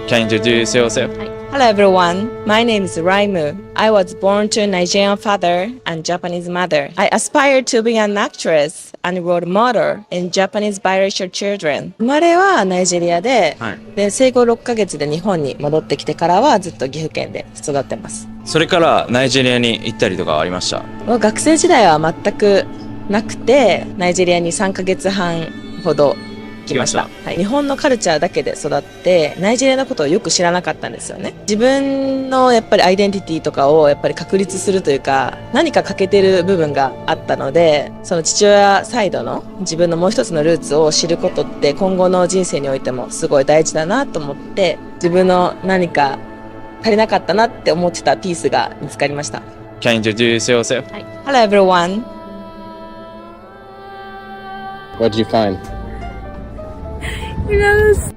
Can you introduce yourself? Hello everyone, my name is Raimu. I was born to a Nigerian father and Japanese mother. I aspire to be an actress and role model in Japanese biracial children. 生まれはナイジェリアで、で生後6ヶ月で日本に戻ってきてからはずっと岐阜県で育ってます。それからナイジェリアに行ったりとかありました？学生時代は全くなくて、ナイジェリアに3ヶ月半ほど来ました。日本のカルチャーだけで育って、ナイジェリアのことをよく知らなかったんですよね。自分のやっぱりアイデンティティとかをやっぱり確立するというか、何か欠けてる部分があったので、その父親サイドの自分のもう一つのルーツを知ることって今後の人生においてもすごい大事だなと思って、自分の何か足りなかったなって思ってたピースが見つかりました。Can you introduce yourself? Hello everyone. What did you find? Yes.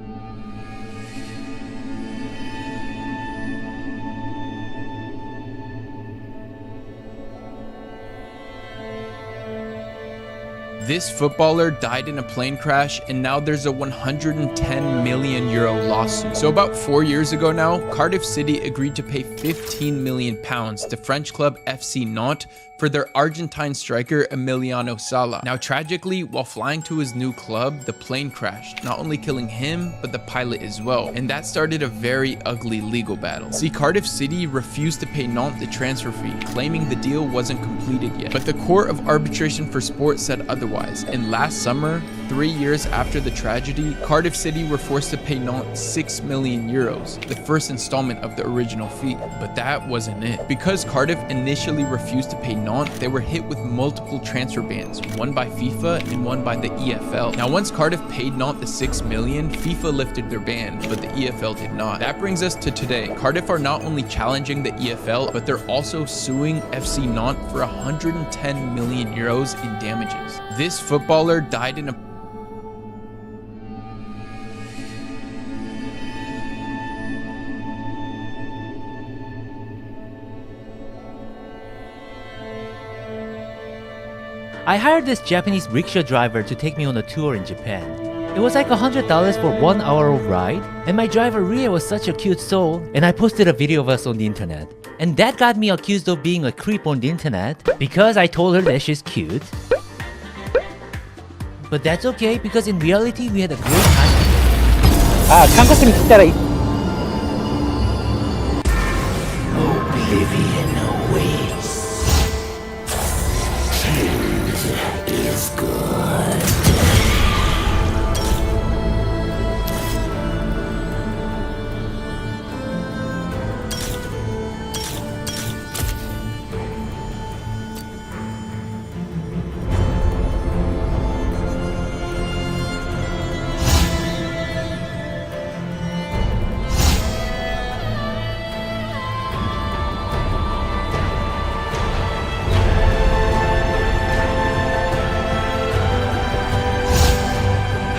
This footballer died in a plane crash, and now there's a 110 million euro lawsuit. So about 4 years ago now, Cardiff City agreed to pay 15 million pounds to French club FC Nantes for their Argentine striker Emiliano Sala. Now tragically, while flying to his new club, the plane crashed, not only killing him, but the pilot as well. And that started a very ugly legal battle. See, Cardiff City refused to pay Nantes the transfer fee, claiming the deal wasn't completed yet. But the Court of Arbitration for Sport said otherwise, and last summer, 3 years after the tragedy, Cardiff City were forced to pay Nantes 6 million euros, the first installment of the original fee. But that wasn't it. Because Cardiff initially refused to pay Nantes, they were hit with multiple transfer bans, one by FIFA and one by the EFL. Now once Cardiff paid Nantes the 6 million, FIFA lifted their ban, but the EFL did not. That brings us to today. Cardiff are not only challenging the EFL, but they're also suing FC Nantes for 110 million euros in damages. This footballer died in a I hired this Japanese rickshaw driver to take me on a tour in Japan. It was like $100 for 1 hour of ride, and my driver Rie was such a cute soul, and I posted a video of us on the internet. And that got me accused of being a creep on the internet because I told her that she's cute. But that's okay because in reality we had a great time. 韓国に来たら Oblivion awaits. Is good.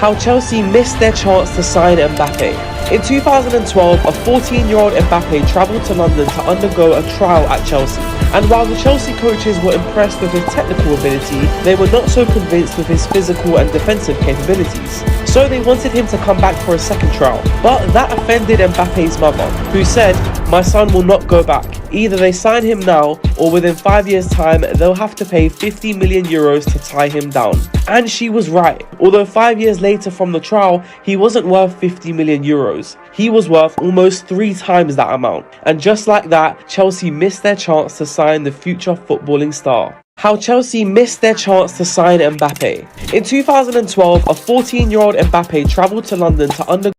How Chelsea missed their chance to sign Mbappe. In 2012, a 14-year-old Mbappe travelled to London to undergo a trial at Chelsea. And while the Chelsea coaches were impressed with his technical ability, they were not so convinced with his physical and defensive capabilities. So they wanted him to come back for a second trial. But that offended Mbappe's mother, who said, "My son will not go back. Either they sign him now, or within 5 years' time, they'll have to pay 50 million euros to tie him down." And she was right. Although 5 years later from the trial, he wasn't worth 50 million euros. He was worth almost 3 times that amount. And just like that, Chelsea missed their chance to sign the future footballing star. How Chelsea missed their chance to sign Mbappe. In 2012, a 14-year-old Mbappe travelled to London to undergo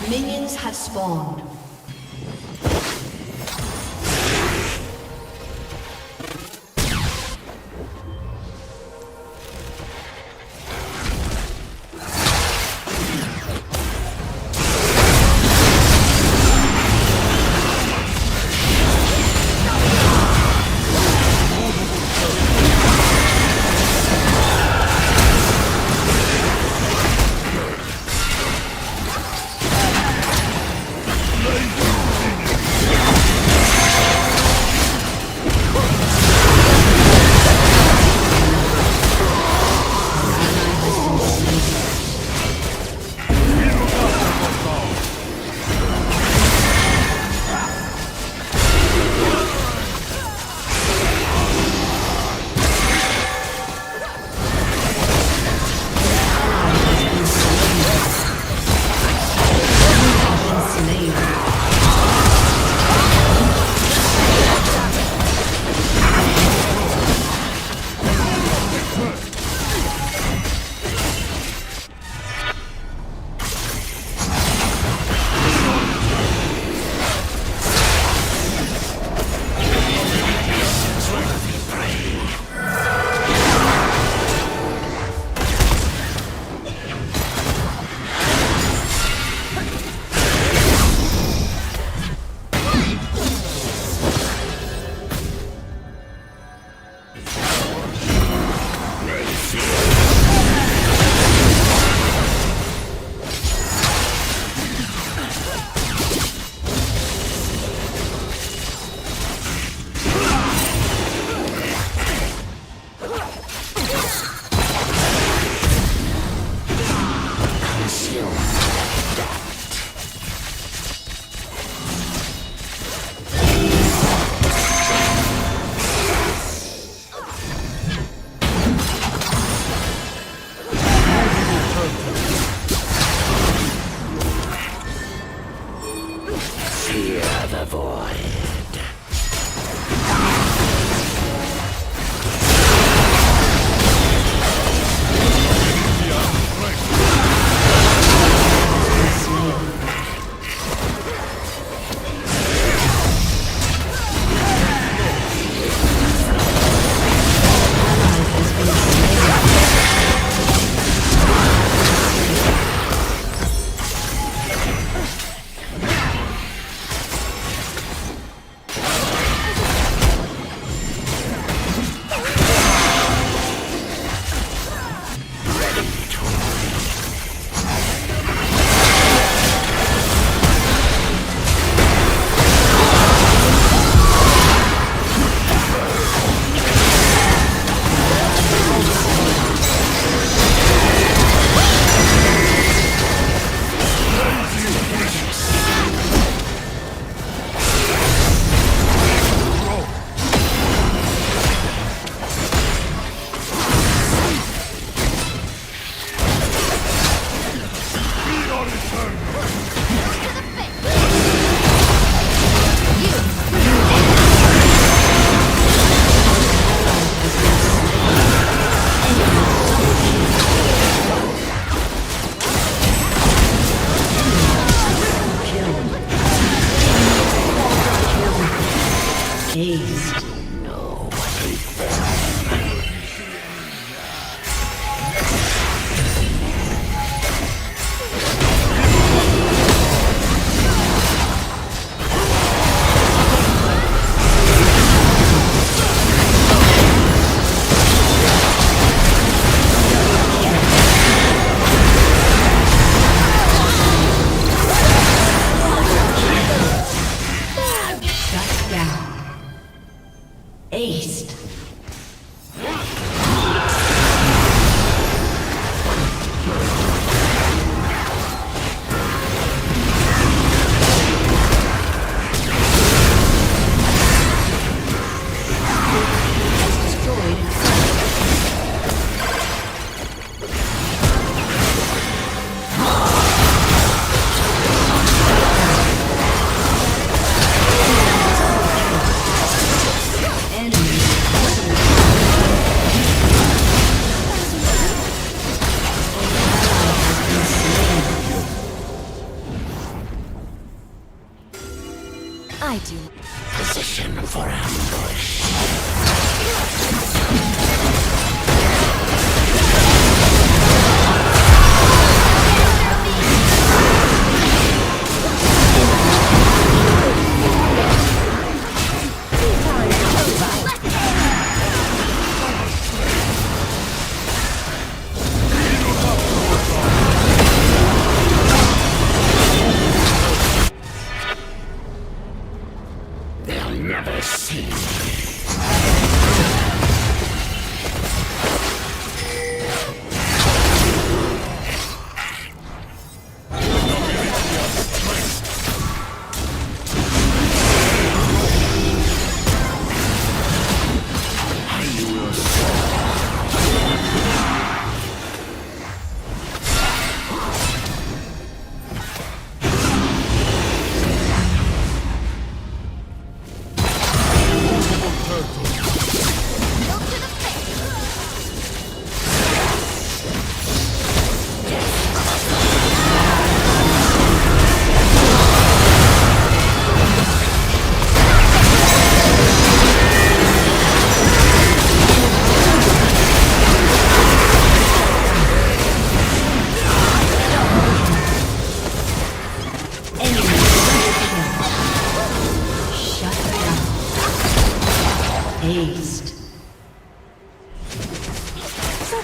Minions have spawned.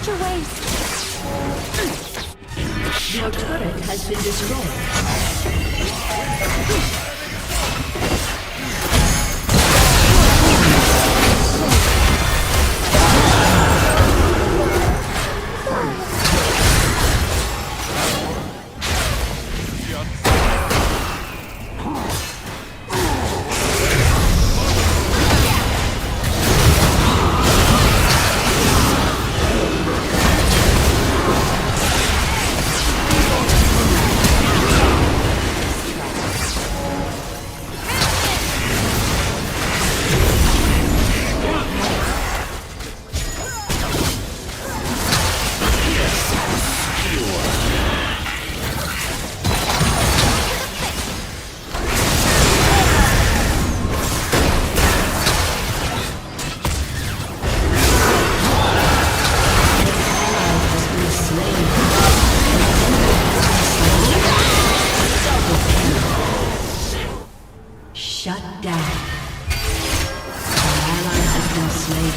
Watch your waist. Your turret has been destroyed. Shut down. An ally has been slain.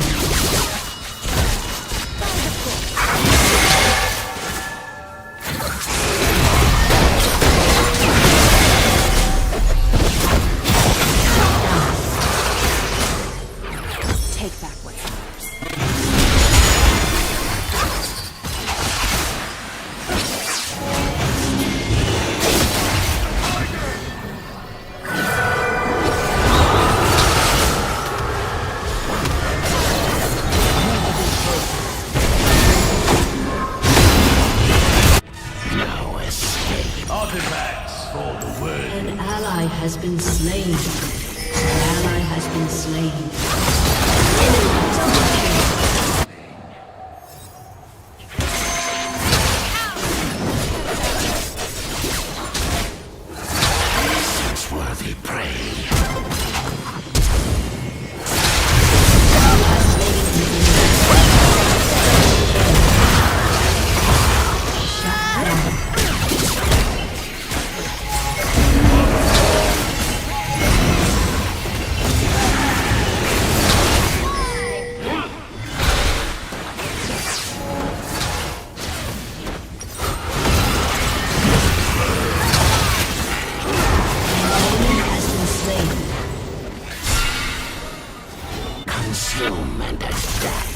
Take back what's ours. An ally has been slain. An ally has been slain. Worthy prey. Consume and adapt.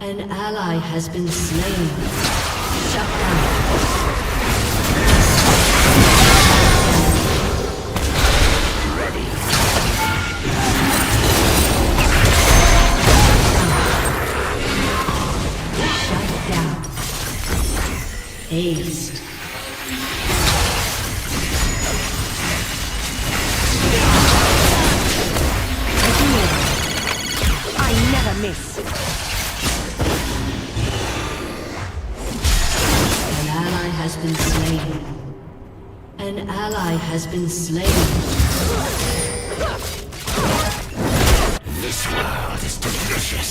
An ally has been slain. Shut down. Shut down. Aced. I never miss. An ally has been slain. An ally has been slain. This world is delicious.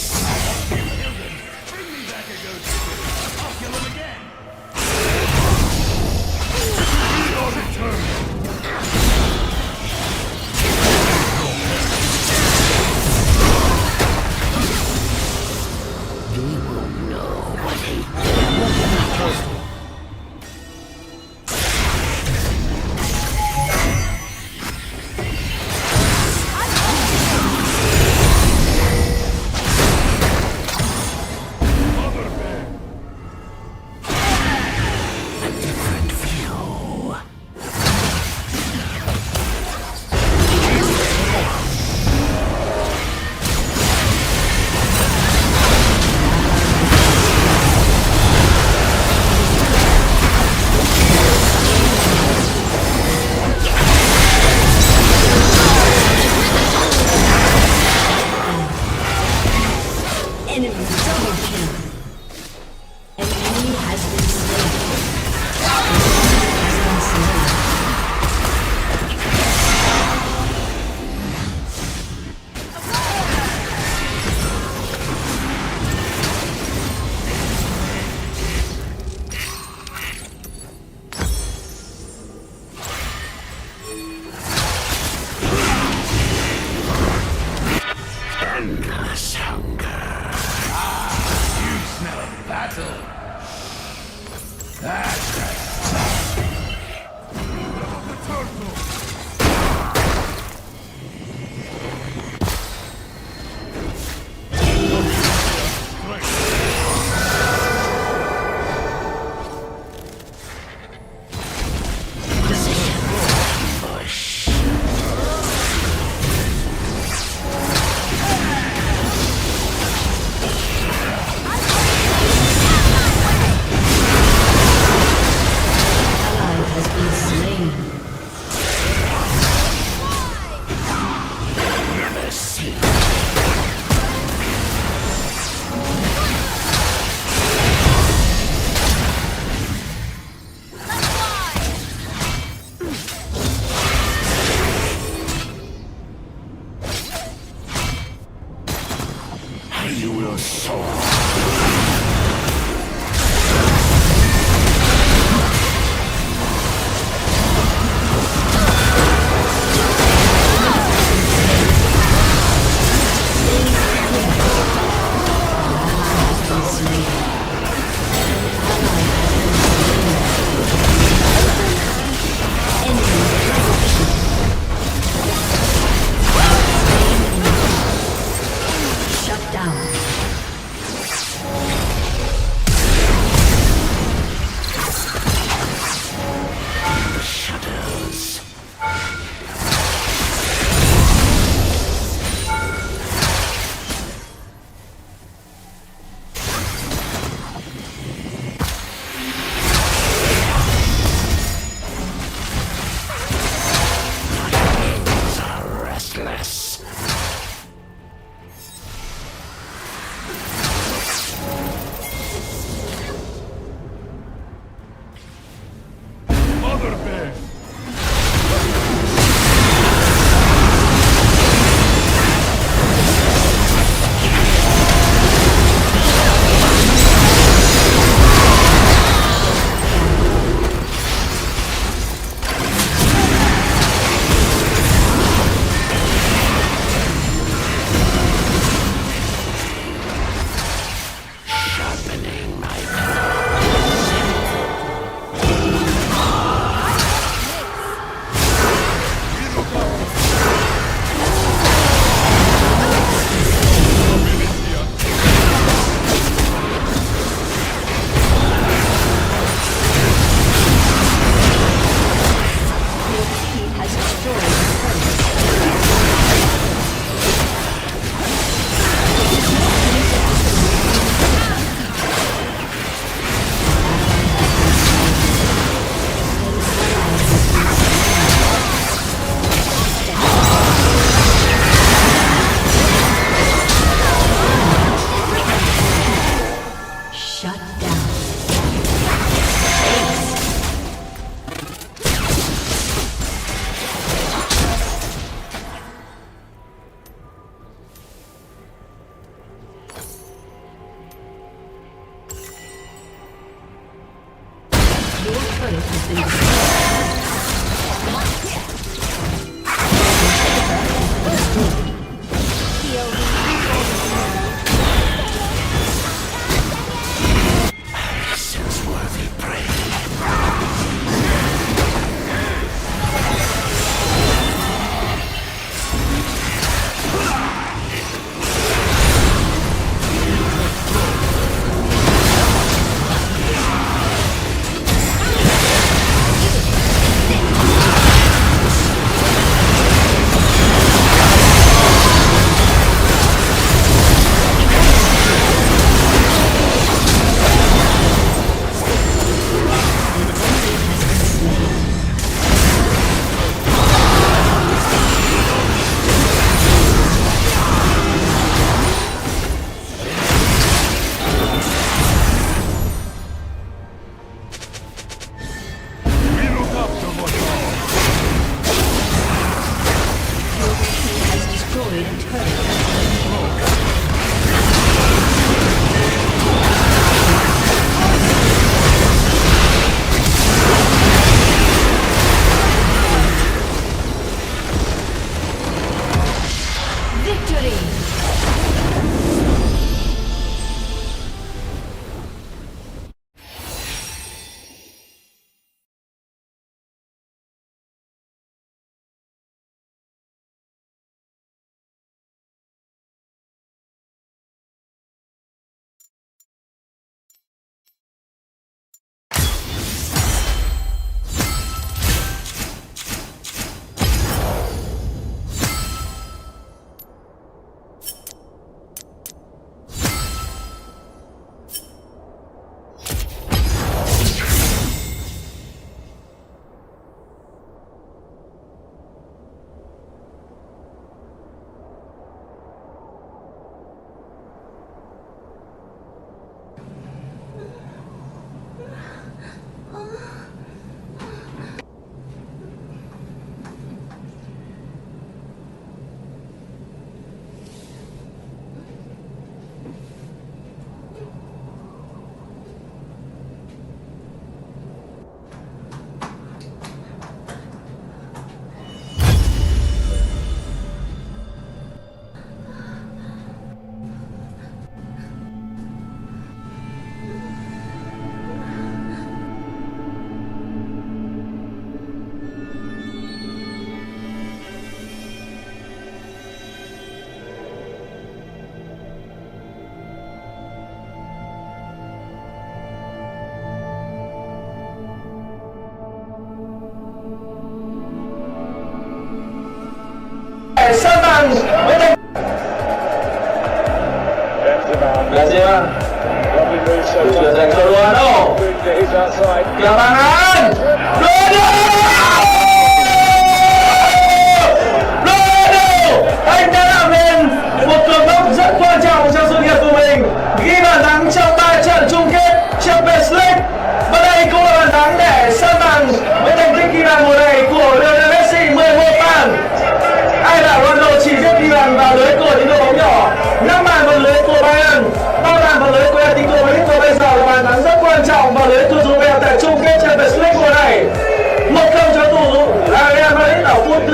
Anh đã làm nên một cột mốc rất quan trọng trong sự nghiệp của mình, ghi bàn thắng trong 3 trận chung kết Champions League và đây cũng là bàn thắng để san bằng với thành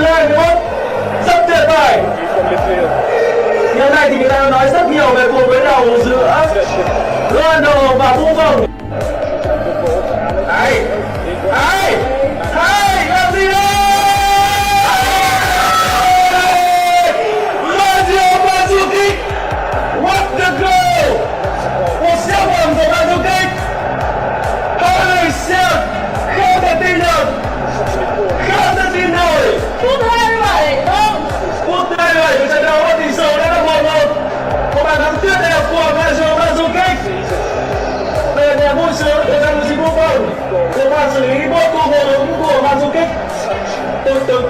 2021 rất tuyệt vời. Hiện nay thì người ta nói rất nhiều về cuộc đối đầu giữa Ronaldo và Buffon. Hay, hay, hay, làm gì đây? Mario Mandzukic, what the goal! Một siêu phẩm của Mandzukic. Holy shit, không thể tin được, không thể tin nổi. Phút 27, không? Phút 27 của trận đấu và tỷ số đã là 1-1. Một bàn thắng tuyệt đẹp của Mario Mandzukic. Về nhà vui sướng của Gianluigi Buffon. Một pha xử lý vô cùng ổn định của Mandzukic.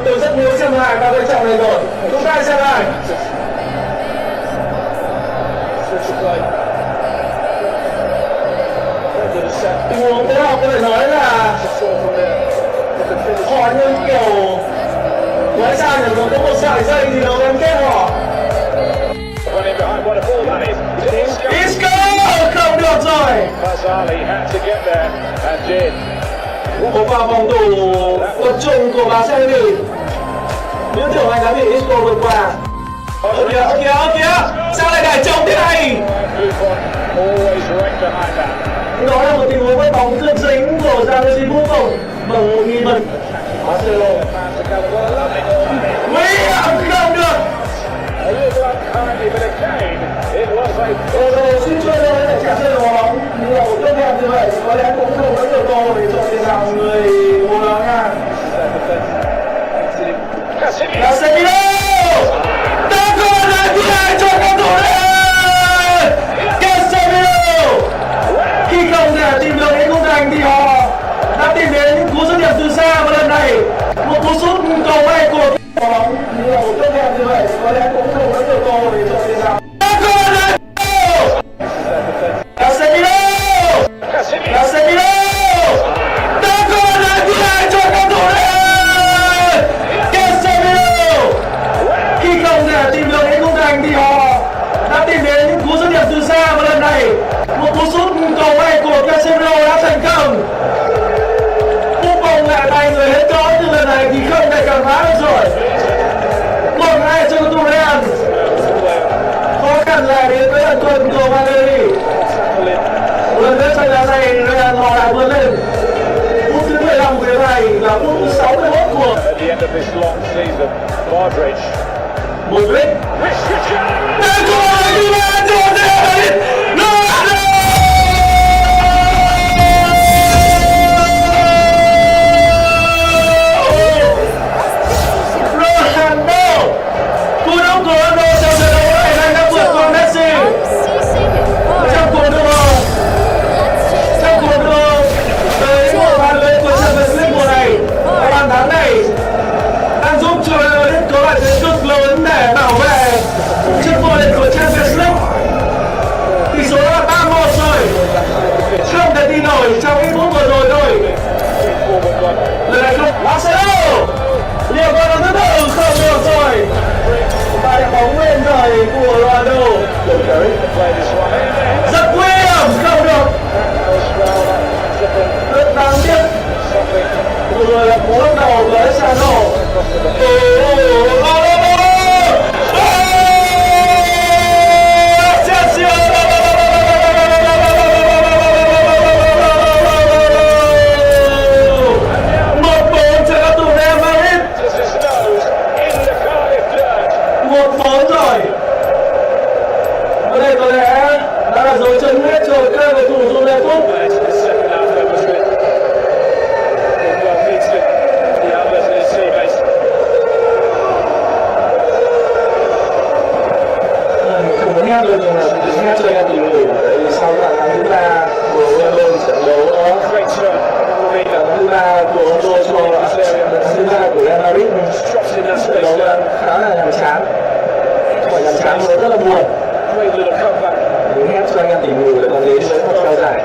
Tôi rất muốn xem lại và lựa chọn này rồi. Chúng ta xem lại. Tình huống tế học có thể nói là họ như kiểu nói sao nhỉ, có một sợi dây thì nó gắn kết họ. Isco không được rồi. Một vào vòng thủ tập trung của bà Serie. Những tưởng anh đã bị Isco vượt qua. Kìa, sao lại để trống thế này? Đó là một tình huống với bóng cướp dính của Gianluigi Buffon bằng một nghi vấn. Marcelo. William không được. Suýt chút nữa để chạm chân vào bóng. Nhưng mà một tiếp theo như vậy có lẽ cũng không có nhiều cơ hội để chọn tiền đạo người Bồ Đào Nha. Casemiro. Ta còn là gì này cho cầu thủ này? Casemiro. Khi không thể tìm được đến khung thành thì họ đã tìm đến những cú dứt điểm từ xa, và lần này một cú sút cầu bay của bóng. Nhưng mà một tiếp theo như vậy có lẽ cũng không có nhiều cơ hội để chọn tiền đạo. Casemiro. Ta còn là gì này cho cầu thủ này? Casemiro. Khi không thể tìm được đến khung thành thì họ đã tìm đến những cú dứt điểm từ xa, và lần này một cú sút cầu bay của Casemiro đã thành công. Buffon lại tay người hết cõi, từ lần này thì không thể cản phá được rồi. 1-2 cho cầu thủ Real. Khó khăn là đến với ẩn quân của Valeri. Một lần nữa trận đấu này Real họ lại vươn lên. Phút thứ 15 của này là phút thứ 61 của Modric. Trong ít phút vừa rồi thôi. Lần này không, Marcelo. Liệu có nó thứ tự không được rồi. Và đẹp bóng lên rồi của Ronaldo. Rất nguy hiểm, không được. Rất đáng tiếc. Vừa rồi là cú bắt đầu với Sano. Khá là nhàm chán, không phải nhàm chán mà rất là buồn. Mình hét cho anh em tỉ ngủ để còn đến với một trao giải.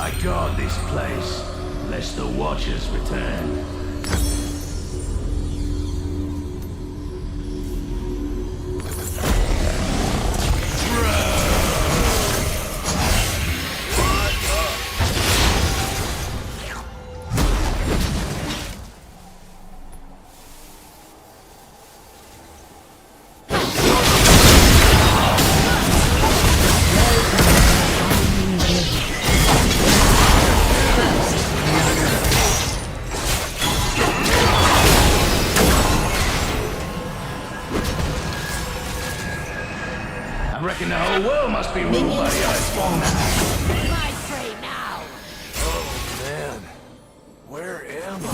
I guard this place. lest the Watchers return. I reckon the whole world must be ruled by the Iceborne now. My prey now. Oh man, where am I?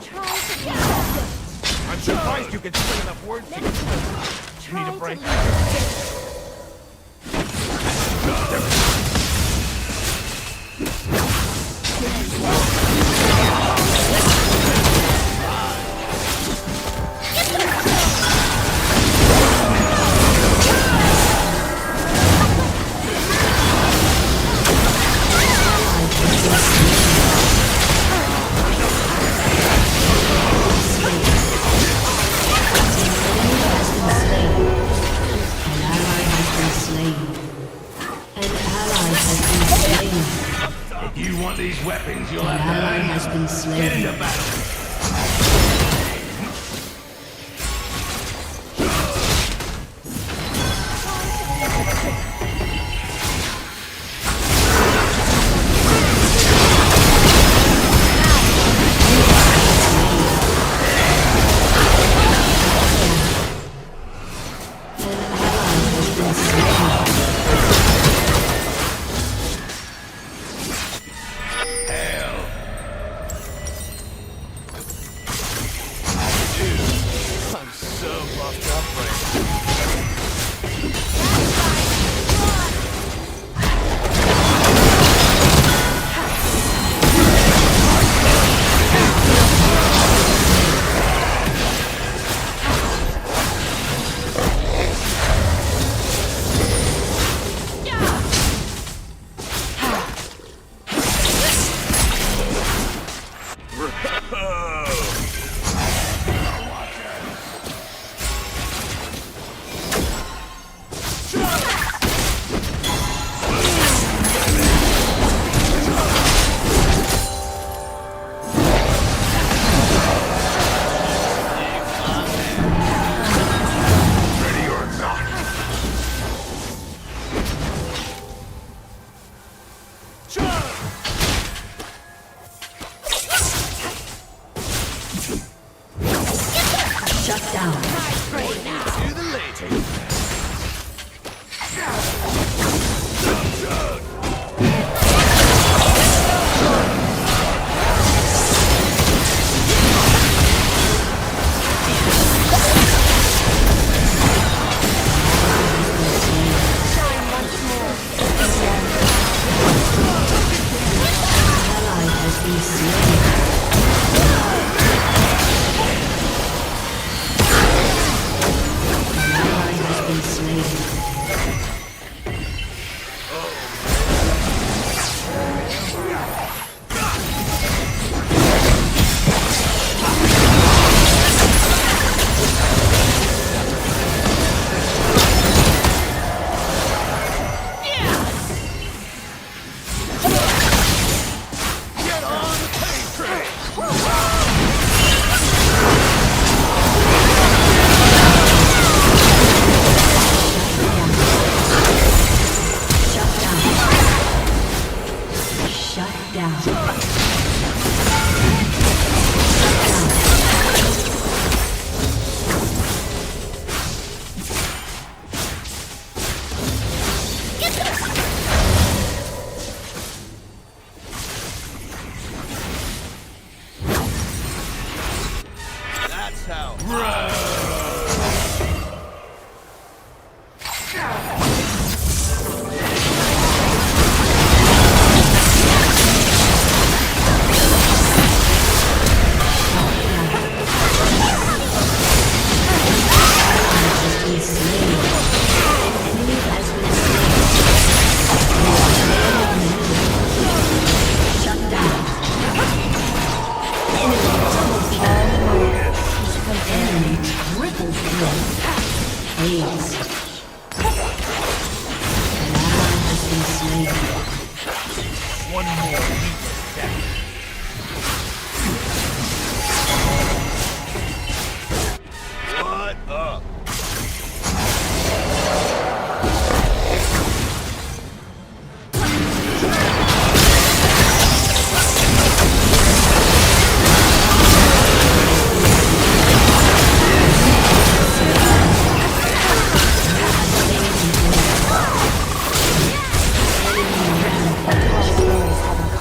Try to get off I'm surprised you could say enough words to get it. You need a break? If you want these weapons, you'll have to hang on. Get into battle. Shut down. My prey now. To the lady. Ally has been slain. Ally has been slain. Shut down. That's how. Shut down. Aced. An ally has been slain. One more meat death. What up?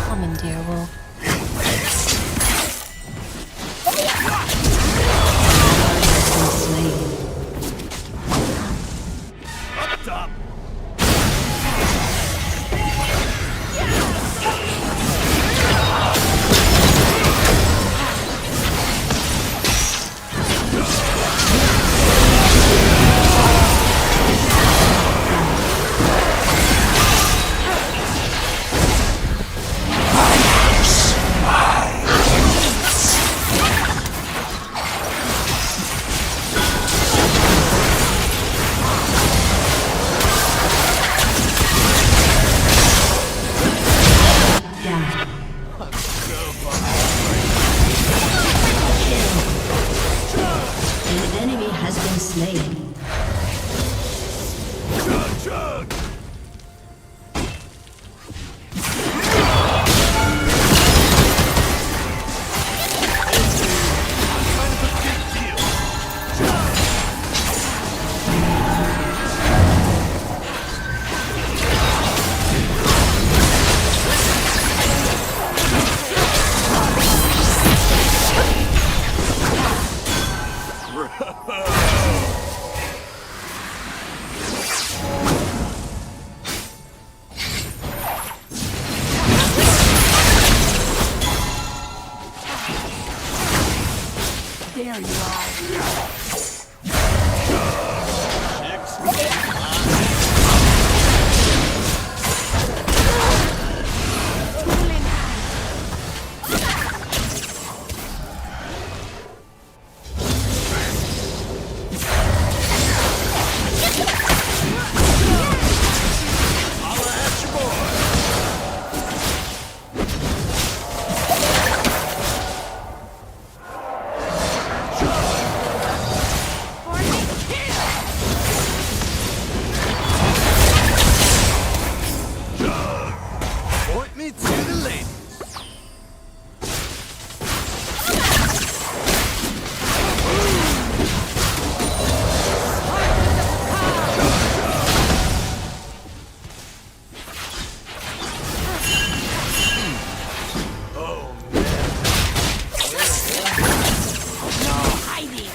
Commandeer will. Slain. Up top. Down. An enemy has been slain. Chug, chug. There you are. Point me to the ladies. Hiding.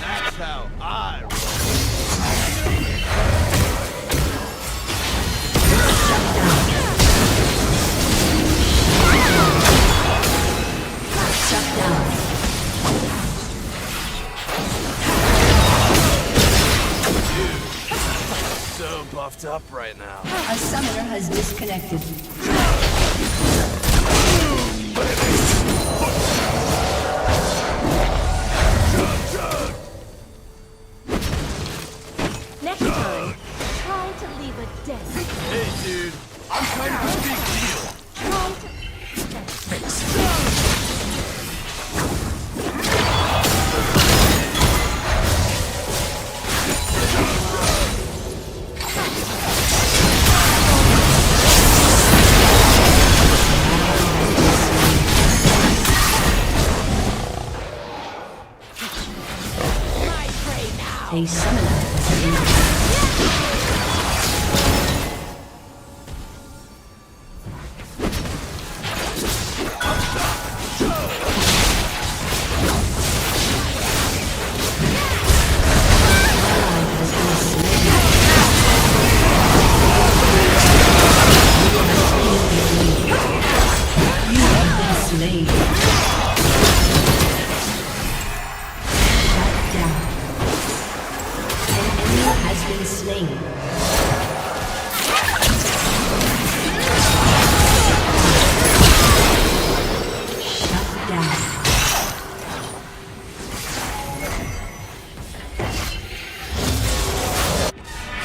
That's how I roll. Shut down. So buffed up right now. A summoner has disconnected. Next time, try to leave a dent. Hey, dude. I'm kind of a big deal. Try to. slain. Shut down. An enemy has been slain. Shut down.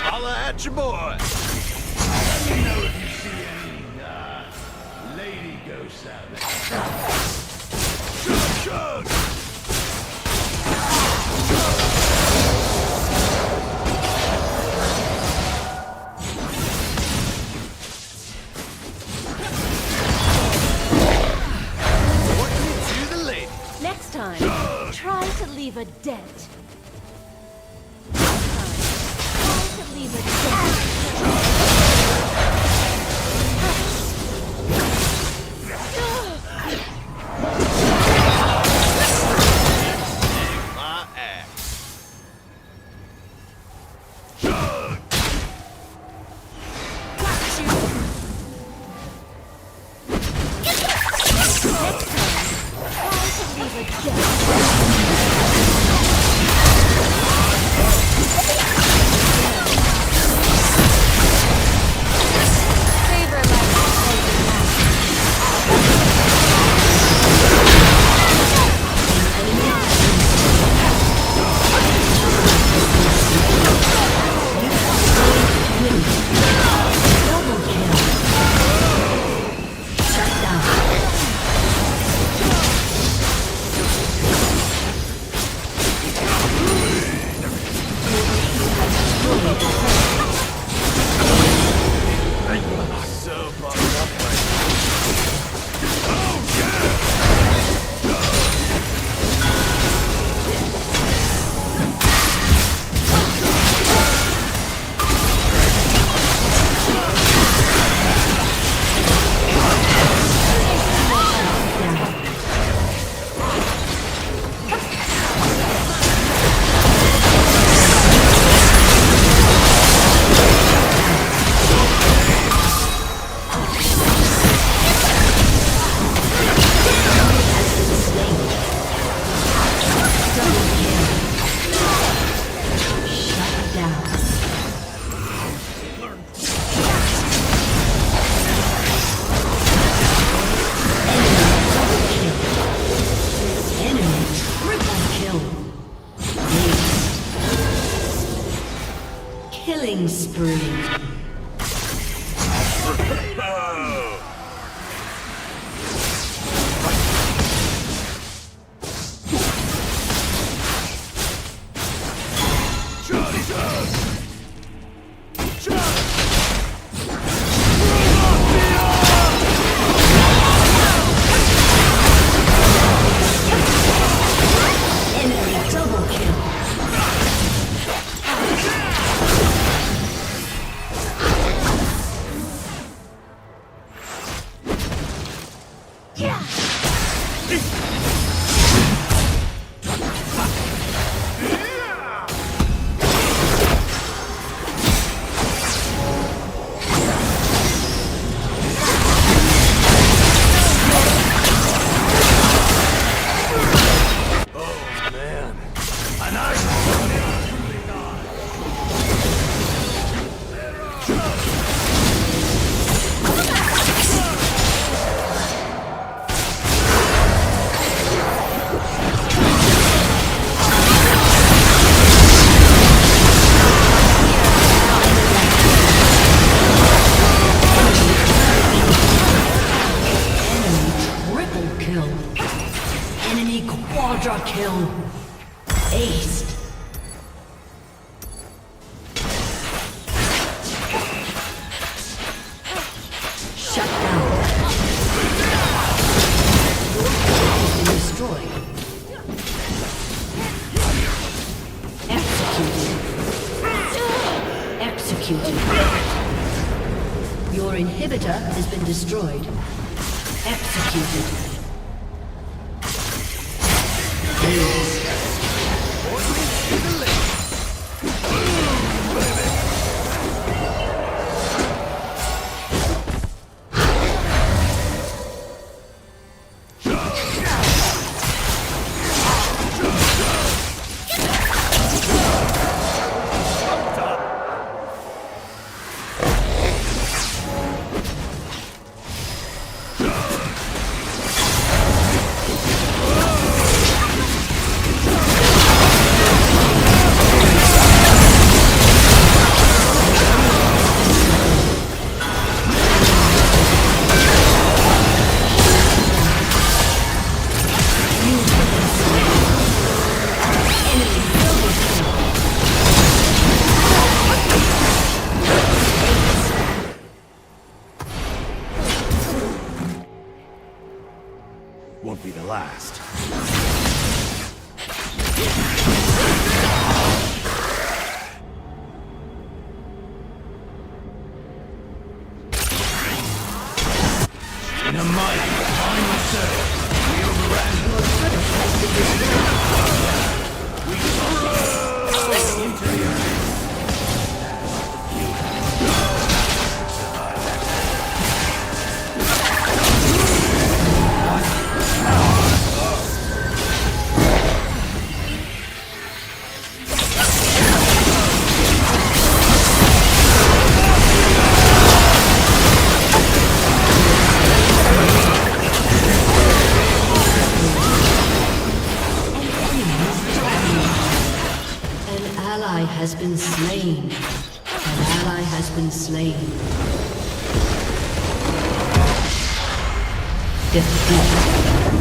Holla at your boy. Let me know if you see any lady ghosts out there. Chug, chug. Next time, try to leave a dent. Next time, try to leave a dent. My axe. Killing spree. Enemy double kill. Enemy quadra kill. Aced. Shut down. Your turret has been destroyed. Executed. Your inhibitor has been destroyed. Executed. won't be the last. In a mighty final surge, we overran we throw into the earth. Has been slain. An ally has been slain. Defeat.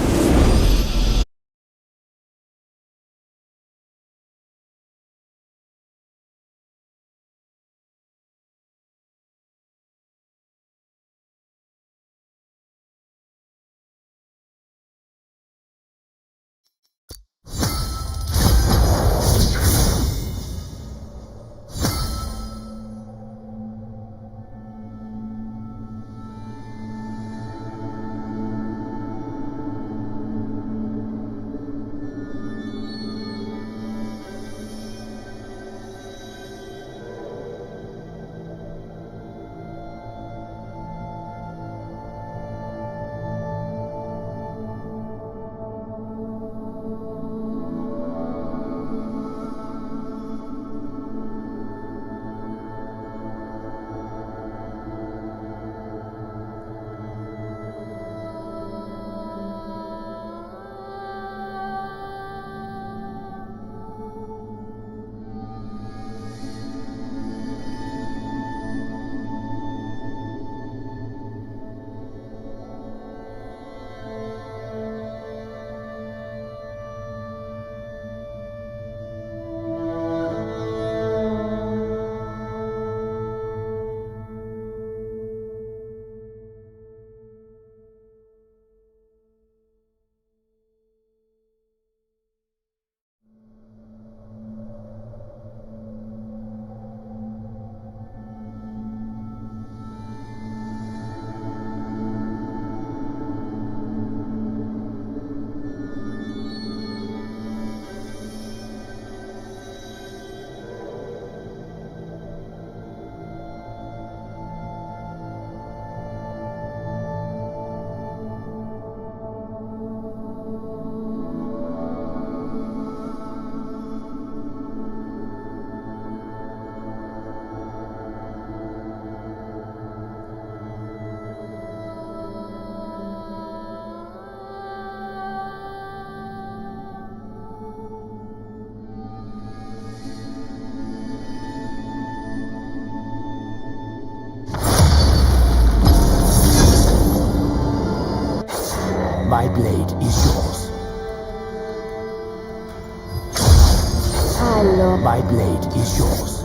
My blade is yours. Hello. My blade is yours.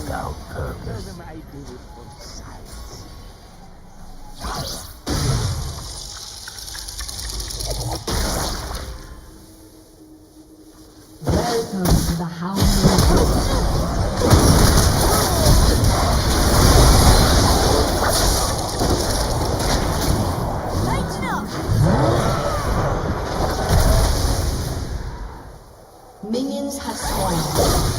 without purpose. Welcome to the House. Minions have spawned.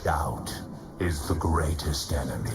Doubt is the greatest enemy.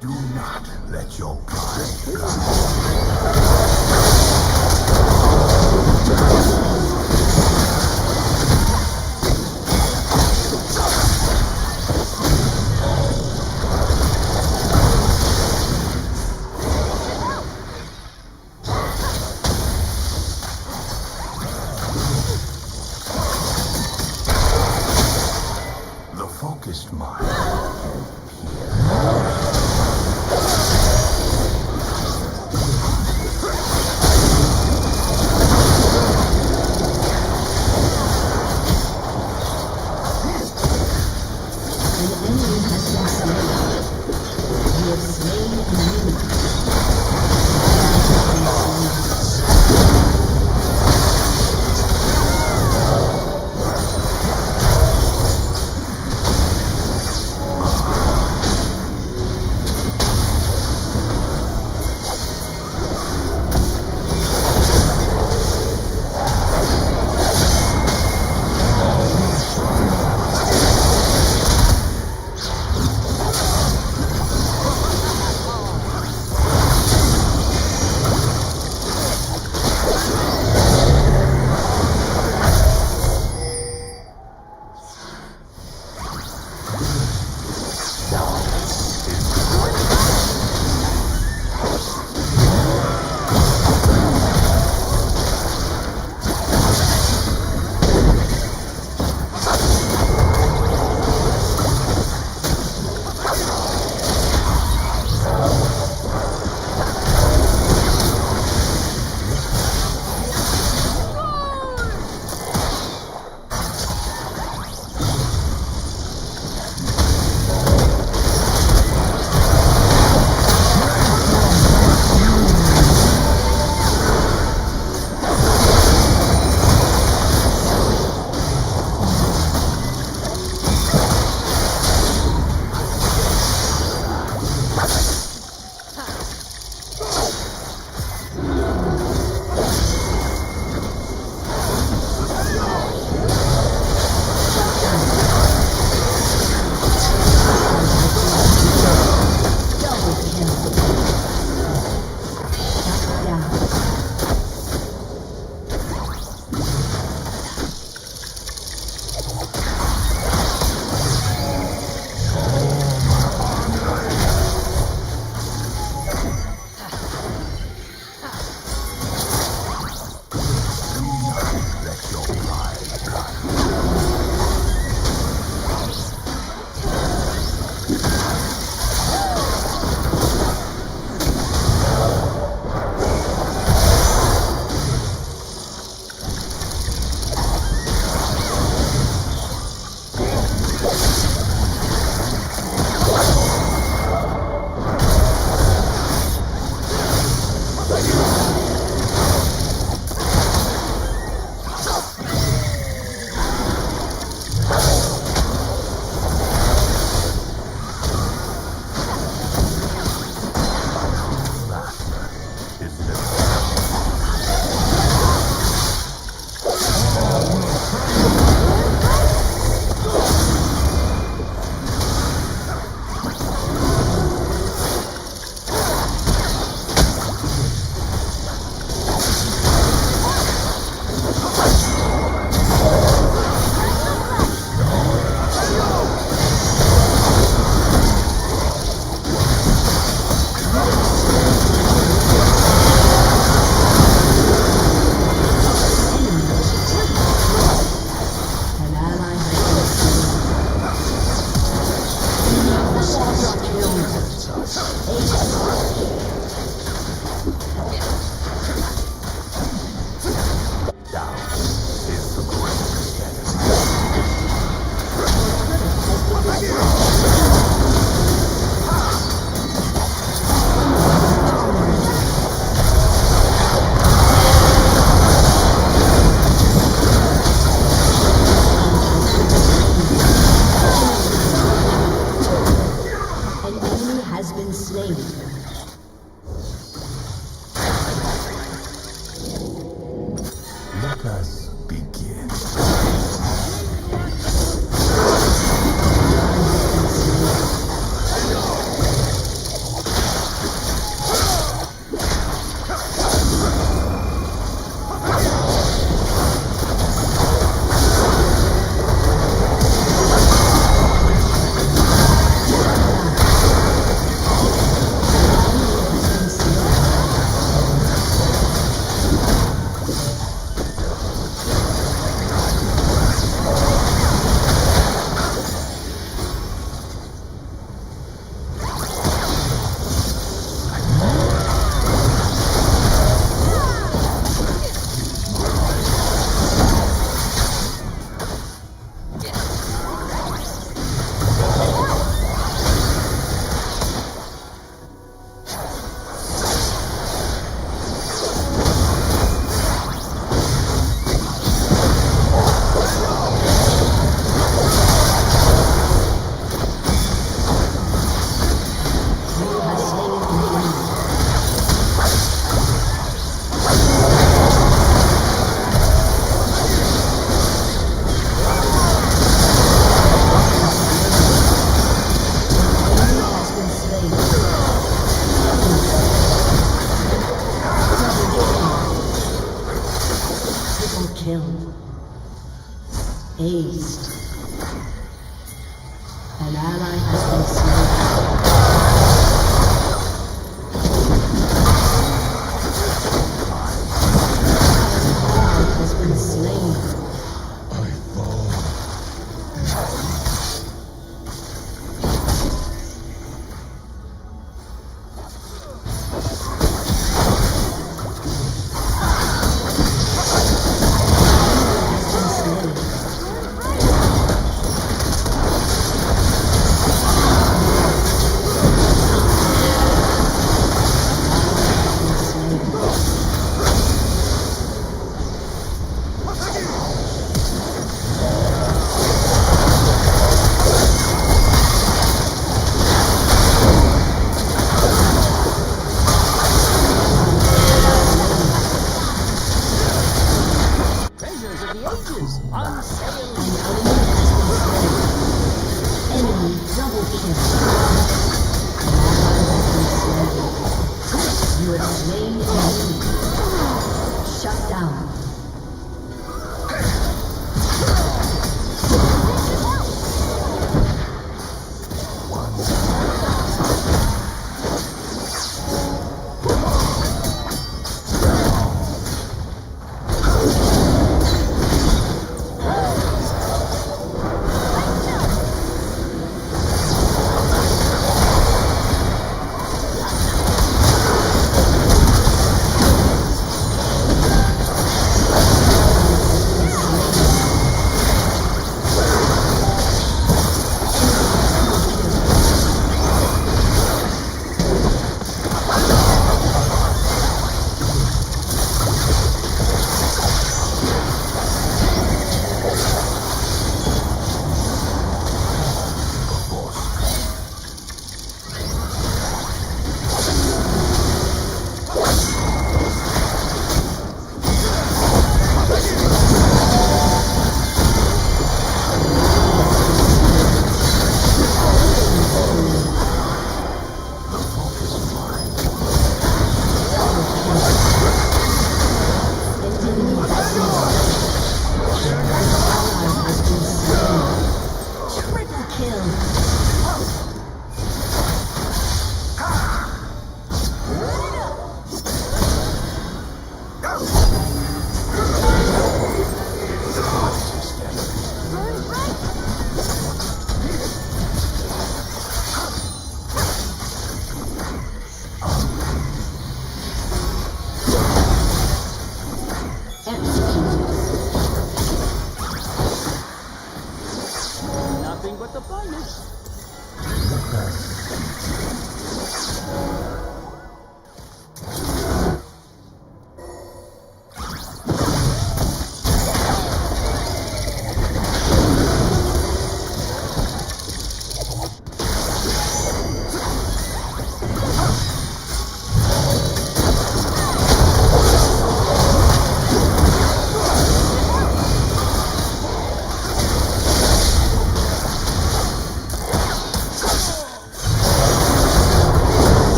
Do not let your pride blind. The focused mind Aced. An ally has been slain. Has been slain. I fall. Enemy double kill. You have slain an enemy. Shut down.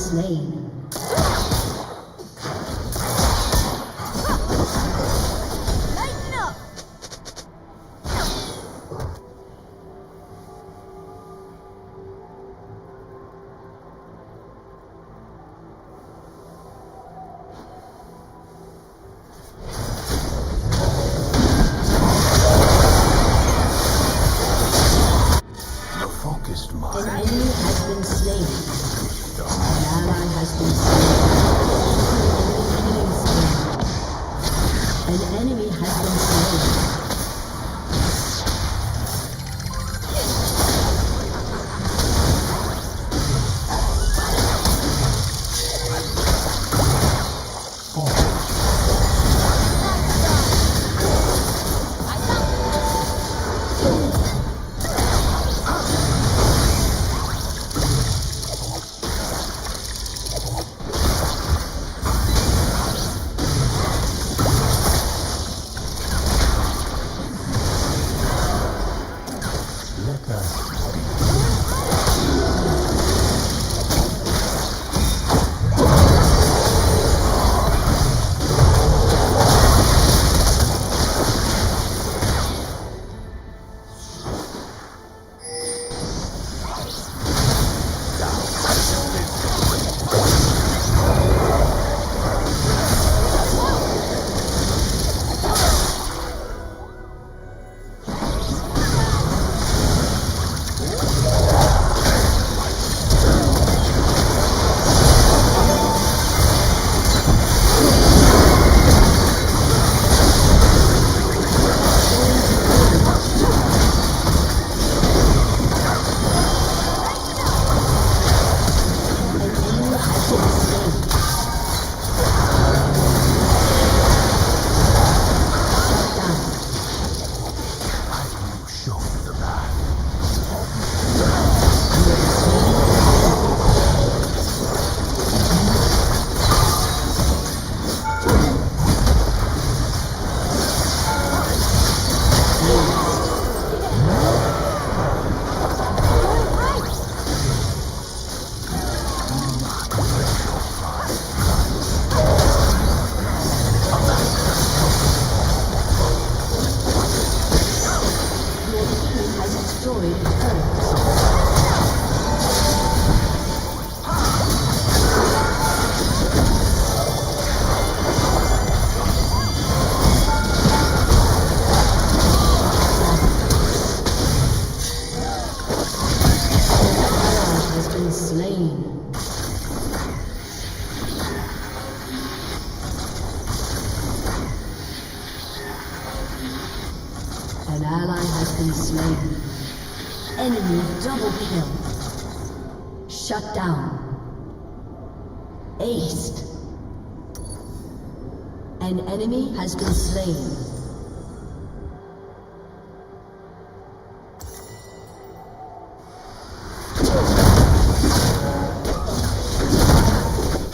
slain. Lighten up! The focused An mind. enemy has been slain. An ally has been slain. An enemy has been slain. Let us show you the path. An ally has been slain. Enemy double kill. Shut down. Aced. An enemy has been slain.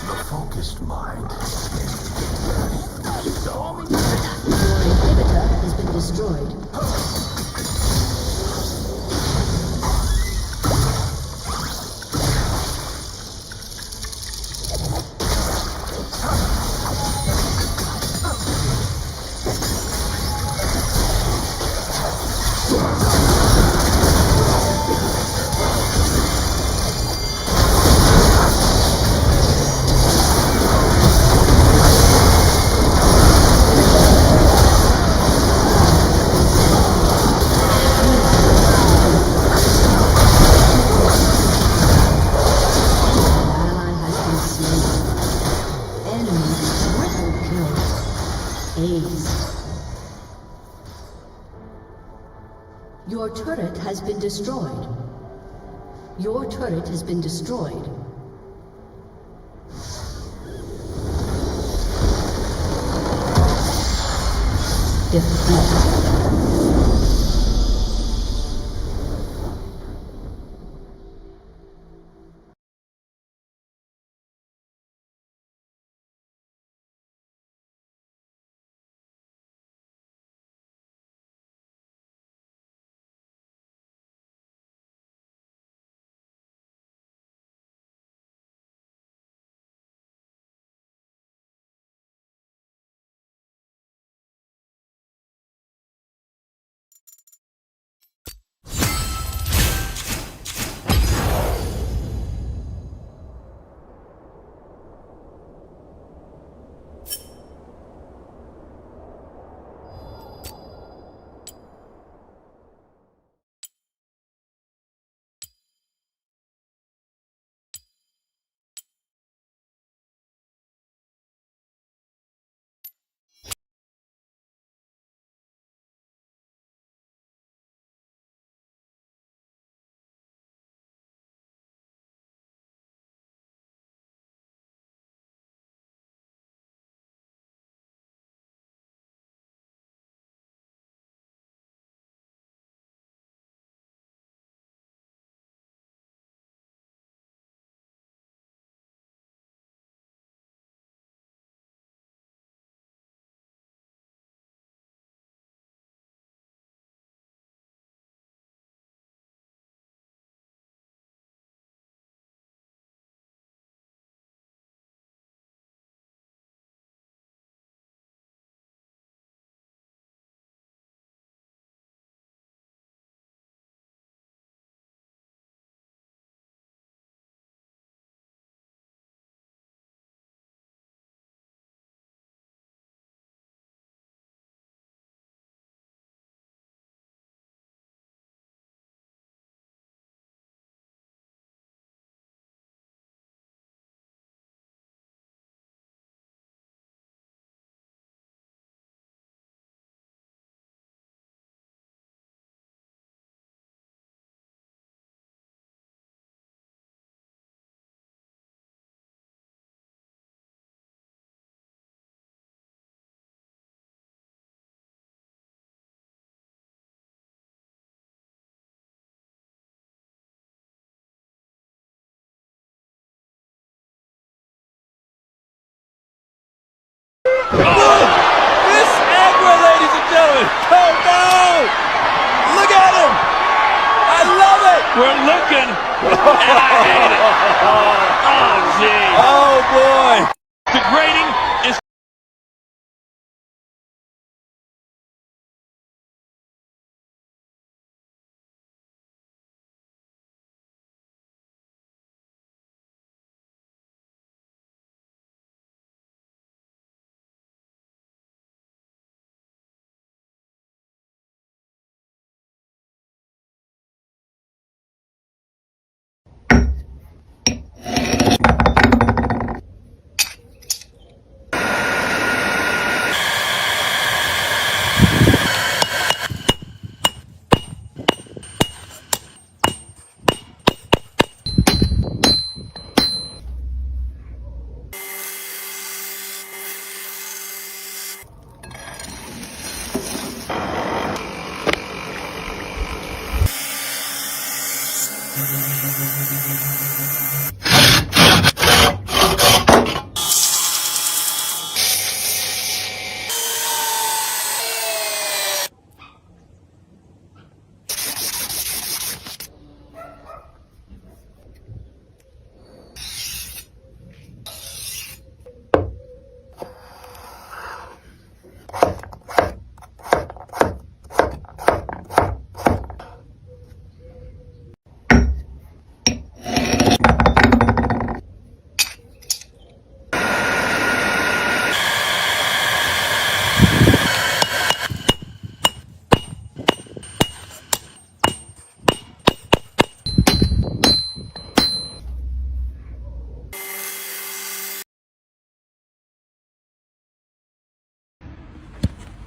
The focused mind. Your inhibitor has been destroyed. Your turret has been destroyed. Your turret has been destroyed. Defeat. We're looking, and I hate it. Oh, gee. Oh boy! Degrading is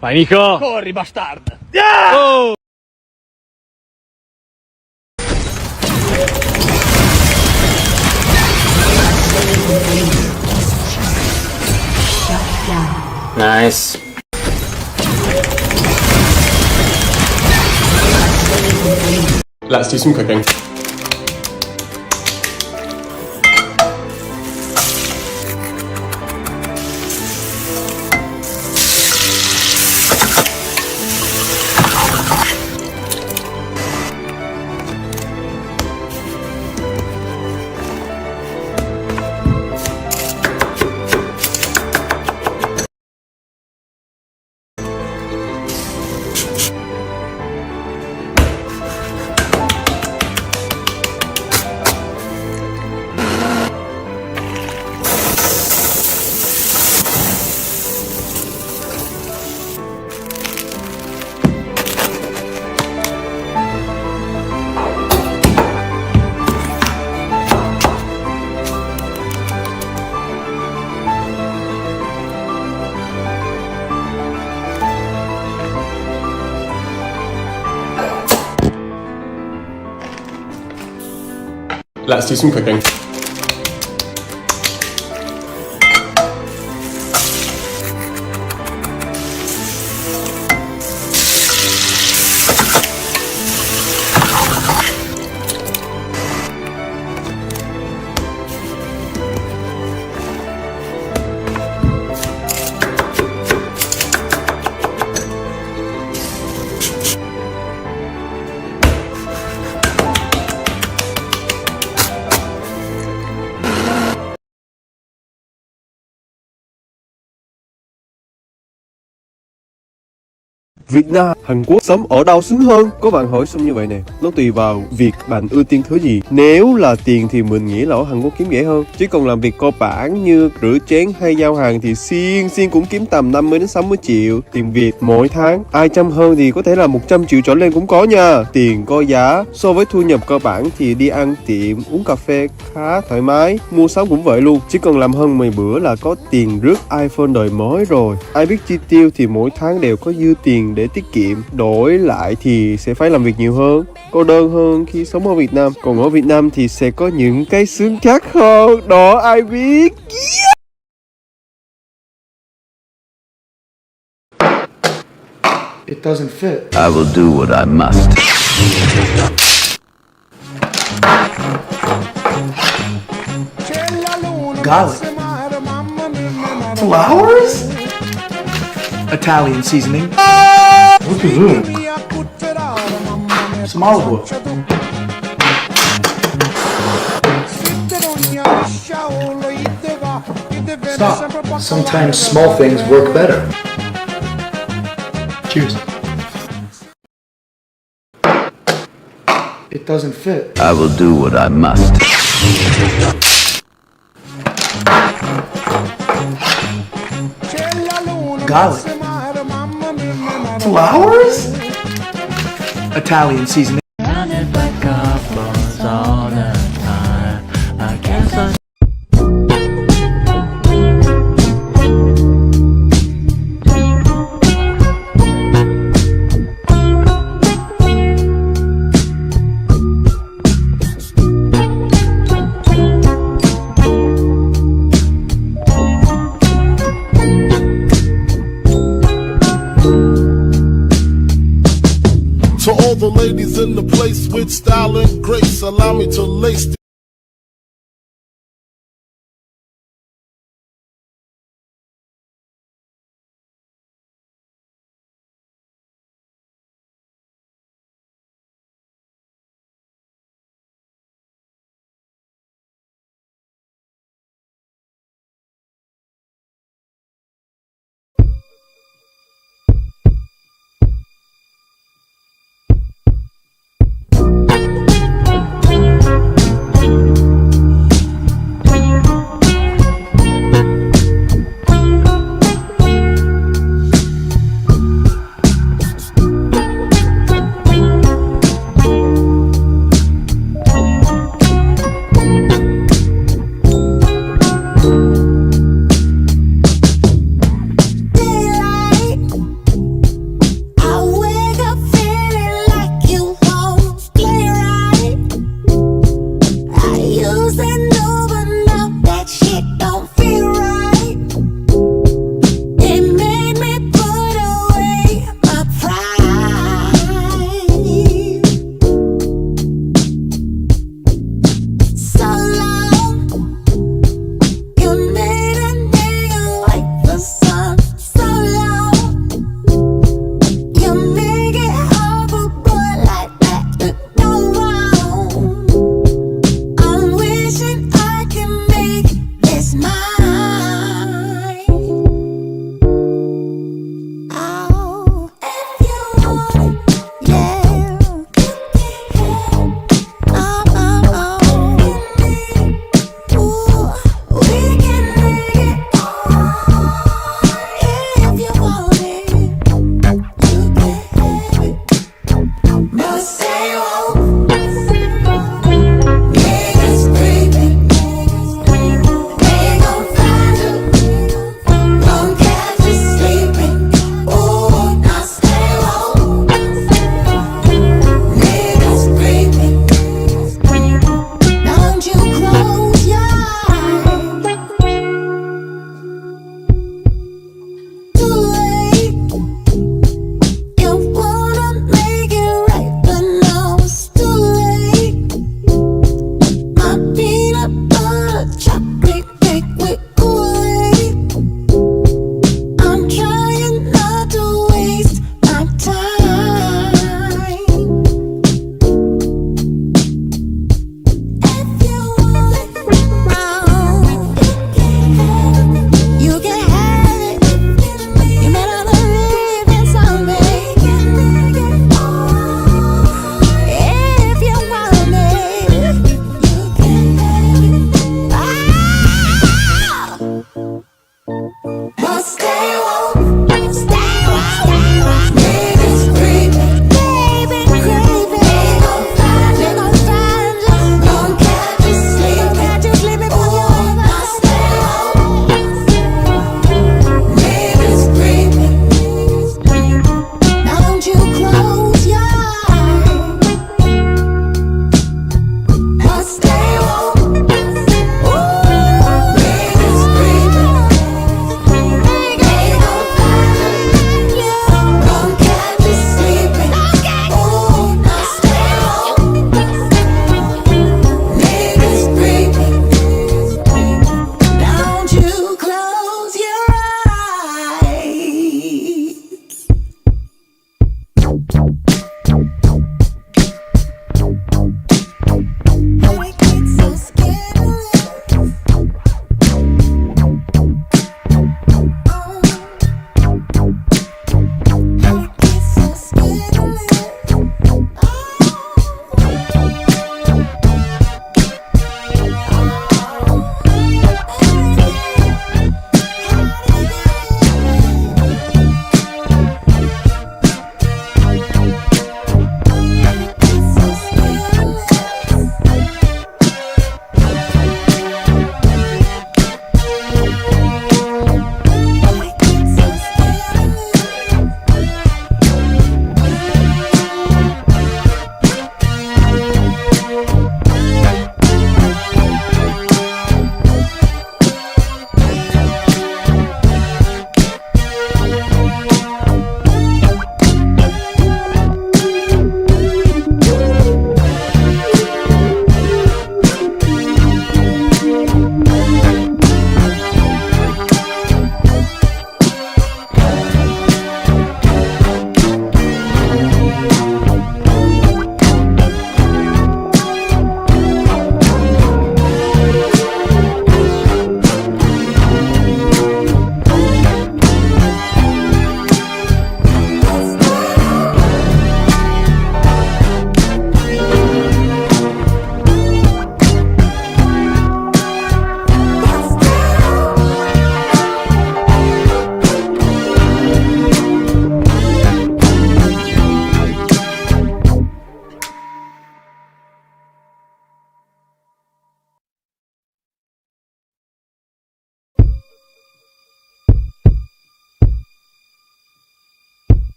Vai Nico! corri, bastardo. Oh! Nice. Let's do some cooking. Let's do some cooking. Việt Nam, Hàn Quốc sống ở đâu sướng hơn? Có bạn hỏi xong như vậy nè, nó tùy vào việc bạn ưu tiên thứ gì. Nếu là tiền thì mình nghĩ là ở Hàn Quốc kiếm dễ hơn. Chứ còn làm việc cơ bản như rửa chén hay giao hàng thì xiên cũng kiếm tầm 50 đến 60 triệu tiền Việt mỗi tháng. Ai chăm hơn thì có thể là 100 triệu trở lên cũng có nha. Tiền có giá. So với thu nhập cơ bản thì đi ăn tiệm, uống cà phê khá thoải mái. Mua sắm cũng vậy luôn. Chỉ cần làm hơn 10 bữa là có tiền rước iPhone đời mới rồi. Ai biết chi tiêu thì mỗi tháng đều có dư tiền để tiết kiệm, đổi lại thì sẽ phải làm việc nhiều hơn, cô đơn hơn khi sống ở Việt Nam. Còn ở Việt Nam thì sẽ có những cái sướng khác hơn, đó ai biết. It doesn't fit. I will do what I must. Garlic. Flowers? Italian seasoning. What is it? Some olive oil. Stop. Sometimes small things work better. Cheers. It doesn't fit. I will do what I must. Garlic. Flowers? Italian seasoning. To all the ladies in the place with style and grace, allow me to lace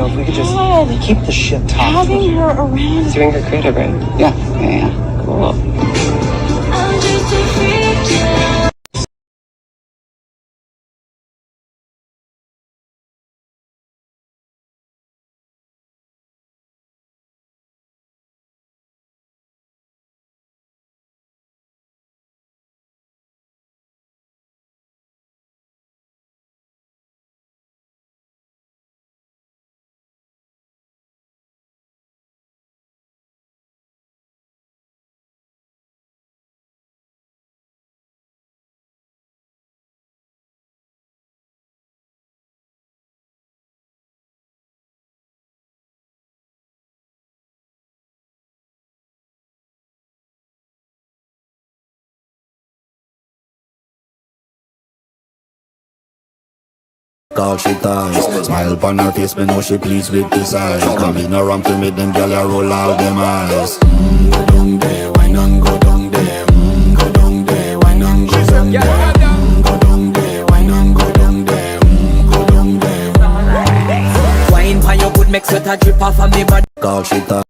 if we could just keep the shit talking. Having her around. Doing her creative, right? Yeah. Cool. I'm just a freak. All she ties, smile upon her face, me know she pleased with this eyes. Come in around to meet them gyal a roll out them eyes. Go down there, why not go down there? Go down there, why not go down there? Go down there, why not go down there? Go down there. Wine pan your good, make sweat a drip off of me body. All she ties.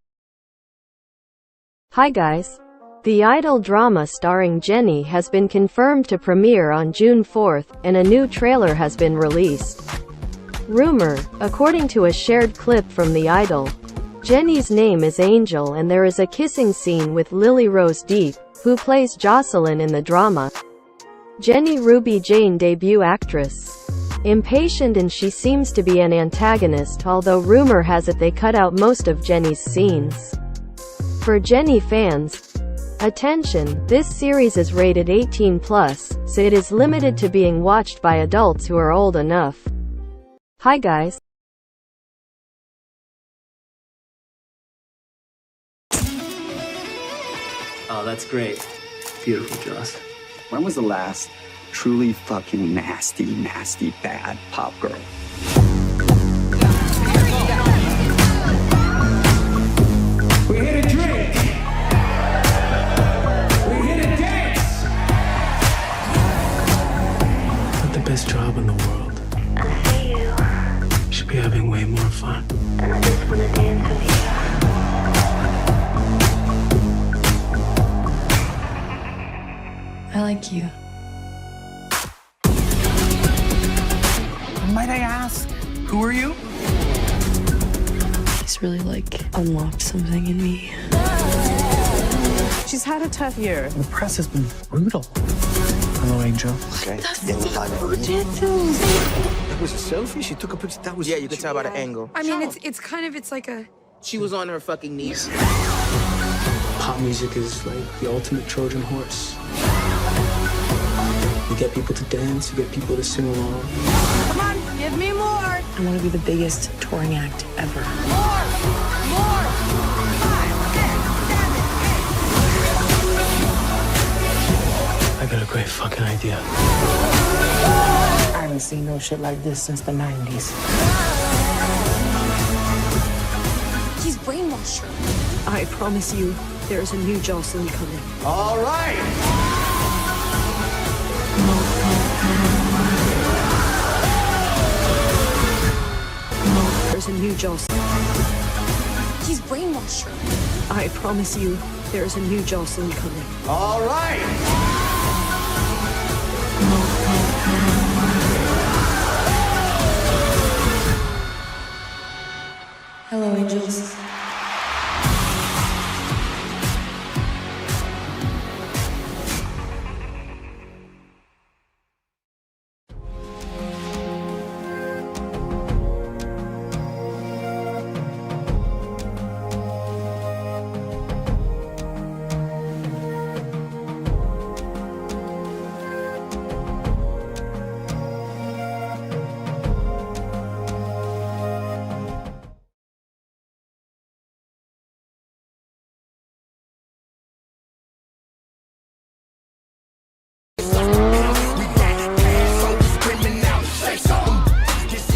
Hi guys. The Idol drama starring Jennie has been confirmed to premiere on June 4th, and a new trailer has been released. Rumor, according to a shared clip from The Idol, Jennie's name is Angel and there is a kissing scene with Lily Rose Depp, who plays Jocelyn in the drama. Jennie Ruby Jane debut actress. Impatient, and she seems to be an antagonist, although rumor has it they cut out most of Jennie's scenes. For Jennie fans, attention, this series is rated 18+, so it is limited to being watched by adults who are old enough. Hi guys. Oh, that's great. Beautiful, Joss. When was the last truly fucking nasty, bad pop girl? We're here to drink. We're here to dance. Not the best job in the world. You should be having way more fun. And I just wanna dance with you. I like you. Might I ask, who are you? It's really like unlocked something in me. She's had a tough year. The press has been brutal. Hello, Angel. Okay. That was a selfie? She took a picture. That was. Yeah, you can tell by the angle. I mean, it's like a... She was on her fucking knees. Pop music is like the ultimate Trojan horse. You get people to dance, you get people to sing along. Come on, give me more! I want to be the biggest touring act ever. I got a great fucking idea. I haven't seen no shit like this since the 90s. He's brainwashed her. I promise you, there is a new Jocelyn coming. All right. There's a new Jocelyn. He's brainwashed her. I promise you, there is a new Jocelyn coming. All right. Hello, angels.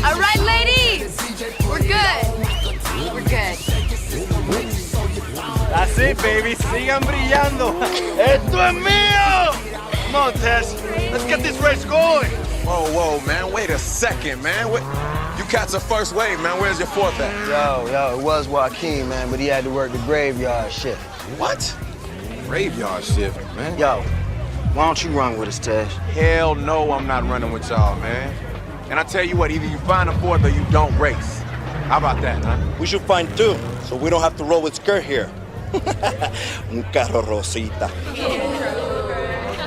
All right, ladies. We're good. We're good. That's it, baby. Sigan brillando. Esto es mío. Come on, Tess. Let's get this race going. Whoa, man. Wait a second, man. You catch a first wave, man. Where's your fourth at? Yo, it was Joaquin, man, but he had to work the graveyard shift. What? Graveyard shift, man. Yo, why don't you run with us, Tej? Hell no, I'm not running with y'all, man. And I tell you what, either you find a fourth or you don't race. How about that, huh? We should find two, so we don't have to roll with skirt here. Un carro rosita.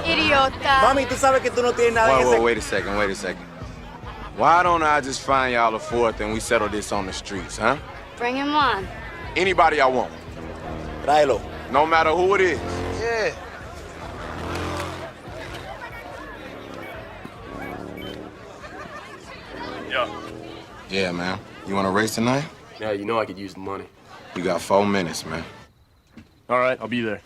Idiota. Mami, tú sabes que tú no tienes nada en ese... Wait a second. Why don't I just find y'all a fourth and we settle this on the streets, huh? Bring him on. Anybody I want. Tráelo. No matter who it is. Yeah. Yeah, man. You want to race tonight? Yeah, you know I could use the money. You got 4 minutes, man. All right, I'll be there.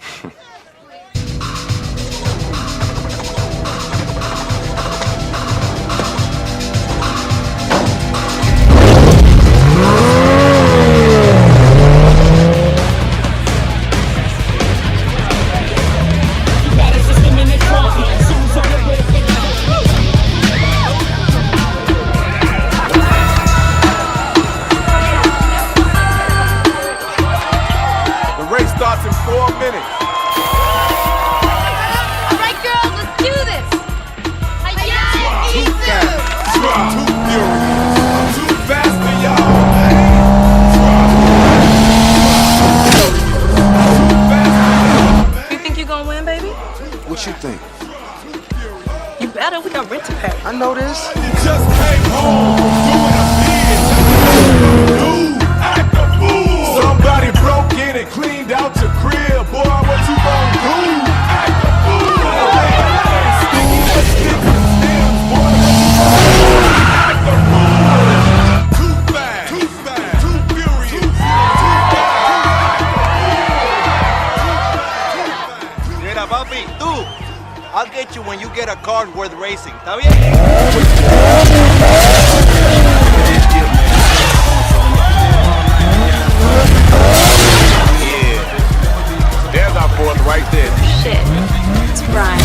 Starts in 4 minutes. All right, girls, let's do this. Too fast. Too furious. I'm too fast for y'all, You think you're gonna win, baby? What you think? You better. We got rent to pay. I know this. You just came home from doing a bid. Act a fool. Somebody broke in and cleaned out your crib. Boy, what you gonna do? Act a fool. Act a fool. Too fast. Too furious. Mira, papi, tú. I'll get you when you get a car worth racing. ¿Está bien? There's our fourth right there. Shit. It's Brian.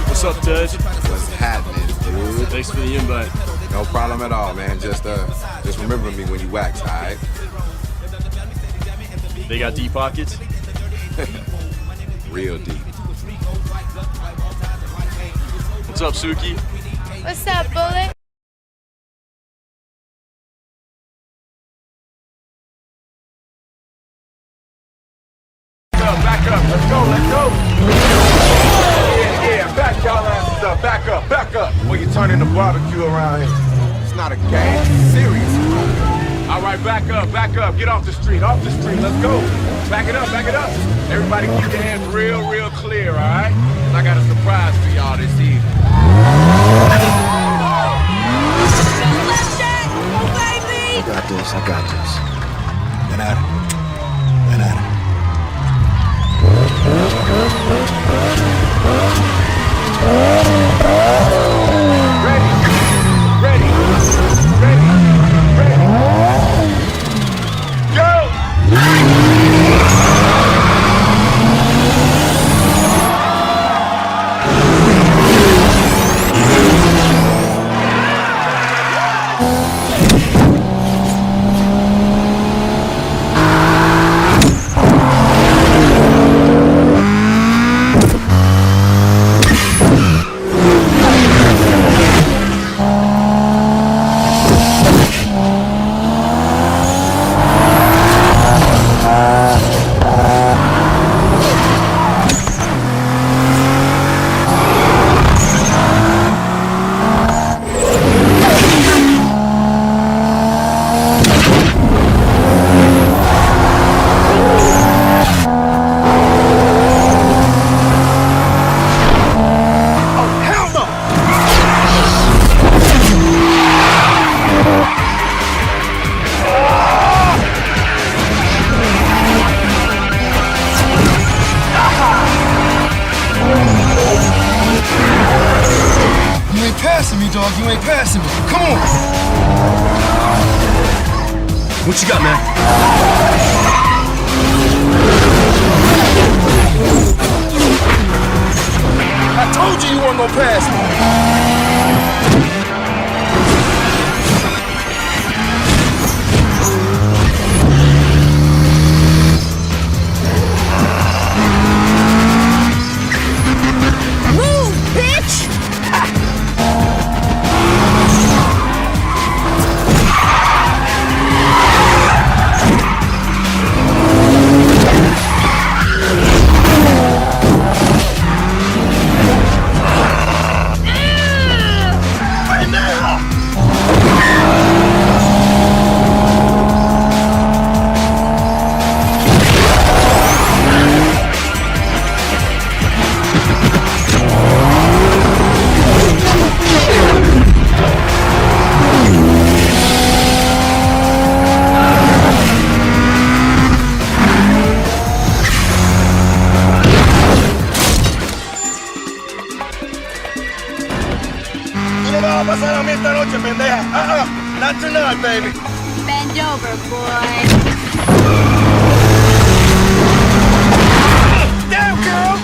What's up, Tej? What's happening, dude? Thanks for the invite. No problem at all, man. Just remember me when you wax, all right? They got deep pockets? Real deep. What's up, Suki? What's up, Bullet? Back up. Let's go. Yeah, back y'all asses up. Back up. When you turning the barbecue around here. It's not a game, it's serious. All right, back up. Get off the street. Let's go. Back it up. Everybody keep your hands real clear, all right? I got a surprise for y'all this evening. I got this. Ven at it. Ready. Go! What you got, man? I told you weren't gonna pass me. Move, bitch! Tú no me vas a pasar a mí esta noche, pendeja. Not tonight, baby. Bend over, boy. Damn, girl!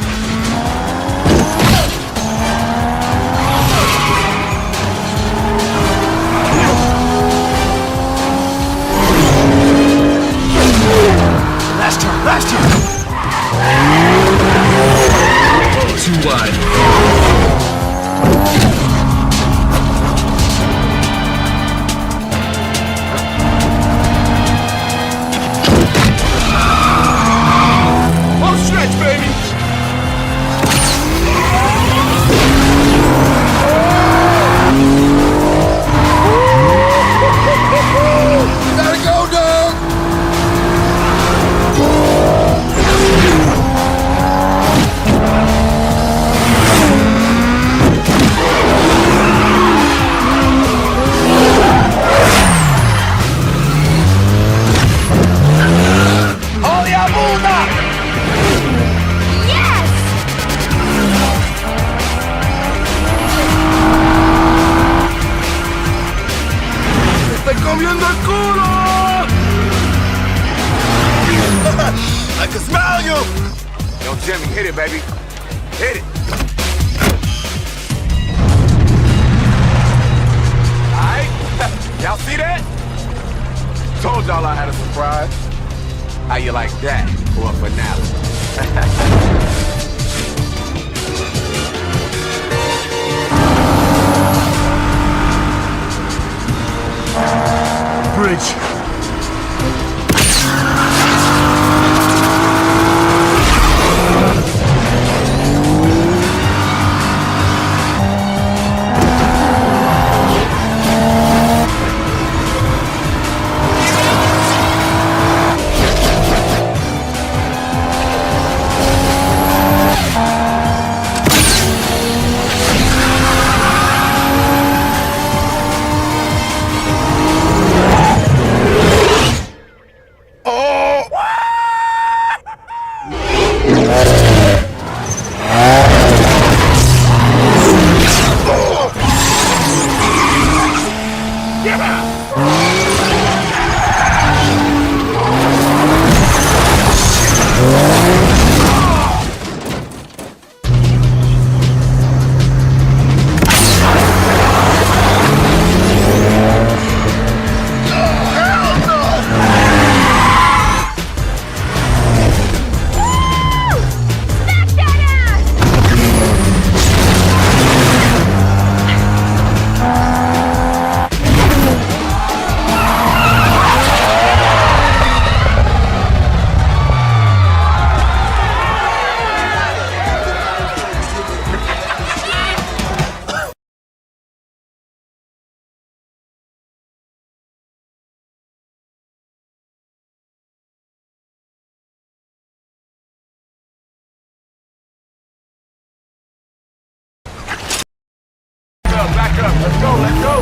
Last turn, last turn. Too wide. Home stretch, baby! You gotta go, dog! Holy Abuda! Yes! ¡Estoy comiendo el culo! I can smell you! Yo, Jimmy, hit it, baby. Hit it. Alright? Y'all see that? Told y'all I had a surprise. How you like that for a finale? Bridge. Back up, let's go, let's go!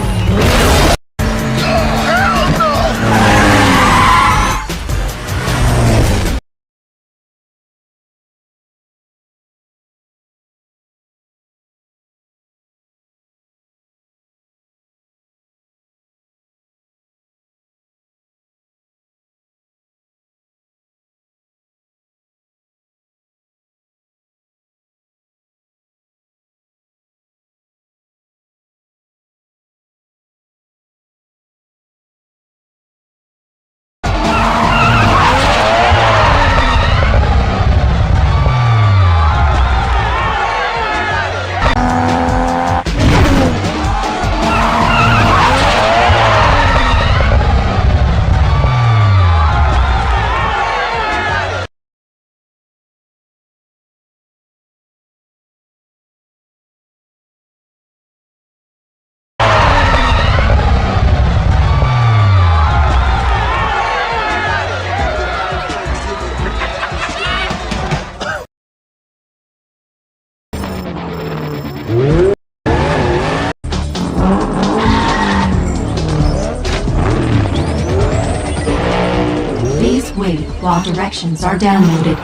Wait while directions are downloaded.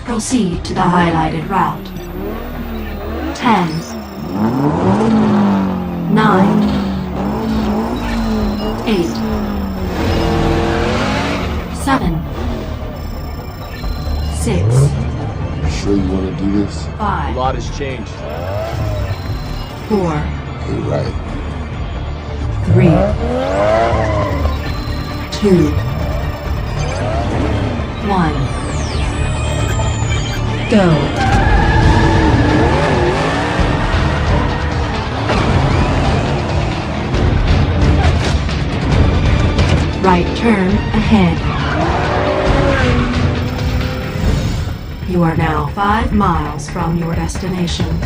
Proceed to the highlighted route. 10, 9, 8, 7, 6, Sure you want to do this? 5, A lot has changed. 4, You're right. 3, 2, 1. Go. Right turn ahead. You are now 5 miles from your destination.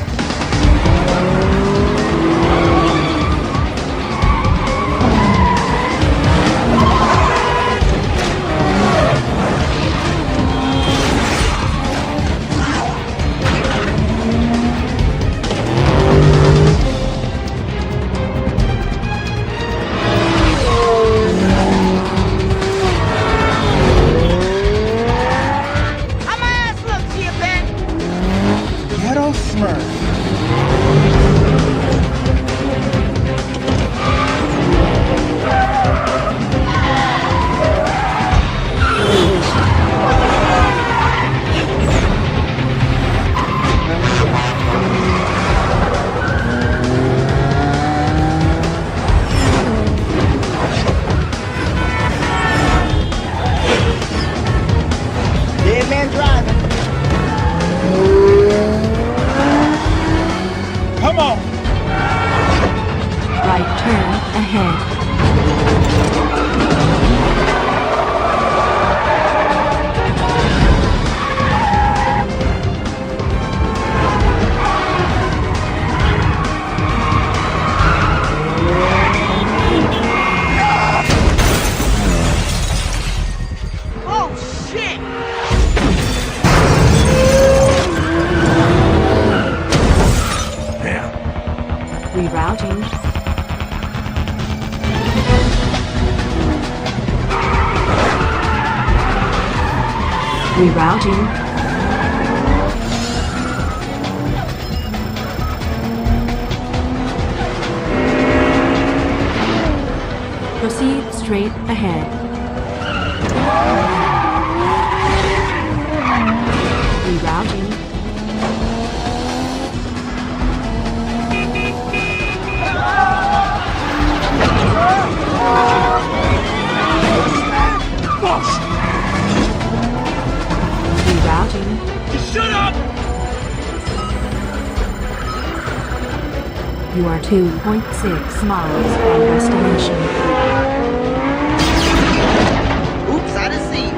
Ghetto Smurf. Dead man driving. Come on. Right turn ahead. Oh shit! Rerouting. Rerouting. Proceed straight ahead. Rerouting. Rerouting. Shut up! You are 2.6 miles from destination. Oops, I didn't see you.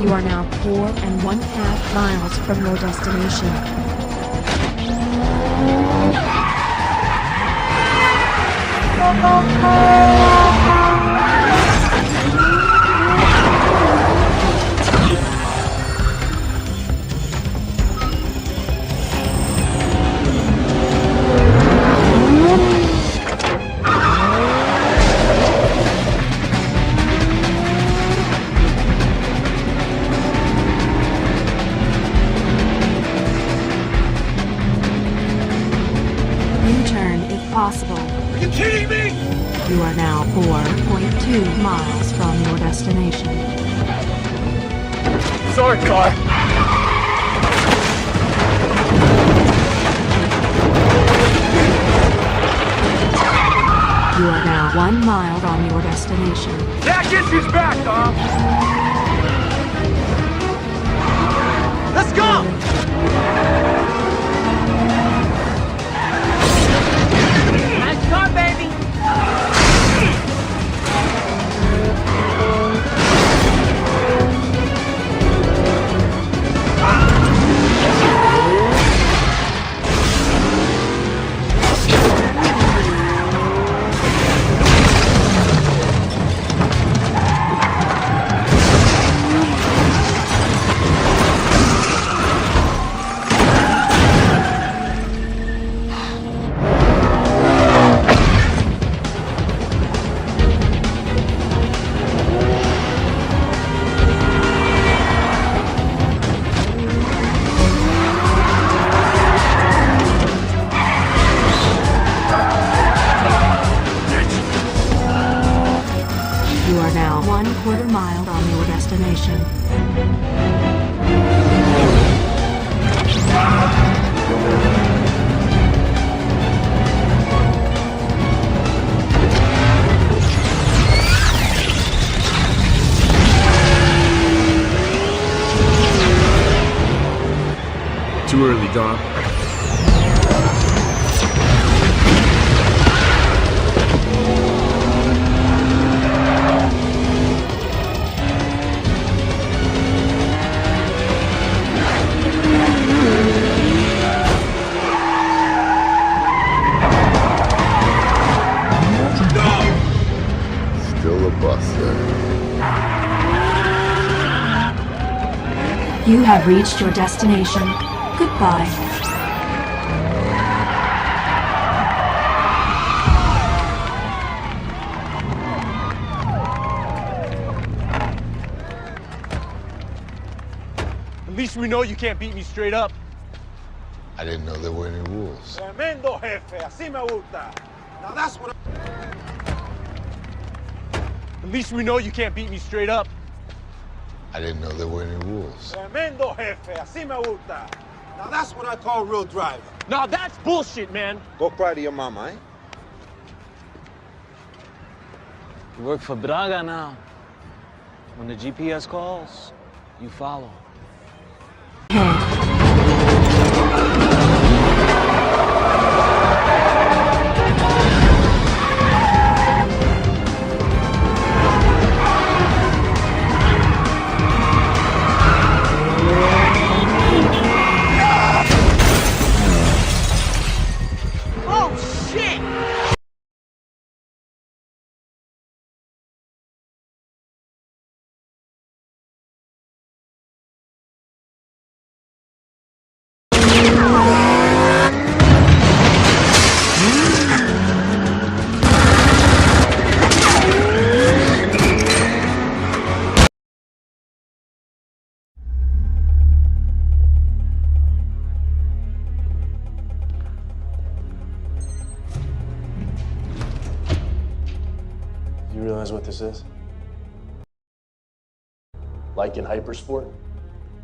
You are now 4.5 miles from your destination. U-turn if possible. Are you kidding me? You are now 4.2 miles from your destination. Sorry, car. You are now 1 mile from your destination. That gets his back, Dom. Let's go! Nice car, baby! destination. Too early, Dom. Still a bus there. You have reached your destination. Goodbye. At least we know you can't beat me straight up. I didn't know there were any rules. Tremendo jefe, así me gusta. Now that's what At least we know you can't beat me straight up. I didn't know there were any rules. Tremendo jefe, así me gusta. Now that's what I call real driving. Now that's bullshit, man. Go cry to your mama, eh? You work for Braga now. When the GPS calls, you follow. You realize what this is? Like in Hypersport?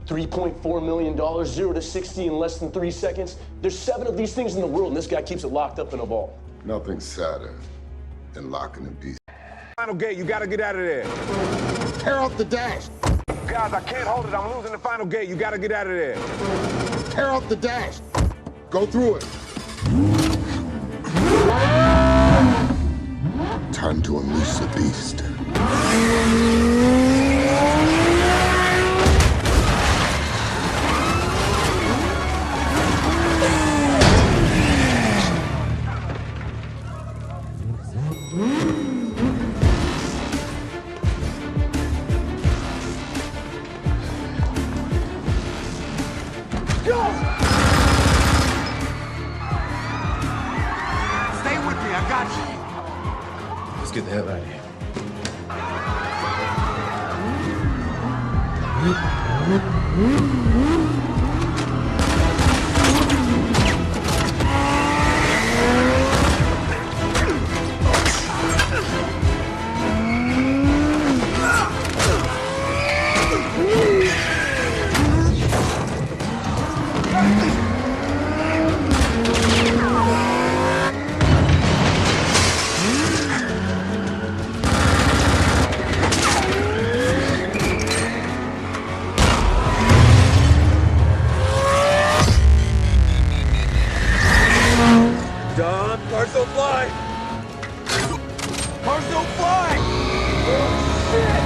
$3.4 million, 0 to 60 in less than 3 seconds. There's 7 of these things in the world, and this guy keeps it locked up in a vault. Nothing's sadder than locking a beast. Final gate, you gotta get out of there. Tear off the dash. Guys, I can't hold it. I'm losing the final gate. You gotta get out of there. Tear off the dash. Go through it. Time to unleash the beast. Stay with me. I got you. Let's get the hell out of here. Done. Cars don't fly. Cars don't fly. Oh, shit.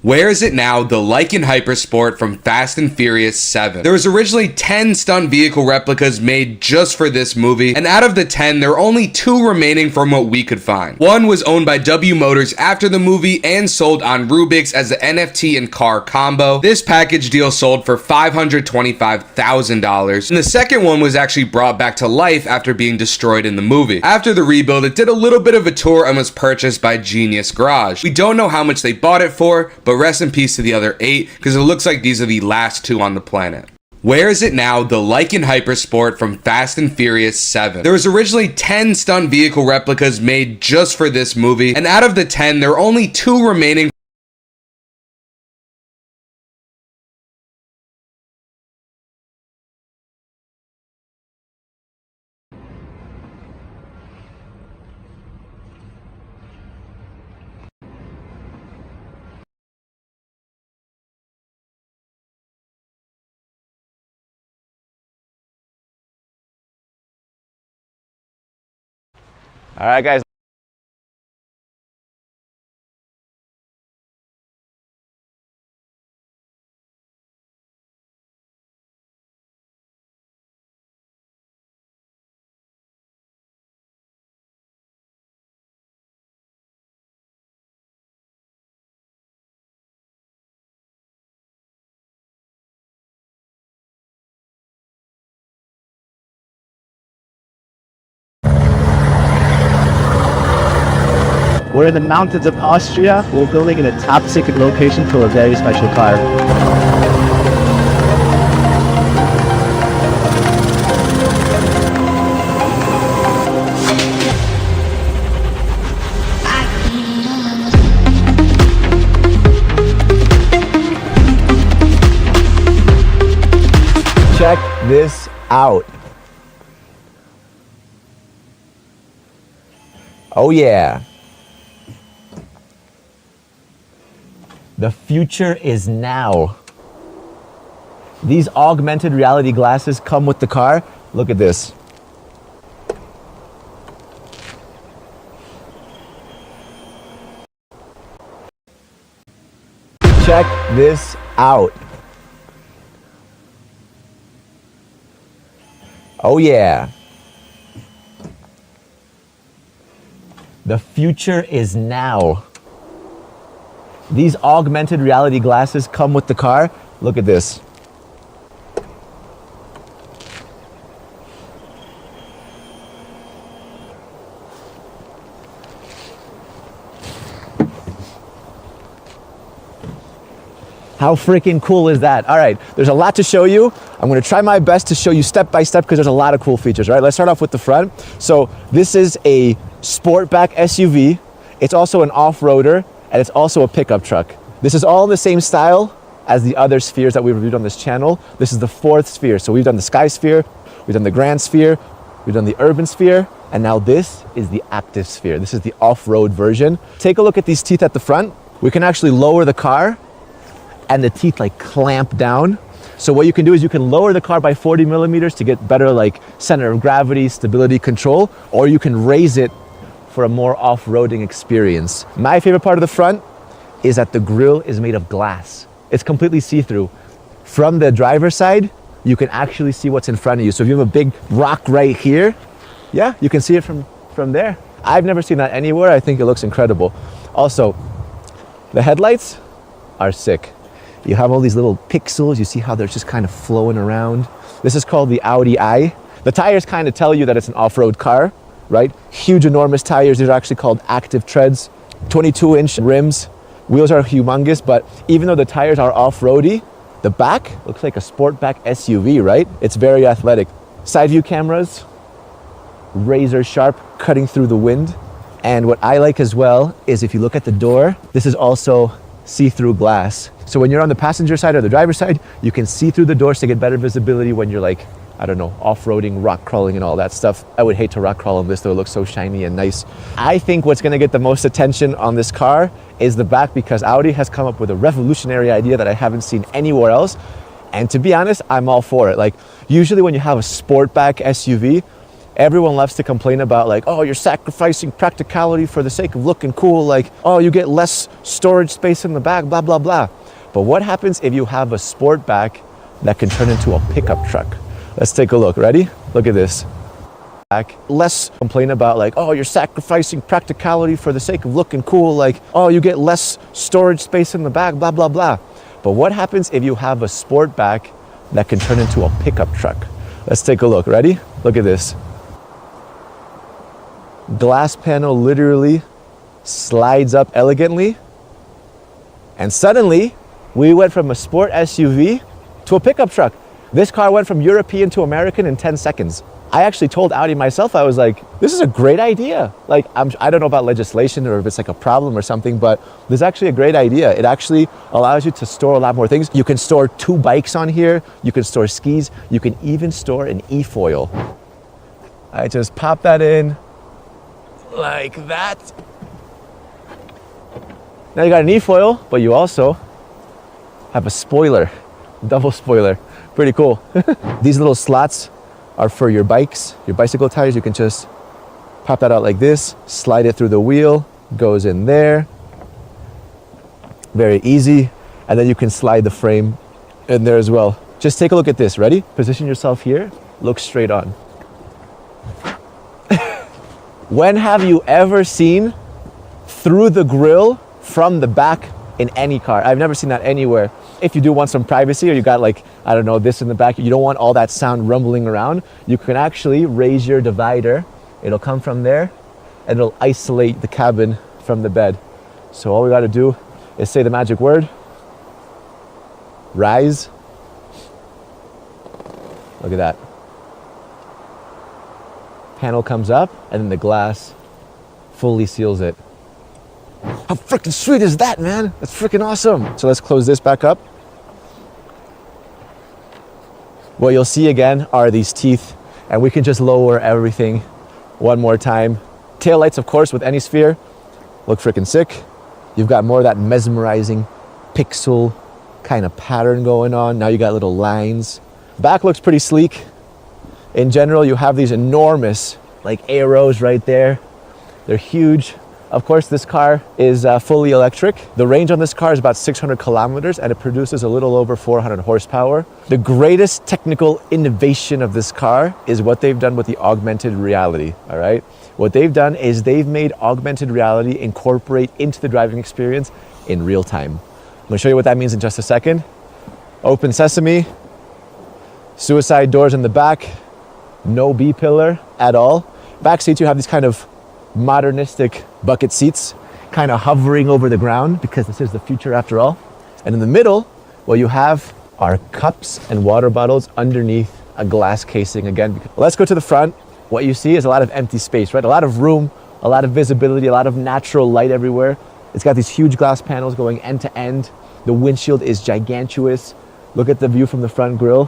Where is it now? The Lykan Hypersport from Fast and Furious 7. There was originally 10 stunt vehicle replicas made just for this movie, and out of the 10, there are only 2 remaining from what we could find. One was owned by W Motors after the movie and sold on Rubik's as the NFT and car combo. This package deal sold for $525,000, and the second one was actually brought back to life after being destroyed in the movie. After the rebuild, it did a little bit of a tour and was purchased by Genius Garage. We don't know how much they bought it for, but rest in peace to the other 8, because it looks like these are the last 2 on the planet. Where is it now? The Lykan Hypersport from Fast and Furious 7. There was originally 10 stunt vehicle replicas made just for this movie, and out of the 10, there are only 2 remaining. All right, guys. We're in the mountains of Austria. We're building in a top secret location for a very special car. Check this out. Oh yeah. The future is now. These augmented reality glasses come with the car. Look at this. Check this out. Oh yeah. The future is now. These augmented reality glasses come with the car. Look at this. How freaking cool is that? All right, there's a lot to show you. I'm gonna try my best to show you step by step because there's a lot of cool features, right? Let's start off with the front. So this is a Sportback SUV. It's also an off-roader, and it's also a pickup truck. This is all in the same style as the other spheres that we've reviewed on this channel. This is the 4th sphere. So we've done the Sky Sphere, we've done the Grand Sphere, we've done the Urban Sphere, and now this is the Active Sphere. This is the off-road version. Take a look at these teeth at the front. We can actually lower the car, and the teeth like clamp down. So what you can do is you can lower the car by 40 millimeters to get better like center of gravity, stability control, or you can raise it for a more off-roading experience. My favorite part of the front is that the grille is made of glass. It's completely see-through. From the driver's side, you can actually see what's in front of you. So if you have a big rock right here, yeah, you can see it from there. I've never seen that anywhere. I think it looks incredible. Also, the headlights are sick. You have all these little pixels. You see how they're just kind of flowing around. This is called the Audi Eye. The tires kind of tell you that it's an off-road car, right? Huge, enormous tires. These are actually called active treads. 22-inch rims. Wheels are humongous, but even though the tires are off-roady, the back looks like a Sportback SUV, right? It's very athletic. Side view cameras, razor sharp, cutting through the wind. And what I like as well is if you look at the door, this is also see-through glass. So when you're on the passenger side or the driver's side, you can see through the doors to get better visibility when you're like, I don't know, off-roading, rock crawling and all that stuff. I would hate to rock crawl on this though, it looks so shiny and nice. I think what's gonna get the most attention on this car is the back, because Audi has come up with a revolutionary idea that I haven't seen anywhere else. And to be honest, I'm all for it. Like usually when you have a Sportback SUV, Everyone loves to complain about like, oh, you're sacrificing practicality for the sake of looking cool. Like, oh, you get less storage space in the back, blah, blah, blah. But what happens if you have a Sportback that can turn into a pickup truck? Let's take a look. Ready? Look at this. Less complain about like, oh, you're sacrificing practicality for the sake of looking cool. Like, oh, you get less storage space in the back, blah, blah, blah. But what happens if you have a Sportback that can turn into a pickup truck? Let's take a look. Ready? Look at this. Glass panel literally slides up elegantly. And suddenly, we went from a sport SUV to a pickup truck. This car went from European to American in 10 seconds. I actually told Audi myself, I was like, this is a great idea. Like, I don't know about legislation or if it's like a problem or something, but this is actually a great idea. It actually allows you to store a lot more things. You can store 2 bikes on here. You can store skis. You can even store an e-foil. I just pop that in like that. Now you got an e-foil, but you also have a spoiler, double spoiler. Pretty cool. These little slots are for your bikes, your bicycle tires. You can just pop that out like this, slide it through the wheel, goes in there. Very easy. And then you can slide the frame in there as well. Just take a look at this. Ready? Position yourself here, look straight on. When have you ever seen through the grille from the back in any car? I've never seen that anywhere. If you do want some privacy or you got like, I don't know, this in the back, you don't want all that sound rumbling around, you can actually raise your divider. It'll come from there and it'll isolate the cabin from the bed. So all we got to do is say the magic word, rise. Look at that. Panel comes up and then the glass fully seals it. How freaking sweet is that, man? That's freaking awesome. So let's close this back up. What you'll see again are these teeth, and we can just lower everything one more time. Taillights, of course, with any sphere look freaking sick. You've got more of that mesmerizing pixel kind of pattern going on. Now you got little lines. Back looks pretty sleek. In general, you have these enormous like arrows right there. They're huge. Of course, this car is fully electric. The range on this car is about 600 kilometers and it produces a little over 400 horsepower. The greatest technical innovation of this car is what they've done with the augmented reality, all right? What they've done is they've made augmented reality incorporate into the driving experience in real time. I'm gonna show you what that means in just a second. Open sesame, suicide doors in the back, no B-pillar at all. Back seats, you have these kind of modernistic bucket seats kind of hovering over the ground because this is the future after all. And in the middle, what you have are cups and water bottles underneath a glass casing again. Let's go to the front. What you see is a lot of empty space, right? A lot of room, a lot of visibility, a lot of natural light everywhere. It's got these huge glass panels going end to end. The windshield is gigantuous. Look at the view from the front grille.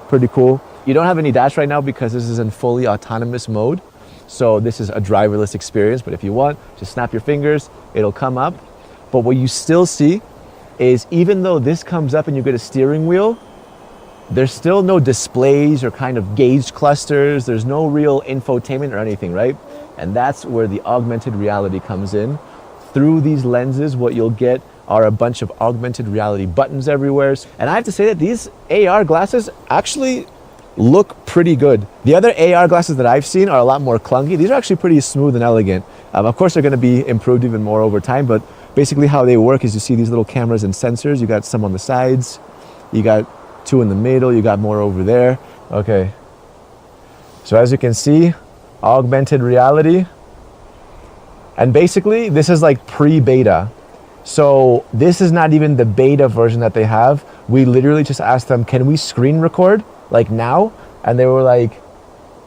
Pretty cool. You don't have any dash right now because this is in fully autonomous mode. So this is a driverless experience, but if you want, just snap your fingers, it'll come up. But what you still see is even though this comes up and you get a steering wheel, there's still no displays or kind of gauge clusters. There's no real infotainment or anything, right? And that's where the augmented reality comes in. Through these lenses, what you'll get are a bunch of augmented reality buttons everywhere. And I have to say that these AR glasses actually look pretty good. The other AR glasses that I've seen are a lot more clunky. These are actually pretty smooth and elegant. Of course, they're going to be improved even more over time, but basically how they work is you see these little cameras and sensors. You got some on the sides, you got 2 in the middle, you got more over there. Okay. So as you can see, augmented reality. And basically, this is like pre-beta. So this is not even the beta version that they have. We literally just asked them, can we screen record? Like now? And they were like,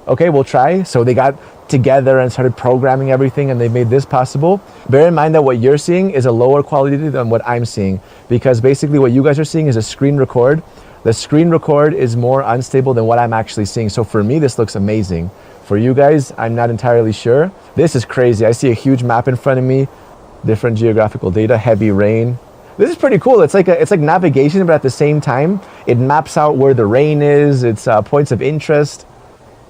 okay, we'll try. So they got together and started programming everything and they made this possible. Bear in mind that what you're seeing is a lower quality than what I'm seeing, because basically what you guys are seeing is a screen record. The screen record is more unstable than what I'm actually seeing. So for me, this looks amazing. For you guys, I'm not entirely sure. This is crazy. I see a huge map in front of me, different geographical data, heavy rain. This is pretty cool. It's like navigation, but at the same time, it maps out where the rain is. It's points of interest.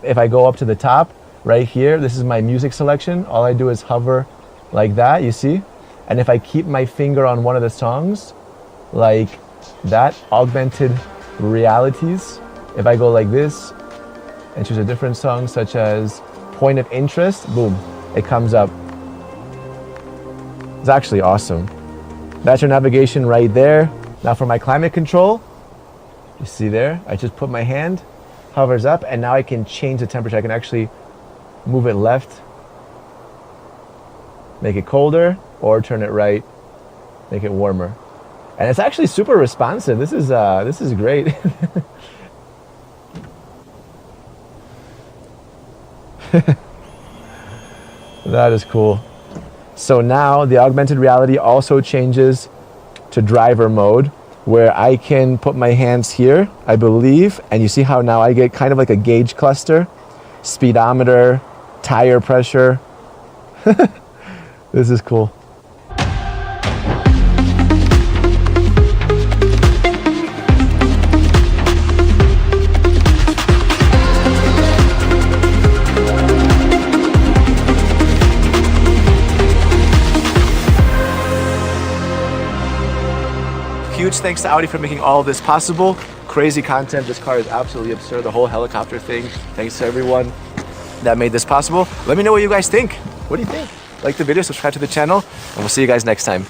if I go up to the top, right here, this is my music selection. All I do is hover like that, you see? And if I keep my finger on one of the songs, like that, augmented realities, if I go like this and choose a different song such as Point of Interest, boom, it comes up. It's actually awesome. That's your navigation right there. Now for my climate control, you see there, I just put my hand, hovers up, and now I can change the temperature. I can actually move it left, make it colder, or turn it right, make it warmer. And it's actually super responsive. This is great. That is cool. So now the augmented reality also changes to driver mode, where I can put my hands here, I believe, and you see how now I get kind of like a gauge cluster, speedometer, tire pressure. This is cool. Huge thanks to Audi for making all of this possible. Crazy content. This car is absolutely absurd. The whole helicopter thing. Thanks to everyone that made this possible. Let me know what you guys think. What do you think? Like the video, subscribe to the channel, and we'll see you guys next time.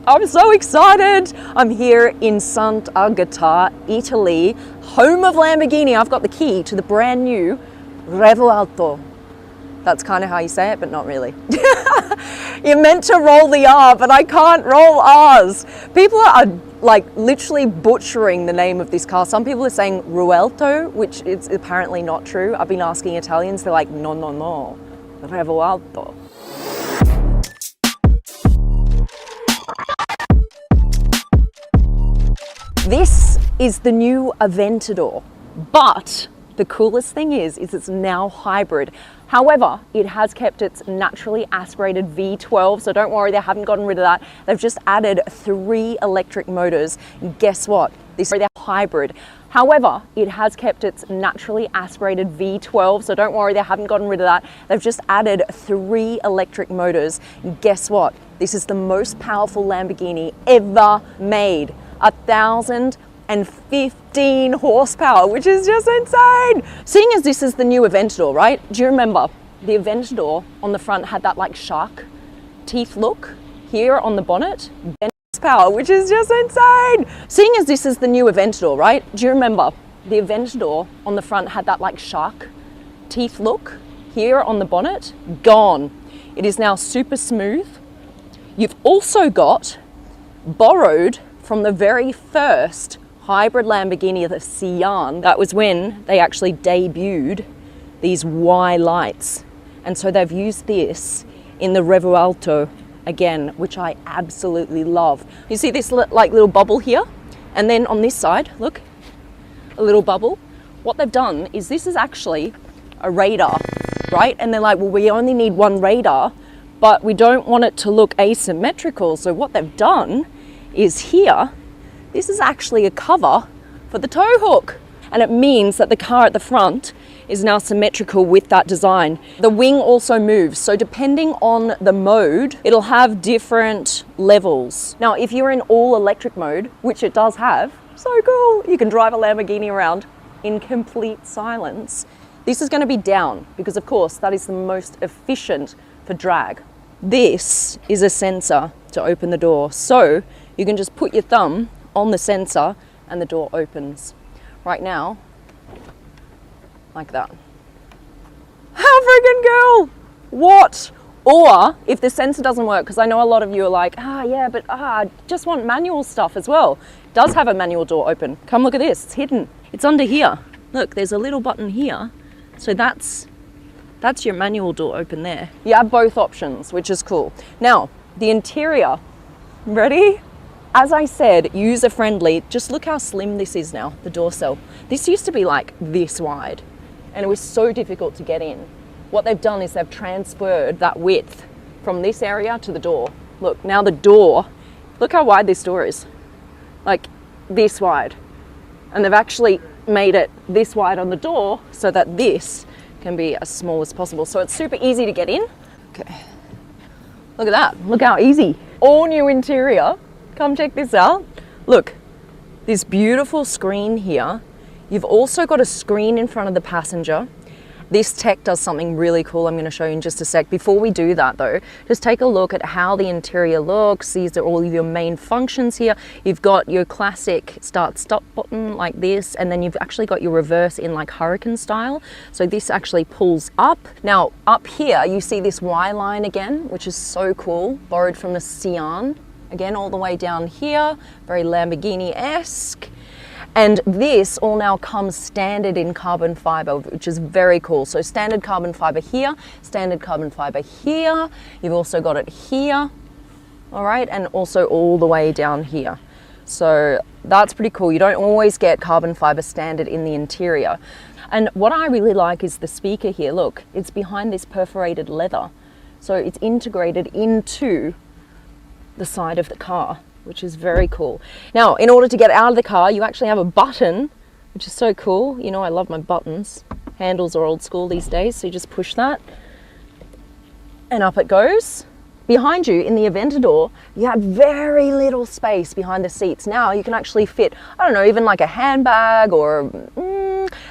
I'm so excited! I'm here in Sant'Agata, Italy, home of Lamborghini. I've got the key to the brand new Revuelto. That's kind of how you say it, but not really. You're meant to roll the R, but I can't roll R's. People are like literally butchering the name of this car. Some people are saying Ruelto, which is apparently not true. I've been asking Italians, they're like, no, no, no, Revuelto. This is the new Aventador, but the coolest thing is it's now hybrid. However, it has kept its naturally aspirated V12, so don't worry, they haven't gotten rid of that. They've just added 3 electric motors. And guess what? This is their hybrid. However, it has kept its naturally aspirated V12, so don't worry, they haven't gotten rid of that. They've just added 3 electric motors. And guess what? This is the most powerful Lamborghini ever made. 1,015 horsepower, which is just insane. Seeing as this is the new Aventador, right? Do you remember the Aventador on the front had that like shark teeth look here on the bonnet? Horsepower, which is just insane. Seeing as this is the new Aventador, right? Do you remember the Aventador on the front had that like shark teeth look here on the bonnet? Gone. It is now super smooth. You've also got borrowed from the very first hybrid Lamborghini, the Sian. That was when they actually debuted these Y lights. And so they've used this in the Revuelto again, which I absolutely love. You see this like little bubble here? And then on this side, look, a little bubble. What they've done is this is actually a radar, right? And they're like, well, we only need 1 radar, but we don't want it to look asymmetrical. So what they've done is here, this is actually a cover for the tow hook. And it means that the car at the front is now symmetrical with that design. The wing also moves, so depending on the mode, it'll have different levels. Now, if you're in all electric mode, which it does have, so cool, you can drive a Lamborghini around in complete silence. This is gonna be down, because of course, that is the most efficient for drag. This is a sensor to open the door. So you can just put your thumb on the sensor and the door opens. Right now, like that. How freaking cool! What? Or if the sensor doesn't work, because I know a lot of you are like, yeah, but I just want manual stuff as well. It does have a manual door open. Come look at this, it's hidden. It's under here. Look, there's a little button here. So that's your manual door open there. You have both options, which is cool. Now, the interior, ready? as I said, user-friendly. Just look how slim this is now, the door sill. This used to be like this wide, and it was so difficult to get in. What they've done is they've transferred that width from this area to the door. Look, now the door, look how wide this door is. Like this wide. And they've actually made it this wide on the door so that this can be as small as possible. So it's super easy to get in. Okay. Look at that. Look how easy. All new interior. Come check this out. Look, this beautiful screen here. You've also got a screen in front of the passenger. This tech does something really cool I'm going to show you in just a sec. Before we do that though, just take a look at how the interior looks. These are all of your main functions here. You've got your classic start-stop button like this, and then you've actually got your reverse in like hurricane style. So this actually pulls up. Now up here you see this Y line again, which is so cool, borrowed from the Sian. Again, all the way down here, very Lamborghini-esque. And this all now comes standard in carbon fiber, which is very cool. So standard carbon fiber here, standard carbon fiber here. You've also got it here, all right? And also all the way down here. So that's pretty cool. You don't always get carbon fiber standard in the interior. And what I really like is the speaker here. Look, it's behind this perforated leather. So it's integrated into the side of the car, which is very cool. Now, in order to get out of the car, you actually have a button, which is so cool. You know, I love my buttons. Handles are old school these days, so you just push that and up it goes. Behind you in the Aventador, you have very little space behind the seats. Now you can actually fit, I don't know, even like a handbag or,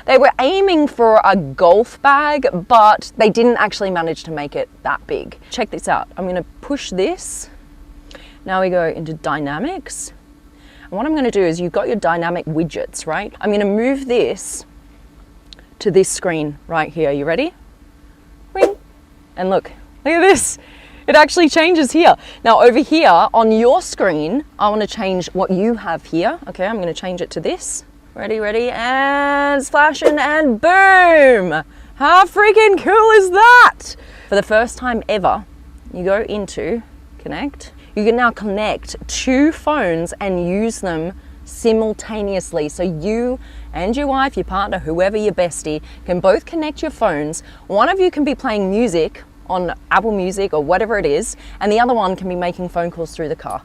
they were aiming for a golf bag, but they didn't actually manage to make it that big. Check this out. I'm gonna push this. Now we go into dynamics. And what I'm going to do is you've got your dynamic widgets, right? I'm going to move this to this screen right here. You ready? Ring. And look at this. It actually changes here. Now over here on your screen, I want to change what you have here. Okay, I'm going to change it to this. Ready, and it's flashing and boom! How freaking cool is that? For the first time ever, you go into connect. You can now connect two phones and use them simultaneously. So you and your wife, your partner, whoever your bestie, can both connect your phones. One of you can be playing music on Apple Music or whatever it is, and the other one can be making phone calls through the car.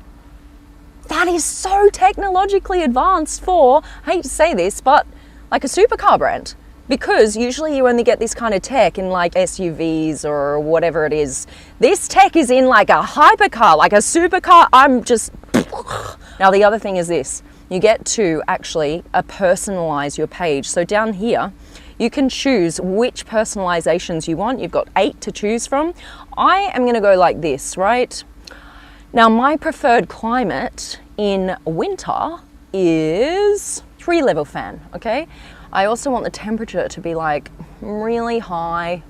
That is so technologically advanced for, I hate to say this, but like a supercar brand. Because usually you only get this kind of tech in like SUVs or whatever it is. This tech is in like a hypercar, like a supercar. I'm just... Now the other thing is this. You get to actually personalize your page. So down here, you can choose which personalizations you want. You've got 8 to choose from. I am gonna go like this, right? Now my preferred climate in winter is 3-level fan, okay? I also want the temperature to be like really high.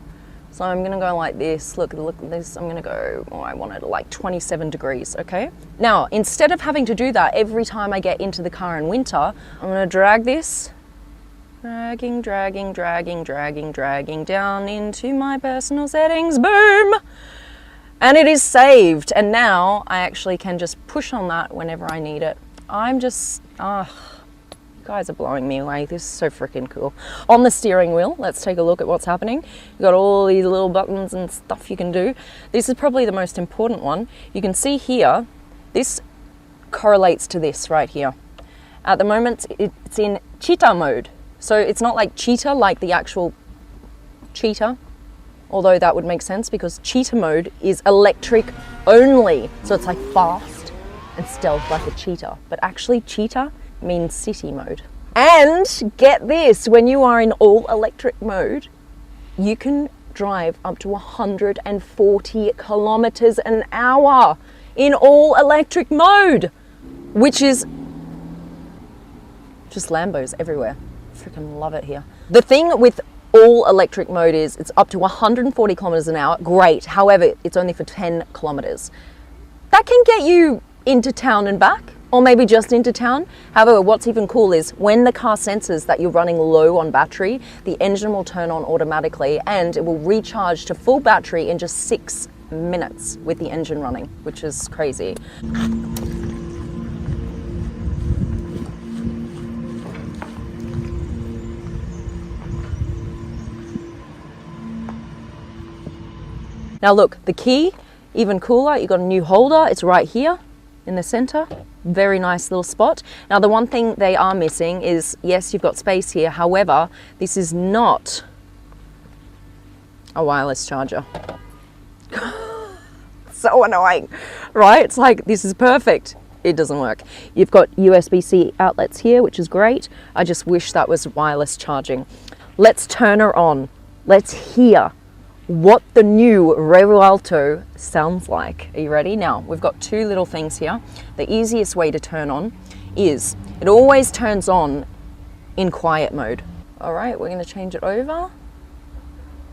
So I'm gonna go like this, look at this, I'm gonna go, I want it like 27 degrees, okay? Now, instead of having to do that every time I get into the car in winter, I'm gonna drag this, dragging down into my personal settings, boom! And it is saved, and now I actually can just push on that whenever I need it. I'm just, guys are blowing me away. This is so freaking cool. On the steering wheel, let's take a look at what's happening. You've got all these little buttons and stuff you can do. This is probably the most important one. You can see here, this correlates to this right here. At the moment, it's in cheetah mode. So it's not like cheetah, like the actual cheetah, although that would make sense because cheetah mode is electric only. So it's like fast and stealth like a cheetah, but actually cheetah means city mode. And get this, when you are in all electric mode, you can drive up to 140 kilometers an hour in all electric mode, which is just Lambos everywhere. Freaking love it here. The thing with all electric mode is it's up to 140 kilometers an hour. Great. However, it's only for 10 kilometers. That can get you into town and back, or maybe just into town. However, what's even cool is when the car senses that you're running low on battery, the engine will turn on automatically and it will recharge to full battery in just 6 minutes with the engine running, which is crazy. Now look, the key, even cooler, you got a new holder. It's right here in the center. Very nice little spot. Now the one thing they are missing is, yes, you've got space here. However, this is not a wireless charger. So annoying, right? It's like, this is perfect. It doesn't work. You've got USB-C outlets here, which is great. I just wish that was wireless charging. Let's turn her on. Let's hear what the new Revo Alto sounds like. Are you ready? Now, we've got two little things here. The easiest way to turn on is, it always turns on in quiet mode. All right, we're gonna change it over.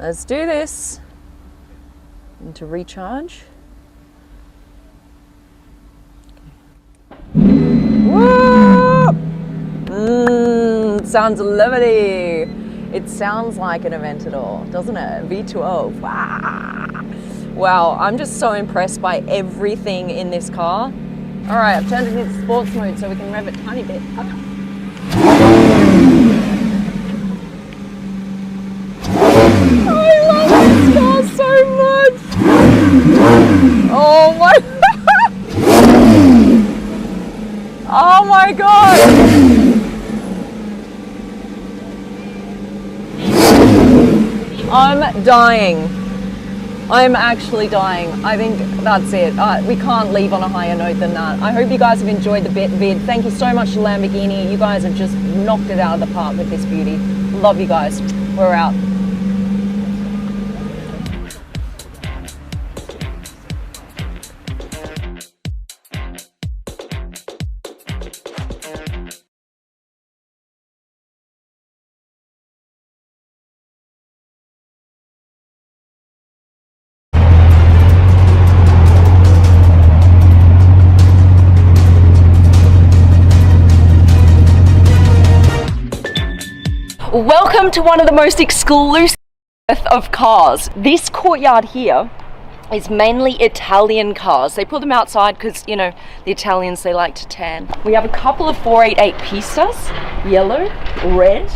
Let's do this. And to recharge. Whoa! Sounds lovely. It sounds like an Aventador, doesn't it? V12. Wow, I'm just so impressed by everything in this car. All right, I've turned it into sports mode so we can rev it a tiny bit. I love this car so much. Oh my. Oh my God. I'm dying. I'm actually dying. I think that's it. We can't leave on a higher note than that. I hope you guys have enjoyed the vid. Thank you so much to Lamborghini. You guys have just knocked it out of the park with this beauty. Love you guys. We're out. Welcome to one of the most exclusive of cars. This courtyard here is mainly Italian cars. They put them outside because, you know, the Italians, they like to tan. We have a couple of 488 Pistas, yellow, red.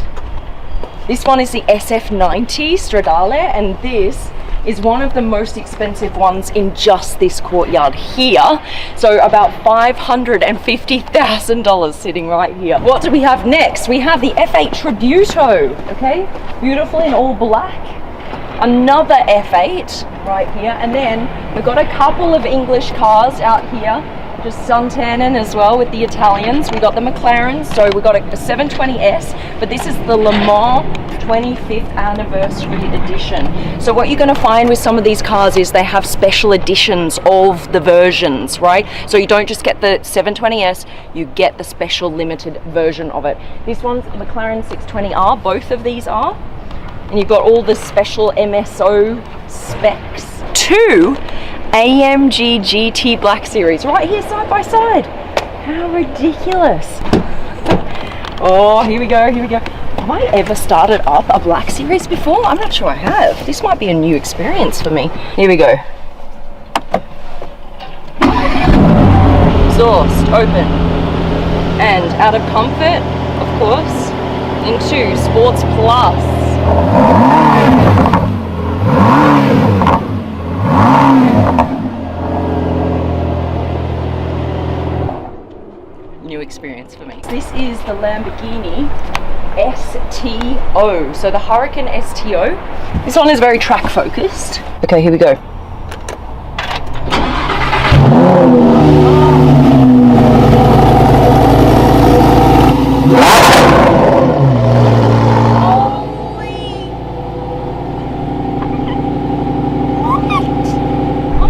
This one is the SF90 Stradale, and this is one of the most expensive ones in just this courtyard here. So about $550,000 sitting right here. What do we have next? We have the F8 Tributo, okay? Beautiful in all black. Another F8 right here. And then we've got a couple of English cars out here, just suntanning as well with the Italians. We got the McLarens, so we got a 720S, but this is the Le Mans 25th anniversary edition. So what you're going to find with some of these cars is they have special editions of the versions, right? So you don't just get the 720S, you get the special limited version of it. This one's McLaren 620R, both of these are. And you've got all the special MSO specs. Two AMG GT Black Series right here side by side. How ridiculous. Oh, here we go, here we go. Have I ever started up a Black Series before? I'm not sure I have. This might be a new experience for me. Here we go. Exhaust, open. And out of comfort, of course, into Sports Plus. New experience for me. This is the Lamborghini STO. So the Huracan STO. This one is very track focused. Okay, here we go.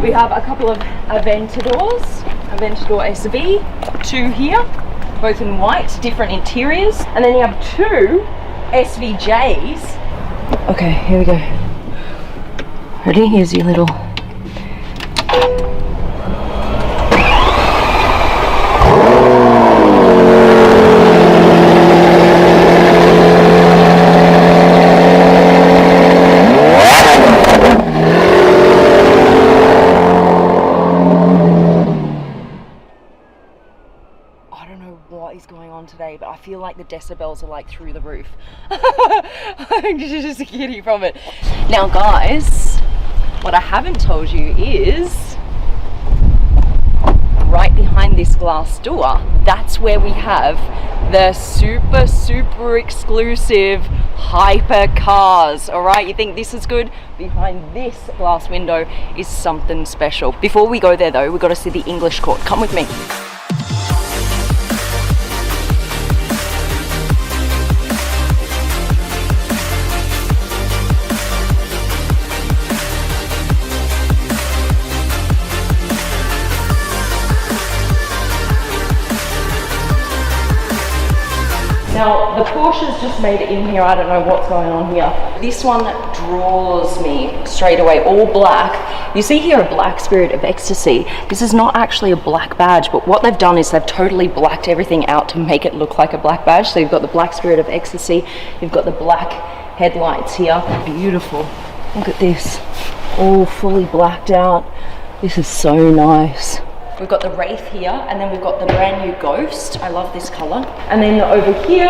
We have a couple of Aventadors, Aventador SV, two here, both in white, different interiors, and then you have two SVJs. Okay, here we go. Ready? Here's your little. Today, but I feel like the decibels are like through the roof. I'm just giddy from it. Now guys, What I haven't told you is right behind this glass door, that's where we have the super exclusive hypercars. All right, you think this is good? Behind this glass window is something special. Before we go there though, we've got to see the English court. Come with me. Now, the Porsche's just made it in here. I don't know what's going on here. This one draws me straight away, all black. You see here a black Spirit of Ecstasy. This is not actually a black badge, but what they've done is they've totally blacked everything out to make it look like a black badge. So you've got the black Spirit of Ecstasy, you've got the black headlights here. Beautiful. Look at this, all fully blacked out. This is so nice. We've got the Wraith here, and then we've got the brand new Ghost. I love this color. And then over here,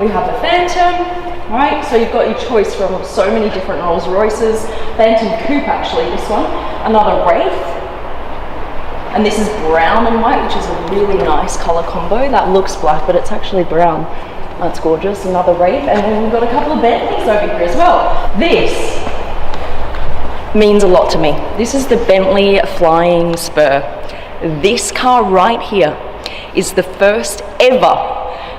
we have the Phantom, right? So you've got your choice from so many different Rolls Royces. Phantom Coupe, actually, this one. Another Wraith. And this is brown and white, which is a really nice color combo. That looks black, but it's actually brown. That's gorgeous. Another Wraith. And then we've got a couple of Bentleys over here as well. This means a lot to me. This is the Bentley Flying Spur. This car right here is the first ever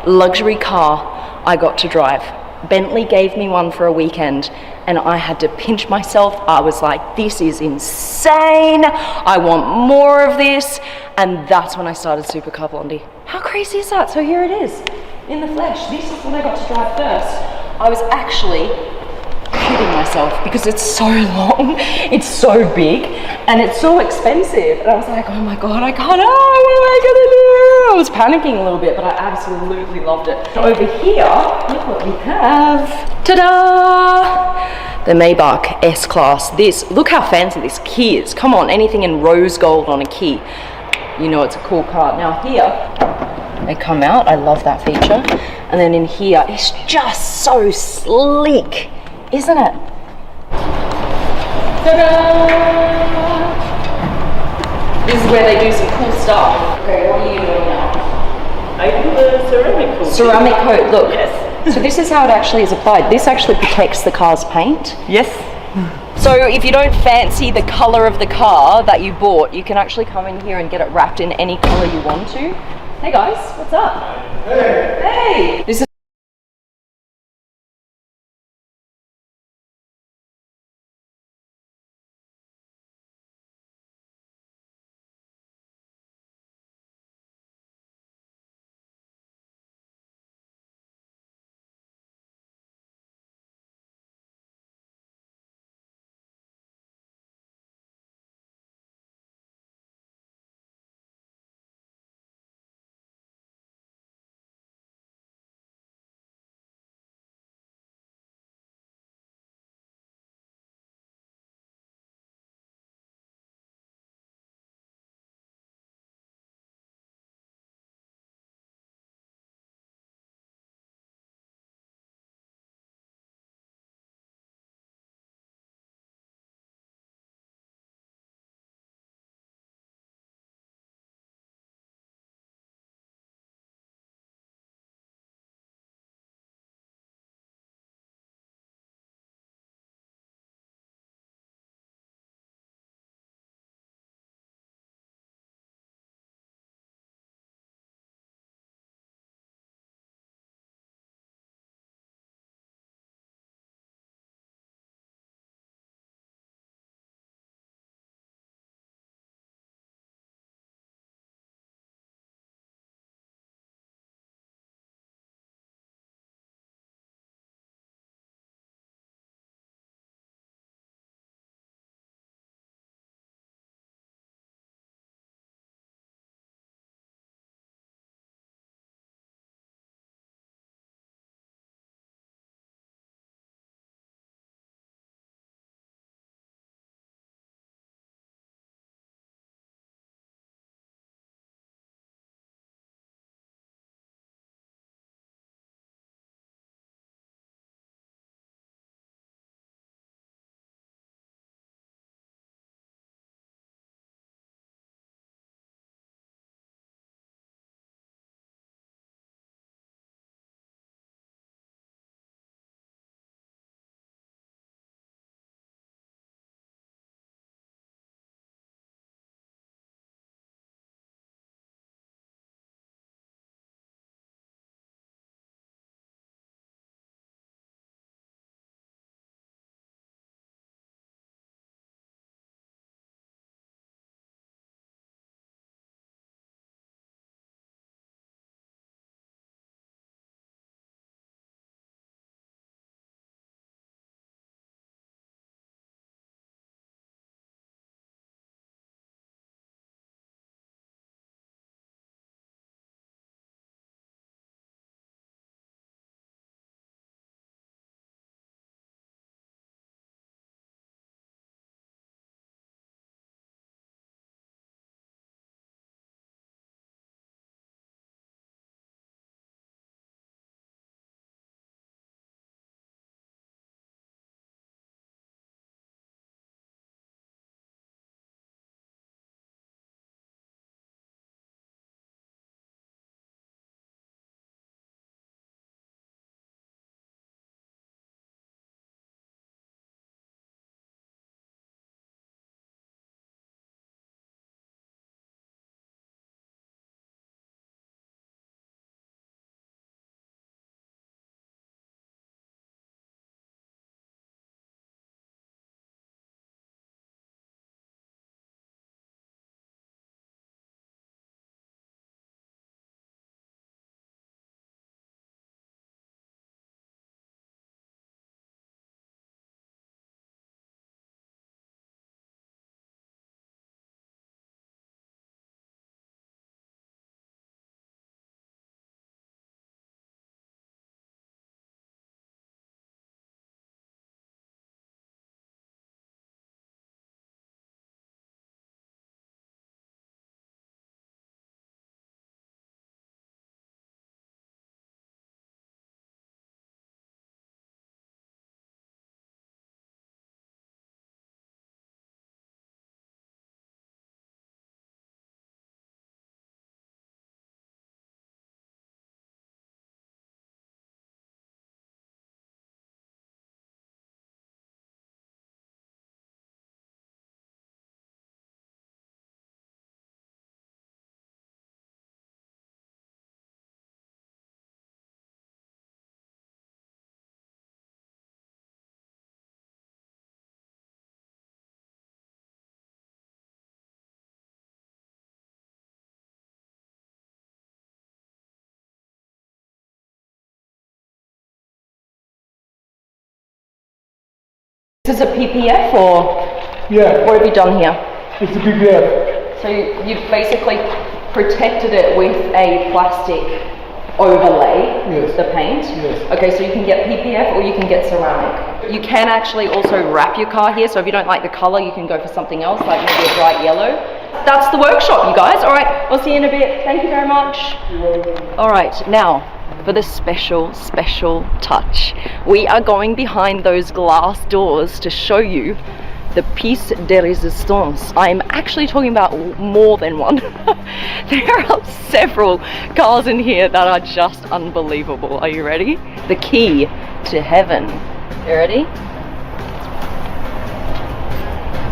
luxury car I got to drive. Bentley gave me one for a weekend and I had to pinch myself. I was like, this is insane. I want more of this. And that's when I started Supercar Blondie. How crazy is that? So here it is in the flesh. This is what I got to drive first. I was actually kidding myself because it's so long, it's so big, and it's so expensive. And I was like, oh my god, I can't, what am I gonna do? I was panicking a little bit, but I absolutely loved it. Over here, look what we have. Ta-da! The Maybach S-Class. This, look how fancy this key is. Come on, anything in rose gold on a key, you know it's a cool car. Now here, they come out, I love that feature. And then in here, it's just so sleek, isn't it? Ta-da! This is where they do some cool stuff. Okay, what are you doing now? I do the ceramic coat. Ceramic coat, look. Yes. So this is how it actually is applied. This actually protects the car's paint. Yes. So if you don't fancy the color of the car that you bought, you can actually come in here and get it wrapped in any color you want to. Hey guys, what's up? Hey! Hey! This is This is a PPF or? Yeah. What have you done here? It's a PPF. So you've basically protected it with a plastic overlay, yes. The paint. Yes. Okay, so you can get PPF or you can get ceramic. You can actually also wrap your car here, so if you don't like the color, you can go for something else, like maybe a bright yellow. That's the workshop, you guys. All right, we'll see you in a bit. Thank you very much. All right, now for the special touch. We are going behind those glass doors to show you the piece de resistance. I'm actually talking about more than one. There are several cars in here that are just unbelievable. Are you ready? The key to heaven. You ready?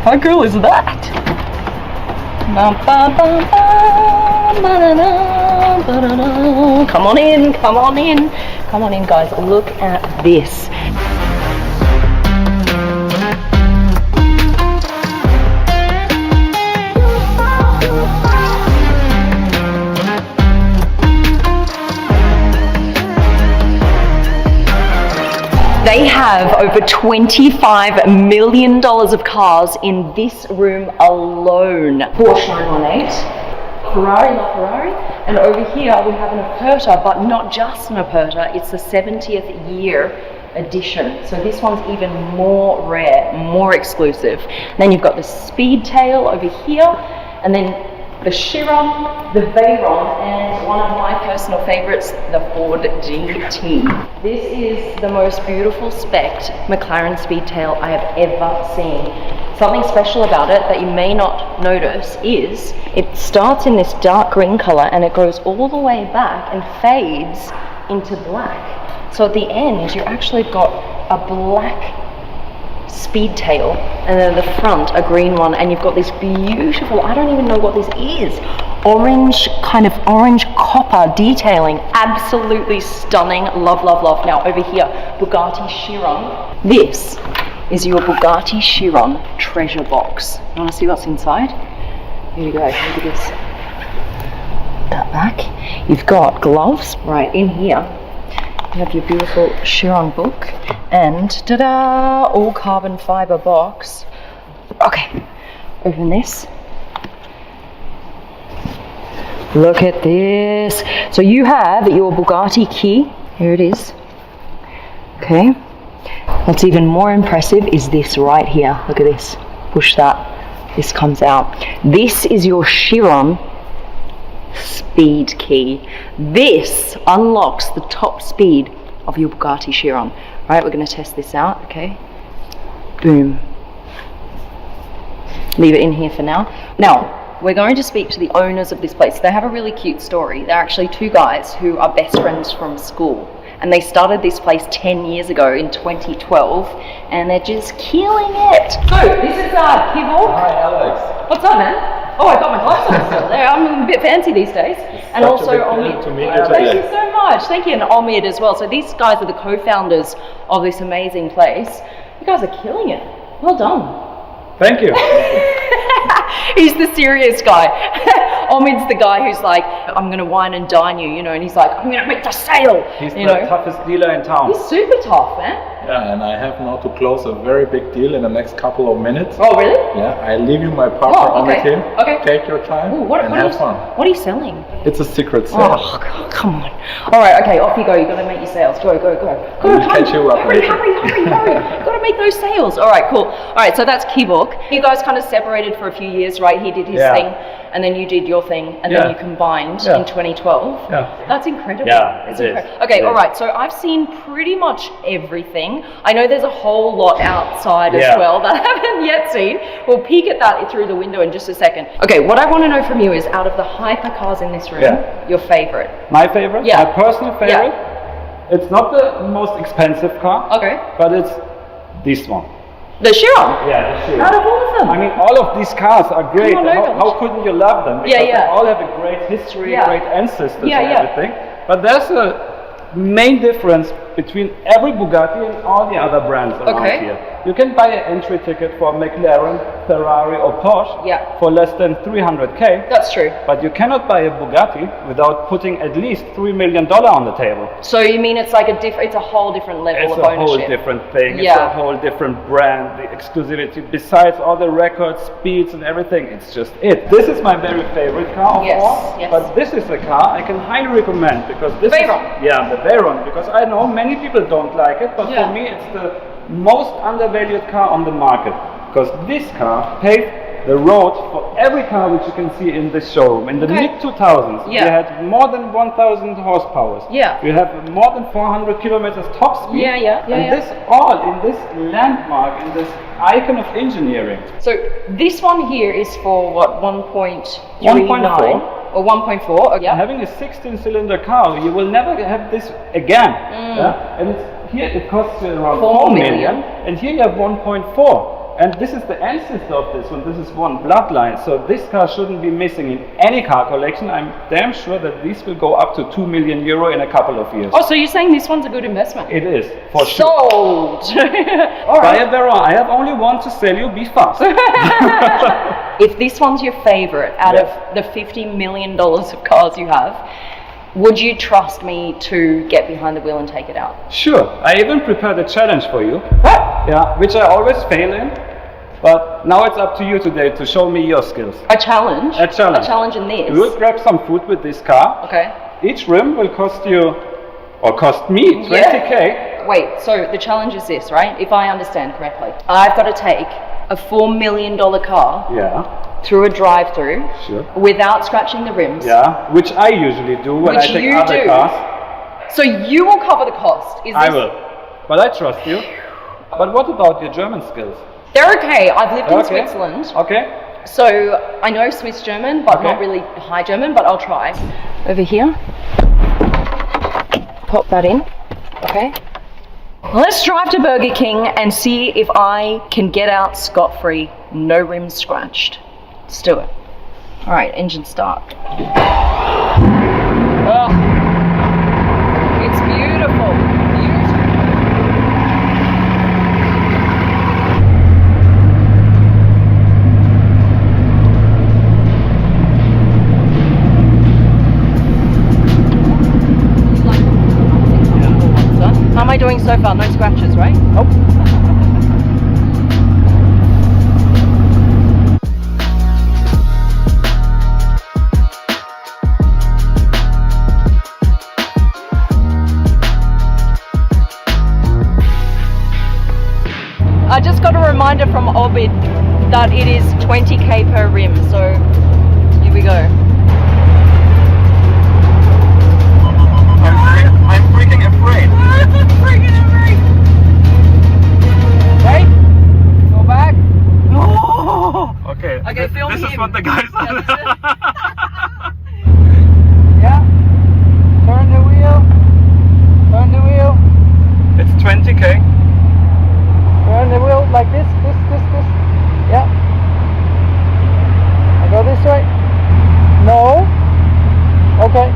How cool is that? Come on in, come on in. Come on in, guys. Look at this. They have over $25 million of cars in this room alone. Porsche 918, Ferrari LaFerrari, and over here we have an Aperta, but not just an Aperta, it's the 70th year edition. So this one's even more rare, more exclusive. And then you've got the Speedtail over here, and then the Chiron, the Veyron, and one of my personal favorites, the Ford GT. This is the most beautiful spec'd McLaren Speedtail I have ever seen. Something special about it that you may not notice is it starts in this dark green color and it goes all the way back and fades into black. So at the end, you actually got a black Speedtail, and then the front a green one, and you've got this beautiful, I don't even know what this is, orange, kind of orange copper detailing. Absolutely stunning. Love, love, love. Now over here, Bugatti Chiron. This is your Bugatti Chiron treasure box. You want to see what's inside? Here you go. Look at this. That back. You've got gloves right in here. You have your beautiful Chiron book, and ta-da! All carbon fiber box. Okay, open this. Look at this. So you have your Bugatti key. Here it is. Okay. What's even more impressive is this right here. Look at this. Push that. This comes out. This is your Chiron speed key. This unlocks the top speed of your Bugatti Chiron. Right, we're going to test this out, okay? Boom. Leave it in here for now. Now, we're going to speak to the owners of this place. They have a really cute story. They're actually two guys who are best friends from school. And they started this place 10 years ago in 2012, and they're just killing it. So, this is Kivok. Hi, Alex. What's up, man? Oh, I got my glasses still there. I'm a bit fancy these days. And also Omid. To meet you Thank today. you so much. Thank you, and Omid as well. So these guys are the co-founders of this amazing place. You guys are killing it. Well done. Thank you. He's the serious guy. Omid's the guy who's like, I'm going to wine and dine you, you know, and he's like, I'm going to make the sale. He's you the know? toughest dealer in town. He's super tough, man. Yeah, and I have now to close a very big deal in the next couple of minutes. Oh, really? Yeah, I leave you my partner on the team. Okay. Take your time and have fun. What are you selling? It's a secret sale. Oh, come on. All right, okay, off you go. You've got to make your sales. Go. We'll catch you up later. Hurry. Got to make those sales. All right, cool. All right, so that's Kivok. You guys kind of separated for a few years, right? He did his thing, and then you did your thing, and then you combined in 2012. Yeah. That's incredible. Yeah, It's it is. incredible. Okay, all right, so I've seen pretty much everything. I know there's a whole lot outside as well that I haven't yet seen. We'll peek at that through the window in just a second. Okay, what I want to know from you is, out of the hypercars in this room, your favorite? My favorite? Yeah. My personal favorite? It's not the most expensive car. Okay. But it's this one. The Chiron? Yeah, the Chiron. Out of all of them? I mean, all of these cars are great. Come on over. How couldn't you love them? Because they all have a great history, great ancestors and everything. But there's a main difference between every Bugatti and all the other brands around here. You can buy an entry ticket for McLaren, Ferrari or Porsche for less than 300k. That's true. But you cannot buy a Bugatti without putting at least $3 million on the table. So you mean it's like it's a whole different level of ownership? It's a whole different thing. It's a whole different brand, the exclusivity. Besides all the records, speeds and everything, it's just it. This is my very favorite car, of course. But this is a car I can highly recommend because this Veyron. the Veyron. Because I know many people don't like it, but for me it's the most undervalued car on the market. Because this car paved the road for every car which you can see in this showroom. In the mid-2000s, we had more than 1,000 horsepower. We have more than 400 kilometers top speed. And this all in this landmark, in this icon of engineering. So this one here is for what, 1.39 or 1.4? Okay. Having a 16-cylinder car, you will never have this again. And here it costs you around 4 million, and here you have 1.4. And this is the ancestor of this one. This is one bloodline. So this car shouldn't be missing in any car collection. I'm damn sure that these will go up to 2 million euro in a couple of years. Oh, so you're saying this one's a good investment? It is, for sure. Sold! Buy a Veyron. I have only one to sell you. Be fast. If this one's your favorite out of the $50 million of cars you have, would you trust me to get behind the wheel and take it out? Sure. I even prepared a challenge for you. What? Yeah, which I always fail in. But now it's up to you today to show me your skills. A challenge? A challenge. A challenge in this? We will grab some food with this car. Okay. Each rim will cost you, or cost me, 20k. Wait, so the challenge is this, right? If I understand correctly. I've got to take a $4 million car through a drive-through without scratching the rims. Which I usually do when I take other cars. So you will cover the cost? I will. But I trust you. But what about your German skills? They're okay. I've lived in Switzerland. Okay. So I know Swiss German, but not really high German, but I'll try. Over here. Pop that in. Okay. Let's drive to Burger King and see if I can get out scot-free, no rims scratched. Let's do it. All right, engine start. Oh, it's beautiful. How am I doing so far? No scratches, right? Nope. I just got a reminder from Orbit that it is 20k per rim, so here we go. I'm freaking afraid. Right? Go back. Oh! Okay. Okay, film this him. is what the guys said. Yeah. Turn the wheel. Turn the wheel. It's 20k. Turn the wheel like this. Yeah. I go this way. No. Okay.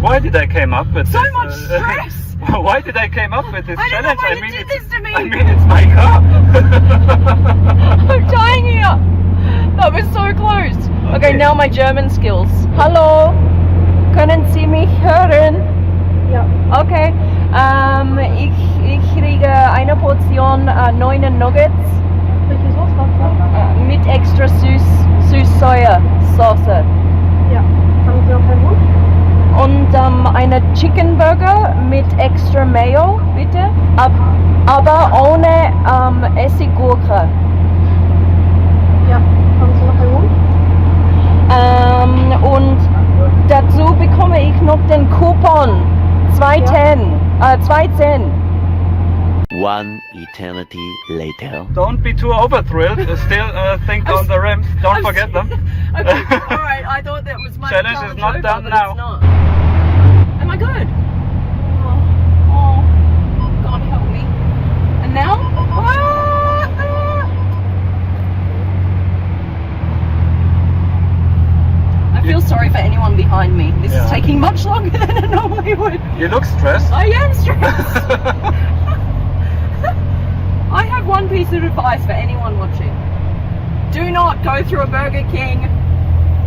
Why did I came up with So this? much stress. Why did I came up with this challenge? I mean, this to me. I mean, it's my car. I'm dying here. That was so close. Okay, now my German skills. Hallo. Können Sie mich hören? Ja. Okay. Ich kriege eine Portion 9 Nuggets. Mit extra Süß-Säure-Sauce. Ja. Haben Sie noch einen Wunsch? Und eine Chicken Burger mit extra Mayo, bitte. Aber ohne Essiggurke. Ja. Haben Sie noch einen Wunsch? Und dazu bekomme ich noch den Coupon. 210. 210. One eternity later. Don't be too over-thrilled. Still think on the rims. Don't forget them. Okay, alright, I thought that was my challenge is not over, done but now. It's not. Am I good? Oh, God help me. And now? I feel so sorry for anyone behind me. This is taking much longer than it normally would. You look stressed. I am stressed. I have one piece of advice for anyone watching. Do not go through a Burger King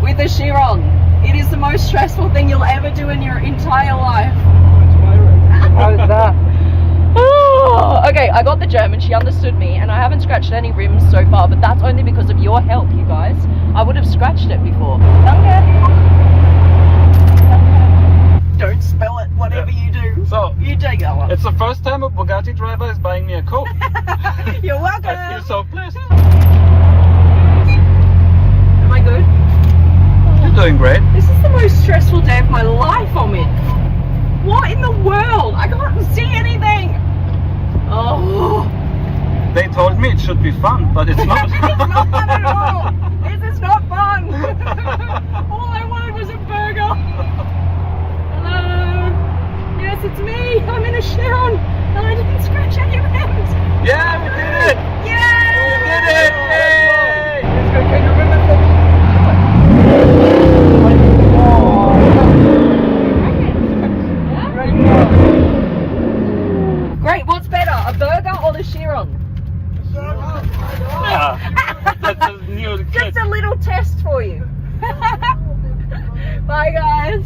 with a Chiron. It is the most stressful thing you'll ever do in your entire life. How's that? Oh, okay, I got the German, she understood me, and I haven't scratched any rims so far, but that's only because of your help, you guys. I would have scratched it before. Don't spell it, whatever you do. So, you take that one. It's the first time a Bugatti driver is buying me a Coke. You're welcome. I feel so blessed. Am I good? You're doing great. This is the most stressful day of my life, Omid. What in the world? I can't see anything. Oh. They told me it should be fun, but it's not. It's not fun at all. This is not fun. All I wanted was a burger. Hello. Yes, it's me. I'm in a Chiron, and I didn't scratch any rims. Yeah, we did it. Yeah. We did it. Yay. Let's go. Can you remember? Great, what's better, a burger or the Chiron? Yeah, that's a new kid. Just a little test for you. Bye guys.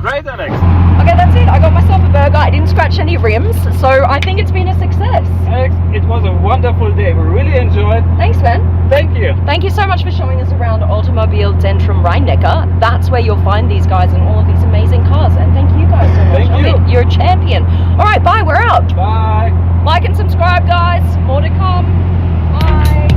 Great, Alex. Okay, that's it. I got myself a burger. I didn't scratch any rims, so I think it's been a success. Alex, it was a wonderful day. We really enjoyed. Thanks, man. Thank you. Thank you so much for showing us around Automobil Zentrum Rhein-Neckar. That's where you'll find these guys and all of these amazing cars. And thank you guys so much. Thank you. You're a champion. All right, bye. We're out. Bye. Like and subscribe, guys. More to come. Bye.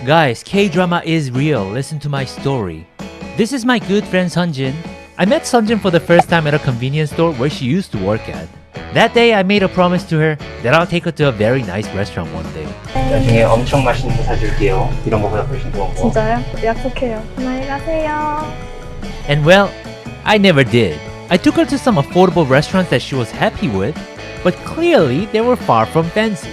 Guys, K-drama is real. Listen to my story. This is my good friend Sunjin. I met Sunjin for the first time at a convenience store where she used to work at. That day, I made a promise to her that I'll take her to a very nice restaurant one day. 나중에 엄청 맛있는 거 사줄게요. 이런 거보다 훨씬 좋은 거. 진짜요? 약속해요. 안녕히 가세요. And well, I never did. I took her to some affordable restaurants that she was happy with, but clearly they were far from fancy.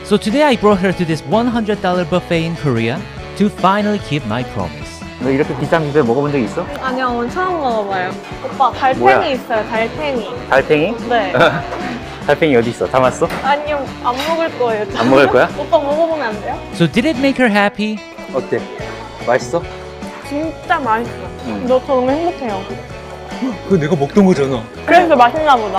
So today I brought her to this $100 buffet in Korea to finally keep my promise. 너 이렇게 비싼 뷔페 먹어본 적 있어? 아니요, 오늘 처음 먹어봐요. 오빠, 달팽이 뭐야? 있어요, 달팽이. 달팽이? 네. 달팽이 어디 있어? 담았어? 아니요, 안 먹을 거예요. 안 먹을 거야? 오빠 먹어보면 안 돼요? So did it make her happy? 어때? 맛있어? 진짜 맛있어. 저 너무 행복해요. 그거 내가 먹던 거잖아. 그래서 맛있나 보다.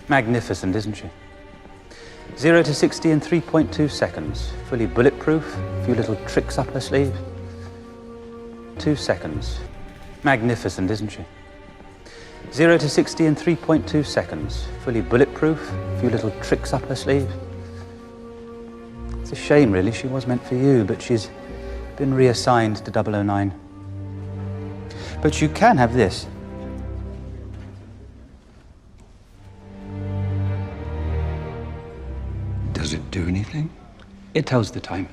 Magnificent, isn't she? 0 to 60 in 3.2 seconds. Fully bulletproof. A few little tricks up her sleeve. 2 seconds. Magnificent, isn't she? 0 to 60 in 3.2 seconds. Fully bulletproof. A few little tricks up her sleeve. It's a shame, really. She was meant for you, but she's been reassigned to 009. But you can have this. Does it do anything? It tells the time.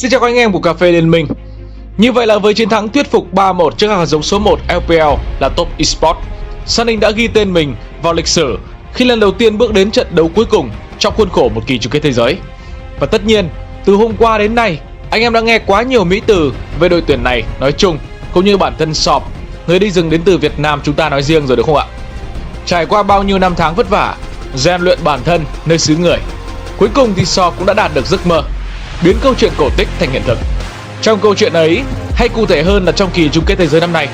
Xin chào các anh em của Cà phê Liên Minh. Như vậy là với chiến thắng thuyết phục 3-1 trước hạt giống số 1 LPL là Top Esports, Sunning đã ghi tên mình vào lịch sử khi lần đầu tiên bước đến trận đấu cuối cùng trong khuôn khổ một kỳ chung kết thế giới. Và tất nhiên, từ hôm qua đến nay, anh em đã nghe quá nhiều mỹ từ về đội tuyển này nói chung, cũng như bản thân Sọp, người đi rừng đến từ Việt Nam chúng ta nói riêng rồi đúng không ạ? Trải qua bao nhiêu năm tháng vất vả, rèn luyện bản thân nơi xứ người, cuối cùng thì Sọp cũng đã đạt được giấc mơ, biến câu chuyện cổ tích thành hiện thực. Trong câu chuyện ấy, hay cụ thể hơn là trong kỳ chung kết thế giới năm nay,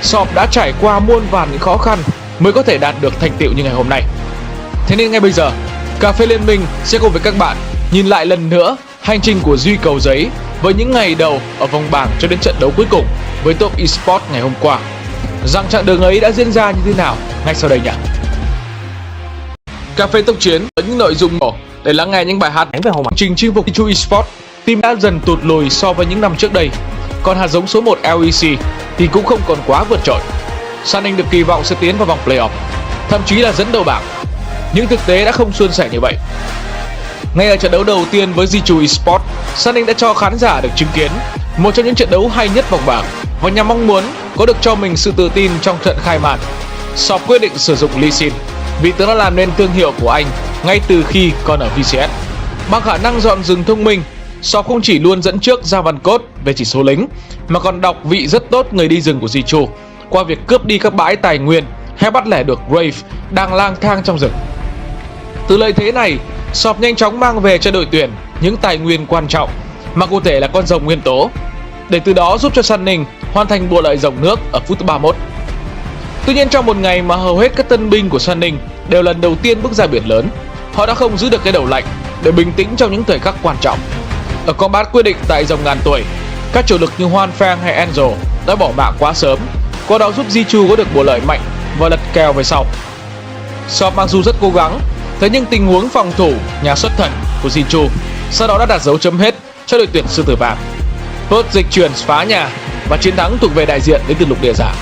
Sọp đã trải qua muôn vàn những khó khăn mới có thể đạt được thành tựu như ngày hôm nay. Thế nên ngay bây giờ, Cà phê Liên Minh sẽ cùng với các bạn nhìn lại lần nữa hành trình của Duy Cầu Giấy với những ngày đầu ở vòng bảng cho đến trận đấu cuối cùng với Top Esports ngày hôm qua. Rằng chặng đường ấy đã diễn ra như thế nào ngay sau đây nhỉ? Cà phê tốc chiến với những nội dung nổ để lắng nghe những bài hát về hành trình chinh phục Zichu Esports. Team đã dần tụt lùi so với những năm trước đây, còn hạt giống số 1 LEC thì cũng không còn quá vượt trội. Sunning được kỳ vọng sẽ tiến vào vòng playoff, thậm chí là dẫn đầu bảng, nhưng thực tế đã không suôn sẻ như vậy. Ngay ở trận đấu đầu tiên với Zichu Esports, Sunning đã cho khán giả được chứng kiến một trong những trận đấu hay nhất vòng bảng và nhằm mong muốn có được cho mình sự tự tin trong trận khai màn. Sọp quyết định sử dụng Lee Sin vì tướng đã làm nên thương hiệu của anh ngay từ khi còn ở VCS. Bằng khả năng dọn rừng thông minh, Sọp không chỉ luôn dẫn trước Gia Văn Cốt về chỉ số lính mà còn đọc vị rất tốt người đi rừng của Zichu qua việc cướp đi các bãi tài nguyên hay bắt lẻ được Grave đang lang thang trong rừng. Từ lợi thế này, Sọp nhanh chóng mang về cho đội tuyển những tài nguyên quan trọng, mà cụ thể là con rồng nguyên tố, để từ đó giúp cho Sunning hoàn thành bùa lợi rồng nước ở phút 31. Tuy nhiên trong một ngày mà hầu hết các tân binh của Sunning đều lần đầu tiên bước ra biển lớn, họ đã không giữ được cái đầu lạnh để bình tĩnh trong những thời khắc quan trọng. Ở combat quyết định tại rồng ngàn tuổi, các chủ lực như Hoan Fang hay Angel đã bỏ mạng quá sớm, qua đó giúp Zichu có được bùa lợi mạnh và lật kèo về sau. Sọp mặc dù rất cố gắng, thế nhưng tình huống phòng thủ nhà xuất thần của Zichu sau đó đã đặt dấu chấm hết cho đội tuyển Sư Tử Vàng. Hốt dịch chuyển phá nhà và chiến thắng thuộc về đại diện đến từ lục địa giả.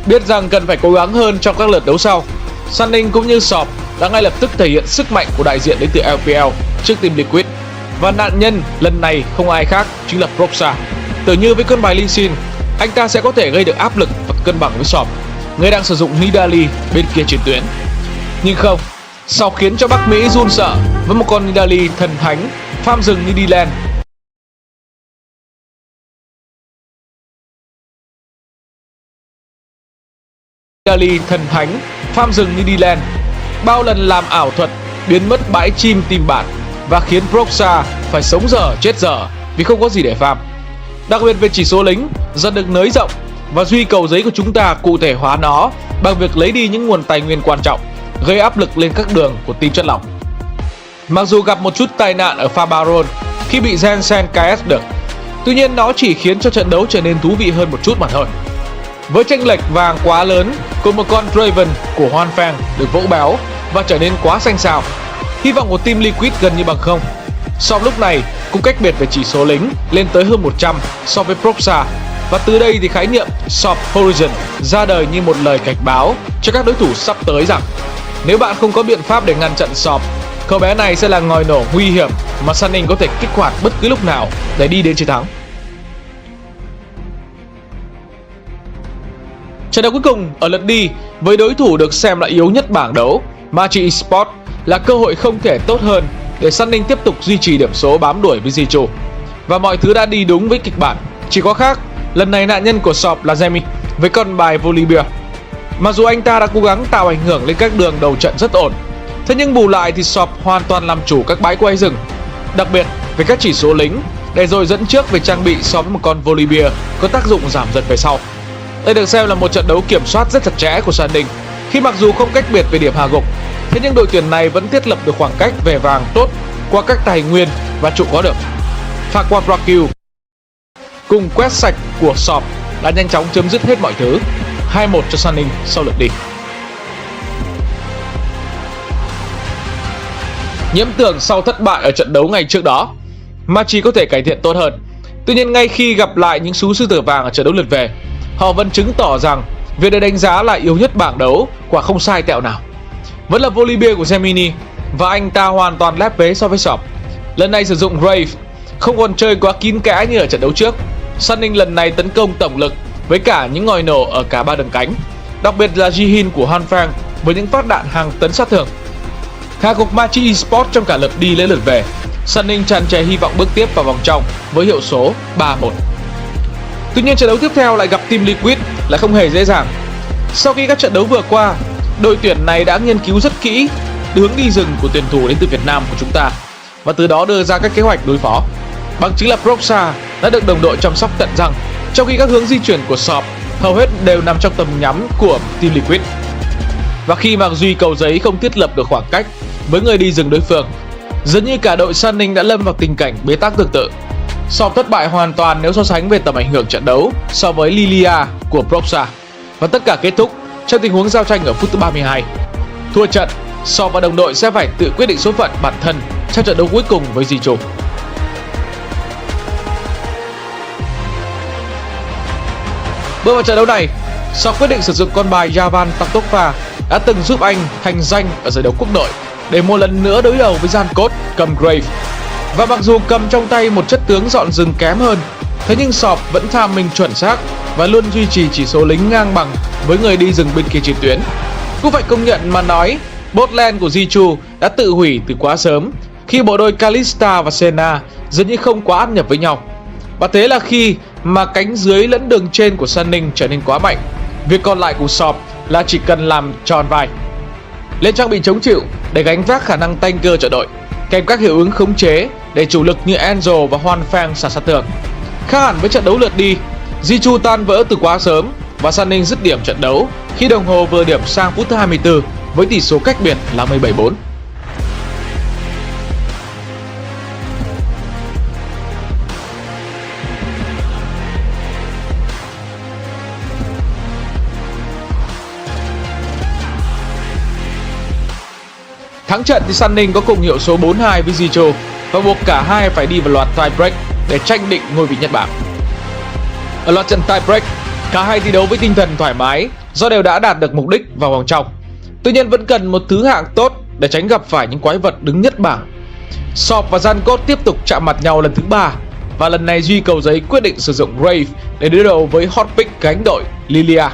Biết rằng cần phải cố gắng hơn trong các lượt đấu sau, Sunning cũng như Sọp đã ngay lập tức thể hiện sức mạnh của đại diện đến từ LPL trước team Liquid. Và nạn nhân lần này không ai khác chính là Proxa. Tưởng như với con bài Lee Sin, anh ta sẽ có thể gây được áp lực và cân bằng với Sọp, người đang sử dụng Nidalee bên kia chiến tuyến. Nhưng không, Sọp khiến cho Bắc Mỹ run sợ với một con Nidalee thần thánh farm rừng Nidiland. Nidalee thần thánh farm rừng Nidiland bao lần làm ảo thuật biến mất bãi chim tìm bạn và khiến Proxa phải sống dở chết dở vì không có gì để farm. Đặc biệt về chỉ số lính dần được nới rộng và Duy Cầu Giấy của chúng ta cụ thể hóa nó bằng việc lấy đi những nguồn tài nguyên quan trọng, gây áp lực lên các đường của team chất lỏng. Mặc dù gặp một chút tai nạn ở pha Baron khi bị Jensen KS được, tuy nhiên nó chỉ khiến cho trận đấu trở nên thú vị hơn một chút mà thôi. Với chênh lệch vàng quá lớn cùng một con Draven của Hoan Fang được vỗ béo và trở nên quá xanh xao, hy vọng của team Liquid gần như bằng không. Sọp lúc này cũng cách biệt về chỉ số lính lên tới hơn 100 so với Proxa, và từ đây thì khái niệm Sọp Horizon ra đời như một lời cảnh báo cho các đối thủ sắp tới rằng nếu bạn không có biện pháp để ngăn chặn Sọp, cậu bé này sẽ là ngòi nổ nguy hiểm mà Sunning có thể kích hoạt bất cứ lúc nào để đi đến chiến thắng. Trận đấu cuối cùng ở lượt đi với đối thủ được xem là yếu nhất bảng đấu, Machi Esports, là cơ hội không thể tốt hơn để Sunning tiếp tục duy trì điểm số bám đuổi với Zichu. Và mọi thứ đã đi đúng với kịch bản, chỉ có khác lần này nạn nhân của Sọp là Zemi với con bài Volibear. Mặc dù anh ta đã cố gắng tạo ảnh hưởng lên các đường đầu trận rất ổn, thế nhưng bù lại thì Sọp hoàn toàn làm chủ các bãi quay rừng, đặc biệt về các chỉ số lính, để rồi dẫn trước về trang bị so với một con Volibear có tác dụng giảm dần về sau. Đây được xem là một trận đấu kiểm soát rất chặt chẽ của Sunning, khi mặc dù không cách biệt về điểm hạ gục, thế nhưng đội tuyển này vẫn thiết lập được khoảng cách về vàng tốt qua các tài nguyên và trụ có được. Fakwabrakyu cùng quét sạch của Sọp đã nhanh chóng chấm dứt hết mọi thứ. 2-1 cho Sun Ninh sau lượt đi. Nhiễm tưởng sau thất bại ở trận đấu ngày trước đó, Machi có thể cải thiện tốt hơn. Tuy nhiên ngay khi gặp lại những sú sư tử vàng ở trận đấu lượt về, họ vẫn chứng tỏ rằng việc được đánh giá là yếu nhất bảng đấu quả không sai tẹo nào. Vẫn là Volibear của Gemini và anh ta hoàn toàn lép vế so với Sọp. Lần này sử dụng Grave, không còn chơi quá kín kẽ như ở trận đấu trước. Sun Ninh lần này tấn công tổng lực với cả những ngòi nổ ở cả ba đường cánh, đặc biệt là Jihin của Han Fang với những phát đạn hàng tấn sát thương. Hạ gục Machi Esports trong cả lượt đi lẫn lượt về, Sun Ninh tràn trề hy vọng bước tiếp vào vòng trong với hiệu số 3-1. Tuy nhiên trận đấu tiếp theo lại gặp Team Liquid lại không hề dễ dàng. Sau khi các trận đấu vừa qua, đội tuyển này đã nghiên cứu rất kỹ hướng đi rừng của tuyển thủ đến từ Việt Nam của chúng ta và từ đó đưa ra các kế hoạch đối phó. Bằng chứng là Proxa đã được đồng đội chăm sóc tận răng, trong khi các hướng di chuyển của Sọp hầu hết đều nằm trong tầm nhắm của Team Liquid. Và khi mà Duy Cầu Giấy không thiết lập được khoảng cách với người đi rừng đối phương, dường như cả đội Sun Ninh đã lâm vào tình cảnh bế tắc tương tự. Sọp thất bại hoàn toàn nếu so sánh về tầm ảnh hưởng trận đấu so với Lilia của Proxa, và tất cả kết thúc trong tình huống giao tranh ở phút thứ 32. Thua trận, Sọp và đồng đội sẽ phải tự quyết định số phận bản thân trong trận đấu cuối cùng với Zichu. Bước vào trận đấu này, Sọp quyết định sử dụng con bài Yavan Tantokfa đã từng giúp anh thành danh ở giải đấu quốc nội để một lần nữa đối đầu với Jankos cầm Grave. Và mặc dù cầm trong tay một chất tướng dọn rừng kém hơn, thế nhưng Sọp vẫn tham minh chuẩn xác và luôn duy trì chỉ số lính ngang bằng với người đi rừng bên kia chiến tuyến. Cũng phải công nhận mà nói, bot lane của Zichu đã tự hủy từ quá sớm khi bộ đôi Kalista và Senna dường như không quá ăn nhập với nhau. Và thế là khi mà cánh dưới lẫn đường trên của Sun Ninh trở nên quá mạnh, việc còn lại của Sọp là chỉ cần làm tròn vai, lên trang bị chống chịu để gánh vác khả năng tanker trợ đội, kèm các hiệu ứng khống chế để chủ lực như Angel và Hoan Fang xả sát thương. Khác hẳn với trận đấu lượt đi, Zichu tan vỡ từ quá sớm và Sun Ninh dứt điểm trận đấu khi đồng hồ vừa điểm sang phút thứ 24 với tỷ số cách biệt là 17-4. Thắng trận thì Sun Ninh có cùng hiệu số 4-2 với Zichu và buộc cả hai phải đi vào loạt tiebreak để tranh định ngôi vị nhất bảng. Ở loạt trận tiebreak, cả hai thi đấu với tinh thần thoải mái do đều đã đạt được mục đích vào vòng trong. Tuy nhiên vẫn cần một thứ hạng tốt để tránh gặp phải những quái vật đứng nhất bảng. Sọp và Jankos tiếp tục chạm mặt nhau lần thứ 3 và lần này Duy Cầu Giấy quyết định sử dụng Grave để đối đầu với hot pick gánh đội Lilia.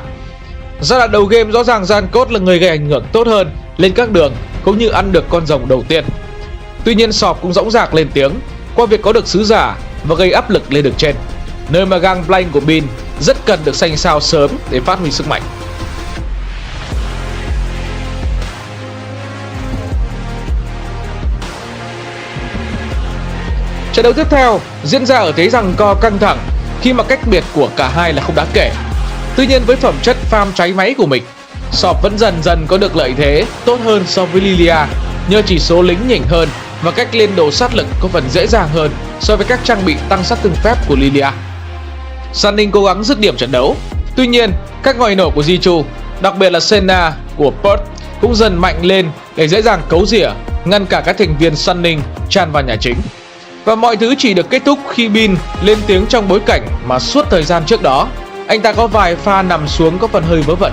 Giai đoạn đầu game rõ ràng Jankos là người gây ảnh hưởng tốt hơn lên các đường cũng như ăn được con rồng đầu tiên. Tuy nhiên Sọp cũng dõng dạc lên tiếng qua việc có được sứ giả và gây áp lực lên đường trên, nơi mà Gangplank của Bin rất cần được xanh sao sớm để phát huy sức mạnh. Trận đấu tiếp theo diễn ra ở thế giằng co căng thẳng khi mà cách biệt của cả hai là không đáng kể. Tuy nhiên với phẩm chất farm cháy máy của mình, Sọp vẫn dần dần có được lợi thế tốt hơn so với Lilia nhờ chỉ số lính nhỉnh hơn và cách lên đồ sát lực có phần dễ dàng hơn so với các trang bị tăng sát thương phép của Lilia. Sun Ninh cố gắng dứt điểm trận đấu. Tuy nhiên, các ngòi nổ của Zichu, đặc biệt là Senna của Perth cũng dần mạnh lên để dễ dàng cấu rỉa, ngăn cả các thành viên Sun Ninh tràn vào nhà chính. Và mọi thứ chỉ được kết thúc khi Bin lên tiếng trong bối cảnh mà suốt thời gian trước đó, anh ta có vài pha nằm xuống có phần hơi vớ vẩn.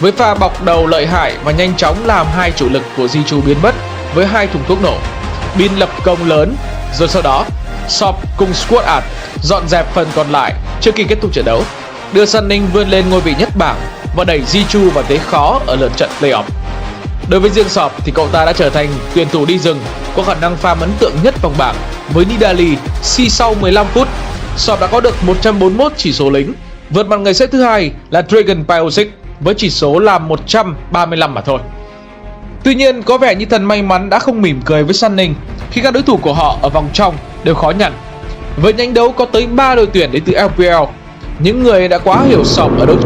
Với pha bọc đầu lợi hại và nhanh chóng làm hai chủ lực của Zichu biến mất với 2 thùng thuốc nổ, Bin lập công lớn, rồi sau đó Sọp cùng Squad Art dọn dẹp phần còn lại trước khi kết thúc trận đấu, đưa Sun Ninh vươn lên ngôi vị nhất bảng và đẩy Zichu vào thế khó ở lượt trận playoff. Đối với riêng Sọp thì cậu ta đã trở thành tuyển thủ đi rừng có khả năng farm ấn tượng nhất vòng bảng với Nidalee. Khi sau 15 phút, Sọp đã có được 141 chỉ số lính, vượt mặt người xếp thứ hai là Dragon Pyosic với chỉ số là 135 mà thôi. Tuy nhiên, có vẻ như thần may mắn đã không mỉm cười với Sun Ninh khi các đối thủ của họ ở vòng trong đều khó nhằn. Với nhánh đấu có tới 3 đội tuyển đến từ LPL, những người đã quá hiểu Sọp ở đấu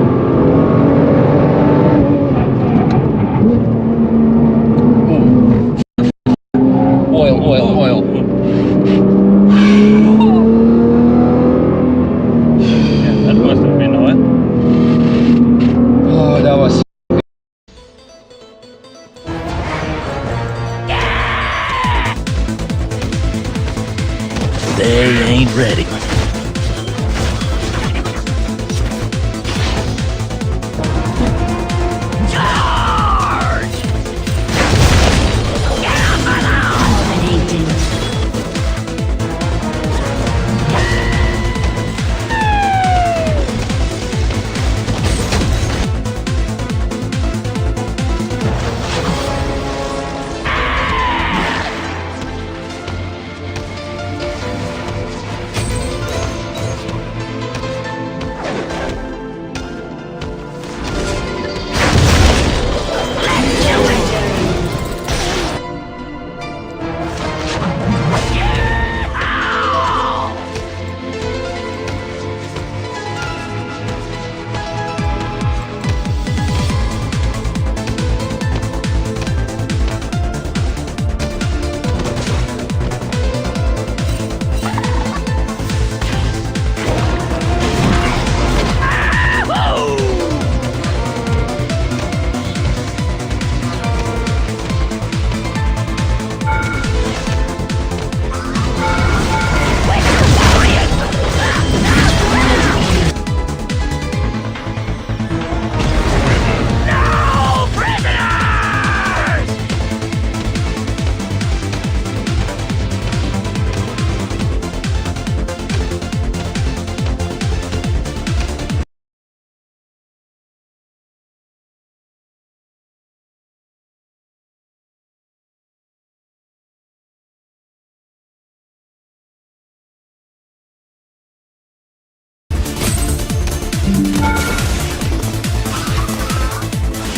Oil. They ain't ready.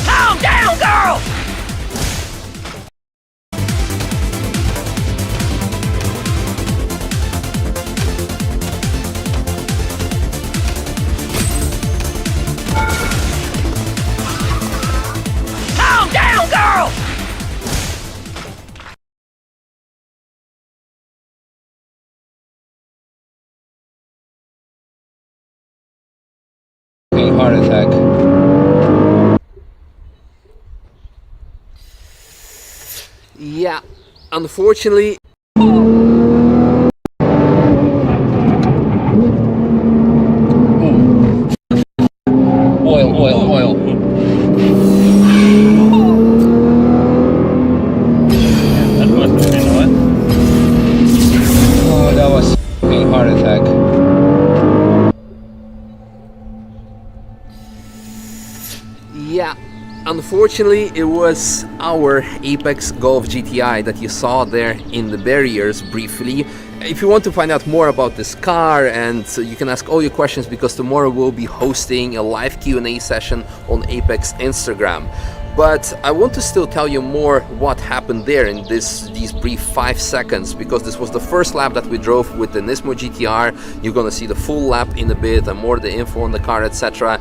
Calm down, girl! Calm down, girl! Heart attack. Yeah, unfortunately. Oil. That must have been what? Oh, that was a heart attack. Yeah, unfortunately it was our Apex Golf GTI that you saw there in the barriers briefly. If you want to find out more about this car, and you can ask all your questions, because tomorrow we'll be hosting a live Q&A session on Apex Instagram. But I want to still tell you more what happened there in these brief 5 seconds, because this was the first lap that we drove with the Nismo GTR. You're gonna see the full lap in a bit and more the info on the car, etc.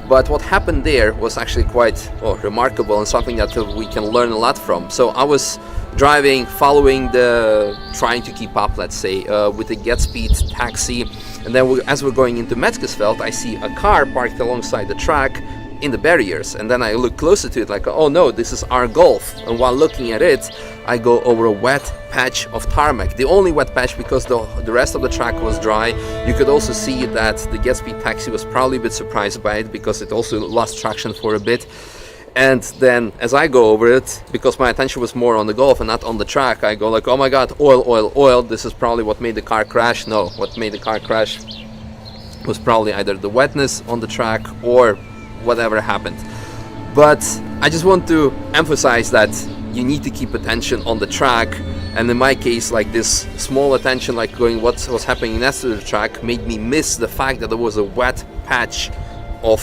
But what happened there was actually quite remarkable and something that we can learn a lot from. So I was driving, trying to keep up, let's say, with the GetSpeed taxi, and then as we're going into Metzgesveld, I see a car parked alongside the track in the barriers, and then I look closer to it like, oh no, this is our Golf. And while looking at it, I go over a wet patch of tarmac, the only wet patch, because the rest of the track was dry. You could also see that the GetSpeed taxi was probably a bit surprised by it, because it also lost traction for a bit. And then as I go over it, because my attention was more on the Golf and not on the track, I go like, oh my god, oil, this is probably what made the car crash. No, what made the car crash was probably either the wetness on the track or whatever happened. But I just want to emphasize that you need to keep attention on the track, and in my case, like, this small attention, like going what was happening next to the track, made me miss the fact that there was a wet patch of,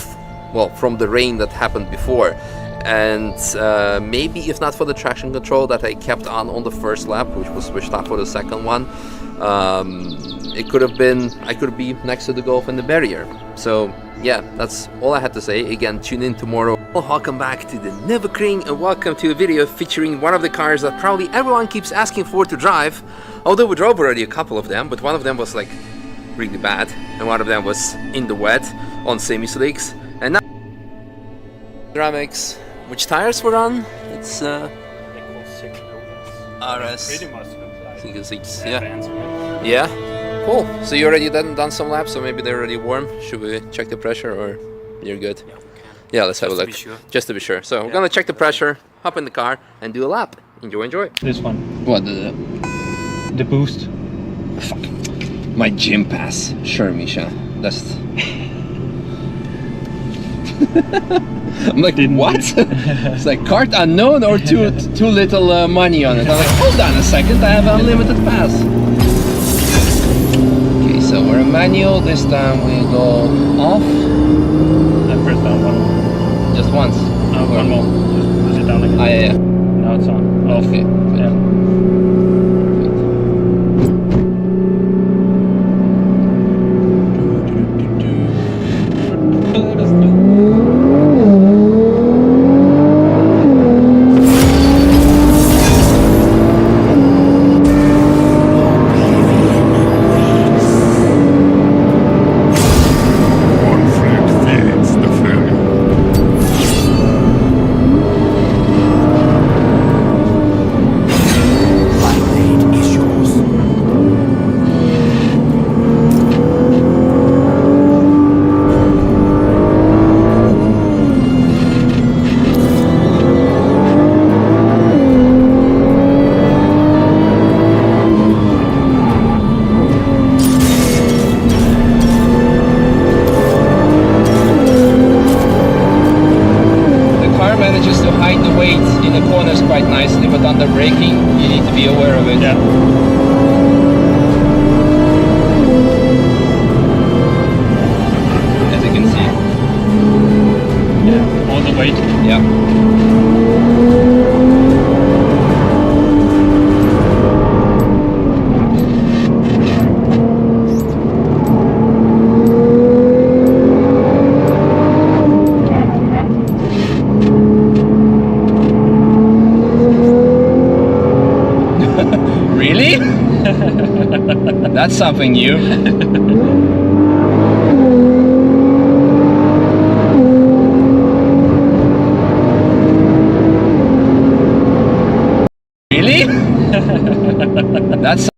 well, from the rain that happened before. And maybe if not for the traction control that I kept on the first lap, which was switched off for the second one, it could have been, I could be next to the Golf in the barrier. So yeah, that's all I had to say. Again, tune in tomorrow. Welcome back to the Nürburgring, and welcome to a video featuring one of the cars that probably everyone keeps asking for to drive. Although we drove already a couple of them, but one of them was like really bad, and one of them was in the wet on semi-slicks. And now ceramics. Which tires were on? It's RS. Pretty much. Yeah. Yeah. Cool. So you already done some laps, so maybe they're already warm. Should we check the pressure, or you're good? Yeah, let's have a look. Just to be sure. So we're gonna check the pressure, hop in the car, and do a lap. Enjoy. This one. What The boost. Fuck. My gym pass. Sure, Misha. That's. I'm like, what? It's like cart unknown or too little money on it. I'm like, hold on a second, I have unlimited pass. Okay, so we're in manual. This time we go off. I pressed down one. Just once. No, one more. Just push it down again. Ah, yeah. Now it's on. Off. Okay. Good. Yeah. Quite nicely, but under braking, you need to be aware of it. Yeah. As you can see. Yeah, all the weight. Yeah. Really? That's something new. Really? That's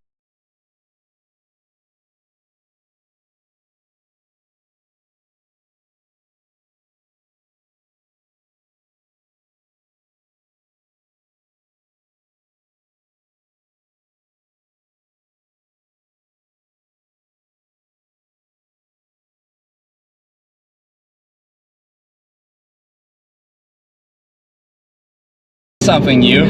something new.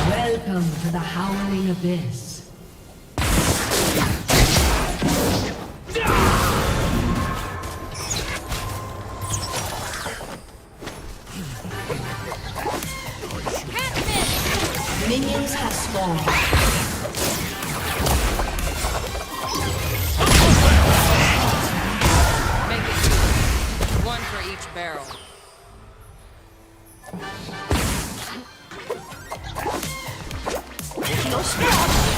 Welcome to the Howling Abyss. Can't Minions have spawned. Make it two. One for each barrel. No spell.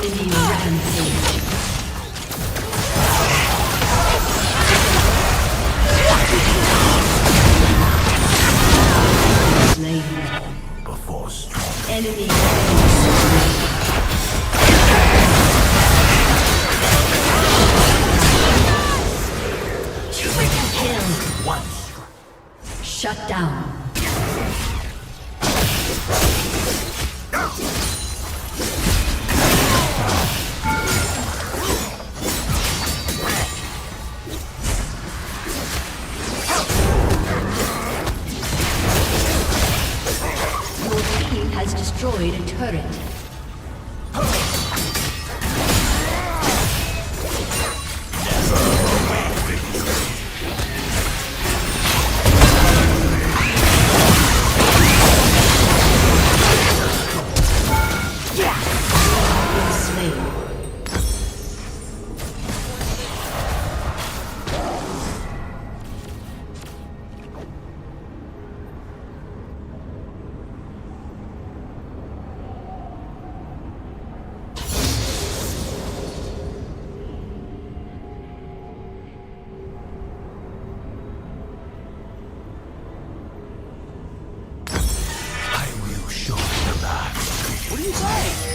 Enemy rampage. Slain. Enemy triple kill. Shut down. Has destroyed a turret.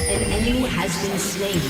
An enemy has been slain.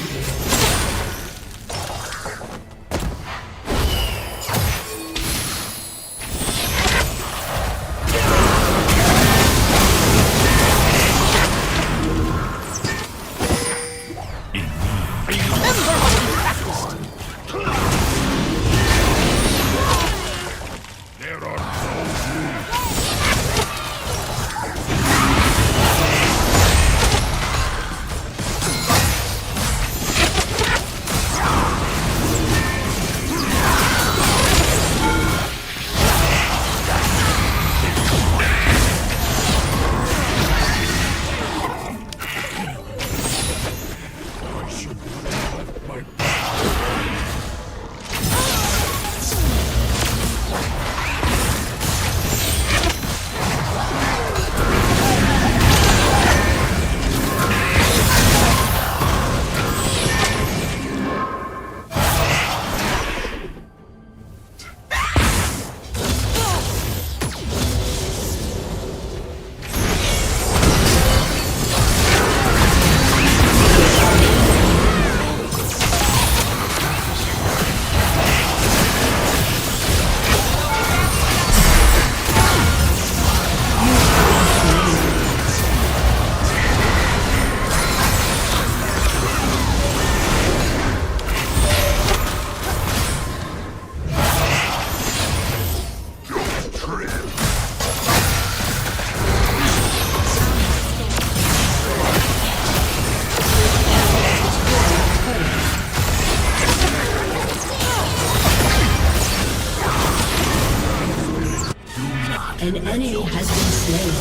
An enemy has been slain. An ally has been slain.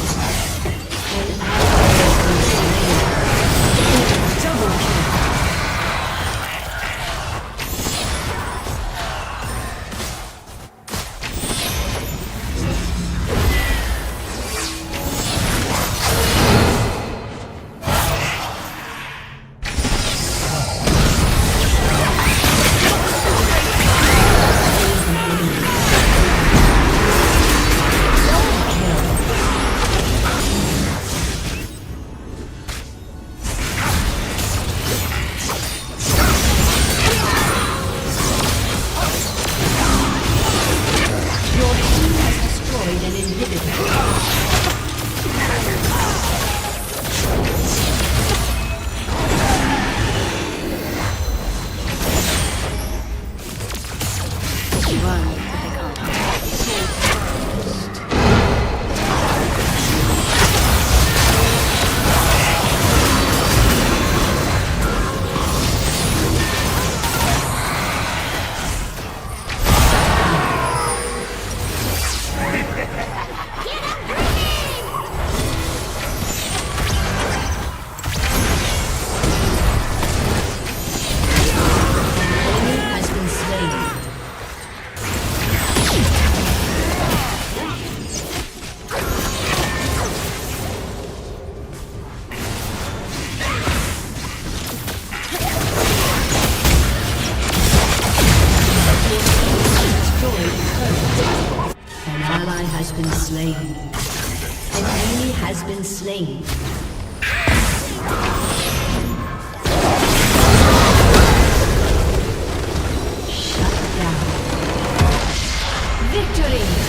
Double kill. slain. An enemy has been slain. Shut down. Victory!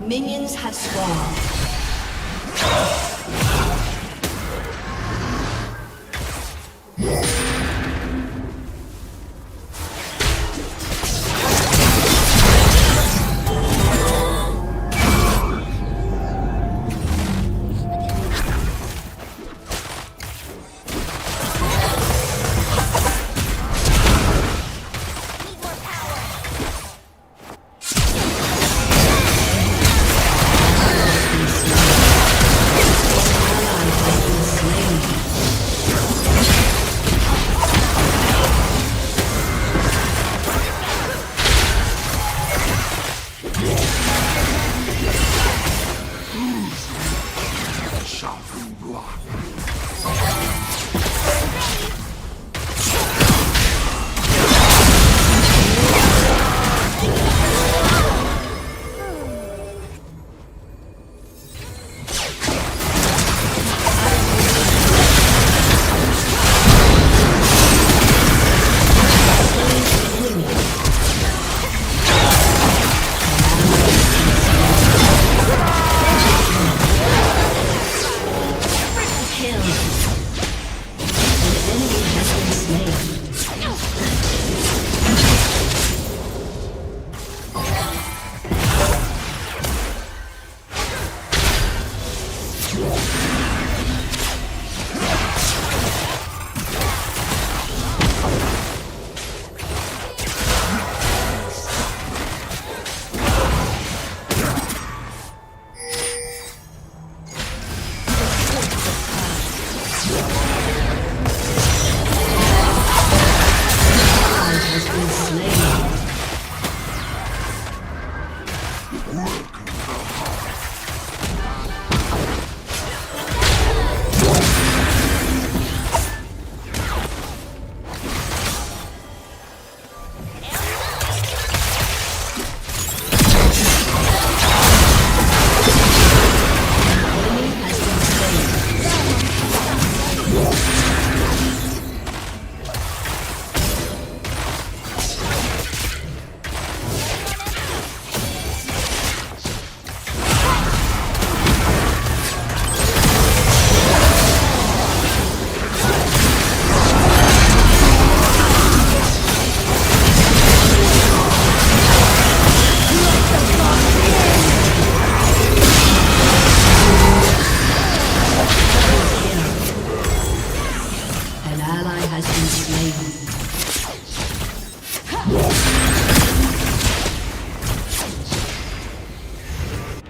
Minions have spawned.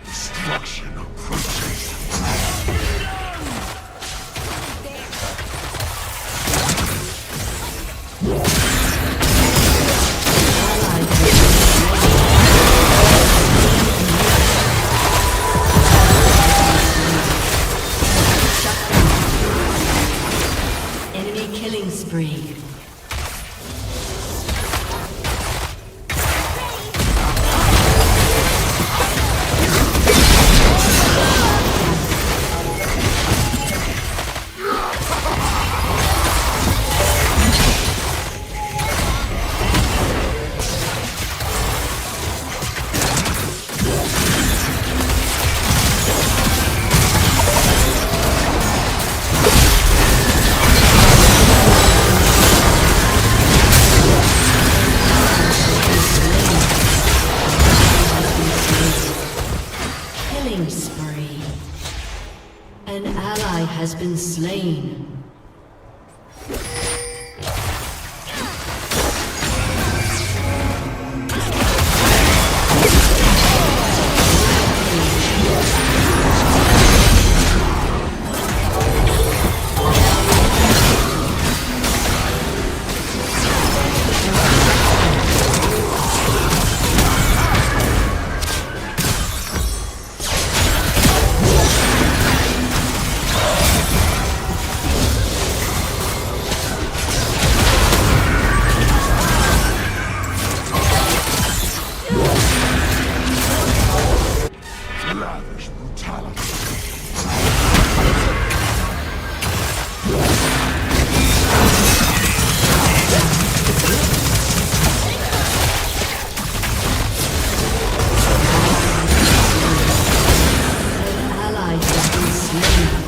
Destruction approaches. Enemy killing spree. Killing spree. An ally has been slain. Lavish brutality. An ally has been slain.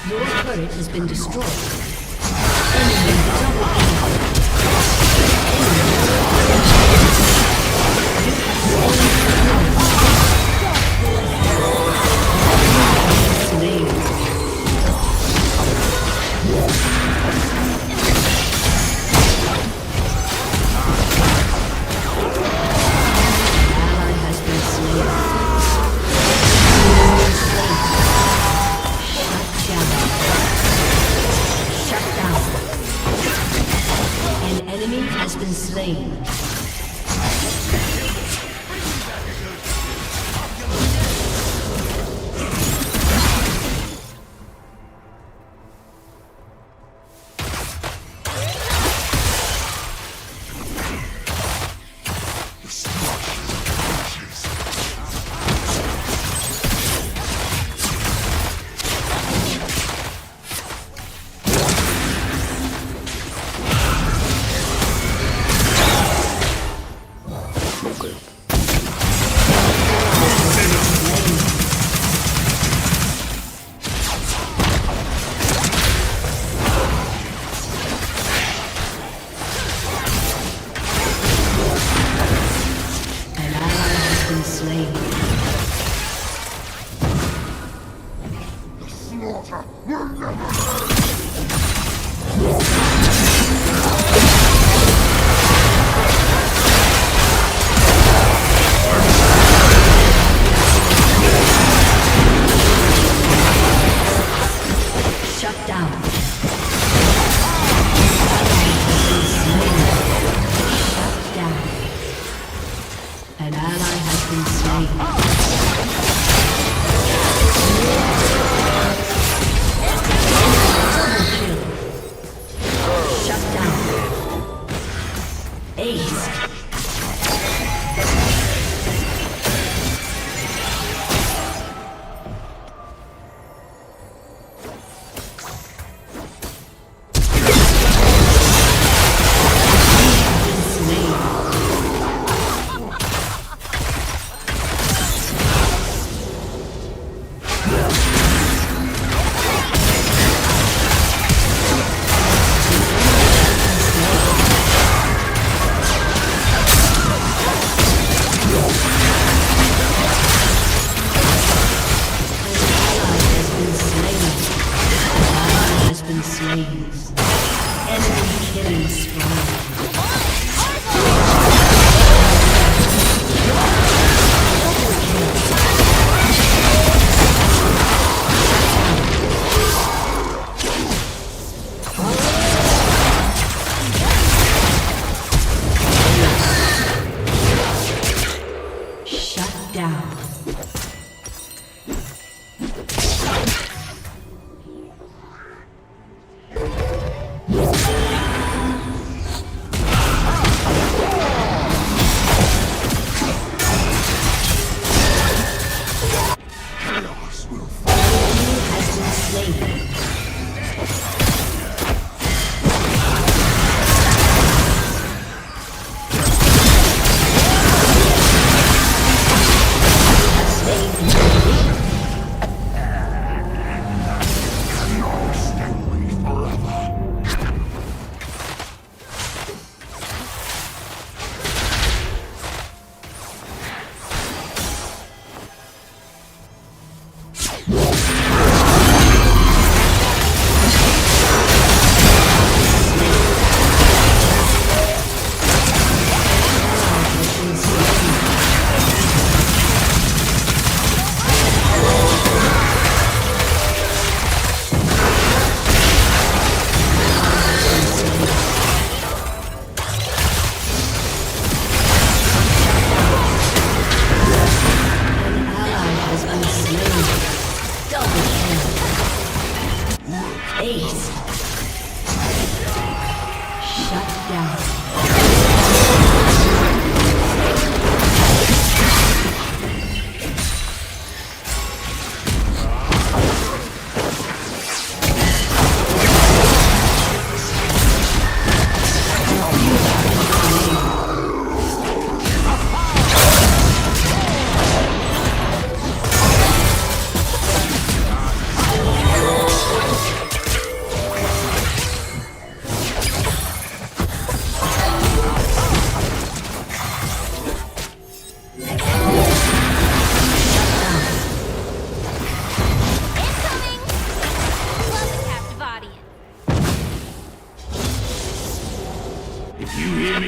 Your turret has been destroyed. Enemy double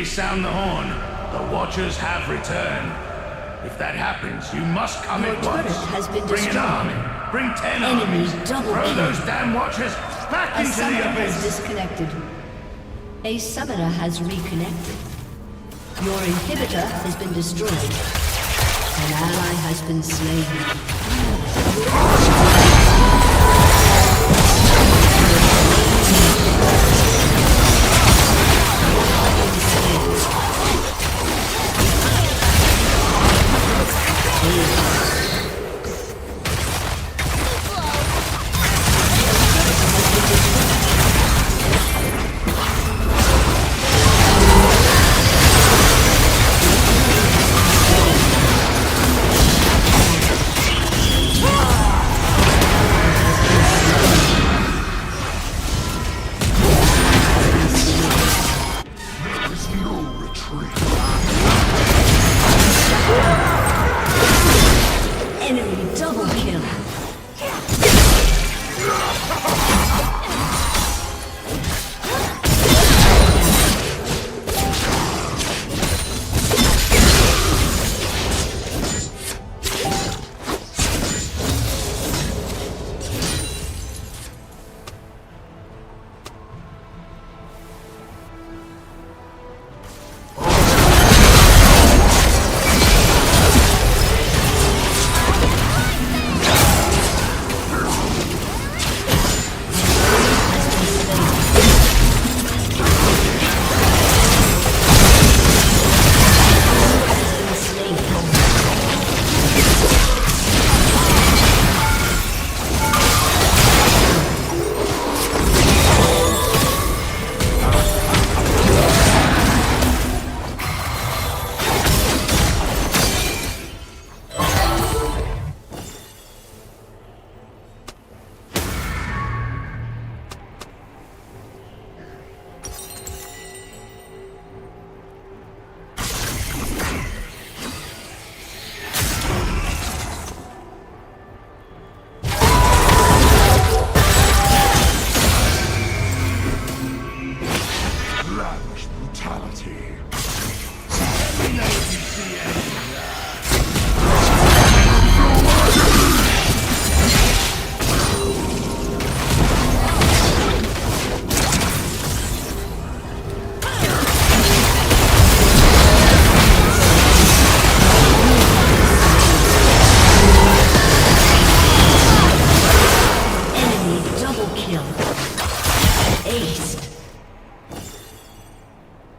Sound the horn. The Watchers have returned. If that happens, you must come Your at once. turret has been Bring an destroyed. army. Bring 10 Enemy armies. double Throw kill. those damn Watchers back A into summoner the has abyss. disconnected. A summoner has reconnected. Your inhibitor has been destroyed. An ally has been slain. Enemy double kill.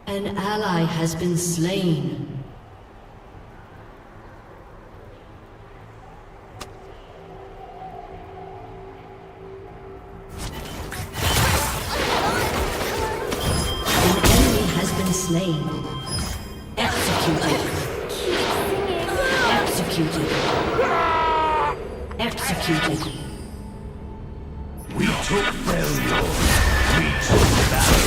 An ally has been slain. An enemy has been slain. Executed. Executed. Executed. We took failure. We took battle.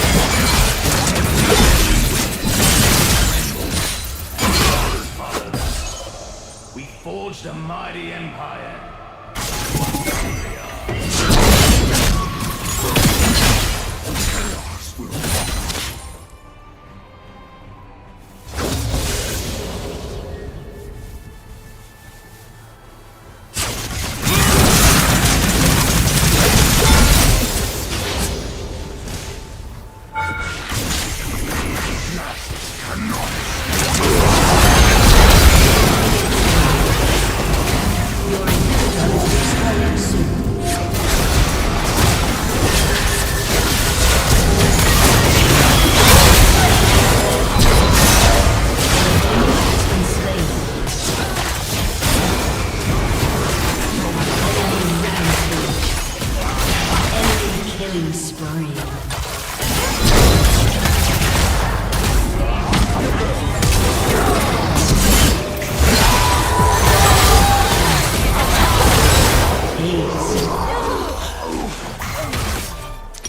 We forged a mighty empire.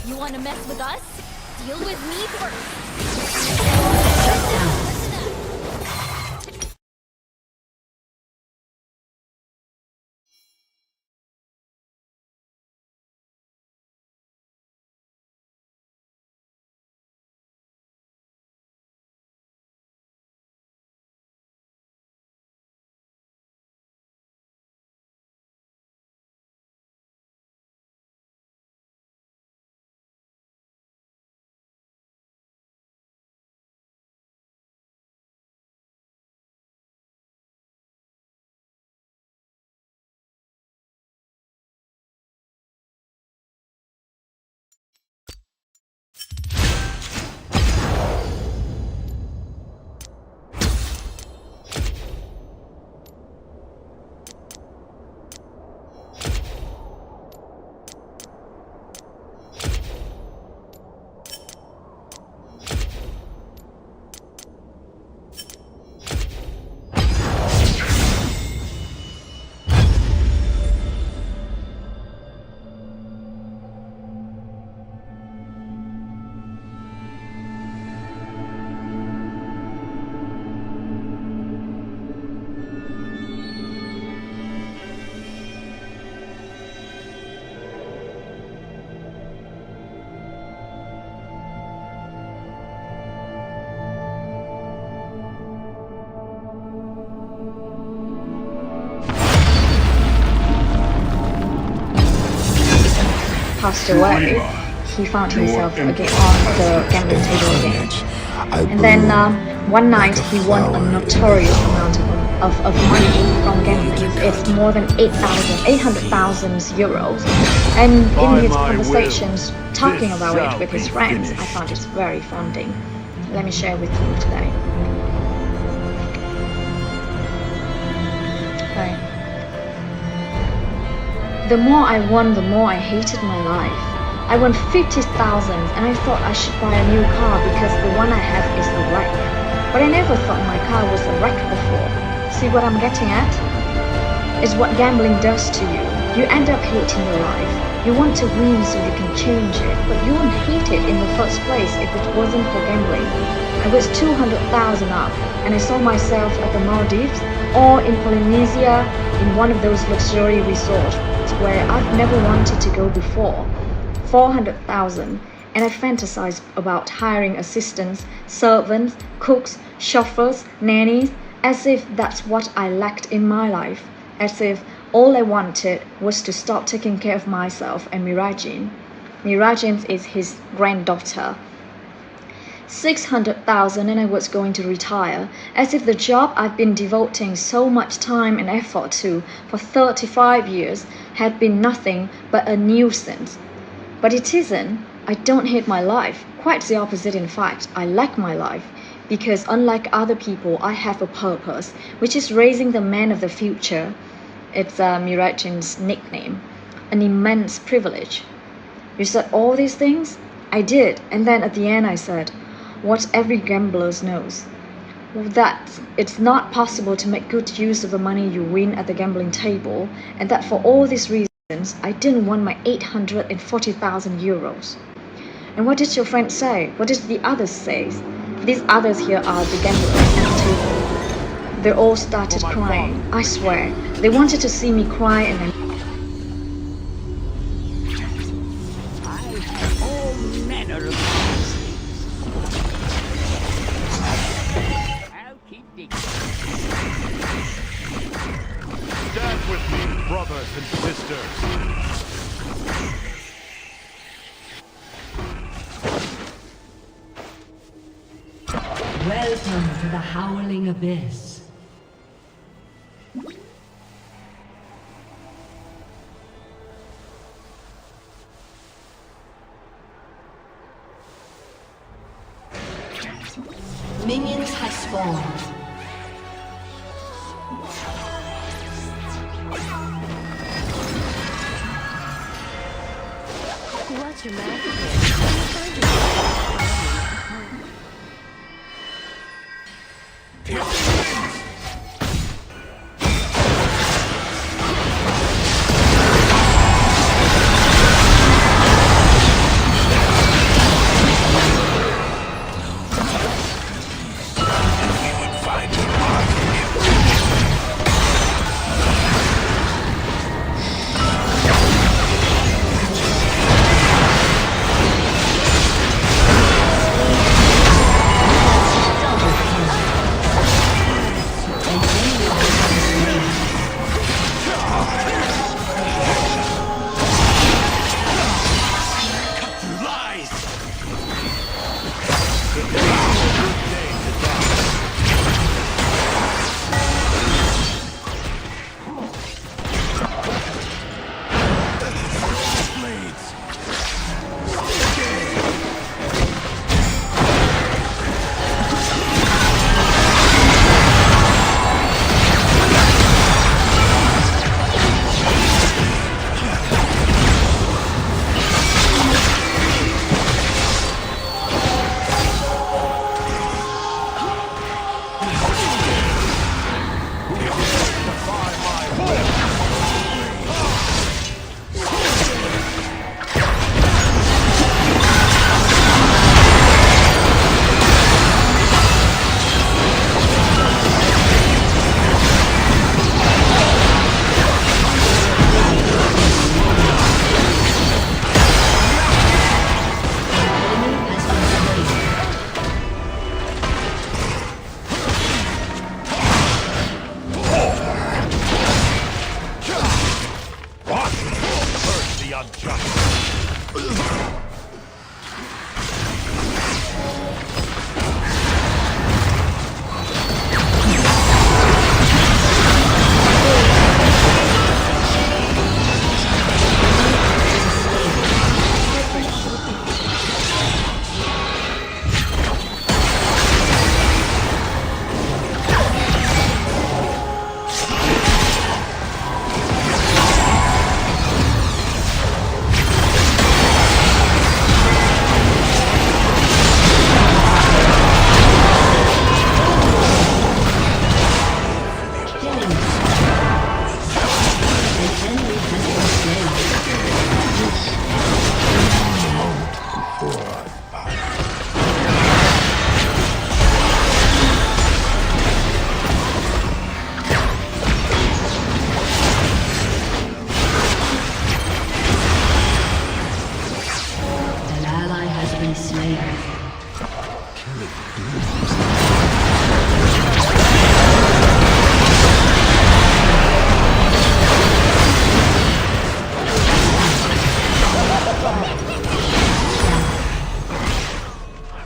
You want to mess with us? Deal with me first. Passed away, he found himself again on the gambling table again. And then one night he won a notorious amount of money from gambling. It's more than 800,000 euros. And in his conversations, talking about it with his friends, I found it very funding. Let me share with you today. Okay. The more I won, the more I hated my life. I won 50,000 and I thought I should buy a new car because the one I have is a wreck. But I never thought my car was a wreck before. See what I'm getting at? It's what gambling does to you. You end up hating your life. You want to win so you can change it, but you won't hate it in the first place if it wasn't for gambling. I was 200,000 up and I saw myself at the Maldives or in Polynesia in one of those luxury resorts where I've never wanted to go before. 400,000, and I fantasized about hiring assistants, servants, cooks, chauffeurs, nannies, as if that's what I lacked in my life, as if all I wanted was to stop taking care of myself and Mirajin. Mirajin is his granddaughter. 600,000 and I was going to retire, as if the job I've been devoting so much time and effort to for 35 years had been nothing but a nuisance. But it isn't. I don't hate my life. Quite the opposite, in fact. I like my life. Because unlike other people, I have a purpose, which is raising the man of the future. It's Mirajin's nickname. An immense privilege. You said all these things? I did. And then at the end I said, what every gambler knows. that it's not possible to make good use of the money you win at the gambling table, and that for all these reasons, I didn't want my 840,000 euros. And what did your friend say? What did the others say? These others here are the gamblers at the table. They all started crying. I swear, they wanted to see me cry, and then All manner of I'll keep digging. Stand with me, brothers and sisters. Welcome to the Howling Abyss. Minions have spawned. What's your magic?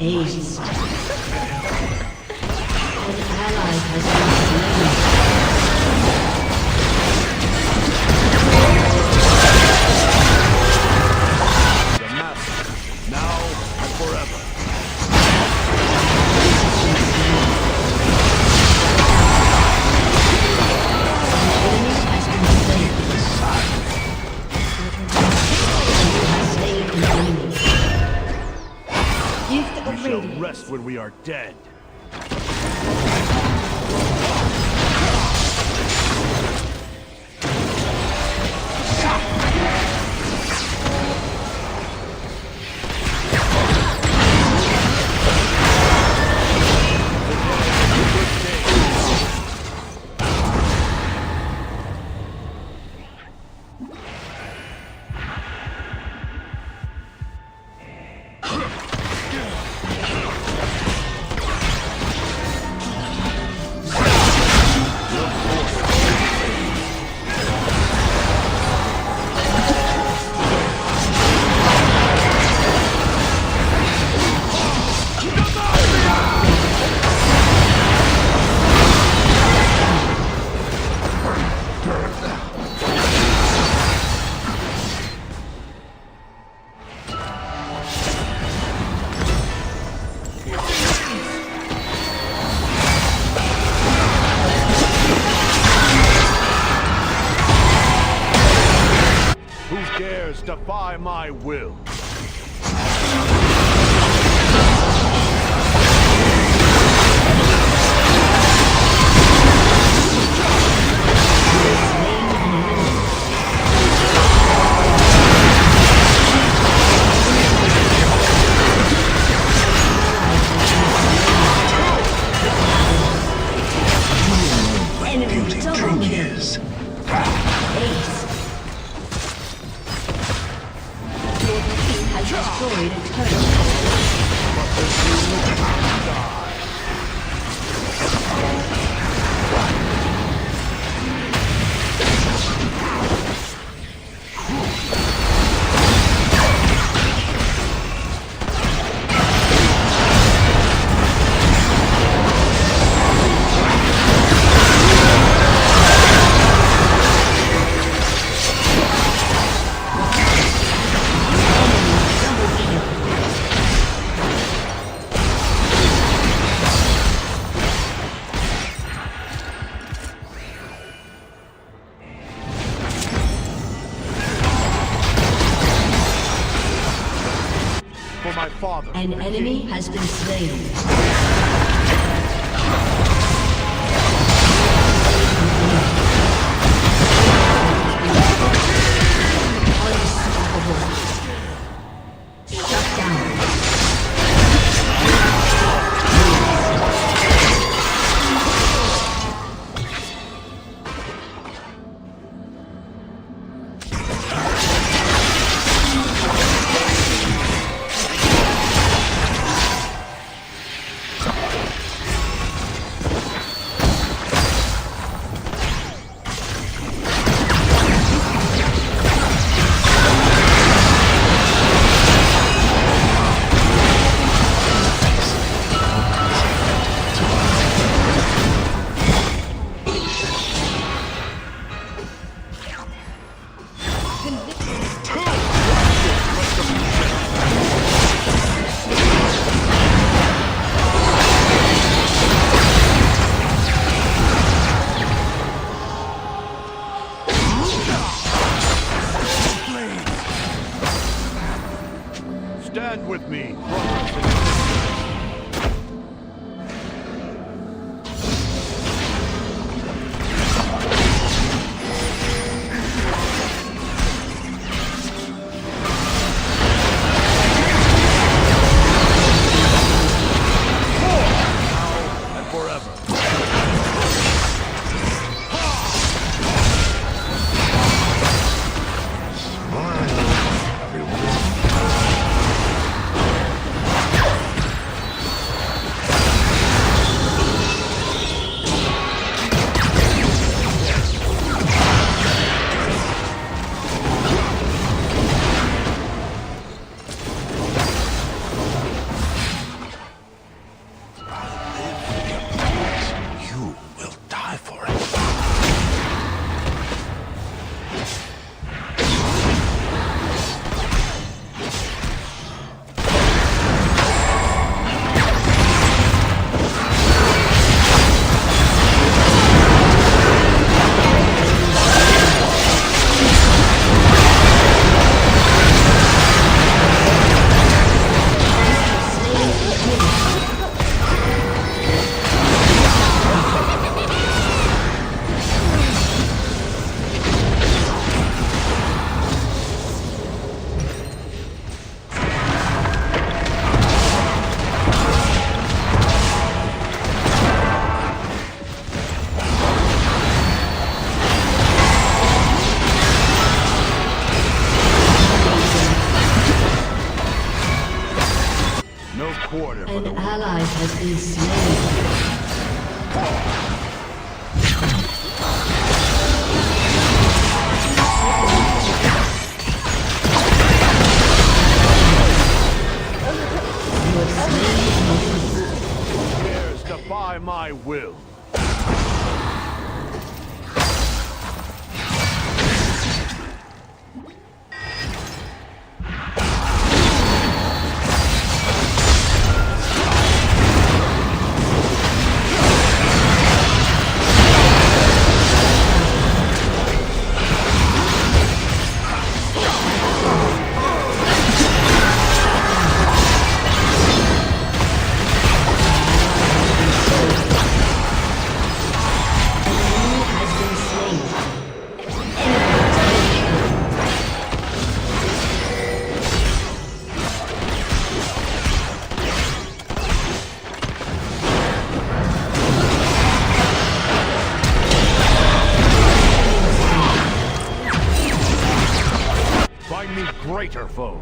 Ace. An ally has The master, now and forever. Gift We of shall radiance. rest when we are dead. Who dares defy my will? Enemy double kills. Ace. Your team has destroyed a An enemy has been slain. Stand with me, An ally has been slain. dares defy my will. meet greater foes.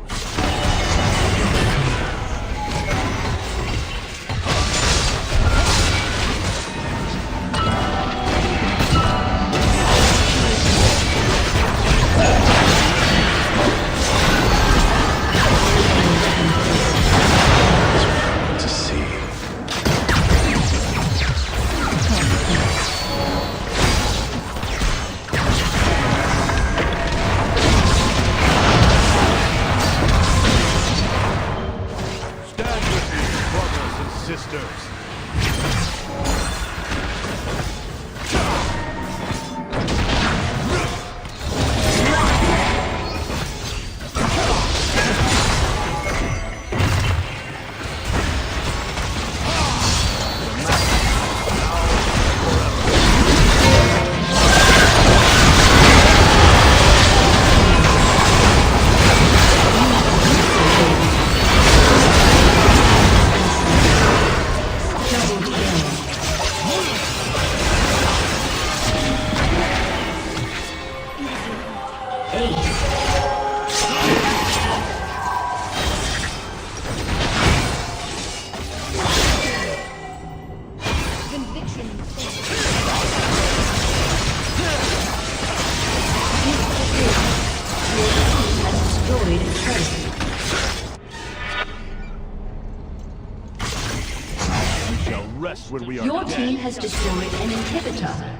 When we are Your dead. team has destroyed an inhibitor.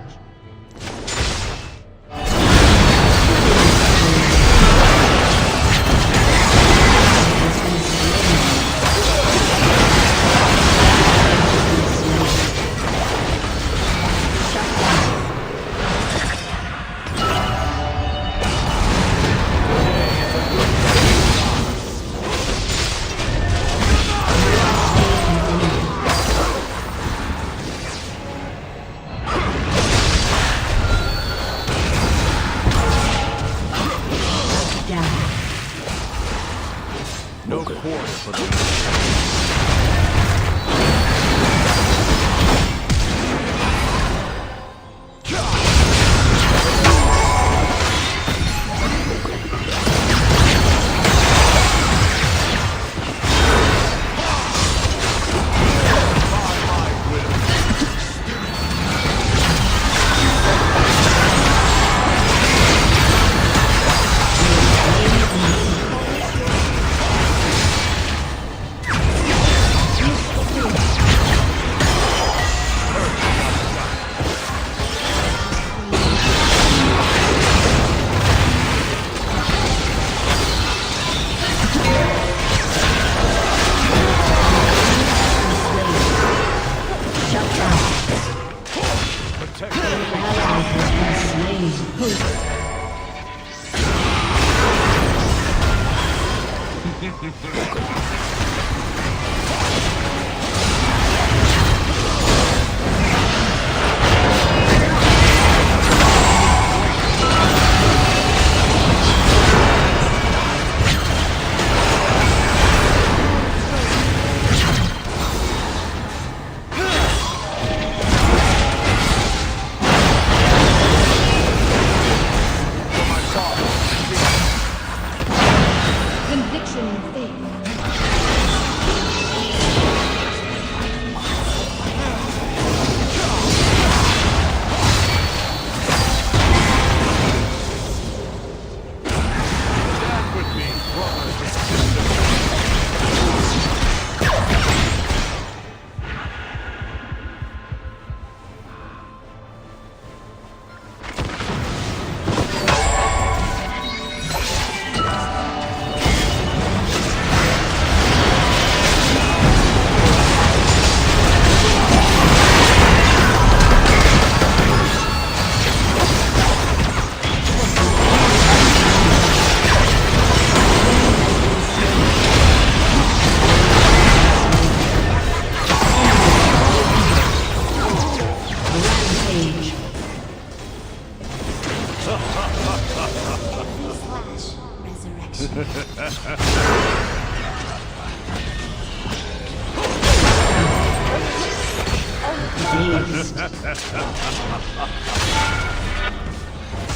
No quarter for the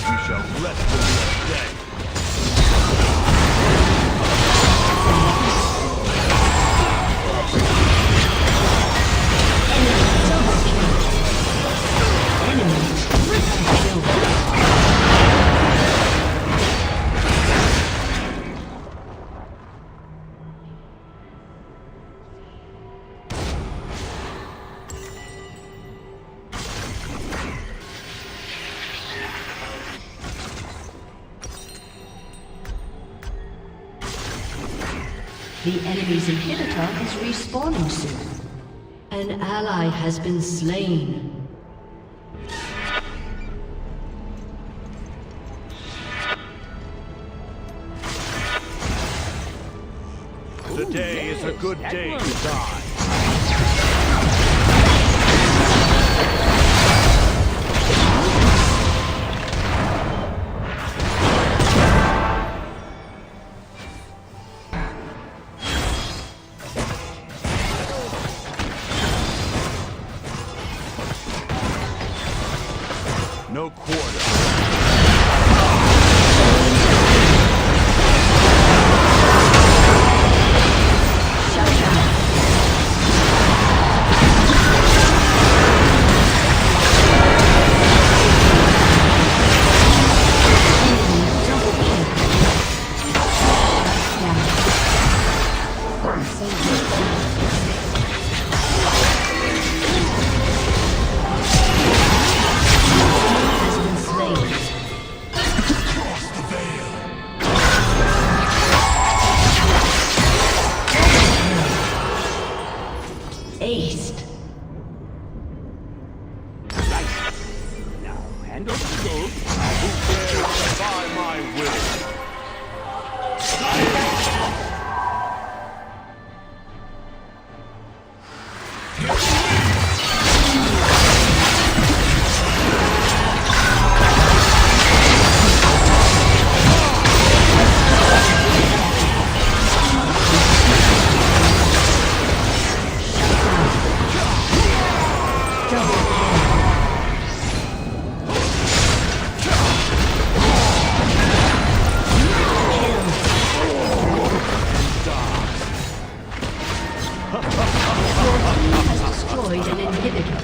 You shall rest when you are dead. The enemy's inhibitor is respawning soon. An ally has been slain. Today is a good day to die. No quarter. Aced. Now handle the gold. Who dares defy my will? Destroyed an inhibitor.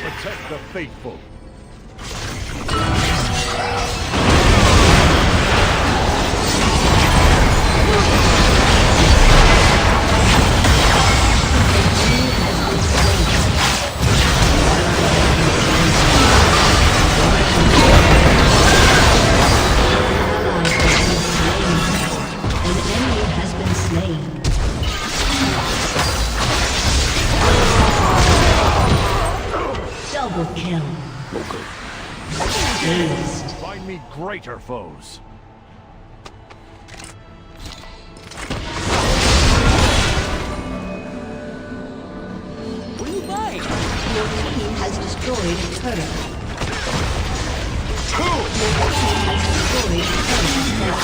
Protect the faithful. Double kill. Aced. Find me greater foes. What do you buy? Your team has destroyed a turret. Your team has destroyed a turret.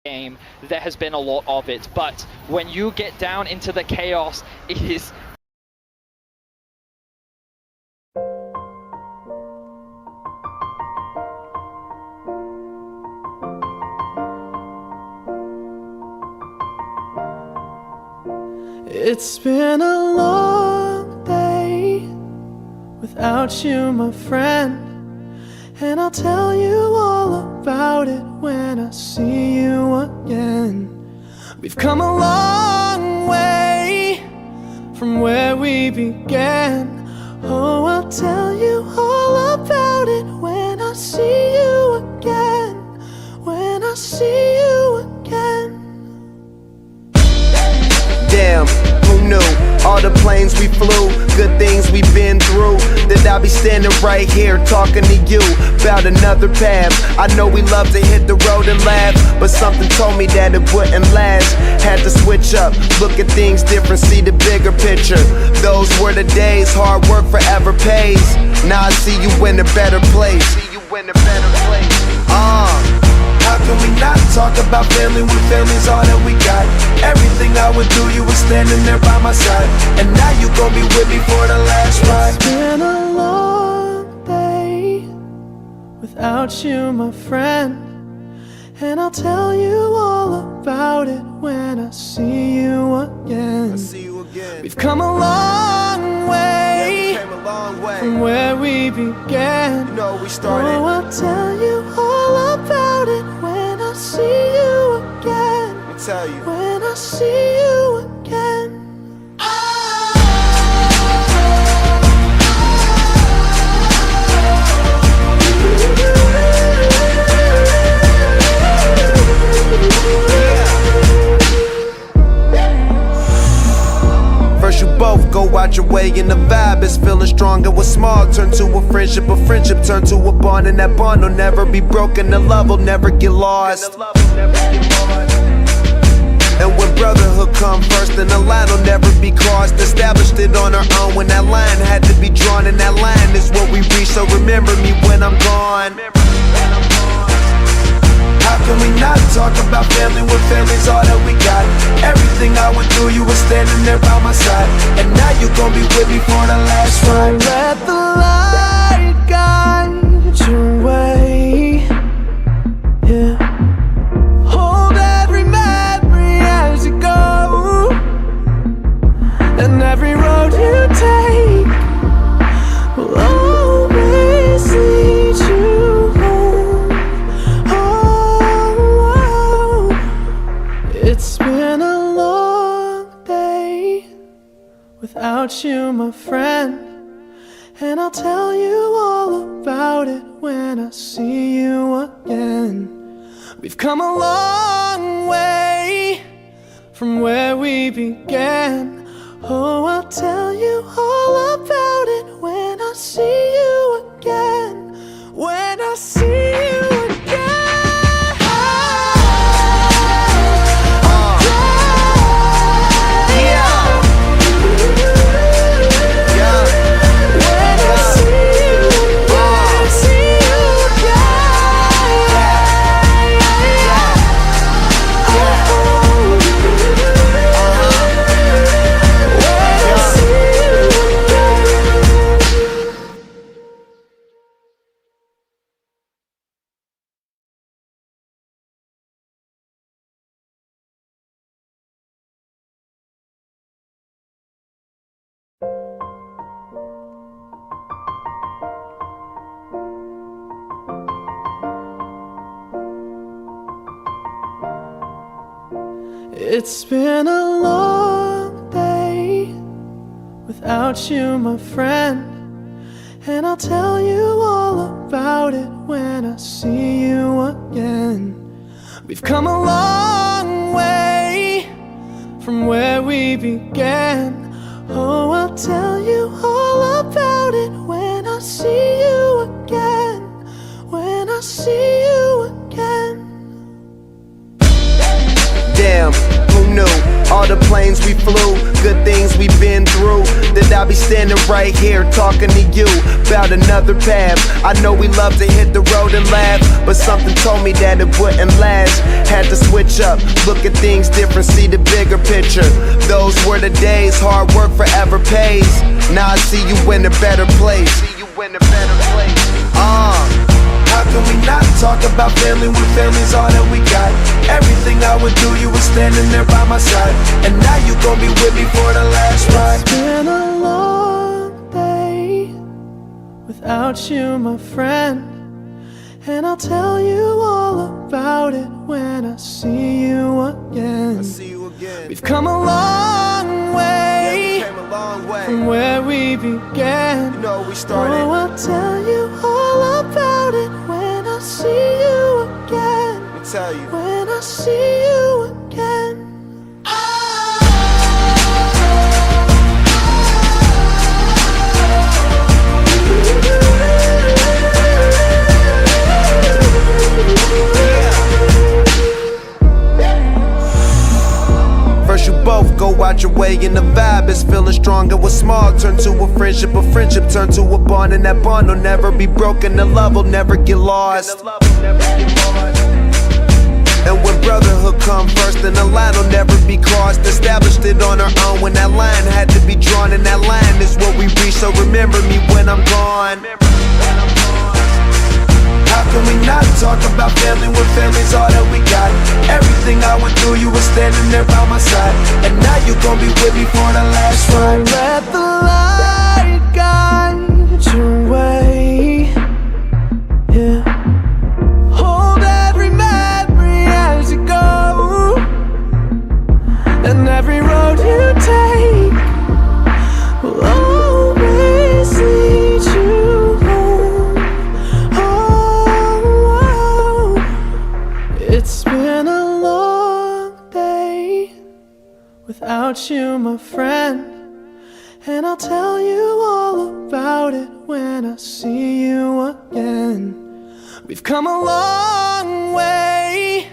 game, there has been a lot of it, but when you get down into the chaos, it is It's been a long day without you, my friend, and I'll tell you all about it when I see you again. We've come a long way from where we began. Oh, I'll tell you all about it when I see you again. When I see you again. Damn, who knew? All the planes we flew, good things we've been through. That I'll be standing right here talking to you about another path. I know we love to hit the road and laugh, but something told me that it wouldn't last. Had to switch up, look at things different, see the bigger picture. Those were the days, hard work forever pays. Now I see you in a better place. How can we not talk about family when family's all that we got? Everything I would do, you were standing there by my side, and now you gon' be with me for the last ride. It's been a long day without you, my friend, and I'll tell you all about it when I see you again. We've come a long way, from where we began. You know we started. Oh, I'll tell you all about it when I see you again. Let me tell you. When I see you again. First you both go out your way and the vibe is feeling strong. And what's small turn to a friendship turn to a bond, and that bond will never be broken. The love will never get lost. And when brotherhood come first, then the line will never be crossed. Established it on our own when that line had to be drawn, and that line is what we reach. So remember me when I'm gone. How can we not talk about family when family's all that we got? Everything I went through, you were standing there by my side, and now you gon' be with me for the last ride. Let the light guide your way. Yeah. Hold every memory as you go, and every road you take will always lead you home. It's been a long day without you, my friend, and I'll tell you all about it when I see you again. We've come a long way from where we began. Oh, I'll tell you all about it when I see you again. When I see you again. It's been a long day without you, my friend, and I'll tell you all about it when I see you again. We've come a long way from where we began. Oh, I'll tell you all about it when I see you again. When I see you again. Damn, who knew? all the planes we flew, good things we've been through, that I'll be standing right here talking to you about another path. I know we love to hit the road and laugh, but something told me that it wouldn't last. Had to switch up, look at things different, see the bigger picture. Those were the days, hard work forever pays. Now I see you in a better place. How can we not talk about family when family's all that we got? Everything I would do, you were standing there by my side, and now you gon' be with me for the last ride. It's been a long day without you, my friend, and I'll tell you all about it when I see you again. We've come a long way, from where we began. Oh, I'll tell you all about it when I see you again. When I see you again. First you both go out your way and the vibe is feeling stronger. What's small turn to a friendship turn to a bond, and that bond will never be broken. The love will never get lost. And when brotherhood come first, then the line will never be crossed. Established it on our own when that line had to be drawn, and that line is what we reach. So remember me when I'm gone. How can we not talk about family when family's all that we got? Everything I went through, you were standing there by my side, and now you gon' be with me for the last ride. Let the light guide your way. Yeah. Hold every memory as you go, and every road you take will always lead you home. Oh, it's been a long day without you, my friend, and I'll tell you all about it when I see you again. We've come a long way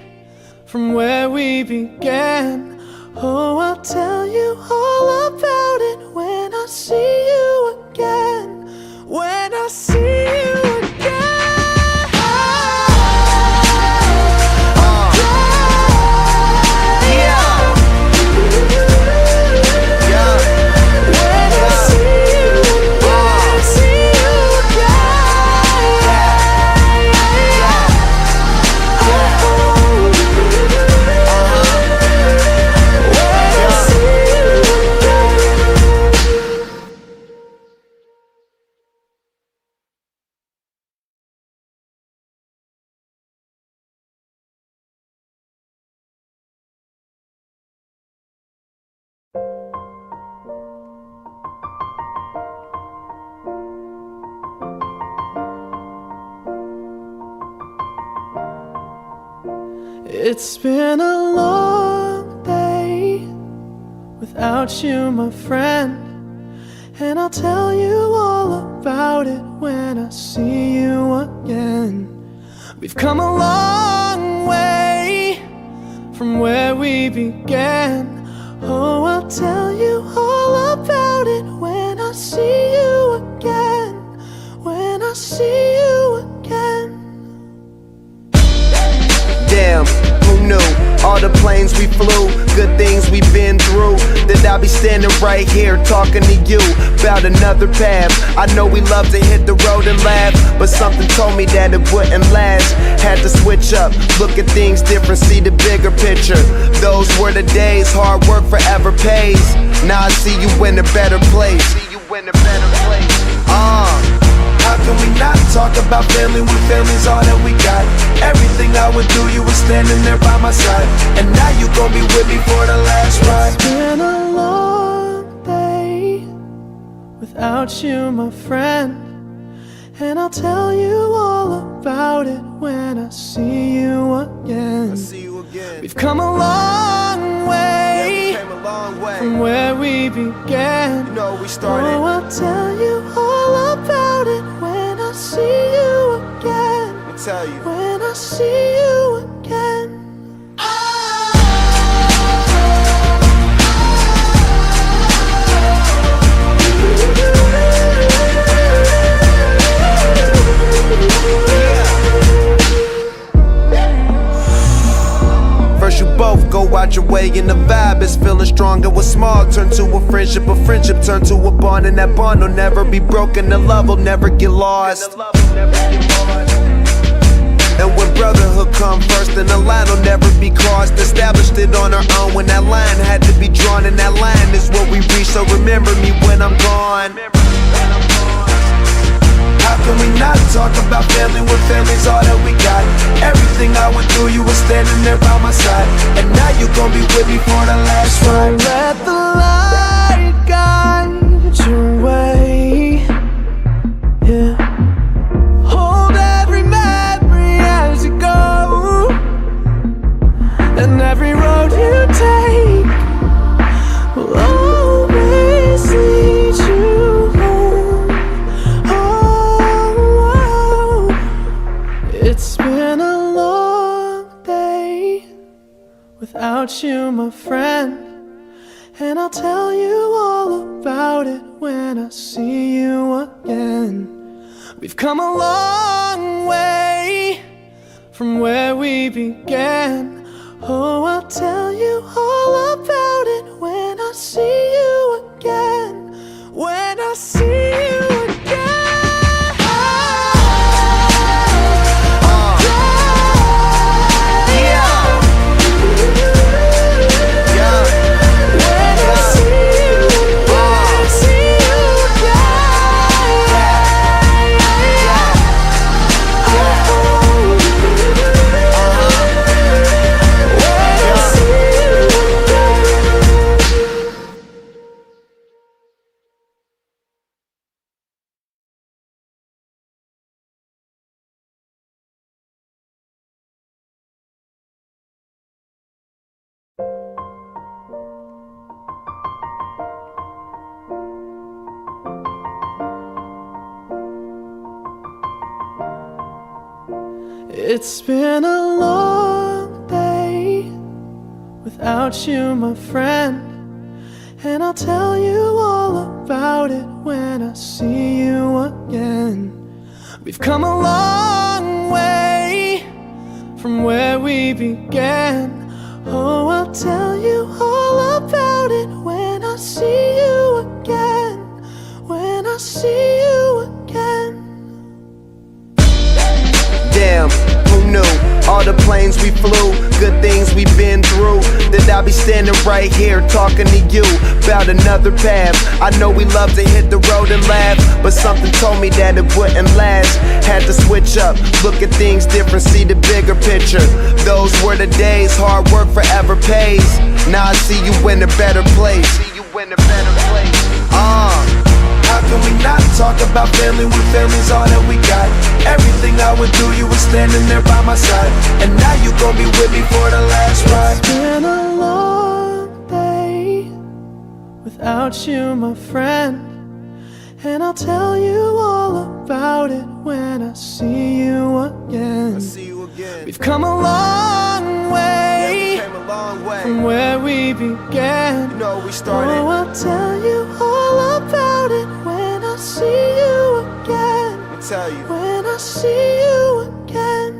from where we began. Oh, I'll tell you all about it when I see you again. When I see you again. It's been a long day without you, my friend, and I'll tell you all about it when I see you again. We've come a long way from where we began. Oh, I'll tell you all about it when I see you again. When I see you again. Damn, who knew? All the planes we flew, good things we've been through, that I'll be standing right here talking to you about another path. I know we love to hit the road and laugh, but something told me that it wouldn't last. Had to switch up, look at things different, see the bigger picture. Those were the days, hard work forever pays. Now I see you in a better place. How can we not talk about family when family's all that we got? Everything I would do, you were standing there by my side, and now you gon' be with me for the last ride. It's been a long day without you, my friend, and I'll tell you all about it when I see you again. We've come a long way, from where we began. Oh, I'll tell you all about it when I see you again. When I see you again. way and the vibe is feeling strong. And what's small turn to a friendship turn to a bond, and that bond will never be broken, the love will never get lost. And when brotherhood come first, then the line will never be crossed. Established it on our own when that line had to be drawn, and that line is what we reach, so remember me when I'm gone. How can we not talk about family when family's all that we got? Everything I went through, you were standing there by my side, and now you gon' be with me for the last ride. Let the light guide your way. Yeah. Hold every memory as you go, and every road you take will always lead you home. Oh, it's been a long day without you, my friend, and I'll tell you all about it when I see you again. We've come a long way from where we began. Oh, I'll tell you all about it when I see you again. When I see you again. It's been a long day without you, my friend, and I'll tell you all about it when I see you again. We've come a long way from where we began. Oh, I'll tell you all about it when I see you again. When I see you again. Damn, who knew? All the planes we flew, good things we've been through, that I'll be standing right here talking to you about another path. I know we love to hit the road and laugh, but something told me that it wouldn't last. Had to switch up, look at things different, see the bigger picture. Those were the days, hard work forever pays. Now I see you in a better place. How can we not talk about family when family's all that we got? Everything I went through, you were standing there by my side, and now you gon' be with me for the last ride. It's been a long day without you, my friend, and I'll tell you all about it when I see you again. We've come a long way, from where we began. Oh, I'll tell you all about it when I see you again. When I see you again.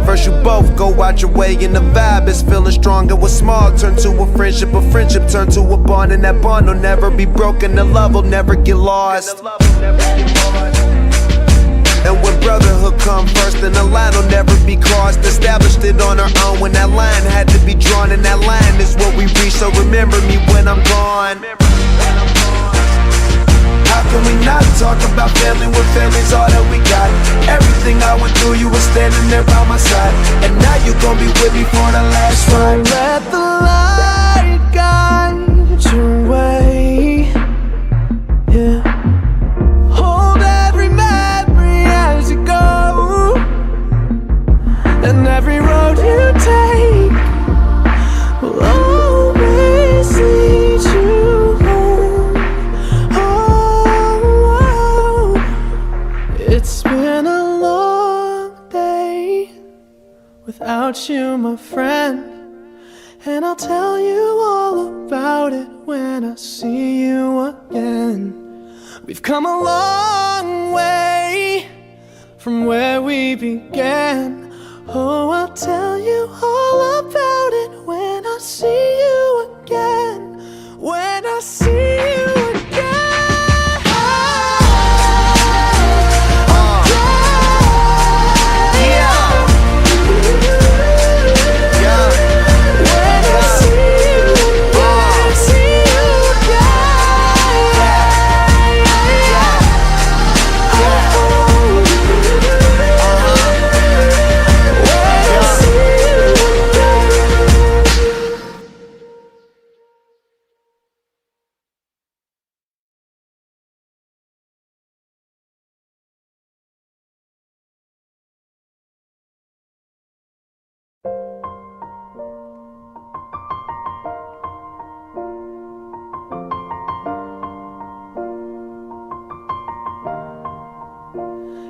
First you both go out your way and the vibe is feeling strong. And what's small turn to a friendship turn to a bond, and that bond will never be broken, the love will never get lost. And when brotherhood come first, then the line will never be crossed. Established it on our own when that line had to be drawn, and that line is what we reach, so remember me when I'm gone. How can we not talk about family when family's all that we got? Everything I went through, you were standing there by my side, and now you gon' be with me for the last ride. Let the light guide your way. Yeah. Hold every memory as you go, and every road you take will always lead you home. Oh, it's been a long day without you, my friend, And I'll tell you all about it when I see you again. We've come a long way from where we began. Oh, I'll tell you all about it when I see you again. When I see you again.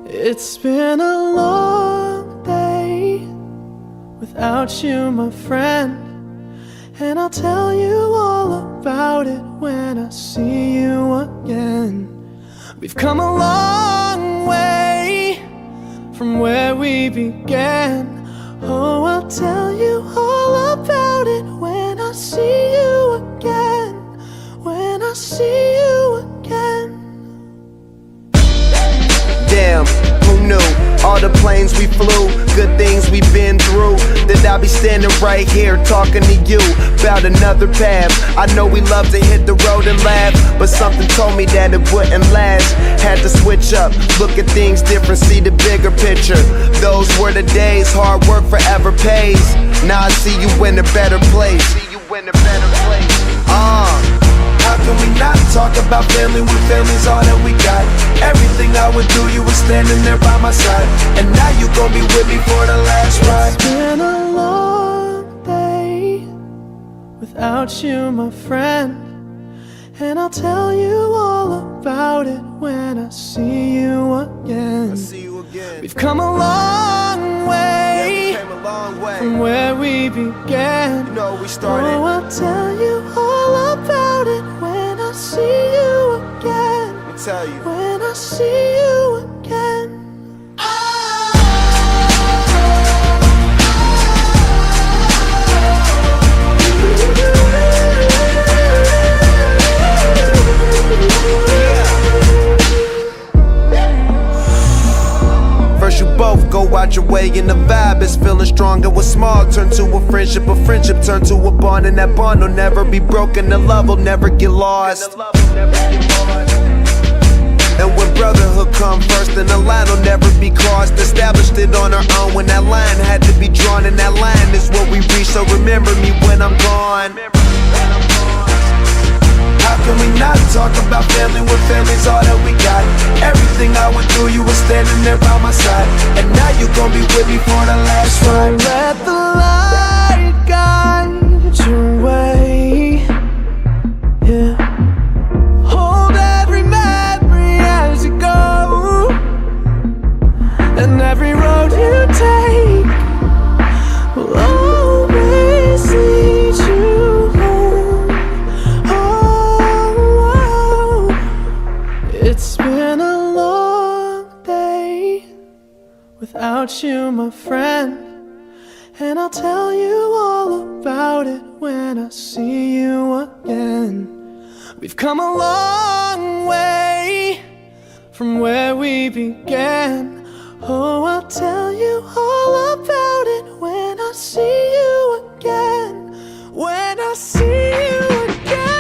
It's been a long day without you, my friend. And I'll tell you all about it when I see you again. We've come a long way from where we began. Oh, I'll tell you all about it when I see you again. When I see you again. Damn, who knew? All the planes we flew, good things we've been through. That I'll be standing right here talking to you about another path. I know we love to hit the road and laugh, but something told me that it wouldn't last. Had to switch up, look at things different, see the bigger picture. Those were the days, hard work forever pays. Now I see you in a better place. How can we not talk about family when family's all that we got? Everything I would do, you were standing there by my side. And now you gon' be with me for the last ride. It's been a long day without you, my friend. And I'll tell you all about it when I see you again. We've come a long way, from where we began. You know, we started. Oh, I'll tell you all about it when I see you again. Let me tell you. When I see you again. First you both go out your way and the vibe is feeling strong. It was small, turn to a friendship turn to a bond, and that bond will never be broken. The love will never get lost. And when brotherhood come first, then the line will never be crossed. Established it on our own when that line had to be drawn, and that line is what we reach. So remember me when I'm gone. How can we not talk about family when family's all that we got? Everything I went through, you were standing there by my side. And now you gon' be with me for the last ride. Let the light guide your way. Yeah. Hold every memory as you go, and every road you take will always lead you home. It's been a long day without you, my friend. And I'll tell you all about it when I see you again. We've come a long way from where we began. Oh, I'll tell you all about it when I see you again. When I see you again.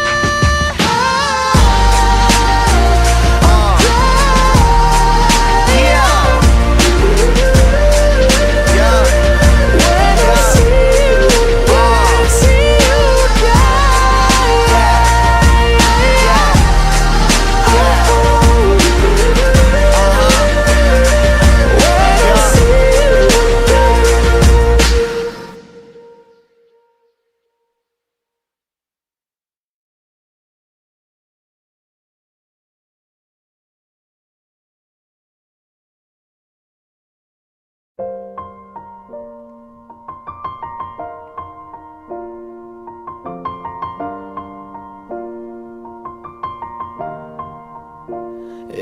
See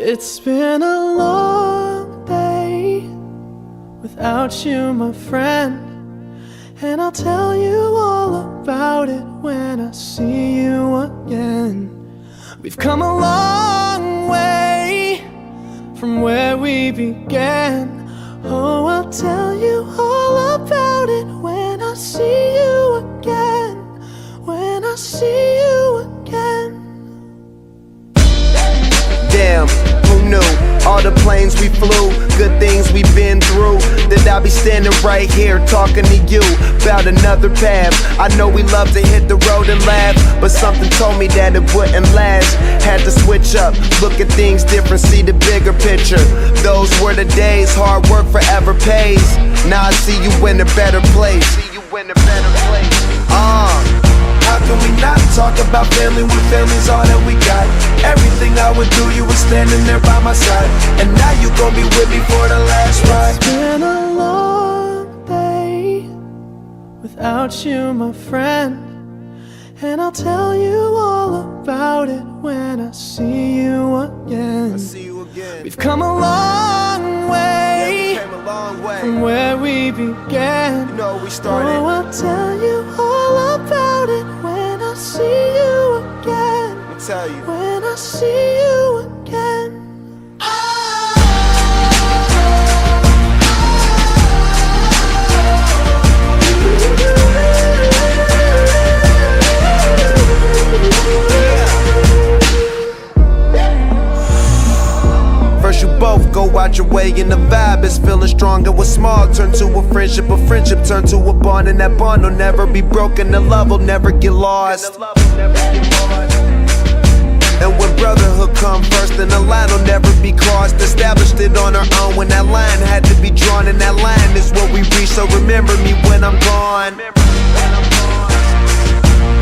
It's been a long day without you, my friend. And I'll tell you all about it when I see you again. We've come a long way from where we began. Oh, I'll tell you all about it when I see you again. When I see you again. Damn, who knew? All the planes we flew, good things we've been through. That I'll be standing right here talking to you about another path. I know we love to hit the road and laugh, but something told me that it wouldn't last. Had to switch up, look at things different, see the bigger picture. Those were the days, hard work forever pays. Now I see you in a better place. How can we not talk about family when family's all that we got? Everything I would do, you were standing there by my side. And now you gon' be with me for the last ride. It's been a long day without you, my friend. And I'll tell you all about it when I see you again. We've come a long way, from where we began. You know we started. Oh, I'll tell you all about it when I see you again. I'll tell you. When I see you again. First you both go out your way and the vibe is feeling strong. And what's small turn to a friendship turn to a bond. And that bond will never be broken, the love will never get lost. And when brotherhood come first, then the line will never be crossed. Established it on our own when that line had to be drawn. And that line is what we reach, so remember me when I'm gone.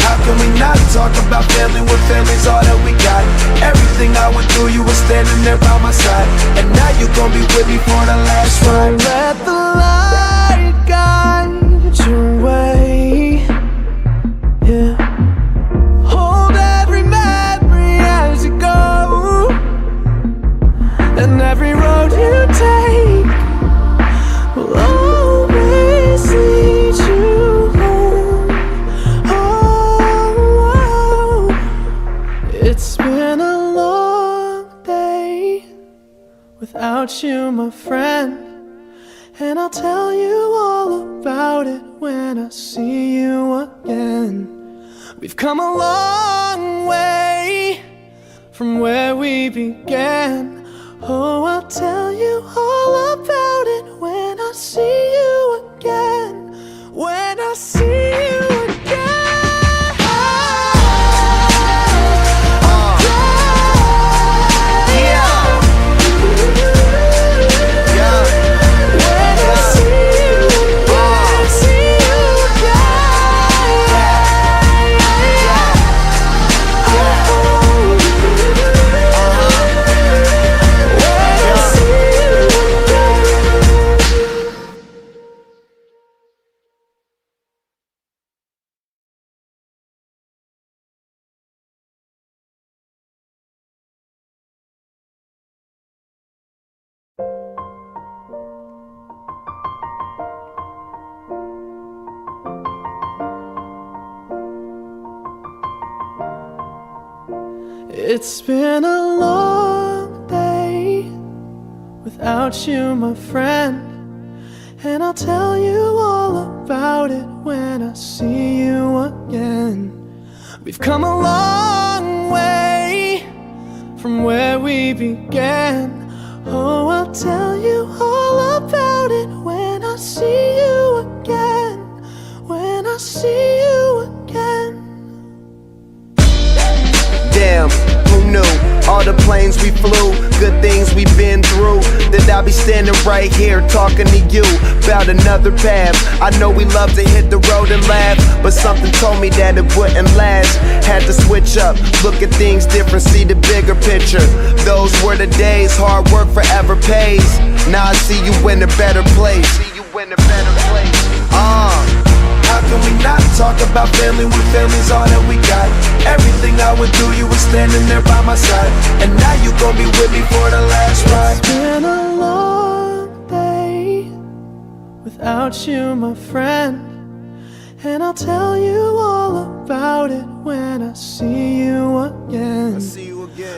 How can we not talk about family when family's all that we got? Everything I went through, you were standing there by my side. And now you gon' be with me for the last ride. Let the light guide your way. Yeah. Hold every memory as you go. And every road you take will always lead you home. Oh, it's been a long day without you, my friend. And I'll tell you all about it when I see you again. We've come a long way from where we began. Oh, I'll tell you all about it when I see you again. When I see you again. It's been a long day without you, my friend. And I'll tell you all about it when I see you again. We've come a long way from where we began. Oh, I'll tell you all about it when I see you again. When I see you again. Damn, who knew? All the planes we flew, good things we've been through. That I'll be standing right here talking to you about another path. I know we love to hit the road and laugh, but something told me that it wouldn't last. Had to switch up, look at things different, see the bigger picture. Those were the days, hard work forever pays. Now I see you in a better place. How can we not talk about family when family's all that we got. Everything I went through, you were standing there by my side. And now you gon' be with me for the last ride. It's been a long day without you, my friend. And I'll tell you all about it when I see you again.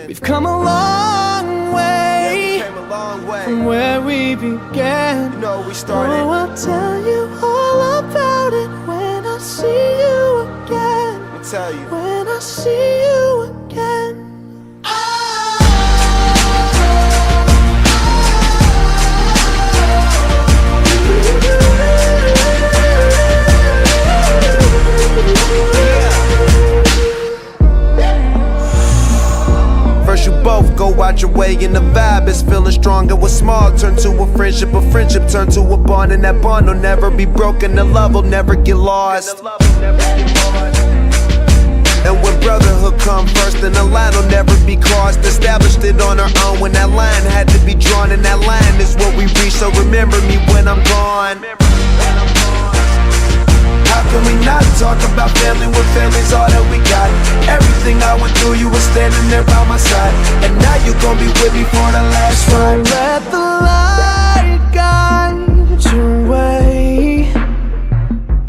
We've come a long way, from where we began. You know we started. Oh, I'll tell you all about it when I see you again. I'll tell you. When I see you again. First you both go out your way and the vibe is feeling stronger. What's small turn to a friendship turn to a bond, and that bond will never be broken. The love will never get lost. And when brotherhood come first, then the line will never be crossed. Established it on our own when that line had to be drawn, and that line is what we reach. So remember me when I'm gone. How can we not talk about family when family's all that we got? Everything I went through, you were standing there by my side. And now you gon' be with me for the last ride. Let the light guide your way.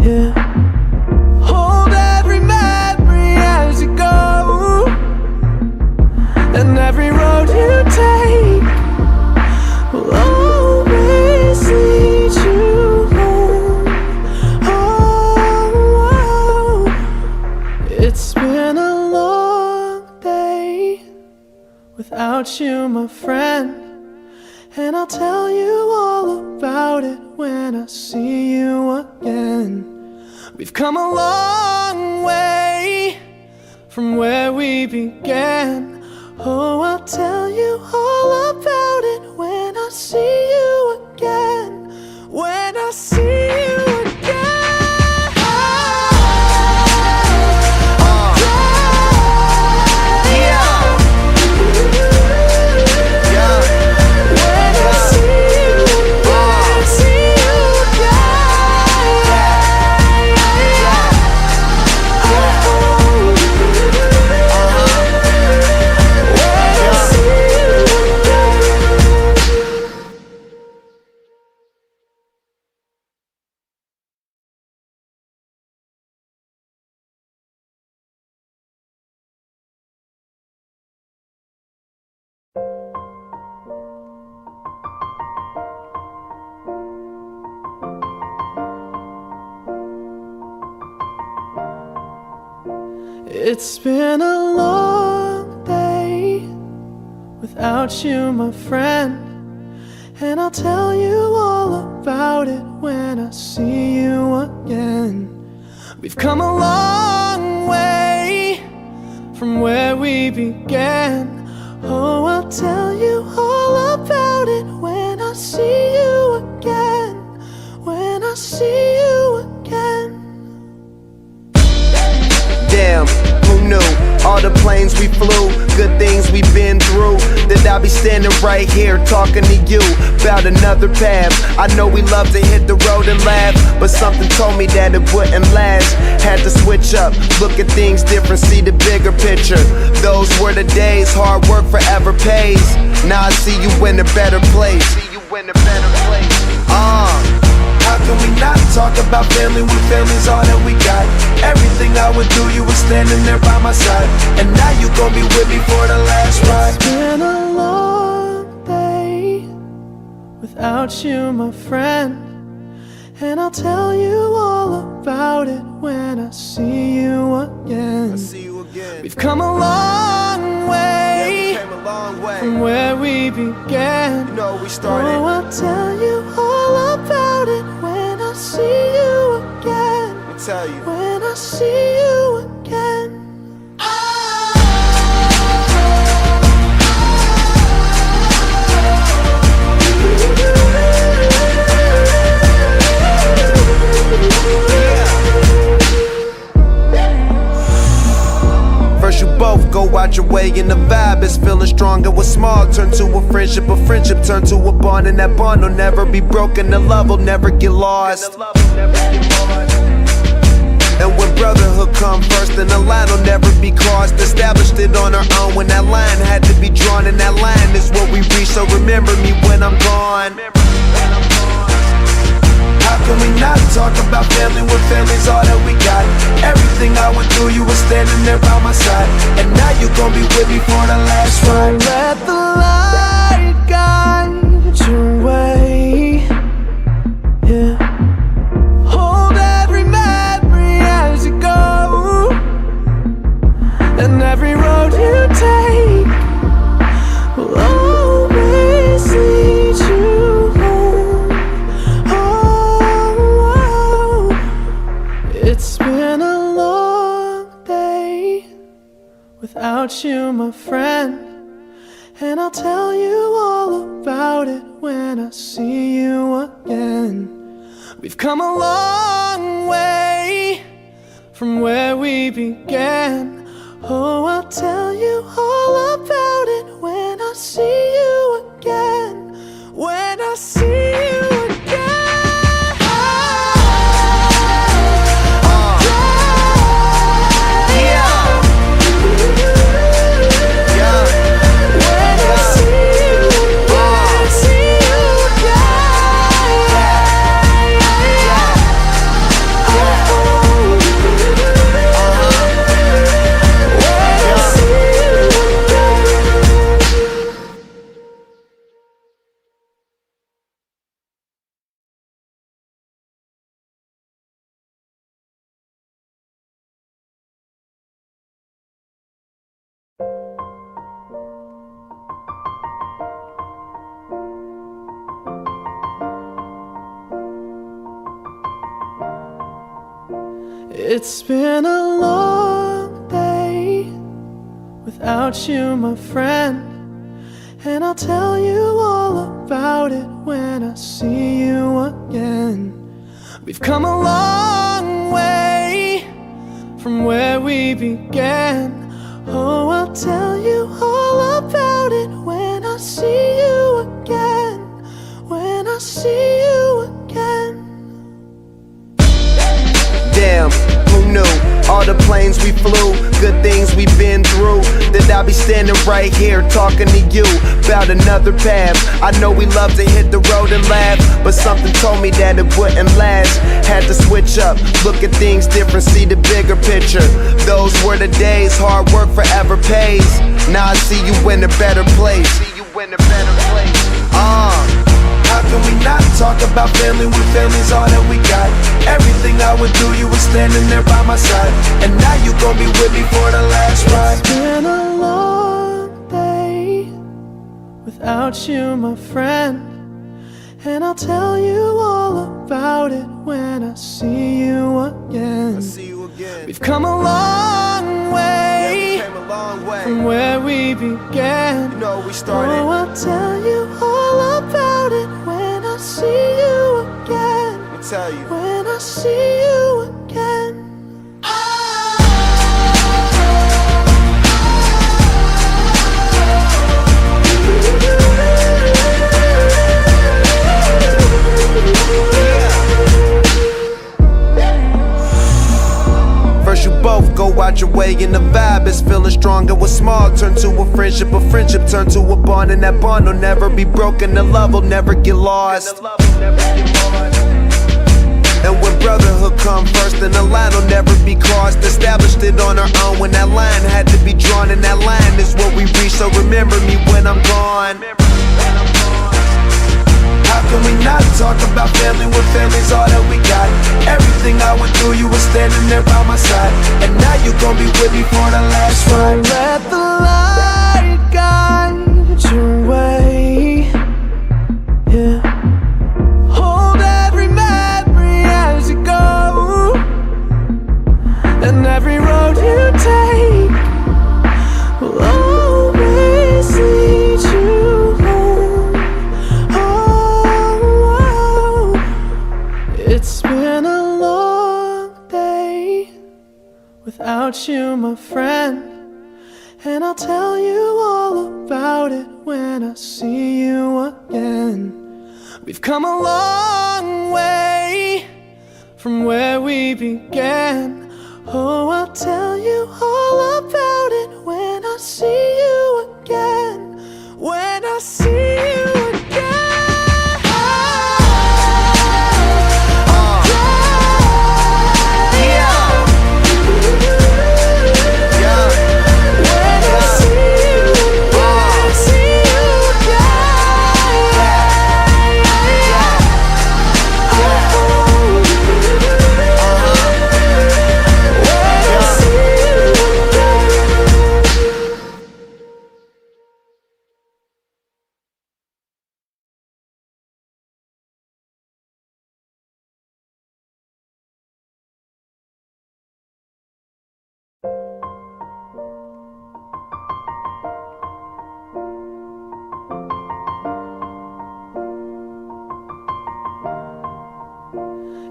Yeah. Hold every memory as you go, and every road you take will always lead you home. Oh, it's been a long day without you, my friend. And I'll tell you all about it when I see you again. We've come a long way from where we began. Oh, I'll tell you all about it when I see you again. When I see you again. It's been a long day without you, my friend. And I'll tell you all about it when I see you again. We've come a long way from where we began. Oh, I'll tell you all about it when I see you again. When I see you again. Damn, who knew? All the planes we flew, good things we've been through. That I'll be standing right here talking to you about another path. I know we love to hit the road and laugh, but something told me that it wouldn't last. Had to switch up, look at things different, see the bigger picture. Those were the days, hard work forever pays. Now I see you in a better place. How can we not talk about family when family's all that we got? Everything I went through, you were standing there by my side. And now you gon' be with me for the last ride. It's been a long day without you, my friend. And I'll tell you all about it when I see you again. We've come a long way, from where we began. You know we started. Oh, I'll tell you all about it when I see you again. I'll tell you. When I see you again. First you both go out your way and the vibe is feeling stronger. What's small turn to a friendship turn to a bond, and that bond will never be broken. The love will never get lost. And when brotherhood come first, then the line will never be crossed. Established it on our own when that line had to be drawn, and that line is what we reach. So remember me when I'm gone. How can we not talk about family when family's all that we got? Everything I went through, you were standing there by my side, and now you gon' be with me for the last ride. Let the light guide your way. Yeah. Hold every memory as you go, and every road you take will always lead you home. Oh, it's been a long day without you, my friend, and I'll tell you all about it when I see you again. We've come a long way from where we began. Oh, I'll tell you all about it when I see you again. When I see you again. It's been a long day without you, my friend, and I'll tell you all about it when I see you again. We've come a long way from where we began. Oh, I'll tell you all about it when I see you again. When I see you again. Damn, who knew? All the planes we flew, good things we've been through, that I'll be standing right here talking to you about another path. I know we love to hit the road and laugh, but something told me that it wouldn't last. Had to switch up, look at things different, see the bigger picture. Those were the days, hard work forever pays. Now I see you in a better place. How can we not talk about family when family's all that we got? Everything I went through, you were standing there by my side, and now you gon' be with me for the last ride. It's been a long day without you, my friend, and I'll tell you all about it when I see you again. We've come a long way, from where we began. Oh, I'll tell you all about it when I see you again. When I see you again. First you both go out your way and the vibe is feeling stronger. What's small turn to a friendship turn to a bond, and that bond will never be broken. The love will never get lost. And when brotherhood come first, then the line will never be crossed. Established it on our own when that line had to be drawn, and that line is what we reach. So remember me when I'm gone. How can we not talk about family when family's all that we got? Everything I went through, you were standing there by my side, and now you gon' be with me for the last ride. Let the light guide your way. Yeah. Hold every memory as you go, and every road you take will always lead you home. Oh, it's been a long day without you, my friend, and I'll tell you all about it when I see you again. We've come a long way from where we began. Oh, I'll tell you all about it when I see you again. When I see you again.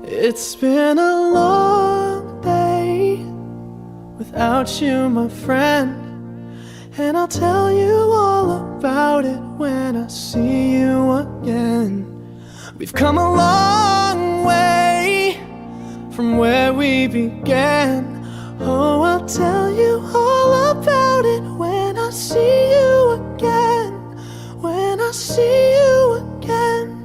It's been a long day without you, my friend, and I'll tell you all about it when I see you again. We've come a long way from where we began. Oh, I'll tell you all about it when I see you again. When I see you again.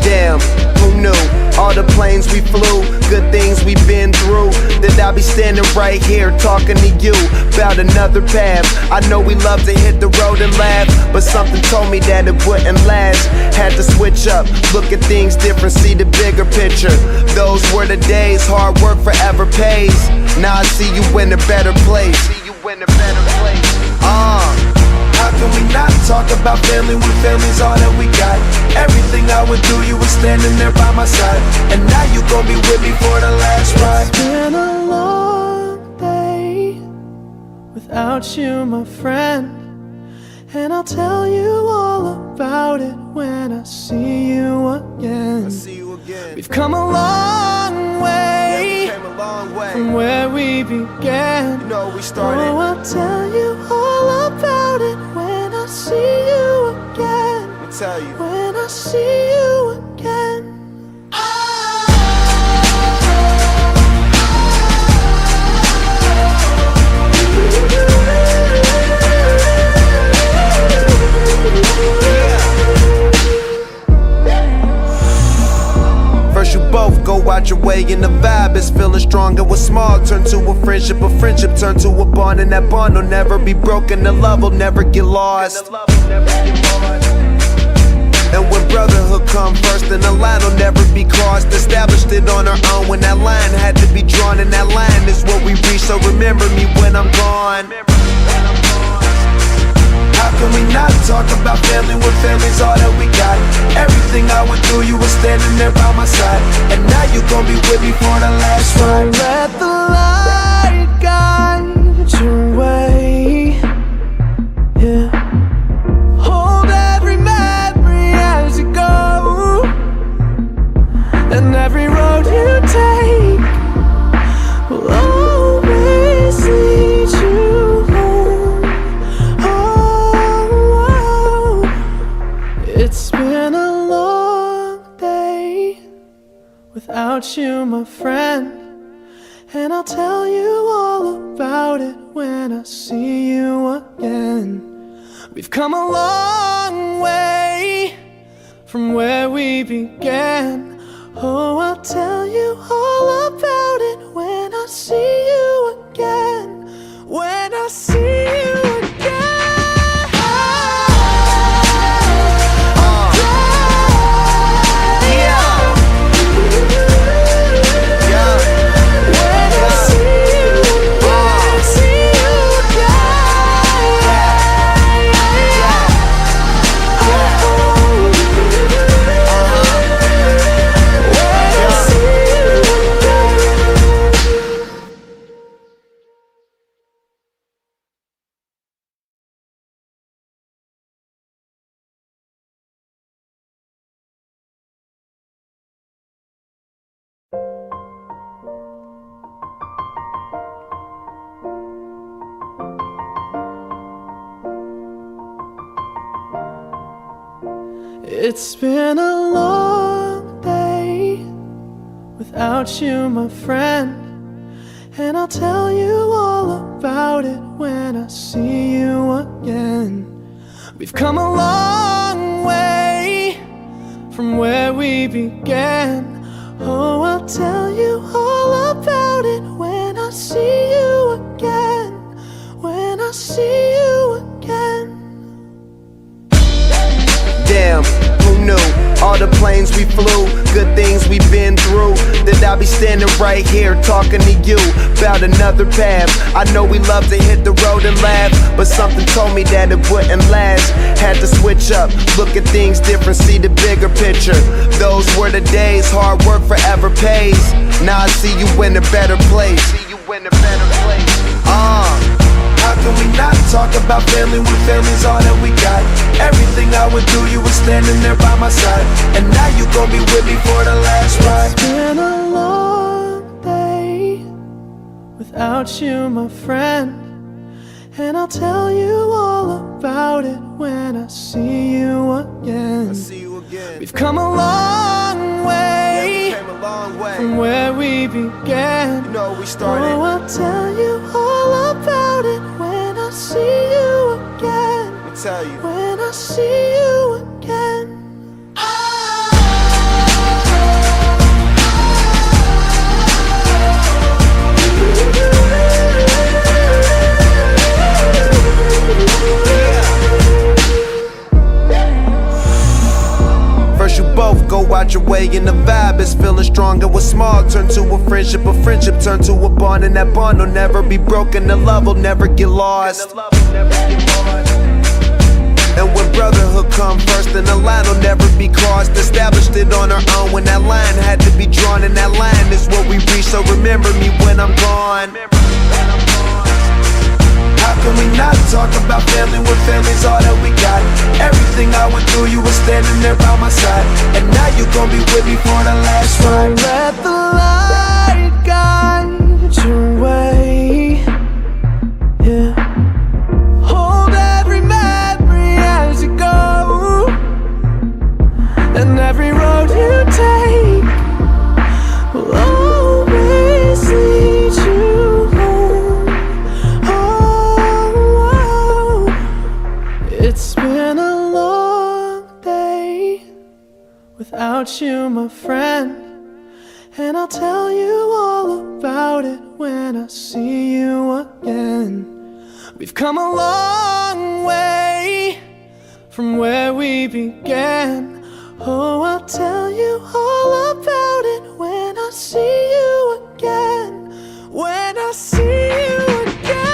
Damn, who knew? All the planes we flew, good things we've been through. That I'll be standing right here talking to you about another path. I know we love to hit the road and laugh, but something told me that it wouldn't last. Had to switch up, look at things different, see the bigger picture. Those were the days, hard work forever pays. Now I see you in a better place. How can we not talk about family when family's all that we got? Everything I would do, you were standing there by my side, and now you gon' be with me for the last ride. It's been a long day without you, my friend, and I'll tell you all about it when I see you again. We've come a long way, from where we began. Oh, I'll tell you all about it when I see you again. When I see you again. First you both go out your way and the vibe is feeling strong. It was small, turn to a friendship turn to a bond, and that bond will never be broken. The love will never get lost. And when brotherhood come first, then the line will never be crossed. Established it on our own when that line had to be drawn, and that line is what we reach. So remember me when I'm gone. How can we not talk about family when family's all that we got? Everything I went through, you were standing there by my side, and now you gon' be with me for the last ride. Let the light guide your way. Yeah. Hold every memory as you go, and every road you take will always lead you home. Oh, it's been a long day without you, my friend, and I'll tell you all about it when I see you again. We've come a long way from where we began. Oh, I'll tell you all about it when I see you again. When I see you again. It's been a long day without you, my friend. And I'll tell you all about it when I see you again. We've come a long way from where we began. Oh, I'll tell you all about it when I see you again. When I see you again. Damn, who knew? All the planes we flew, good things we've been through. That I'll be standing right here talking to you about another path. I know we love to hit the road and laugh, but something told me that it wouldn't last. Had to switch up, look at things different, see the bigger picture. Those were the days, hard work forever pays. Now I see you in a better place. How can we not talk about family when family's all that we got? Everything I went through, you were standing there by my side. And now you gon' be with me for the last ride. It's been a long day without you, my friend. And I'll tell you all about it when I see you again. We've come a long way, from where we began. You know we started. Oh, I'll tell you all about it when I see you again. Let me tell you. When I see you again. First you both go out your way and the vibe is feeling strong. And what's small turn to a friendship turn to a bond. And that bond will never be broken, the love will never get lost. And when brotherhood come first, then the line will never be crossed. Established it on our own when that line had to be drawn. And that line is what we reach, so remember me when I'm gone. How can we not talk about family when family's all that we got? Everything I went through, you were standing there by my side. And now you gon' be with me for the last ride. Let the light guide your way. Yeah. Hold every memory as you go, and every road you take will always lead you home. Oh, it's been a long day without you, my friend. And I'll tell you all about it when I see you again. We've come a long way from where we began. Oh, I'll tell you all about it when I see you again. When I see you again.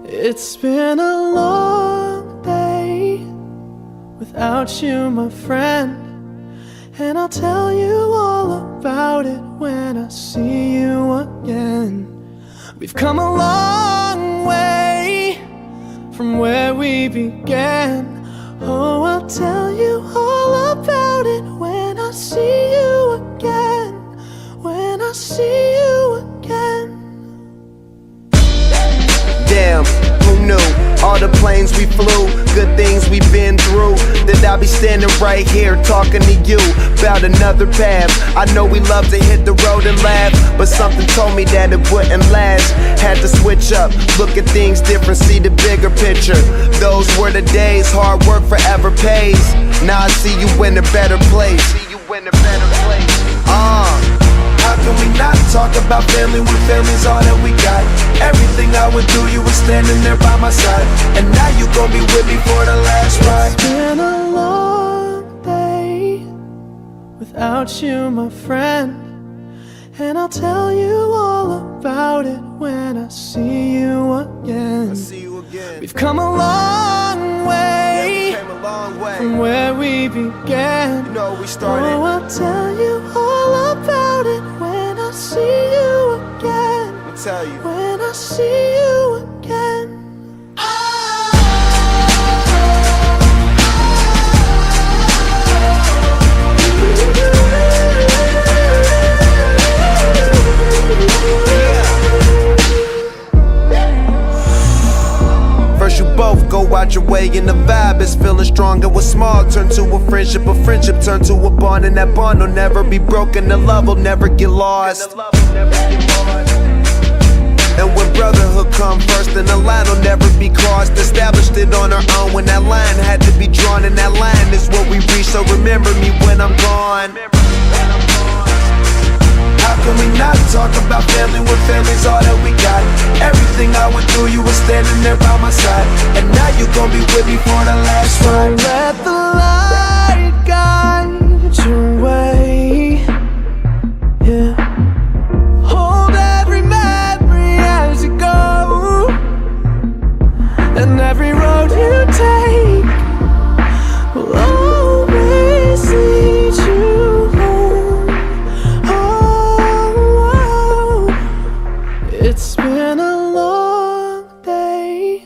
It's been a long day without you, my friend. And I'll tell you all about it when I see you again. We've come a long way from where we began. Oh, I'll tell you all about it when I see you again. When I see you again. Damn, who knew? All the planes we flew, good things we've been through. That I'll be standing right here talking to you about another path. I know we love to hit the road and laugh, but something told me that it wouldn't last. Had to switch up, look at things different, see the bigger picture. Those were the days, hard work forever pays. Now I see you in a better place. How can we not talk about family when family's all that we got? Everything I went through, you were standing there by my side. And now you gon' be with me for the last ride. It's been a long day without you, my friend. And I'll tell you all about it when I see you again. We've come a long way, from where we began. Oh, I'll tell you all about it when I see you again. When I see you again. First you both go out your way and the vibe is feeling strong. And what's small turn to a friendship turn to a bond. And that bond will never be broken, the love will never get lost. And when brotherhood come first, then the line will never be crossed. Established it on our own when that line had to be drawn. And that line is what we reach, so remember me when I'm gone. How can we not talk about family when family's all that we got? Everything I went through, you were standing there by my side. And now you gon' be with me for the last ride. Let the light guide your way. Yeah. Hold every memory as you go. And every road you take will always lead you home. It's been a long day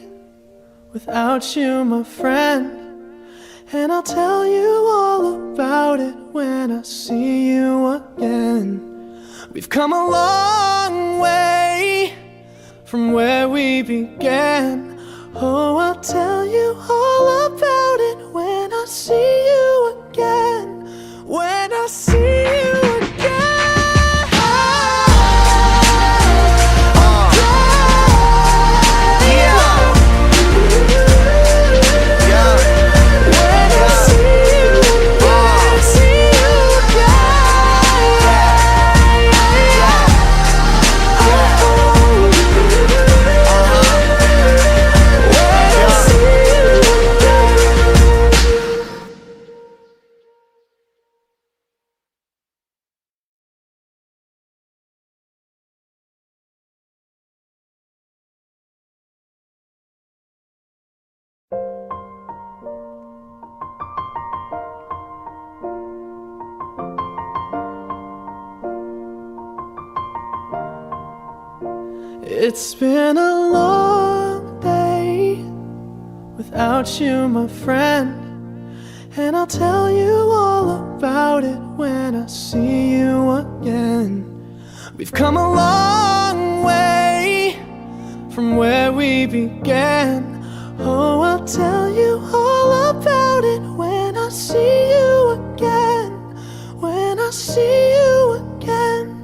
without you, my friend. And I'll tell you all about it when I see you again. We've come a long way from where we began. Oh, I'll tell you all about it when I see you again. When I see you again. It's been a long day without you, my friend. And I'll tell you all about it when I see you again. We've come a long way from where we began. Oh, I'll tell you all about it when I see you again. When I see you again.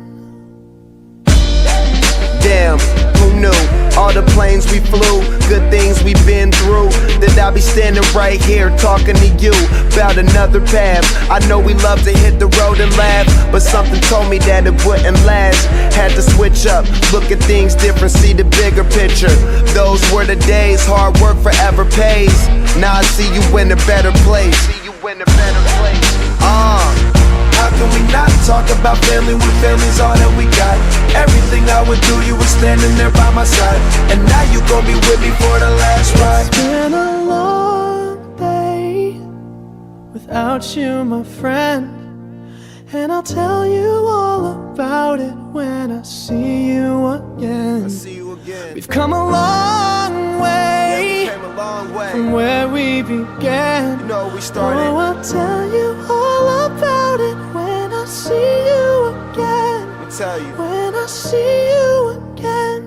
Damn, who knew? All the planes we flew, good things we've been through. That I'll be standing right here talking to you about another path. I know we love to hit the road and laugh, but something told me that it wouldn't last. Had to switch up, look at things different, see the bigger picture. Those were the days, hard work forever pays. Now I see you in a better place. How can we not talk about family when family's all that we got? Everything I went through, you were standing there by my side. And now you gon' be with me for the last ride. It's been a long day without you, my friend. And I'll tell you all about it when I see you again. We've come a long way from where we began. Oh, I'll tell you all about it when I see you again. When I see you again.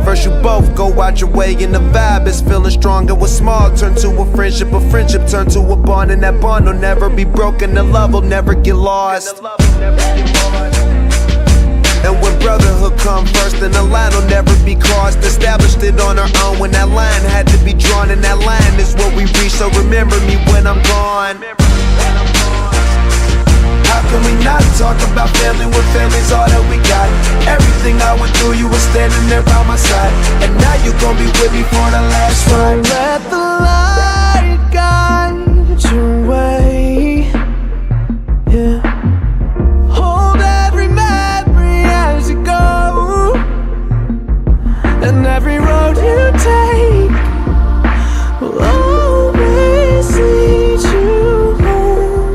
First you both go out your way and the vibe is feeling strong. And what's small turn to a friendship turn to a bond. And that bond will never be broken, the love will never get lost. And when brotherhood come first, then the line will never be crossed. Established it on our own when that line had to be drawn. And that line is what we reach, so remember me when I'm gone. how can we not talk about family when family's all that we got? Everything I went through, you were standing there by my side, and now you gon' be with me for the last ride. Let the light guide your way. Yeah. Hold every memory as you go, and every road you take will always lead you home.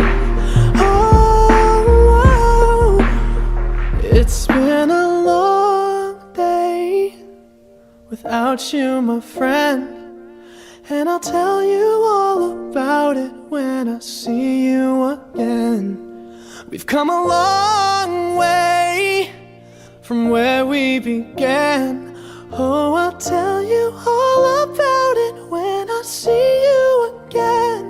Oh, it's been a long day without you, my friend, and I'll tell you all about it when I see you again. We've come a long way from where we began. Oh, I'll tell you all about it when I see you again.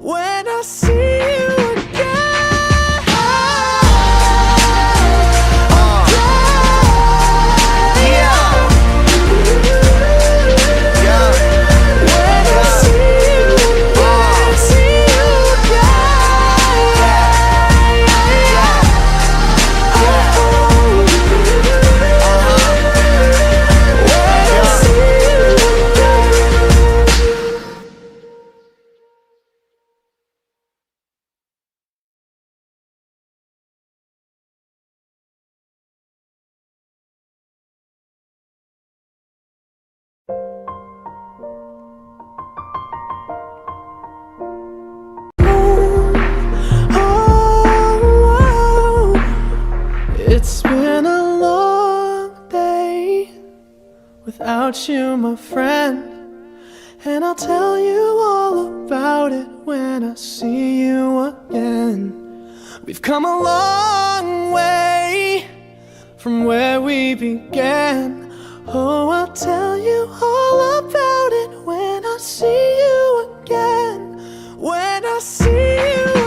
When I see you again. When I see you again, see you It's been a long day without you, my friend, and I'll tell you all about it when I see you again. We've come a long way from where we began. Oh, I'll tell you all about it when I see you again. When I see you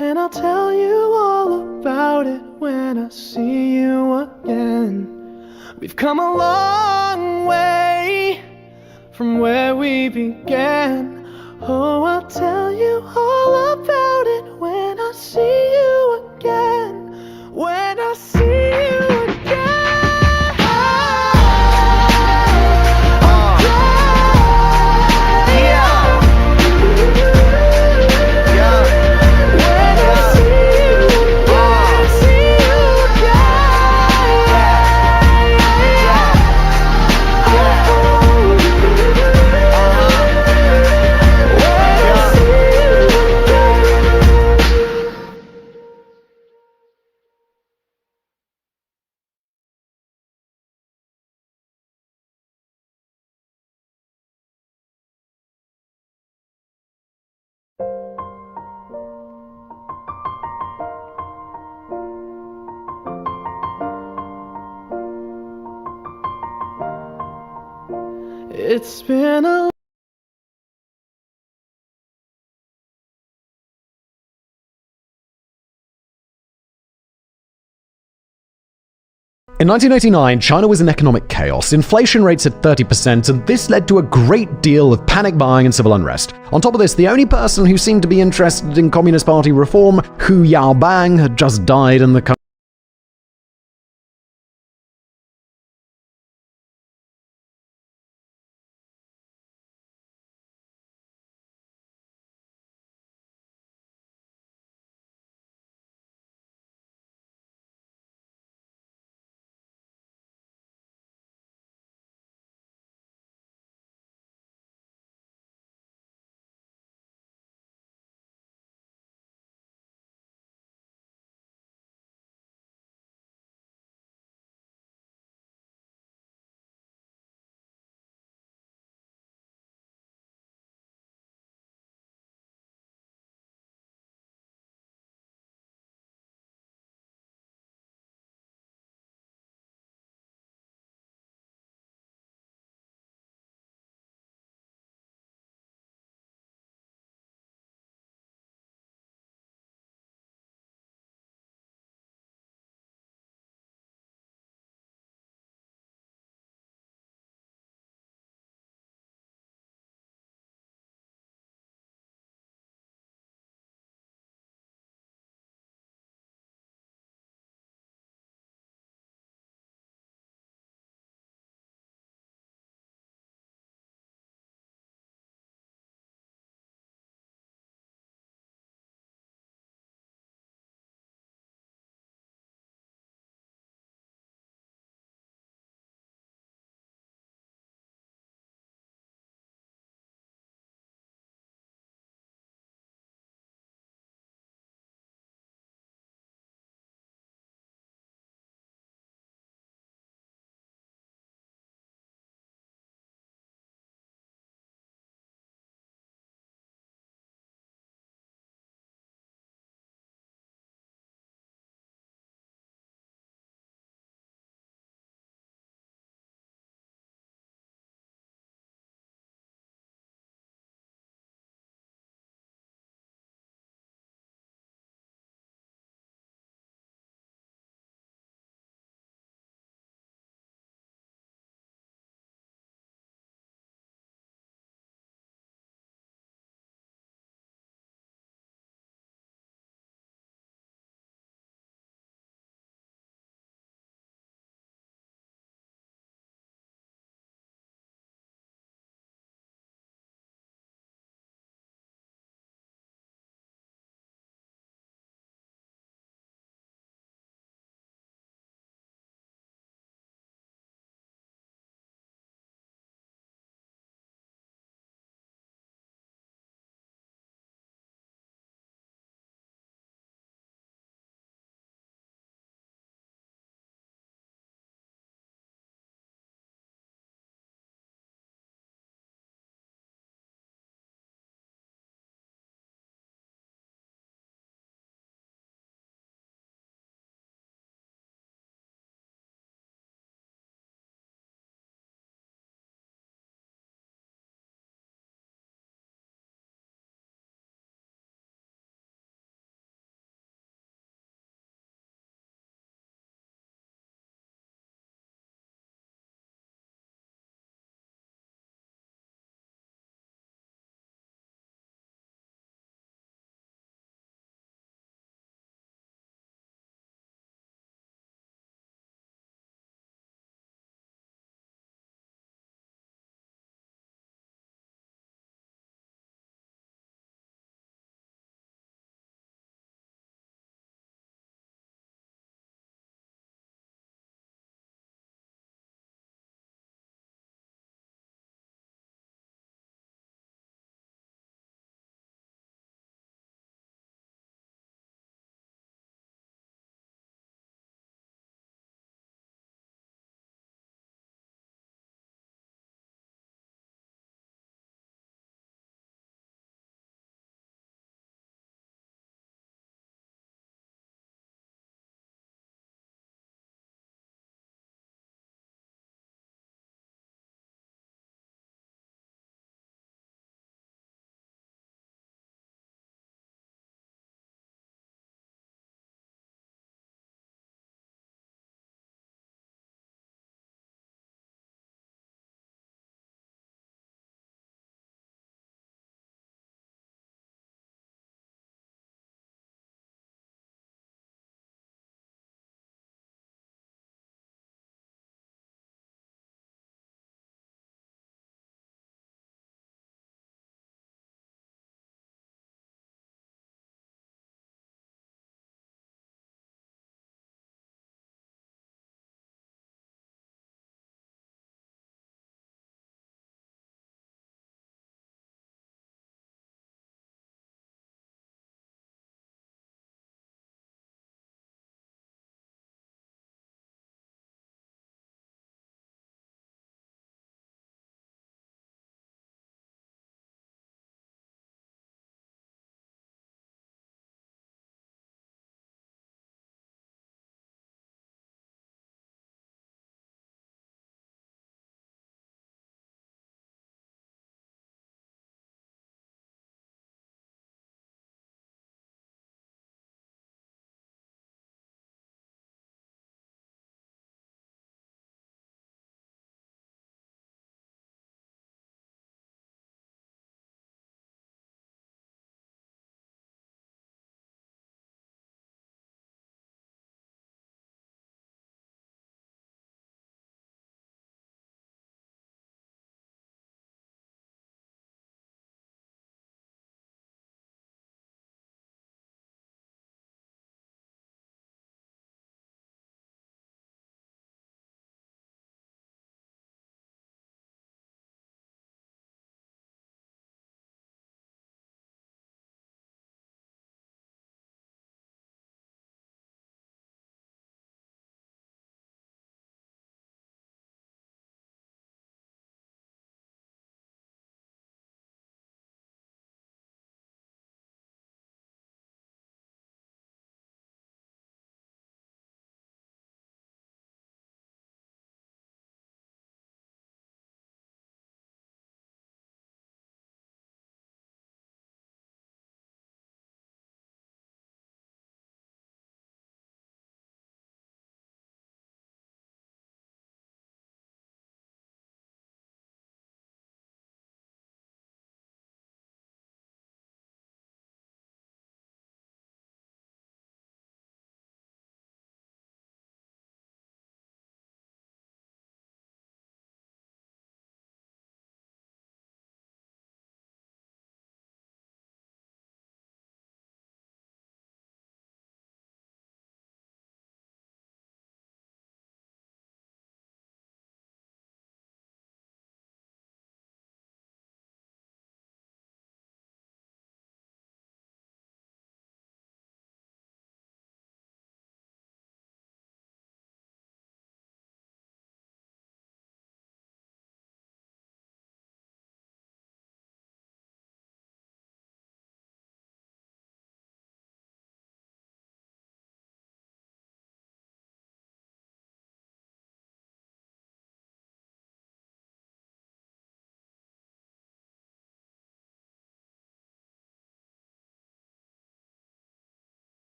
And I'll tell you all about it when I see you again. We've come a long way from where we began. Oh, I'll tell you all about it when I see you again. When I see you again. It's been a In 1989, China was in economic chaos, inflation rates at 30%, and this led to a great deal of panic buying and civil unrest. On top of this, the only person who seemed to be interested in Communist Party reform, Hu Yaobang, had just died in the country.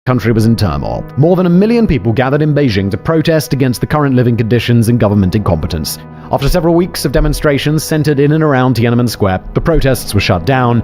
country was in turmoil. More than 1 million people gathered in Beijing to protest against the current living conditions and government incompetence. After several weeks of demonstrations centered in and around Tiananmen Square, the protests were shut down,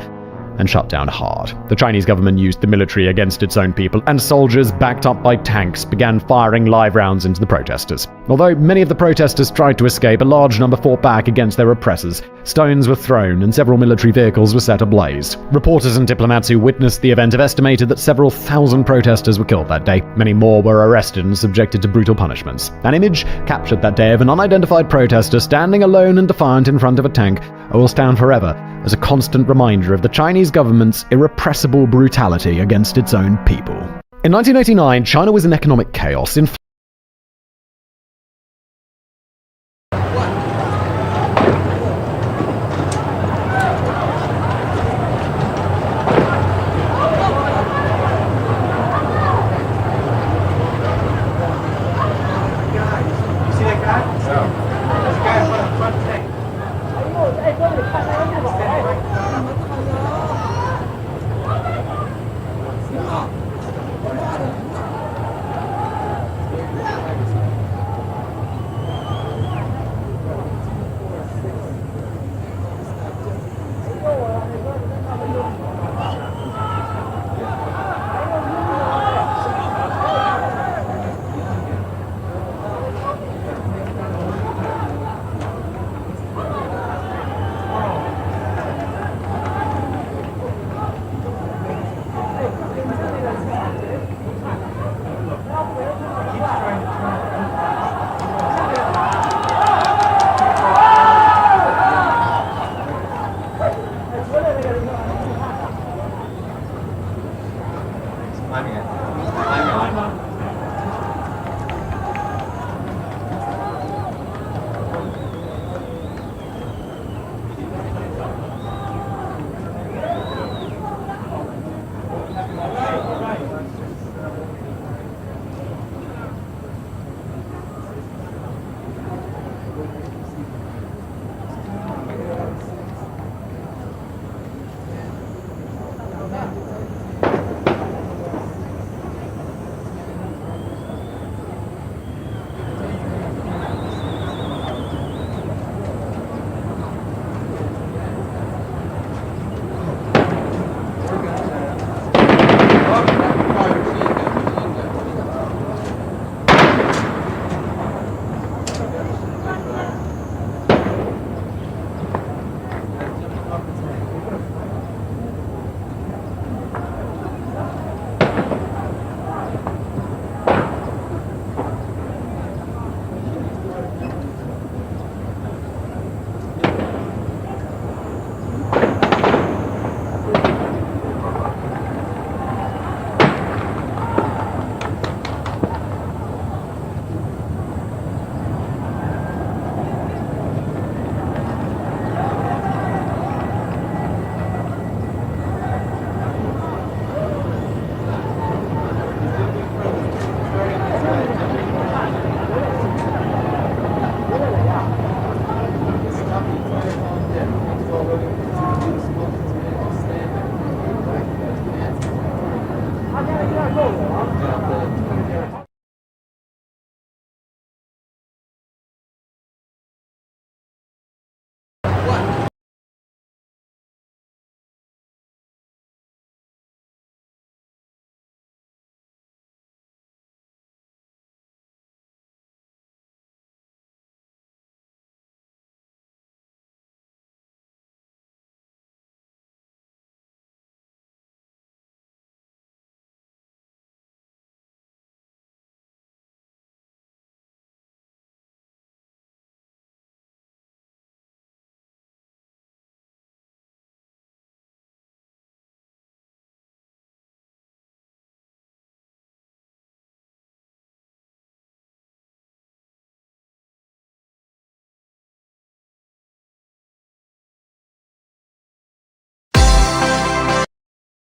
and shut down hard. The Chinese government used the military against its own people, and soldiers, backed up by tanks, began firing live rounds into the protesters. Although many of the protesters tried to escape, a large number fought back against their oppressors. Stones were thrown, and several military vehicles were set ablaze. Reporters and diplomats who witnessed the event have estimated that several thousand protesters were killed that day. Many more were arrested and subjected to brutal punishments. An image captured that day of an unidentified protester standing alone and defiant in front of a tank will stand forever as a constant reminder of the Chinese government's irrepressible brutality against its own people. In 1989, China was in economic chaos.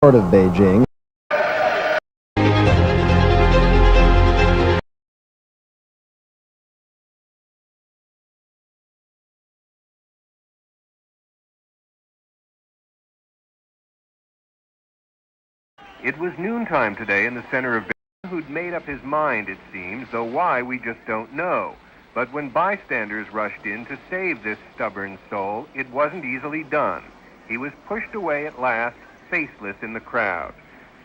Part of Beijing. It was noontime today in the center of Beijing, who'd made up his mind, it seems, though why we just don't know. But when bystanders rushed in to save this stubborn soul, it wasn't easily done. He was pushed away at last, faceless in the crowd.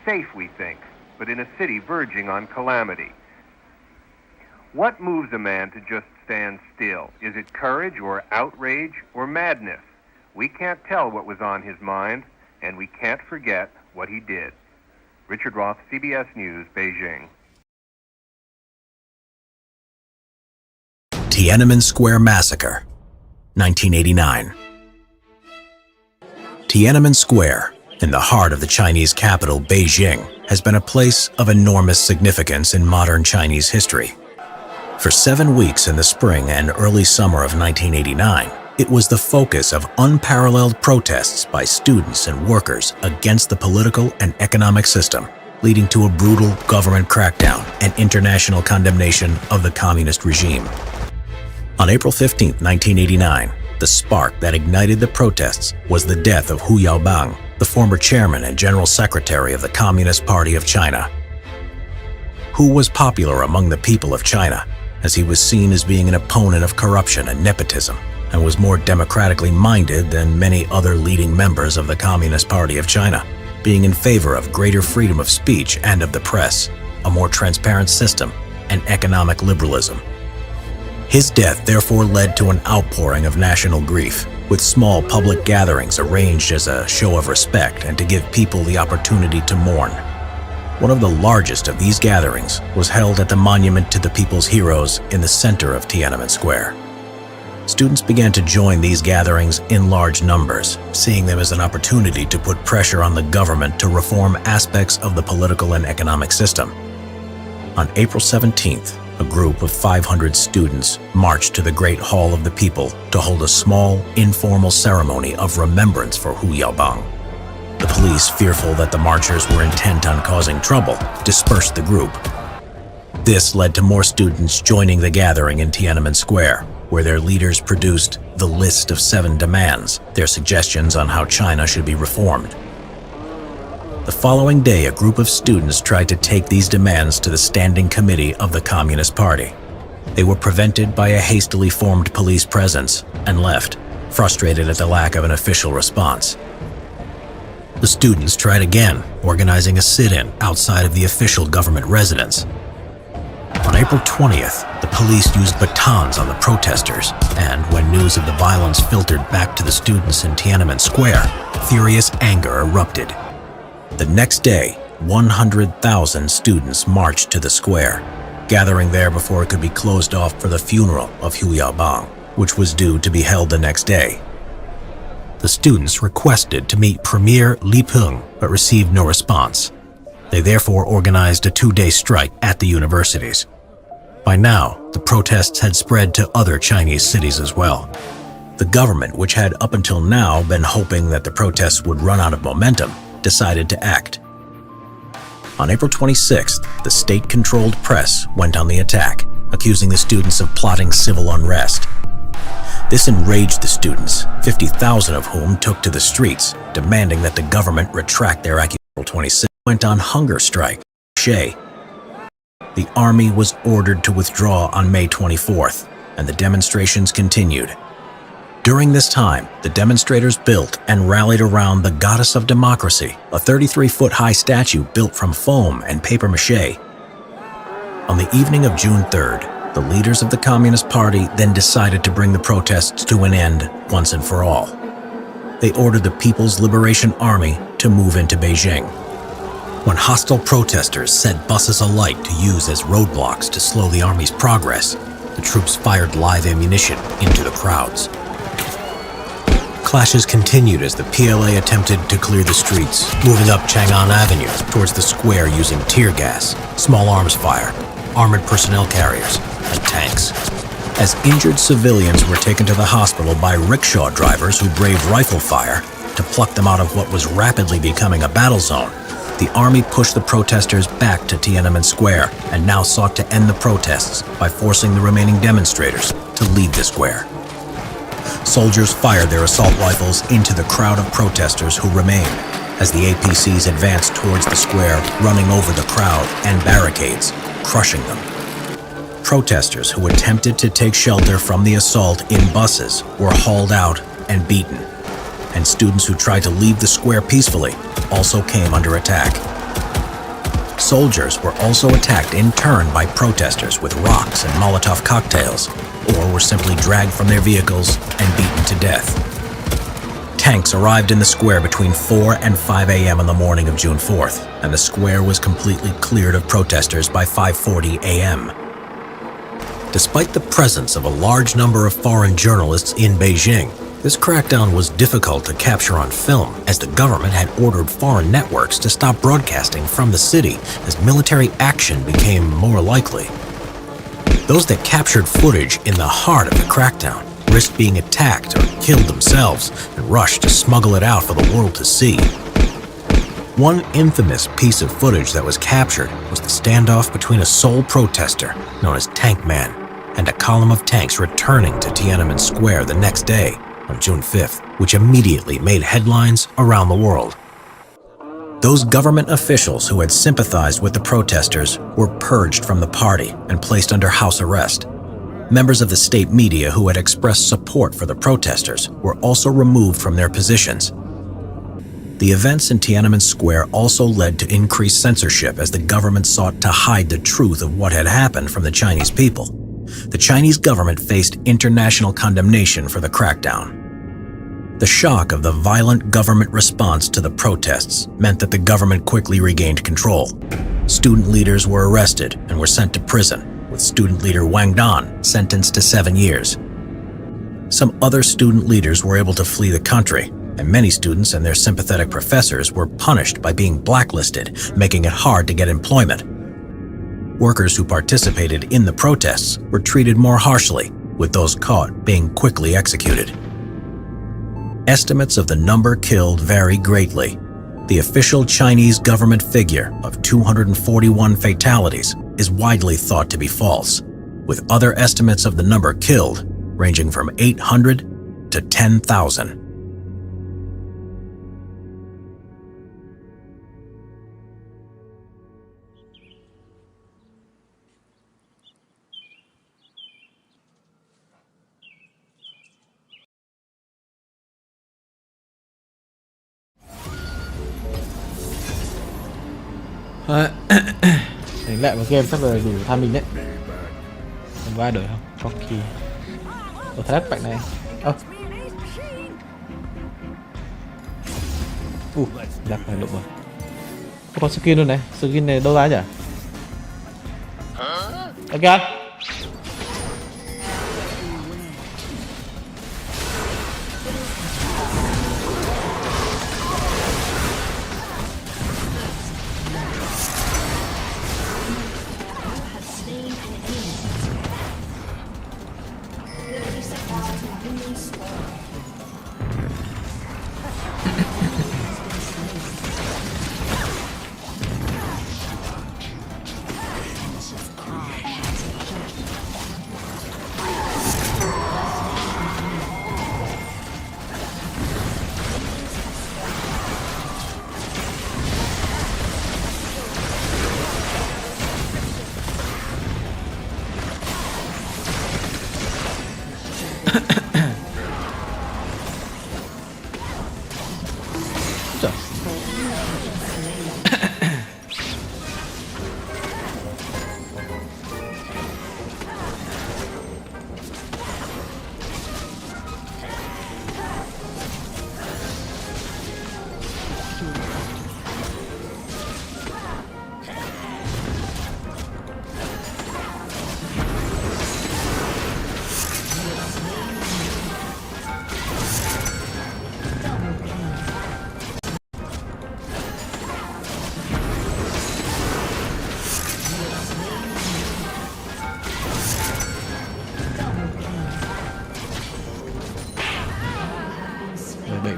Safe, we think, but in a city verging on calamity. What moves a man to just stand still? Is it courage or outrage or madness? We can't tell what was on his mind, and we can't forget what he did. Richard Roth, CBS News, Beijing. Tiananmen Square Massacre, 1989. Tiananmen Square, in the heart of the Chinese capital, Beijing, has been a place of enormous significance in modern Chinese history. For 7 weeks in the spring and early summer of 1989, it was the focus of unparalleled protests by students and workers against the political and economic system, leading to a brutal government crackdown and international condemnation of the communist regime. On April 15, 1989, the spark that ignited the protests was the death of Hu Yaobang, the former chairman and general secretary of the Communist Party of China. Hu was popular among the people of China, as he was seen as being an opponent of corruption and nepotism, and was more democratically minded than many other leading members of the Communist Party of China, being in favor of greater freedom of speech and of the press, a more transparent system, and economic liberalism. His death therefore led to an outpouring of national grief, with small public gatherings arranged as a show of respect and to give people the opportunity to mourn. One of the largest of these gatherings was held at the Monument to the People's Heroes in the center of Tiananmen Square. Students began to join these gatherings in large numbers, seeing them as an opportunity to put pressure on the government to reform aspects of the political and economic system. On April 17th, a group of 500 students marched to the Great Hall of the People to hold a small, informal ceremony of remembrance for Hu Yaobang. The police, fearful that the marchers were intent on causing trouble, dispersed the group. This led to more students joining the gathering in Tiananmen Square, where their leaders produced the list of 7 demands, their suggestions on how China should be reformed. The following day, a group of students tried to take these demands to the Standing Committee of the Communist Party. They were prevented by a hastily formed police presence and left, frustrated at the lack of an official response. The students tried again, organizing a sit-in outside of the official government residence. On April 20th, the police used batons on the protesters, and when news of the violence filtered back to the students in Tiananmen Square, furious anger erupted. The next day, 100,000 students marched to the square, gathering there before it could be closed off for the funeral of Hu Yaobang, which was due to be held the next day. The students requested to meet Premier Li Peng, but received no response. They therefore organized a 2-day strike at the universities. By now, the protests had spread to other Chinese cities as well. The government, which had up until now been hoping that the protests would run out of momentum, decided to act. On April 26th, the state-controlled press went on the attack, accusing the students of plotting civil unrest. This enraged the students, 50,000 of whom took to the streets, demanding that the government retract their accusation. April 26th went on hunger strike. The army was ordered to withdraw on May 24th, and the demonstrations continued. During this time, the demonstrators built and rallied around the Goddess of Democracy, a 33-foot-high statue built from foam and papier-mâché. On the evening of June 3rd, the leaders of the Communist Party then decided to bring the protests to an end once and for all. They ordered the People's Liberation Army to move into Beijing. When hostile protesters set buses alight to use as roadblocks to slow the army's progress, the troops fired live ammunition into the crowds. Clashes continued as the PLA attempted to clear the streets, moving up Chang'an Avenue towards the square using tear gas, small arms fire, armored personnel carriers, and tanks. As injured civilians were taken to the hospital by rickshaw drivers who braved rifle fire to pluck them out of what was rapidly becoming a battle zone, the army pushed the protesters back to Tiananmen Square and now sought to end the protests by forcing the remaining demonstrators to leave the square. Soldiers fired their assault rifles into the crowd of protesters who remained, as the APCs advanced towards the square, running over the crowd and barricades, crushing them. Protesters who attempted to take shelter from the assault in buses were hauled out and beaten, and students who tried to leave the square peacefully also came under attack. Soldiers were also attacked in turn by protesters with rocks and Molotov cocktails, or were simply dragged from their vehicles and beaten to death. Tanks arrived in the square between 4 and 5 a.m. on the morning of June 4th, and the square was completely cleared of protesters by 5:40 a.m. Despite the presence of a large number of foreign journalists in Beijing, this crackdown was difficult to capture on film, as the government had ordered foreign networks to stop broadcasting from the city as military action became more likely. Those that captured footage in the heart of the crackdown risked being attacked or killed themselves and rushed to smuggle it out for the world to see. One infamous piece of footage that was captured was the standoff between a sole protester known as Tank Man and a column of tanks returning to Tiananmen Square the next day on June 5th, which immediately made headlines around the world. Those government officials who had sympathized with the protesters were purged from the party and placed under house arrest. Members of the state media who had expressed support for the protesters were also removed from their positions. The events in Tiananmen Square also led to increased censorship as the government sought to hide the truth of what had happened from the Chinese people. The Chinese government faced international condemnation for the crackdown. The shock of the violent government response to the protests meant that the government quickly regained control. Student leaders were arrested and were sent to prison, with student leader Wang Dan sentenced to 7 years. Some other student leaders were able to flee the country, and many students and their sympathetic professors were punished by being blacklisted, making it hard to get employment. Workers who participated in the protests were treated more harshly, with those caught being quickly executed. Estimates of the number killed vary greatly. The official Chinese government figure of 241 fatalities is widely thought to be false, with other estimates of the number killed ranging from 800 to 10,000. Đánh lại một game chắc là đủ tham mình đấy. Còn có ai đuổi không? Có khi threat bạn này. Đặt phải lụng rồi. Có skin luôn này. Skin này đâu ra nhỉ? Ok.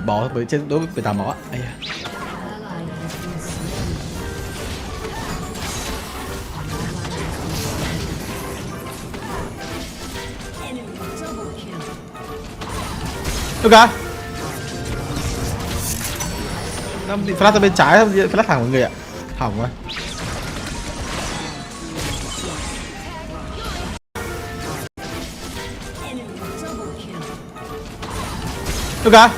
Bỏ với trên đối với tà máu á. Ok. Nó bị flash từ bên trái không? Flash thẳng mọi người ạ. Hỏng quá. Ok.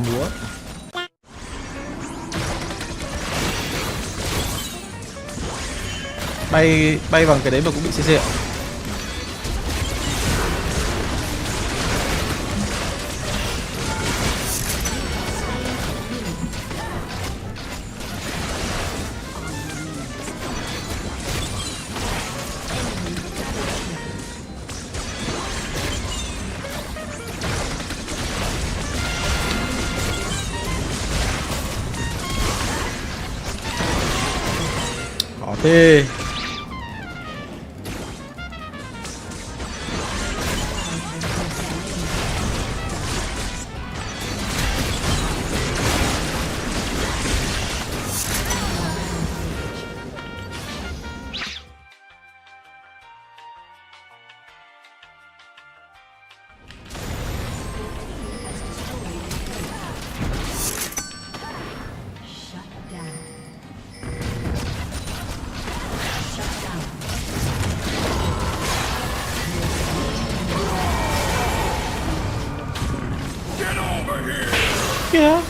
Múa. Bay bằng cái đấy mà cũng bị CC ạ. Khó thế. Yeah.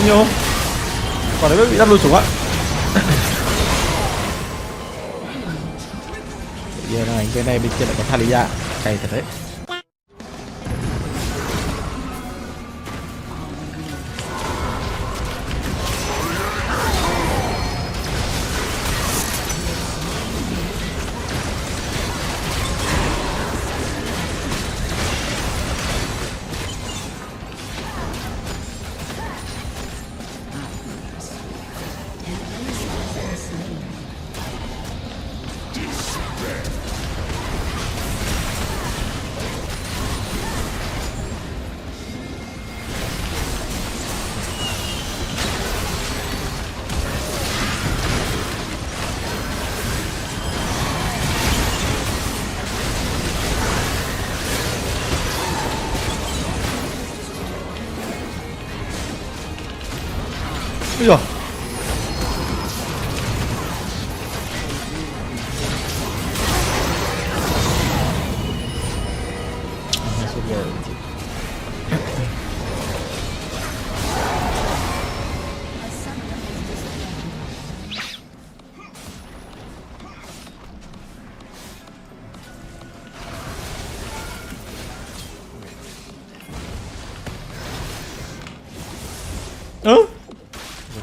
Nhiều. Quả đấy bị đâm luôn xuống ạ. Giờ này bên này bên kia lại có Thalia, cày thật đấy. Ui giời.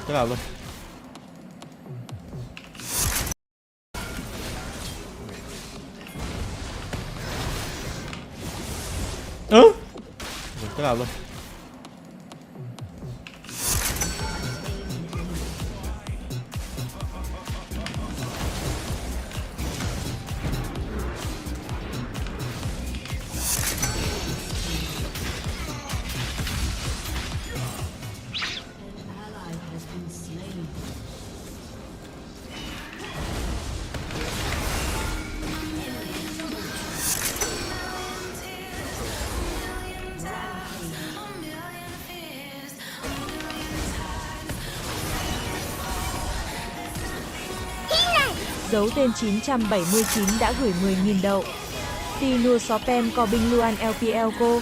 Cái nào luôn. Cái nào luôn. Dấu tên 979 đã gửi 10.000 đậu. Ti nua xó pem co binh luan LPL cô.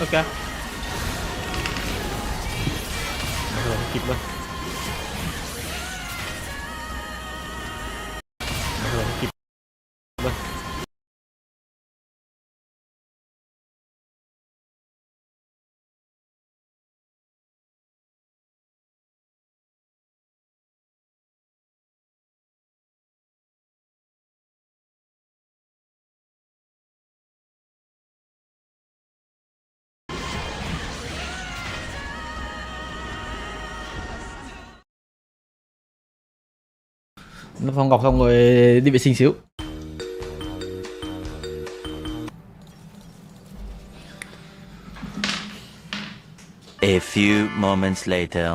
Ok. Rồi, kịp luôn. Rồi, kịp luôn. Nó phòng ngọc xong rồi đi vệ sinh xíu. A few moments later.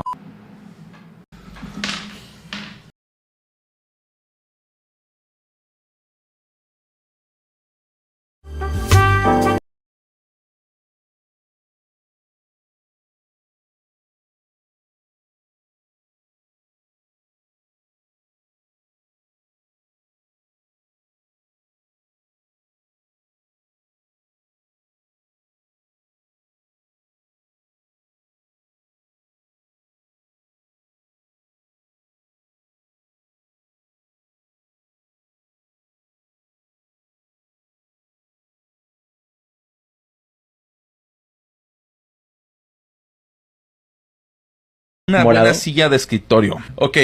Una buena silla de escritorio. Ok,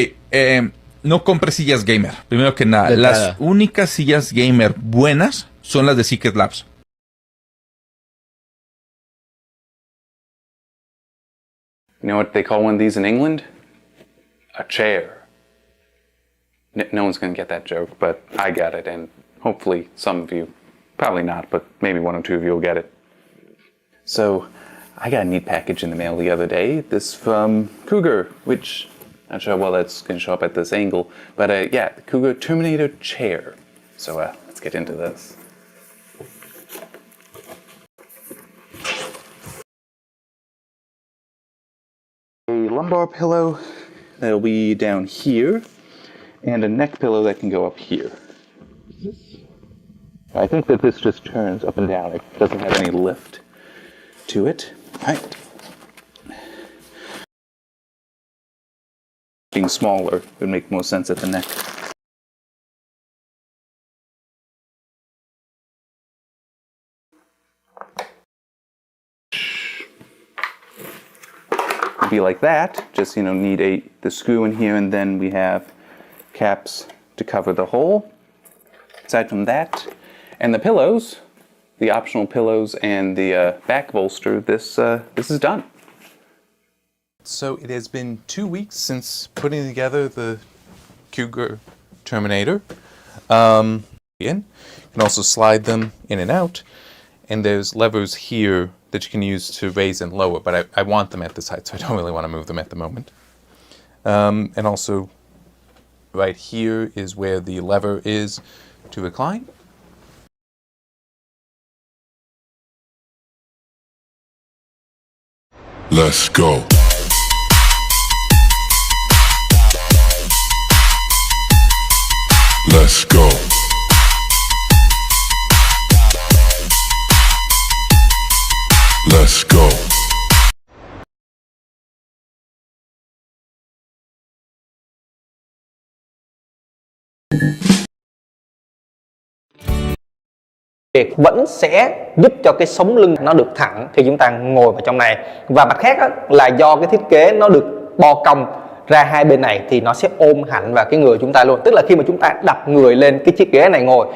no compres sillas gamer. Primero que nada, las únicas sillas gamer buenas son las de Secret Labs. You know what they call one of these in England? A chair. No one's going to get that joke, but I get it, and hopefully some of you, probably not, but maybe one or two of you will get it. So, I got a neat package in the mail the other day. This from Cougar, which, not sure how well that's going to show up at this angle, but yeah, the Cougar Terminator chair. So let's get into this. A lumbar pillow that'll be down here, and a neck pillow that can go up here. I think that this just turns up and down. It doesn't have any lift to it. Right. Being smaller would make more sense at the neck. It'd be like that. Just need the screw in here, and then we have caps to cover the hole. Aside from that, and the pillows. The optional pillows and the back bolster, this is done. So it has been 2 weeks since putting together the Cougar Terminator. You can also slide them in and out, and there's levers here that you can use to raise and lower, but I want them at this height, so I don't really want to move them at the moment. And also right here is where the lever is to recline. Let's go. Let's go. Let's go. Việc vẫn sẽ giúp cho cái sống lưng nó được thẳng khi chúng ta ngồi vào trong này. Và mặt khác là do cái thiết kế nó được bo cong ra hai bên này thì nó sẽ ôm hẳn vào cái người chúng ta luôn. Tức là khi mà chúng ta đặt người lên cái chiếc ghế này ngồi,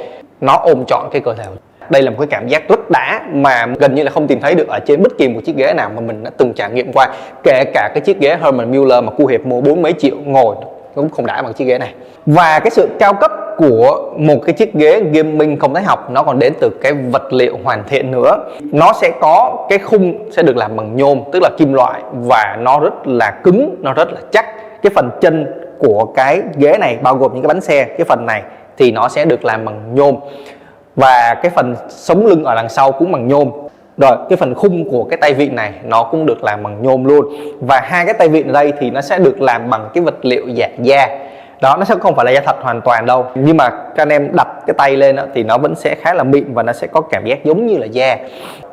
nó ôm trọn cái cơ thể. Đây là một cái cảm giác rất đã mà gần như là không tìm thấy được ở trên bất kỳ một chiếc ghế nào mà mình đã từng trải nghiệm qua. Kể cả cái chiếc ghế Herman Miller mà Cu Hiệp mua 40 mấy triệu ngồi cũng không đã bằng chiếc ghế này. Và cái sự cao cấp của một cái chiếc ghế gaming không thái học nó còn đến từ cái vật liệu hoàn thiện nữa. Nó sẽ có cái khung sẽ được làm bằng nhôm, tức là kim loại, và nó rất là cứng, nó rất là chắc. Cái phần chân của cái ghế này bao gồm những cái bánh xe, cái phần này thì nó sẽ được làm bằng nhôm, và cái phần sống lưng ở đằng sau cũng bằng nhôm. Rồi cái phần khung của cái tay vịn này nó cũng được làm bằng nhôm luôn, và hai cái tay vịn ở đây thì nó sẽ được làm bằng cái vật liệu giả da. Đó, nó sẽ không phải là da thật hoàn toàn đâu, nhưng mà các anh em đặt cái tay lên đó, thì nó vẫn sẽ khá là mịn và nó sẽ có cảm giác giống như là da.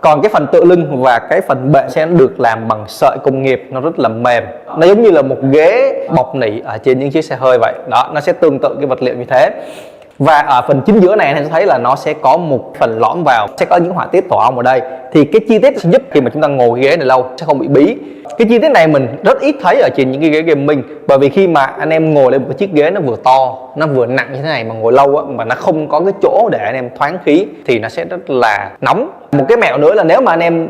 Còn cái phần tựa lưng và cái phần bệ sẽ được làm bằng sợi công nghiệp, nó rất là mềm, nó giống như là một ghế bọc nỉ ở trên những chiếc xe hơi vậy. Đó, nó sẽ tương tự cái vật liệu như thế. Và ở phần chính giữa này anh thấy là nó sẽ có một phần lõm vào, sẽ có những họa tiết tổ ong ở đây. Thì cái chi tiết sẽ giúp khi mà chúng ta ngồi cái ghế này lâu sẽ không bị bí. Cái chi tiết này mình rất ít thấy ở trên những cái ghế gaming, bởi vì khi mà anh em ngồi lên một cái chiếc ghế nó vừa to, nó vừa nặng như thế này mà ngồi lâu á, mà nó không có cái chỗ để anh em thoáng khí thì nó sẽ rất là nóng. Một cái mẹo nữa là nếu mà anh em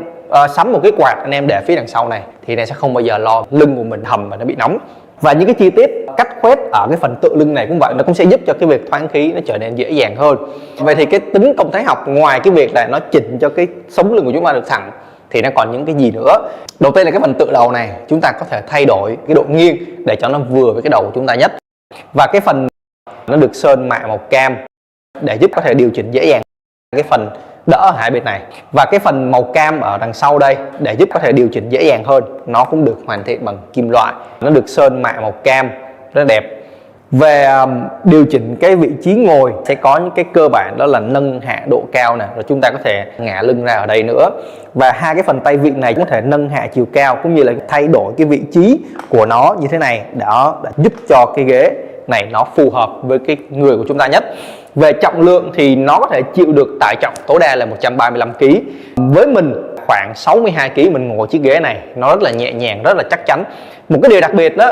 sắm một cái quạt anh em để phía đằng sau này thì anh sẽ không bao giờ lo lưng của mình hầm và nó bị nóng. Và những cái chi tiết cắt khoét ở cái phần tựa lưng này cũng vậy, nó cũng sẽ giúp cho cái việc thoáng khí nó trở nên dễ dàng hơn. Vậy thì cái tính công thái học ngoài cái việc là nó chỉnh cho cái sống lưng của chúng ta được thẳng thì nó còn những cái gì nữa. Đầu tiên là cái phần tựa đầu này, chúng ta có thể thay đổi cái độ nghiêng để cho nó vừa với cái đầu của chúng ta nhất. Và cái phần nó được sơn mạ màu cam để giúp có thể điều chỉnh dễ dàng cái phần đỡ ở hai bên này. Và cái phần màu cam ở đằng sau đây để giúp có thể điều chỉnh dễ dàng hơn, nó cũng được hoàn thiện bằng kim loại, nó được sơn mạ màu cam rất đẹp. Về điều chỉnh cái vị trí ngồi sẽ có những cái cơ bản, đó là nâng hạ độ cao nè, rồi chúng ta có thể ngả lưng ra ở đây nữa. Và hai cái phần tay vịn này cũng có thể nâng hạ chiều cao cũng như là thay đổi cái vị trí của nó như thế này, đó để giúp cho cái ghế này nó phù hợp với cái người của chúng ta nhất. Về trọng lượng thì nó có thể chịu được tải trọng tối đa là 135 kg. Với mình khoảng 62 kg mình ngồi chiếc ghế này, nó rất là nhẹ nhàng, rất là chắc chắn. Một cái điều đặc biệt đó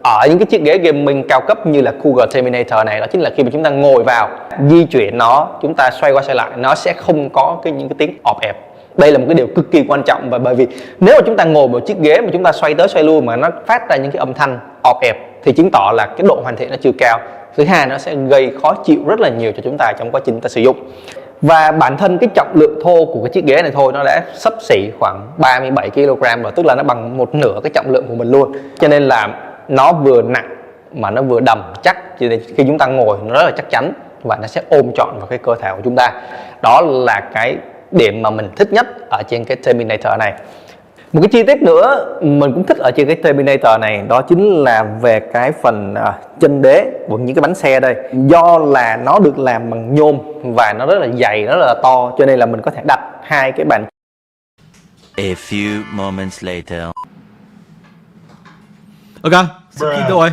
ở những cái chiếc ghế gaming cao cấp như là Cougar Terminator này, đó chính là khi mà chúng ta ngồi vào, di chuyển nó, chúng ta xoay qua xoay lại, nó sẽ không có những cái tiếng ọp ẹp. Đây là một cái điều cực kỳ quan trọng, và bởi vì nếu mà chúng ta ngồi một chiếc ghế mà chúng ta xoay tới xoay lui mà nó phát ra những cái âm thanh ọp ẹp thì chứng tỏ là cái độ hoàn thiện nó chưa cao. Thứ hai, nó sẽ gây khó chịu rất là nhiều cho chúng ta trong quá trình ta sử dụng. Và bản thân cái trọng lượng thô của cái chiếc ghế này thôi nó đã xấp xỉ khoảng 37 kg rồi, tức là nó bằng một nửa cái trọng lượng của mình luôn. Cho nên là nó vừa nặng mà nó vừa đầm chắc, cho nên khi chúng ta ngồi nó rất là chắc chắn và nó sẽ ôm trọn vào cái cơ thể của chúng ta. Đó là cái điểm mà mình thích nhất ở trên cái Terminator này. Một cái chi tiết nữa mình cũng thích ở trên cái Terminator này, đó chính là về cái phần chân đế của những cái bánh xe đây. Do là nó được làm bằng nhôm và nó rất là dày, rất là to, cho nên là mình có thể đặt hai cái bàn. A few moments later. Ok, skip rồi.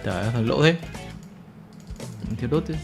Trời ơi, thằng lỗ thế. Thiếu đốt chứ.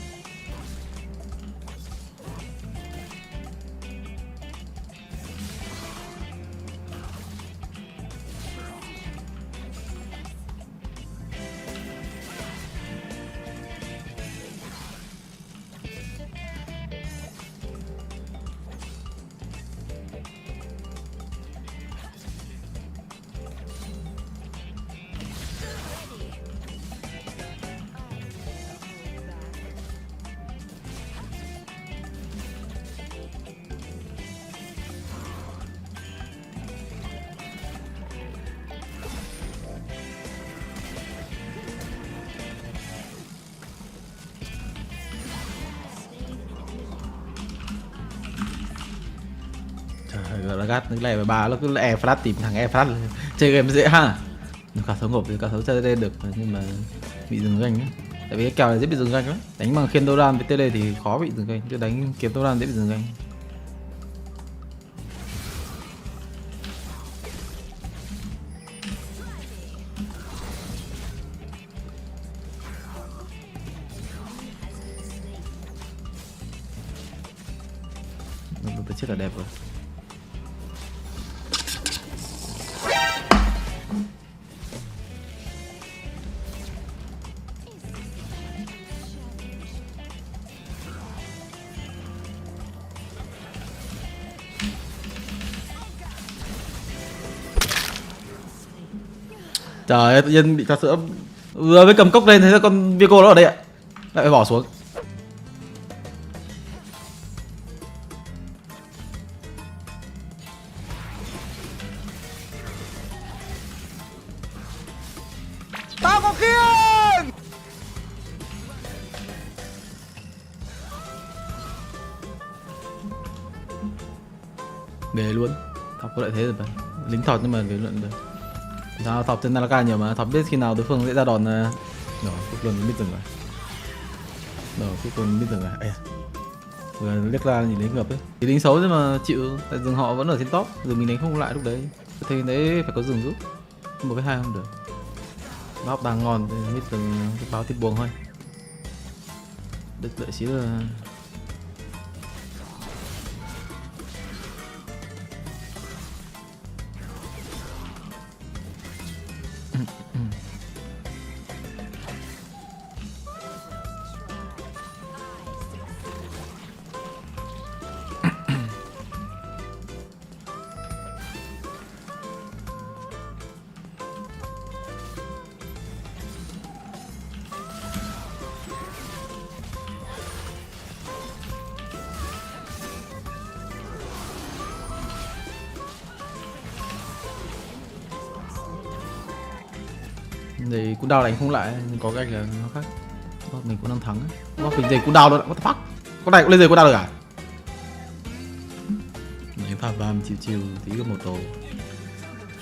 Gọi là gắt cái này mà bà nó cứ e flash tìm thằng e flash chơi game dễ ha. Cả số ngộp thì cả số chơi lên được, nhưng mà bị dừng ganh á. Tại vì cái kèo này dễ bị dừng ganh lắm. Đánh bằng khiên Doran với tele thì khó bị dừng ganh, chứ đánh kiếm Doran dễ bị dừng ganh. Tôi chết là đẹp rồi. Trời ơi, tự nhiên bị trà sữa vừa mới cầm cốc lên thấy con Viego nó ở đây ạ. Lại phải bỏ xuống. vào khiên. Về luôn. Thọc có lợi thế rồi mà. Lính thọt nhưng mà về luận được. Sao thọc trên Naraka nhiều mà, thọc biết khi nào đối phương sẽ ra đòn. Rồi, cuối cùng biết dừng rồi. Rồi, cuối cùng biết dừng rồi. Ê, vừa liếc ra nhìn thấy ngập ấy. Thì lính xấu nhưng mà chịu, tại rừng họ vẫn ở trên top, rồi mình đánh không lại lúc đấy. Thế đấy phải có rừng giúp. 1-2 không được. Bóc đang ngon, biết dừng cái báo tiếp buông thôi. Đứt lợi xíu là... Thì cú đao đánh không lại, nhưng có cách là nó khác. Mình cũng đang thắng ấy. Nó phải dày cú đao luôn, what the fuck. Con này cũng lên dày cú đao được à? Đánh phạt vam chiều tí có một đồ.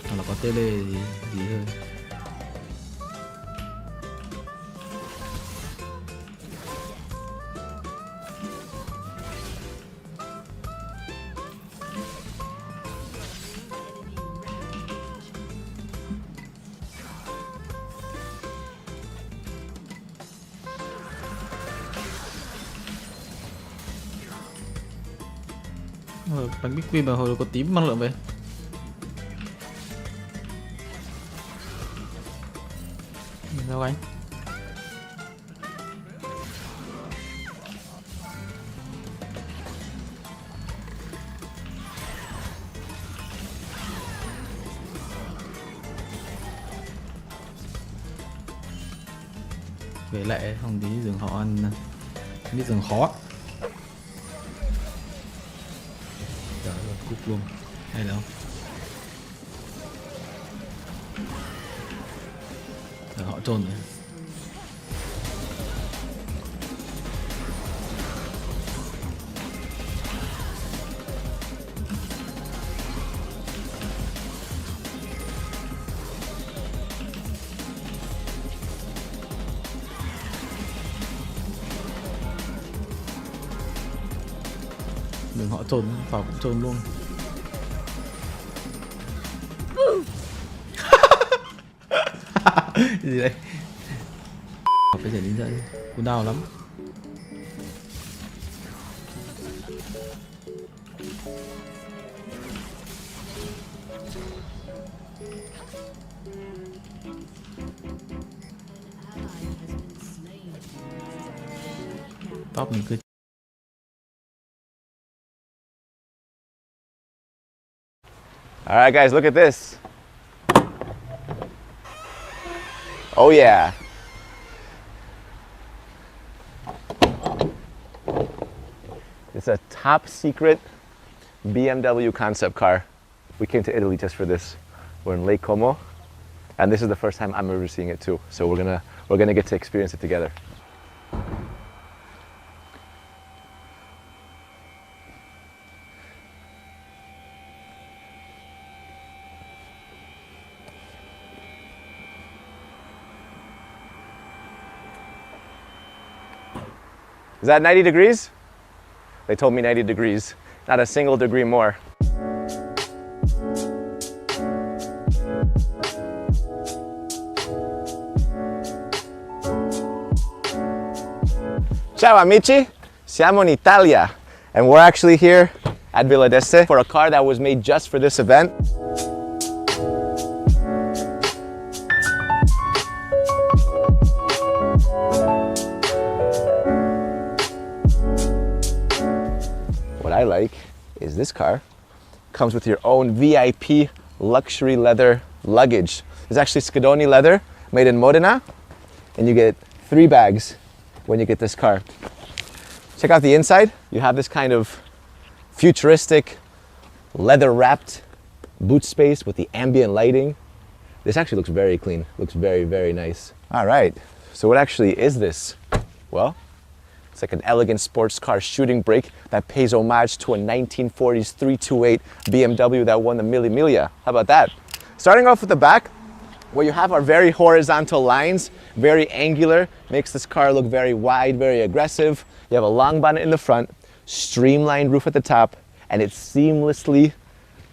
Hoặc là có tele gì thôi. Bánh bích quy mà hồi có tím năng lượng về. Đâu anh? Về lại không tí rừng họ ăn, biết rừng khó. Cúp luôn hay đâu rồi họ trôn rồi. Đừng họ trôn vào cũng trôn luôn. Cái gì đây? Phải giải lính dậy, cú đau lắm. Top mình cứ. All right, guys, look at this. Oh yeah. It's a top secret BMW concept car. We came to Italy just for this. We're in Lake Como, and this is the first time I'm ever seeing it too. So we're gonna get to experience it together. Is that 90 degrees? They told me 90 degrees, not a single degree more. Ciao amici, siamo in Italia, and we're actually here at Villa d'Este for a car that was made just for this event. What I like is this car comes with your own VIP luxury leather luggage. It's actually Scadoni leather made in Modena, and you get 3 bags when you get this car. Check out the inside. You have this kind of futuristic leather wrapped boot space with the ambient lighting. This actually looks very clean, looks very, very nice. All right, so what actually is this? Well, it's like an elegant sports car shooting brake that pays homage to a 1940s 328 BMW that won the Mille Miglia. How about that? Starting off with the back, what you have are very horizontal lines, very angular, makes this car look very wide, very aggressive. You have a long bonnet in the front, streamlined roof at the top, and it seamlessly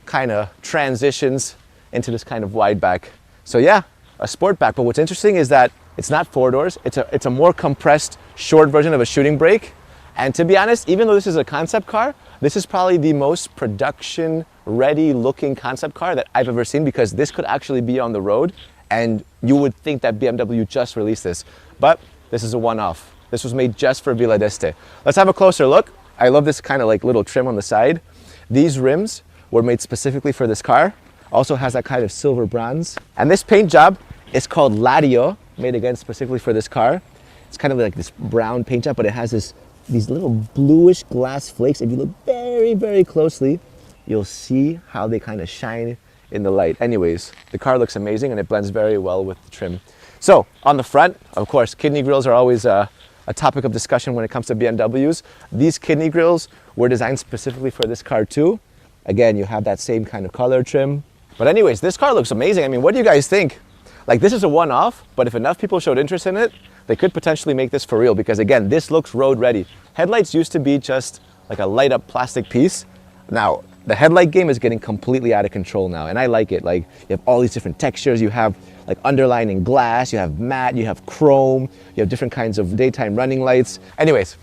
kind of transitions into this kind of wide back. So yeah, a sport back, but what's interesting is that it's not four doors, it's a more compressed, short version of a shooting brake. And to be honest, even though this is a concept car, this is probably the most production ready looking concept car that I've ever seen, because this could actually be on the road and you would think that BMW just released this. But this is a one-off. This was made just for Villa d'Este. Let's have a closer look. I love this kind of like little trim on the side. These rims were made specifically for this car. Also has that kind of silver bronze. And this paint job is called Ladio, made again specifically for this car. It's kind of like this brown paint job, but it has these little bluish glass flakes. If you look very, very closely, you'll see how they kind of shine in the light. Anyways, the car looks amazing and it blends very well with the trim. So on the front, of course, kidney grills are always a topic of discussion when it comes to BMWs. These kidney grills were designed specifically for this car too. Again, you have that same kind of color trim. But anyways, this car looks amazing. I mean, what do you guys think? Like, this is a one-off, but if enough people showed interest in it, they could potentially make this for real, because again, this looks road ready. Headlights used to be just like a light up plastic piece. Now, the headlight game is getting completely out of control now, and I like it. Like, you have all these different textures. You have like underlining glass, you have matte, you have chrome, you have different kinds of daytime running lights. Anyways,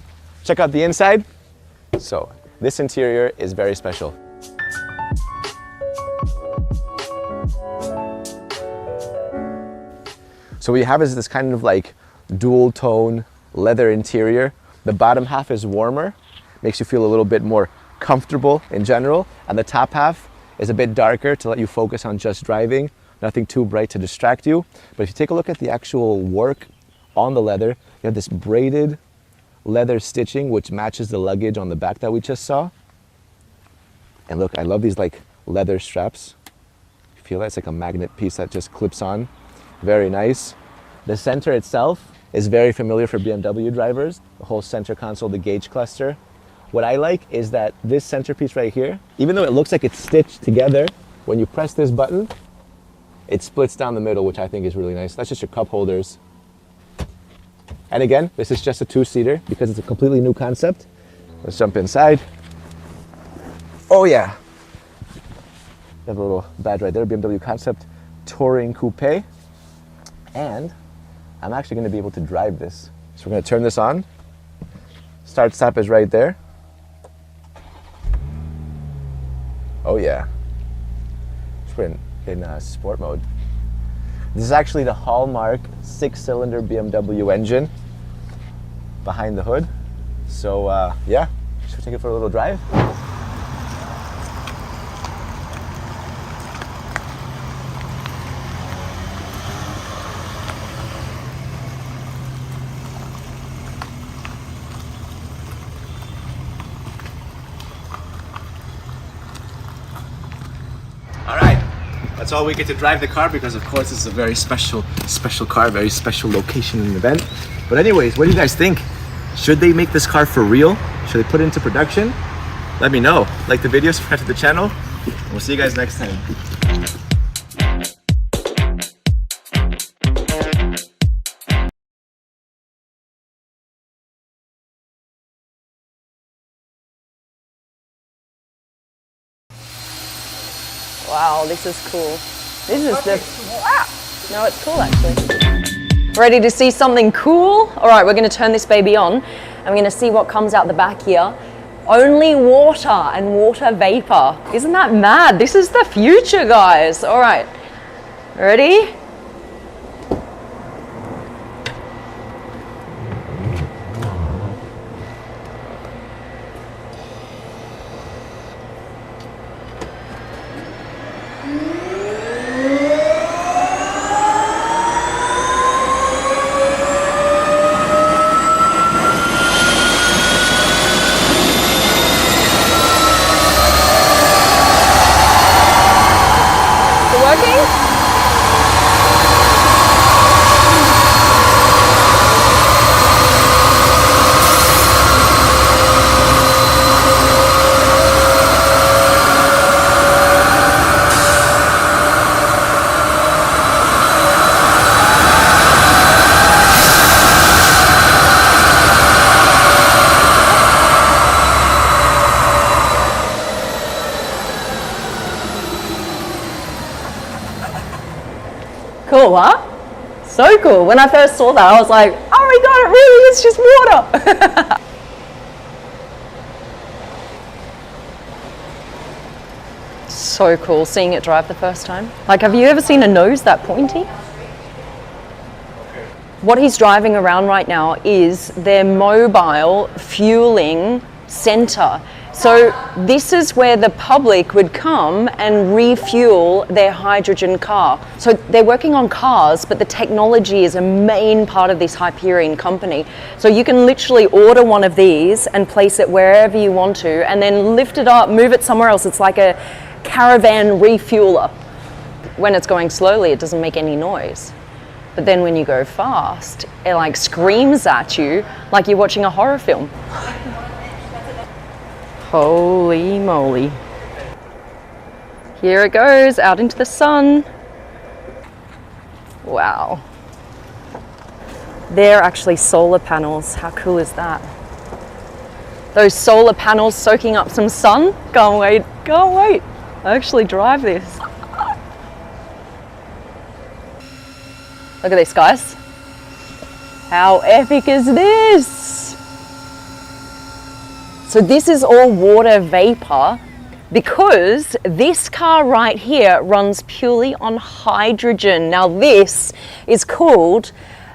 check out the inside. So this interior is very special. So what you have is this kind of like dual tone leather interior. The bottom half is warmer, makes you feel a little bit more comfortable in general, and the top half is a bit darker to let you focus on just driving, nothing too bright to distract you. But if you take a look at the actual work on the leather, you have this braided leather stitching which matches the luggage on the back that we just saw. And look, I love these like leather straps. You feel that? It's like a magnet piece that just clips on. Very nice. The center itself is very familiar for BMW drivers. The whole center console, the gauge cluster. What I like is that this centerpiece right here, even though it looks like it's stitched together, when you press this button, it splits down the middle, which I think is really nice. That's just your cup holders. And again, this is just a two-seater because it's a completely new concept. Let's jump inside. Oh yeah. You have a little badge right there, BMW Concept Touring Coupe. And I'm actually going to be able to drive this. So we're going to turn this on. Start stop is right there. Oh yeah. We're in sport mode. This is actually the hallmark 6-cylinder BMW engine behind the hood. So yeah, should we take it for a little drive? That's all we get to drive the car, because of course this is a very special car, very special location and event. But anyways, what do you guys think? Should they make this car for real? Should they put it into production? Let me know. Like the video, subscribe to the channel. We'll see you guys next time. Wow, this is cool. This is no, it's cool actually. Ready to see something cool? All right, we're gonna turn this baby on and we're gonna see what comes out the back here. Only water and water vapor. Isn't that mad? This is the future, guys. All right, ready? So cool. When I first saw that, I was like, oh my god, it really is just water. So cool seeing it drive the first time. Like, have you ever seen a nose that pointy? What he's driving around right now is their mobile fueling center. So this is where the public would come and refuel their hydrogen car. So they're working on cars, but the technology is a main part of this Hyperion company. So you can literally order one of these and place it wherever you want to, and then lift it up, move it somewhere else. It's like a caravan refueler. When it's going slowly, it doesn't make any noise. But then when you go fast, it like screams at you like you're watching a horror film. Holy moly. Here it goes, out into the sun. Wow. They're actually solar panels. How cool is that? Those solar panels soaking up some sun. Can't wait, can't wait. I actually drive this. Look at this, guys. How epic is this? So this is all water vapor because this car right here runs purely on hydrogen. Now this is called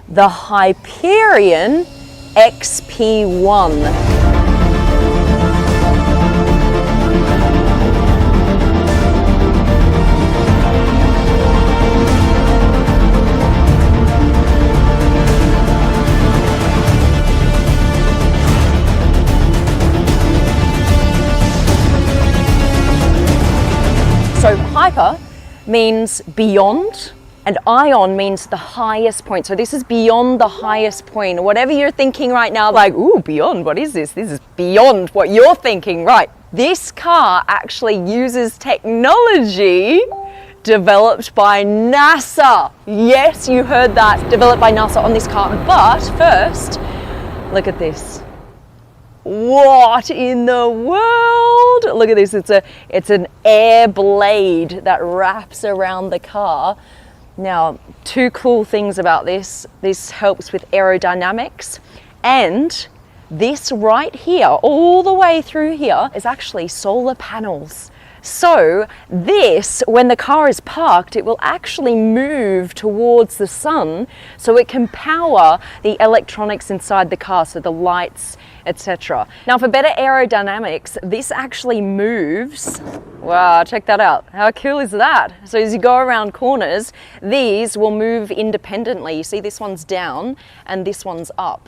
the Hyperion XP1. So hyper means beyond, and ion means the highest point. So this is beyond the highest point. Whatever you're thinking right now, like, ooh, beyond, what is this? This is beyond what you're thinking, right? This car actually uses technology developed by NASA. Yes, you heard that, developed by NASA on this car. But first, look at this. What in the world? Look at this, it's an air blade that wraps around the car. Now, two cool things about this. This helps with aerodynamics, and this right here, all the way through here, is actually solar panels. So this, when the car is parked, it will actually move towards the sun so it can power the electronics inside the car, so the lights, etc. Now for better aerodynamics, this actually moves. Wow, check that out. How cool is that? So as you go around corners, these will move independently. You see this one's down and this one's up.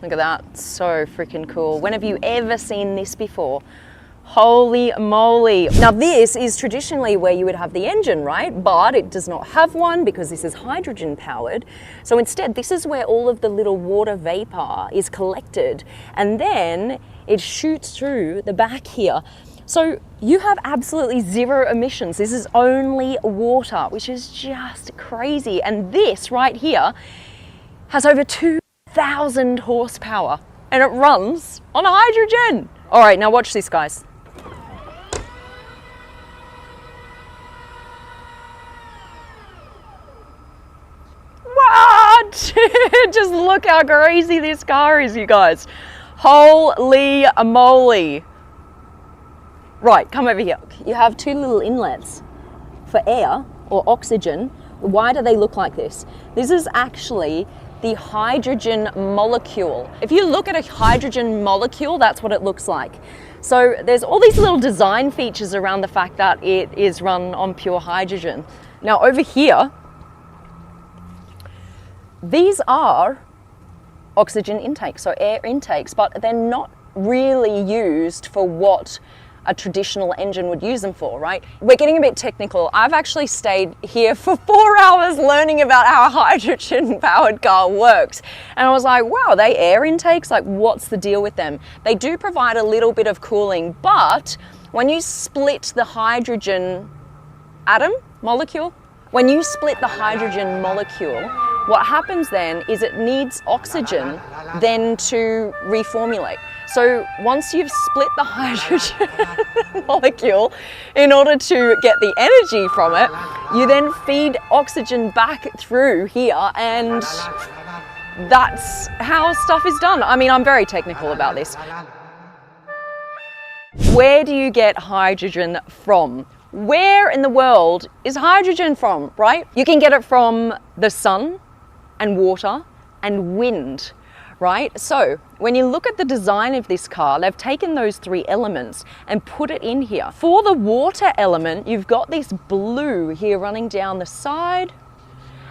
Look at that, so freaking cool. When have you ever seen this before? Holy moly. Now this is traditionally where you would have the engine, right? But it does not have one because this is hydrogen powered. So instead, this is where all of the little water vapor is collected, and then it shoots through the back here. So you have absolutely zero emissions. This is only water, which is just crazy. And this right here has over 2,000 horsepower and it runs on hydrogen. All right, now watch this, guys. What? Just look how crazy this car is, you guys. Holy moly. Right, come over here. You have two little inlets for air or oxygen. Why do they look like this? This is actually the hydrogen molecule. If you look at a hydrogen molecule, that's what it looks like. So there's all these little design features around the fact that it is run on pure hydrogen. Now over here, these are oxygen intakes, so air intakes, but they're not really used for what a traditional engine would use them for, right? We're getting a bit technical. I've actually stayed here for 4 hours learning about how a hydrogen powered car works. And I was like, wow, they air intakes? Like, what's the deal with them? They do provide a little bit of cooling, but when you split the hydrogen atom, molecule, when you split the hydrogen molecule, what happens then is it needs oxygen then to reformulate. So once you've split the hydrogen molecule in order to get the energy from it, you then feed oxygen back through here, and that's how stuff is done. I mean, I'm very technical about this. Where do you get hydrogen from? Where in the world is hydrogen from, right? You can get it from the sun and water and wind, right? So when you look at the design of this car, they've taken those three elements and put it in here. For the water element, you've got this blue here running down the side.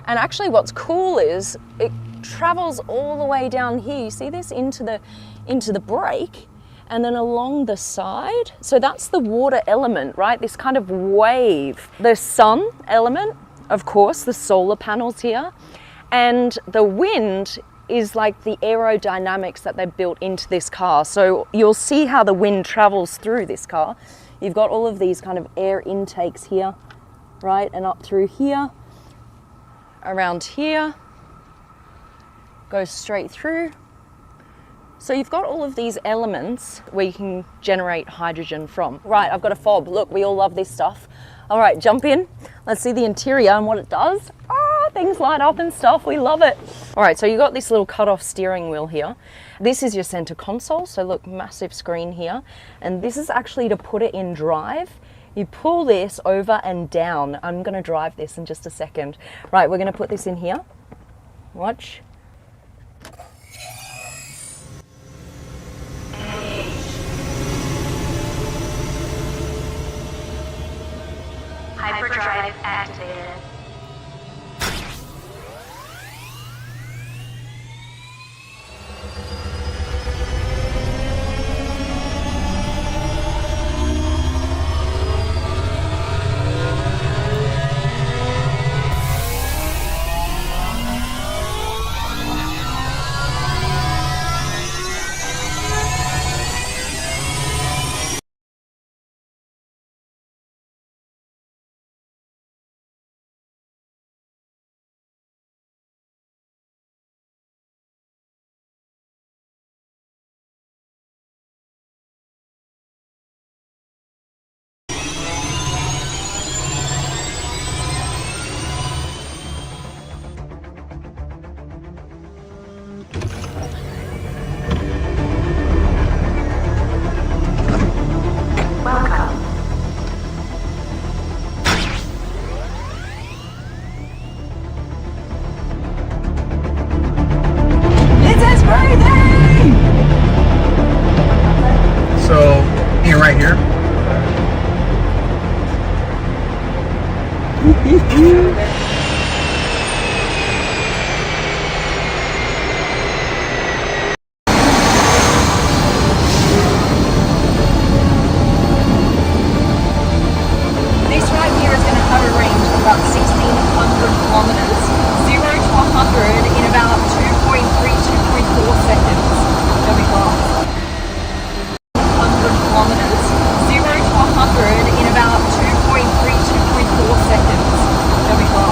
And actually what's cool is it travels all the way down here. You see this into the brake, and then along the side. So that's the water element, right? This kind of wave. The sun element, of course, the solar panels here. And the wind is like the aerodynamics that they built into this car. So you'll see how the wind travels through this car. You've got all of these kind of air intakes here, right? And up through here, around here, goes straight through. So you've got all of these elements where you can generate hydrogen from. Right, I've got a fob. Look, we all love this stuff. All right, jump in. Let's see the interior and what it does. Oh, things light up and stuff. We love it. All right, so you got this little cut-off steering wheel here. This is your center console. So look, massive screen here. And this is actually to put it in drive. You pull this over and down. I'm going to drive this in just a second. Right, we're going to put this in here. Watch. Hyperdrive activated. Right here. This right here is going to have a range of about 1,600 kilometers, 0 to 100 in about 2.3, 2.4 seconds. There we go. 100 kilometers, 0 to 100 in about 2.3, 2.4 seconds. There we go.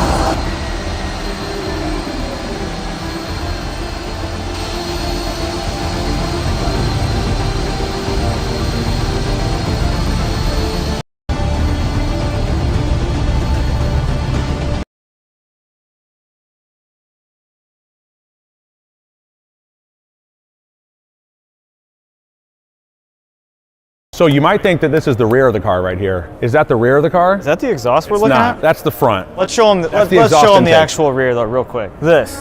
So you might think that this is the rear of the car right here. Is that the rear of the car? Is that the exhaust we're It's looking not. at? That's the front. Let's show them. Let's show them the actual rear though, real quick. This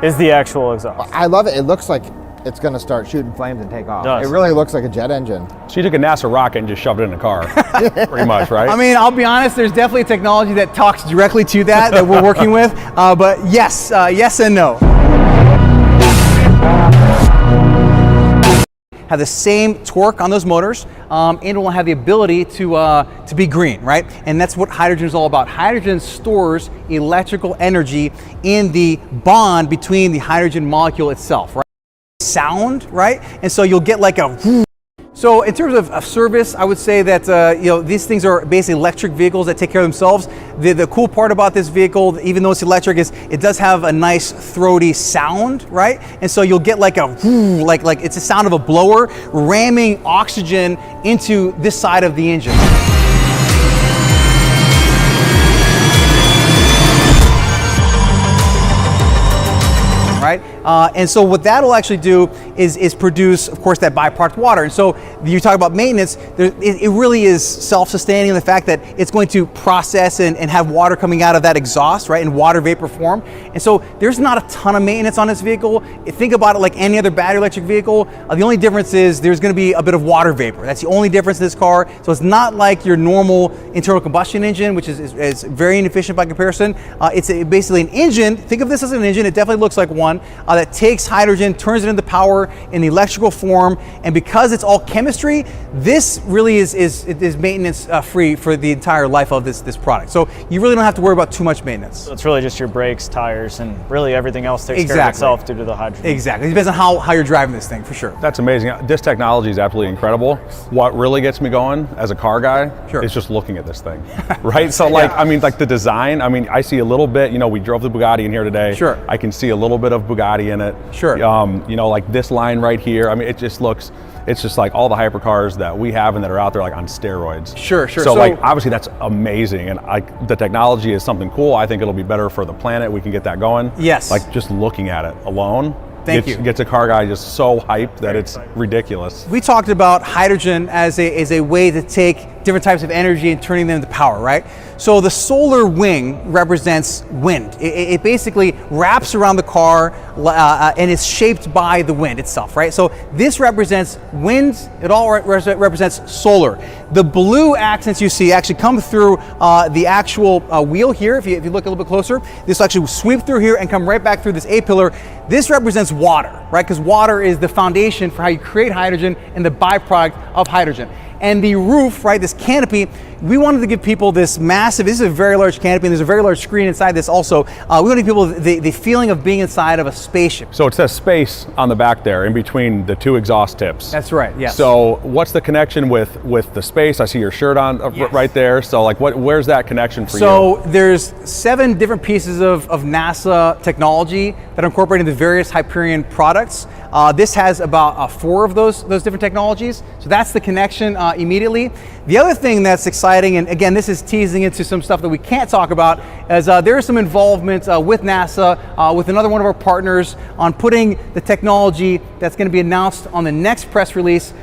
is the actual exhaust. I love it. It looks like it's going to start shooting flames and take off. It really looks like a jet engine. So you took a NASA rocket and just shoved it in a car, pretty much, right? I mean, I'll be honest, there's definitely technology that talks directly to that we're working with, but yes, yes and no. Have the same torque on those motors, and it will have the ability to be green, right? And that's what hydrogen is all about. Hydrogen stores electrical energy in the bond between the hydrogen molecule itself, right? Sound, right? And so you'll get like a. So So in terms of service, I would say that these things are basically electric vehicles that take care of themselves. The cool part about this vehicle, even though it's electric, is it does have a nice throaty sound, right? And so you'll get like a like it's the sound of a blower ramming oxygen into this side of the engine. Right? And so what that'll actually do is produce, of course, that byproduct water. And so you talk about maintenance, it really is self-sustaining in the fact that it's going to process and have water coming out of that exhaust, right, in water vapor form. And so there's not a ton of maintenance on this vehicle. Think about it like any other battery electric vehicle. The only difference is there's going to be a bit of water vapor. That's the only difference in this car. So it's not like your normal internal combustion engine, which is very inefficient by comparison. It's basically an engine. Think of this as an engine. It definitely looks like one. That takes hydrogen, turns it into power in the electrical form, and because it's all chemistry, this really is maintenance free for the entire life of this product. So you really don't have to worry about too much maintenance. So it's really just your brakes, tires, and really everything else takes care of itself due to the hydrogen. Exactly. It depends on how you're driving this thing, for sure. That's amazing. This technology is absolutely incredible. What really gets me going as a car guy is just looking at this thing, right? So I mean, like the design, I see a little bit, we drove the Bugatti in here today. Sure. I can see a little bit of Bugatti in it. Sure. Like this line right here. It just looks, it's just like all the hypercars that we have and that are out there like on steroids. Sure. So like obviously that's amazing, and the technology is something cool. I think it'll be better for the planet. We can get that going. Yes. Like just looking at it alone. Thank you. Gets a car guy just so hyped that it's ridiculous. We talked about hydrogen as a way to take different types of energy and turning them into power, right? So the solar wing represents wind. It basically wraps around the car and is shaped by the wind itself, right? So this represents wind. It all represents solar. The blue accents you see actually come through the actual wheel here. If you look a little bit closer, this will actually sweep through here and come right back through this A-pillar. This represents water, right? Because water is the foundation for how you create hydrogen and the byproduct of hydrogen. And the roof, right, this canopy, we wanted to give people this massive, this is a very large canopy, and there's a very large screen inside this also. We want to give people the feeling of being inside of a spaceship. So it says space on the back there in between the two exhaust tips. That's right, yes. So what's the connection with the space? I see your shirt on right there. So like where's that connection for you? So there's 7 different pieces of NASA technology that are incorporated into various Hyperion products. This has about 4 of those different technologies. So that's the connection immediately. The other thing that's exciting, and again, this is teasing into some stuff that we can't talk about, is there is some involvement with NASA, with another one of our partners, on putting the technology that's going to be announced on the next press release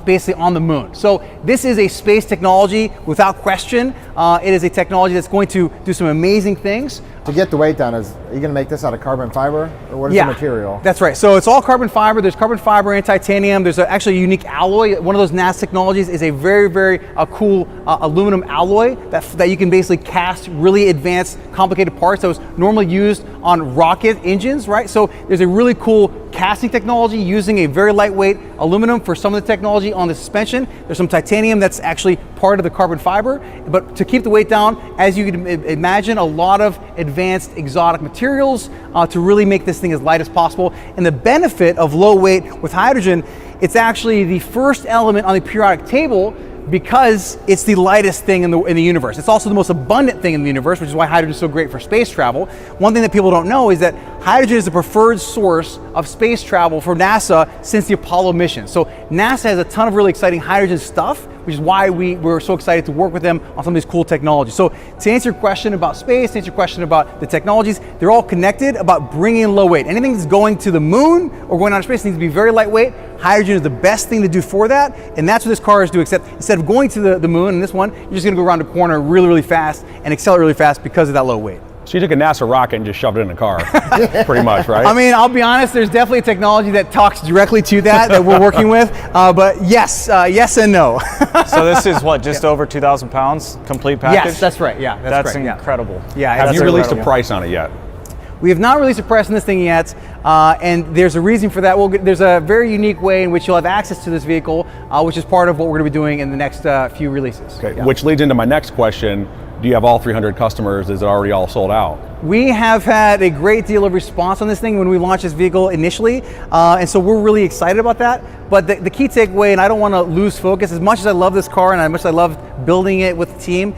basically on the moon. So this is a space technology without question. It is a technology that's going to do some amazing things. To get the weight down, are you going to make this out of carbon fiber, or what is the material? That's right. So it's all carbon fiber. There's carbon fiber and titanium. There's actually a unique alloy. One of those NASA technologies is a very, very cool aluminum alloy that you can basically cast really advanced, complicated parts that was normally used on rocket engines, right? So there's a really cool casting technology using a very lightweight aluminum for some of the technology on the suspension. There's some titanium that's actually part of the carbon fiber. But to keep the weight down, as you can imagine, a lot of advanced exotic materials to really make this thing as light as possible. And the benefit of low weight with hydrogen, it's actually the first element on the periodic table because it's the lightest thing in the universe. It's also the most abundant thing in the universe, which is why hydrogen is so great for space travel. One thing that people don't know is that hydrogen is the preferred source of space travel for NASA since the Apollo mission. So NASA has a ton of really exciting hydrogen stuff, which is why we're so excited to work with them on some of these cool technologies. So to answer your question about space, to answer your question about the technologies, they're all connected about bringing in low weight. Anything that's going to the moon or going out of space needs to be very lightweight. Hydrogen is the best thing to do for that, and that's what this car is doing, except instead of going to the moon in this one, you're just gonna go around the corner really, really fast and accelerate really fast because of that low weight. So you took a NASA rocket and just shoved it in a car, pretty much, right? I mean, I'll be honest, there's definitely technology that talks directly to that we're working with, but yes and no. So this is what, just over 2,000 pounds, complete package? Yes, that's right, yeah. That's incredible. Yeah. Have you released a price on it yet? We have not released a price on this thing yet, and there's a reason for that. There's a very unique way in which you'll have access to this vehicle, which is part of what we're going to be doing in the next few releases. Okay, which leads into my next question. Do you have all 300 customers? Is it already all sold out? We have had a great deal of response on this thing when we launched this vehicle initially, and so we're really excited about that. But the key takeaway, and I don't want to lose focus, as much as I love this car and as much as I love building it with the team,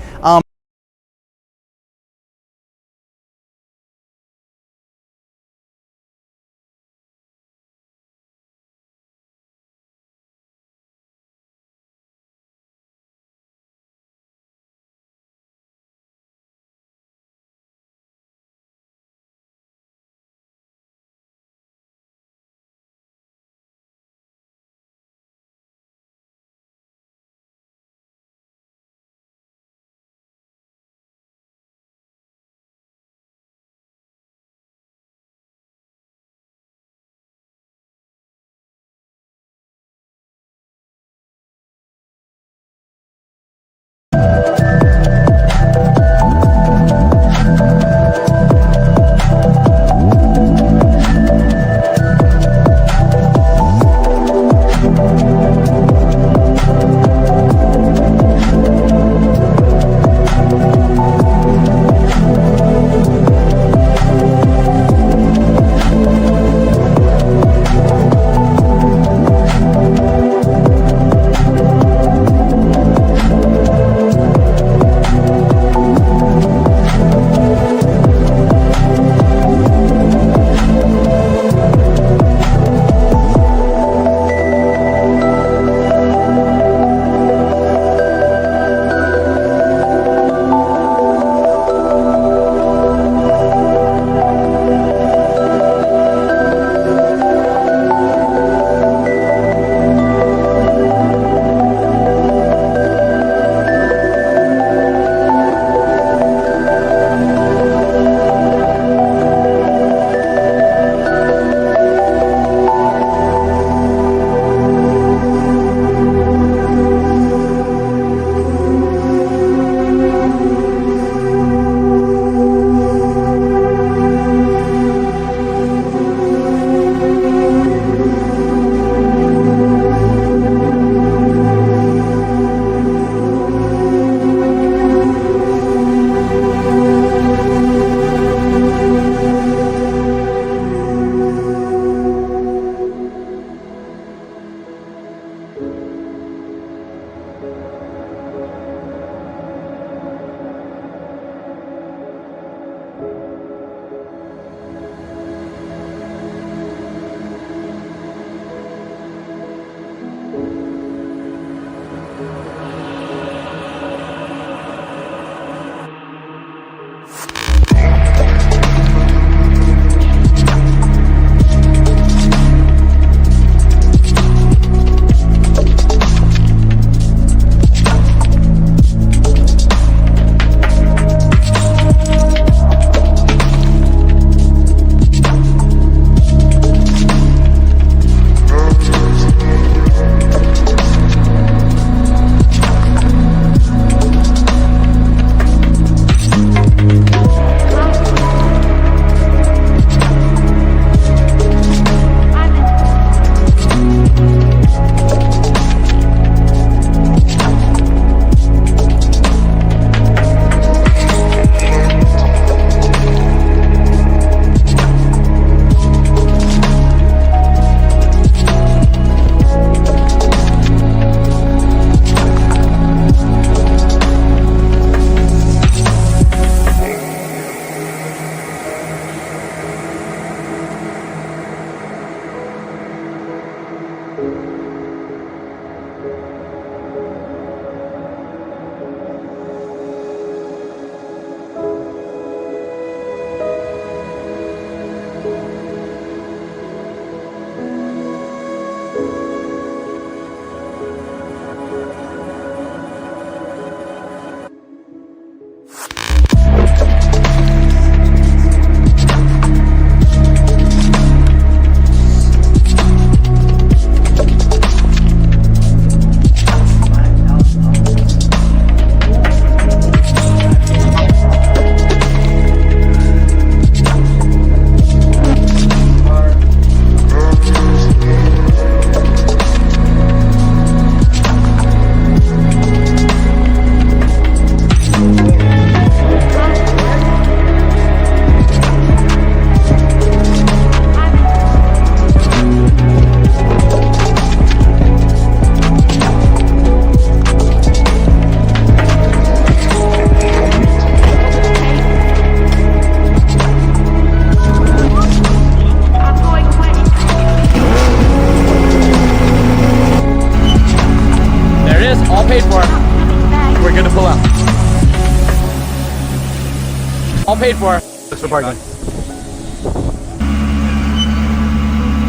all paid for. Looks for parking.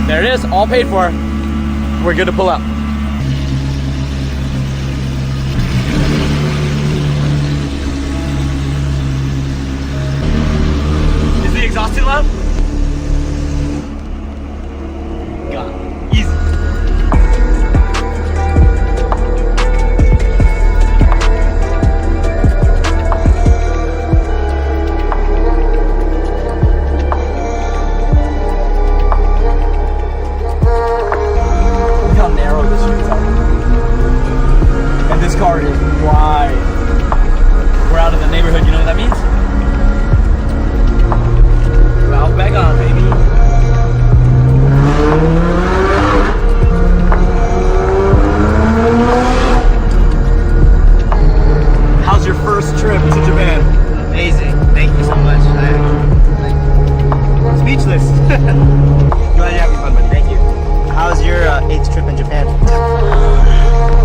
There it is, all paid for. We're good to pull up. Is the exhaust too loud? God, easy. Look how narrow this streets are. And this car is wide. We're out of the neighborhood, you know what that means? Valve back on, baby. How's your first trip to Japan? Amazing. Thank you so much. I'm speechless. Glad you're having fun, but thank you. How's your 8th trip in Japan?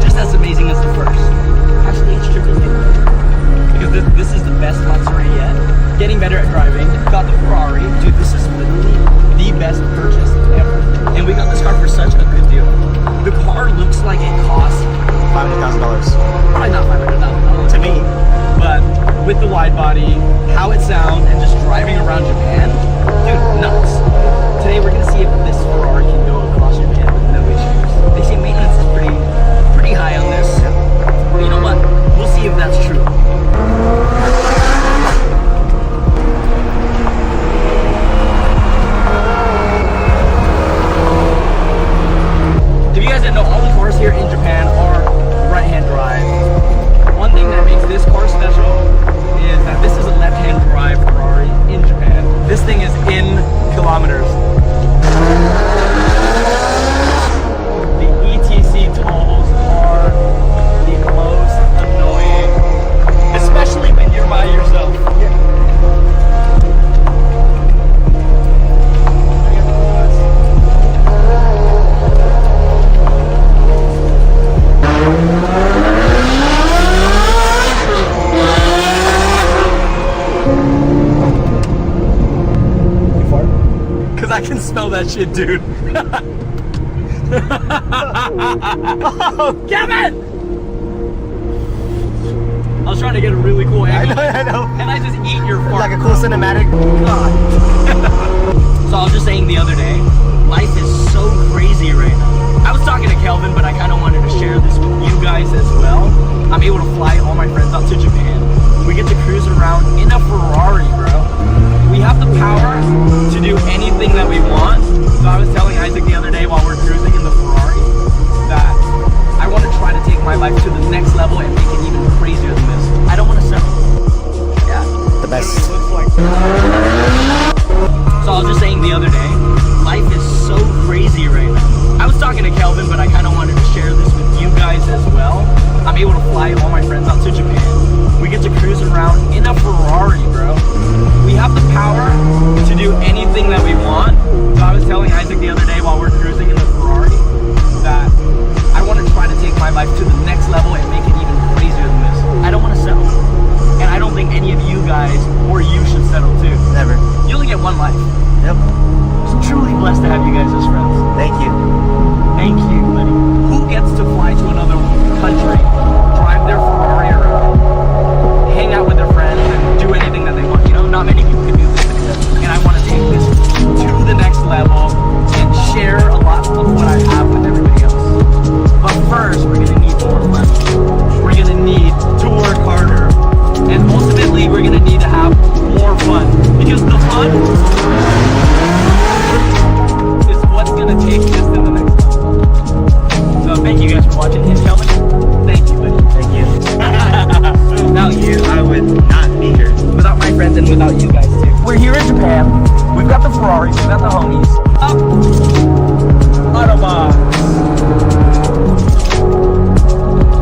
Just as amazing as the first. Actually, each trip is getting better. Because this is the best Matsuri yet. Getting better at driving. Got the Ferrari. Dude, this is literally the best purchase ever. And we got this car for such a good deal. The car looks like it costs $500,000. Probably not $500,000 to me. But with the wide body, how it sounds, and just driving around Japan, dude, nuts. Today we're gonna see if this Ferrari can go across Japan with no issues. They say maintenance is pretty high on this. But you know what? We'll see if that's true. If you guys didn't know, all the cars here in Japan are right-hand drive. One thing that makes this car special is that this is a left-hand drive Ferrari in Japan. This thing is in kilometers. The ETC tolls are the most annoying, especially when you're by yourself. Cause I can smell that shit, dude. Oh, Kevin! I was trying to get a really cool angle. I know. And I just eat your fart. Like a cool cinematic. God. So I was just saying the other day, life is so crazy right now. I was talking to Kelvin, but I kind of wanted to share this with you guys as well. I'm able to fly all my friends out to Japan. We get to cruise around in a Ferrari, bro. We have the power to do anything that we want. So I was telling Isaac the other day while we're cruising in the Ferrari that I want to try to take my life to the next level and make it even crazier than this. I don't want to settle. Yeah, the best. So I was just saying the other day, life is so crazy right now. I was talking to Kelvin, but I kind of wanted to share this with you guys as well. I'm able to fly all my friends out to Japan. We get to cruise around in a Ferrari, bro. We have the power to do anything that we want. So I was telling Isaac the other day while we're cruising in the Ferrari that I want to try to take my life to the next level and make it even crazier than this. I don't want to settle. And I don't think any of you guys or you should settle too. Never. You only get one life. Yep. I'm truly blessed to have you guys as friends. Thank you. Thank you, buddy. Who gets to fly to another country, drive their Ferrari around, hang out with their friends, and do anything that they want? You know, not many people can do this. And I want to take this to the next level and share a lot of what I have with everybody else. But first, we're going to need more money. We're going to need to work harder. And ultimately, we're going to need to have more fun. Because the fun is what's going to take this to the next level. So thank you guys for watching. And Kelvin, thank you, buddy. Thank you. Without you, I would not be here. Without my friends and without you guys too. We're here in Japan. We've got the Ferraris. We've got the homies. Up. Autobahn.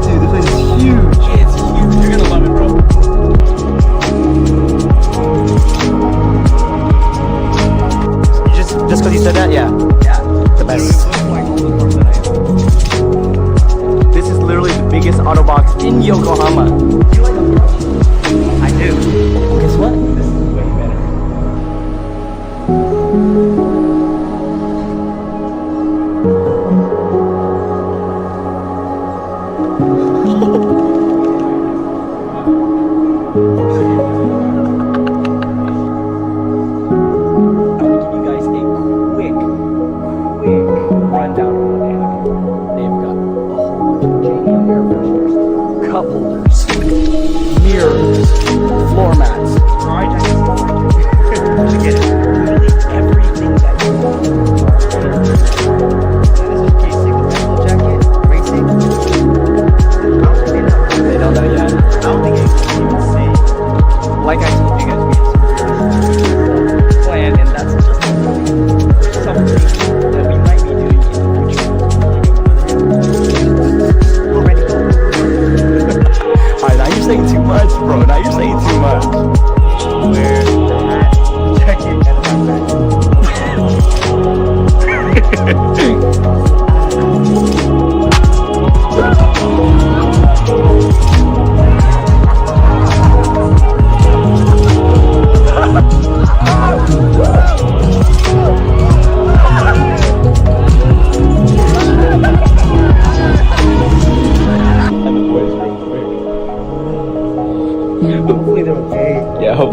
Dude, this place is huge. It's huge. You're gonna love it, bro. Just because you said that? Yeah. Yeah. The best. This is literally the biggest Autobox in Yokohama. I do. Guess what? This is way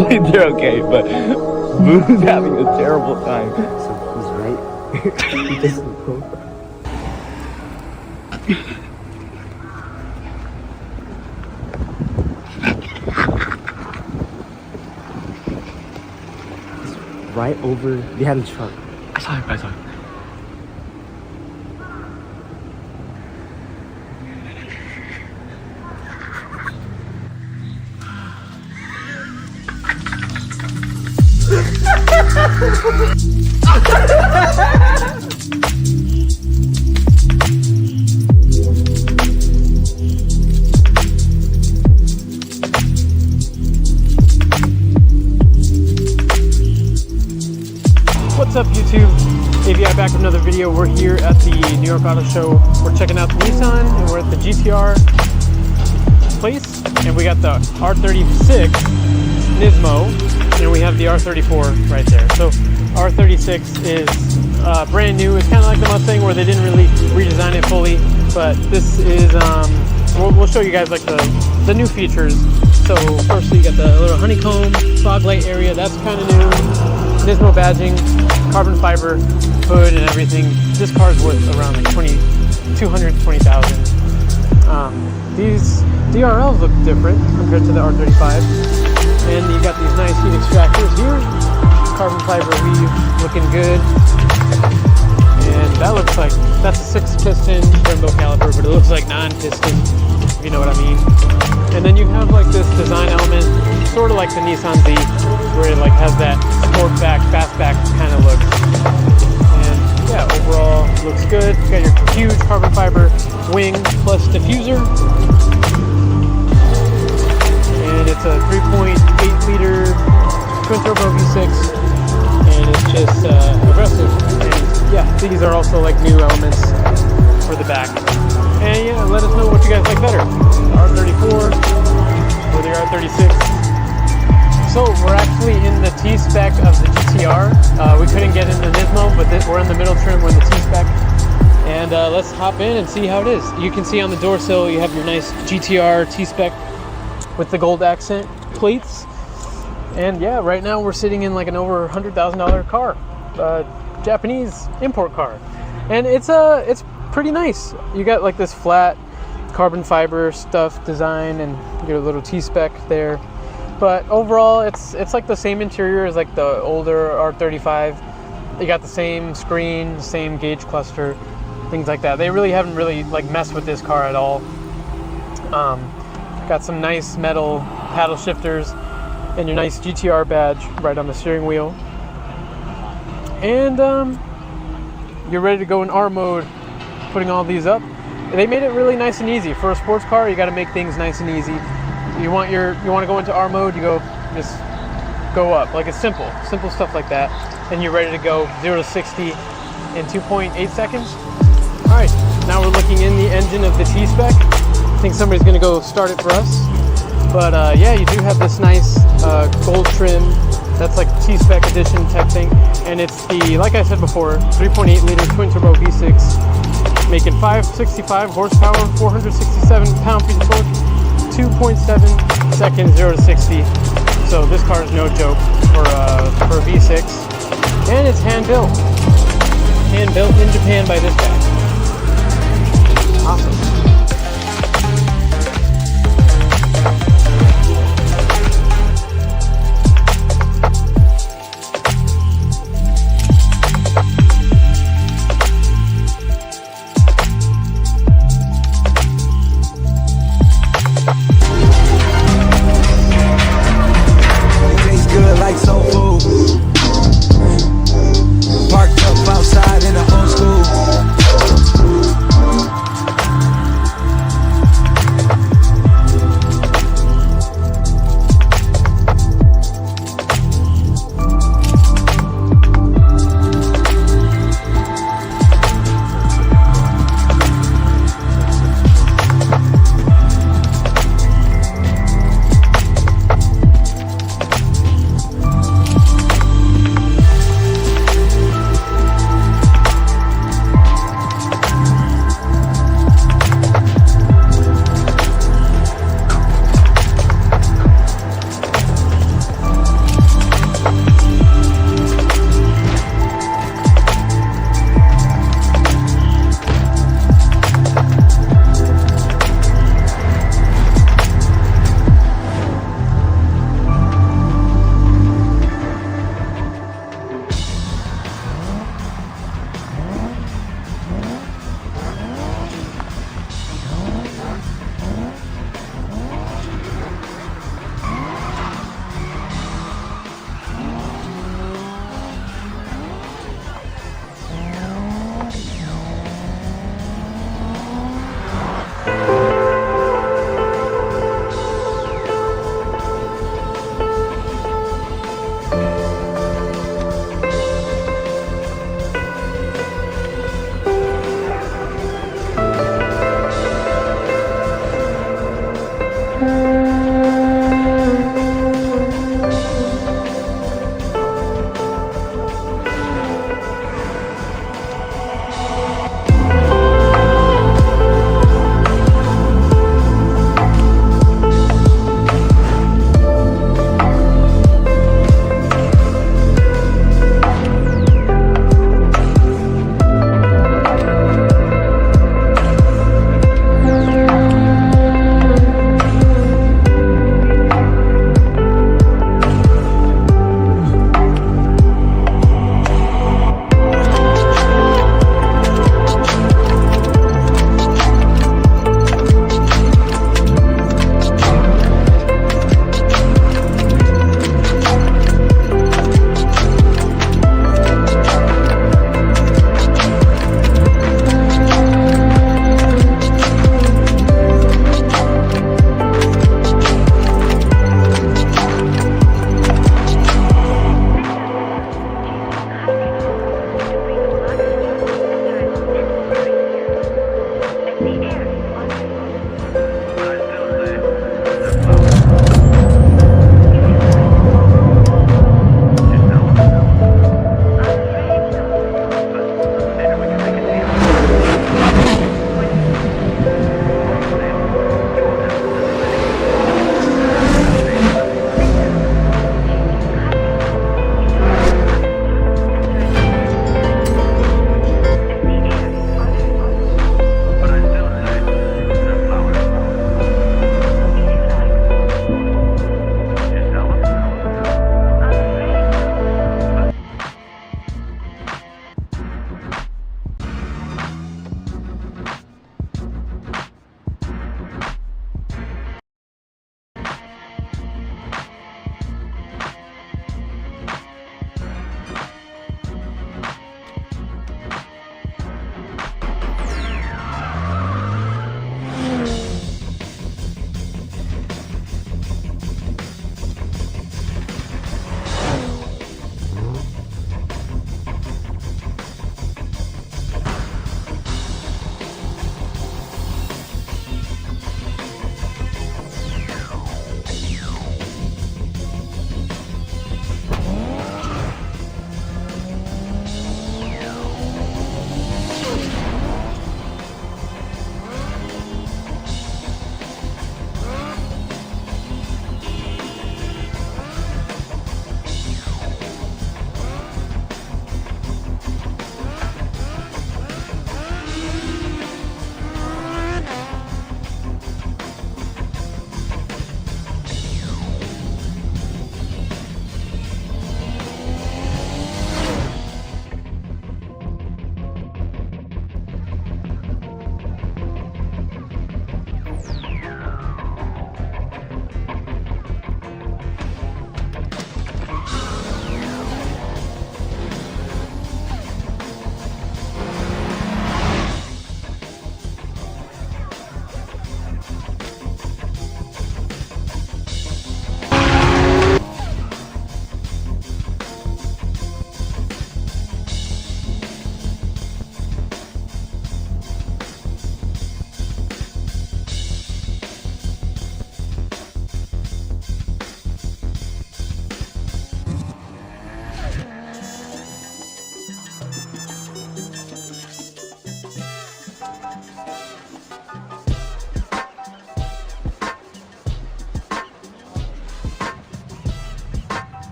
hopefully they're okay, but Boo's having a terrible time. So he's right. He doesn't know. Right over behind the truck. I saw him. What's up YouTube? AVI back with another video. We're here at the New York Auto Show. We're checking out the Nissan and we're at the GTR place, and we got the R36 Nismo and we have the R34 right there. So R36 is brand new. It's kind of like the Mustang where they didn't really redesign it fully, but this is we'll show you guys like the new features. So firstly you got the little honeycomb fog light area, that's kind of new. Nismo badging, carbon fiber hood and everything. This car's worth around like $220,000. These DRLs look different compared to the R35. And you got these nice heat extractors here. Carbon fiber weave, looking good. And that looks like, that's a 6-piston Brembo caliper, but it looks like 9-piston, if you know what I mean. And then you have like this design element, sort of like the Nissan Z, where it like has that sportback, fastback kind of look. And yeah, overall looks good. You got your huge carbon fiber wing plus diffuser. And it's a 3.8 liter twin turbo V6, and it's just aggressive. And yeah, these are also like new elements for the back. And yeah, let us know what you guys like better, the R34 or the R36. So we're actually in the T-Spec of the GTR. We couldn't get in the Nismo, but we're in the middle trim, we're in the T-Spec. And let's hop in and see how it is. You can see on the door sill, you have your nice GTR T-Spec with the gold accent plates. And yeah, right now we're sitting in like an over $100,000 car, Japanese import car. And it's pretty nice. You got like this flat carbon fiber stuff design and your little T-Spec there. But overall, it's like the same interior as like the older R35. You got the same screen, same gauge cluster, things like that. They really haven't like messed with this car at all. Got some nice metal paddle shifters and your nice GTR badge right on the steering wheel. And you're ready to go in R mode, putting all these up. They made it really nice and easy. For a sports car, you got to make things nice and easy. You want to go into R mode, you just go up. Like it's simple stuff like that. And you're ready to go 0 to 60 in 2.8 seconds. All right, now we're looking in the engine of the T-Spec. I think somebody's gonna go start it for us. But yeah, you do have this nice gold trim. That's like T-Spec edition type thing. And it's the, like I said before, 3.8 liter twin turbo V6, making 565 horsepower, 467 pound-feet of torque, 2.7 seconds 0 to 60. So this car is no joke for a V6, and it's hand built in Japan by this guy. Awesome.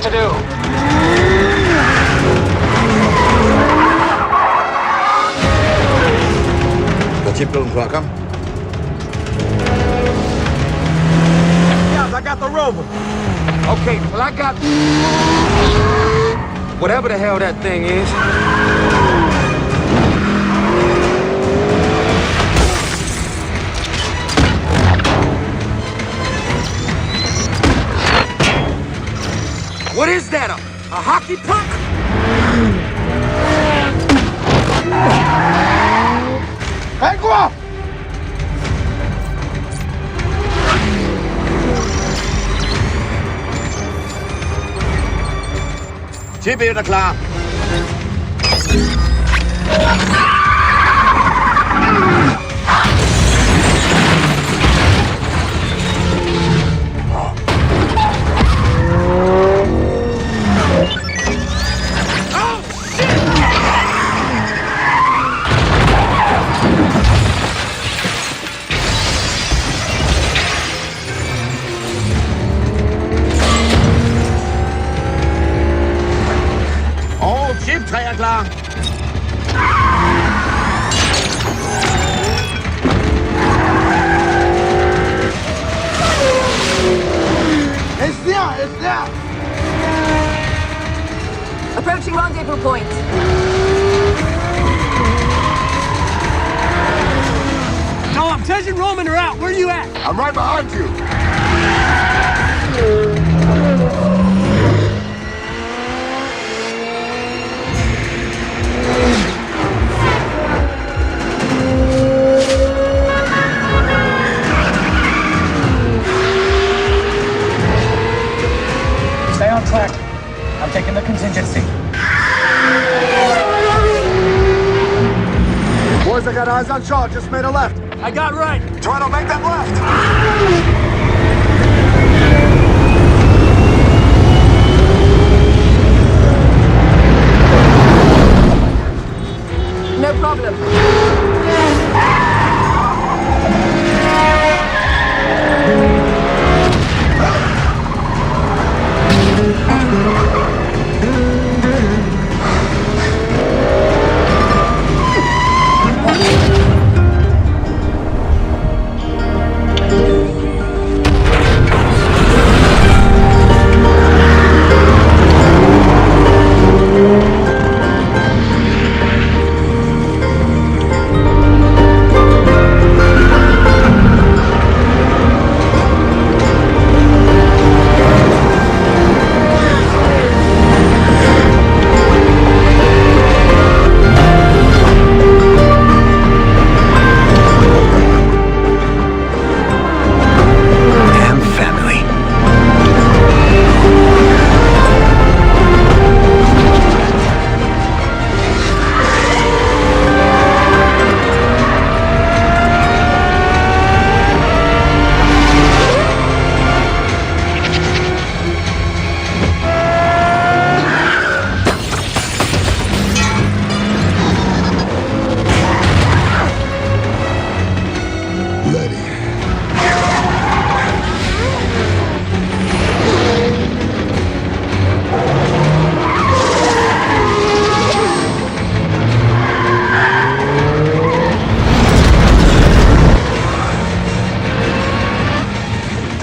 to do. The chip doesn't come. Yes, I got the rover. Okay, well I got whatever the hell that thing is. What is that? A hockey puck? Hey, go off! Chip er klar. Chip 3 er klar. It's there! Approaching rendezvous point. Tom, Tej and Roman are out. Where are you at? I'm right behind you. Stay on track. I'm taking the contingency. Boys, I got eyes on Shaw. Just made a left. I got right. Try to make that left. No problem.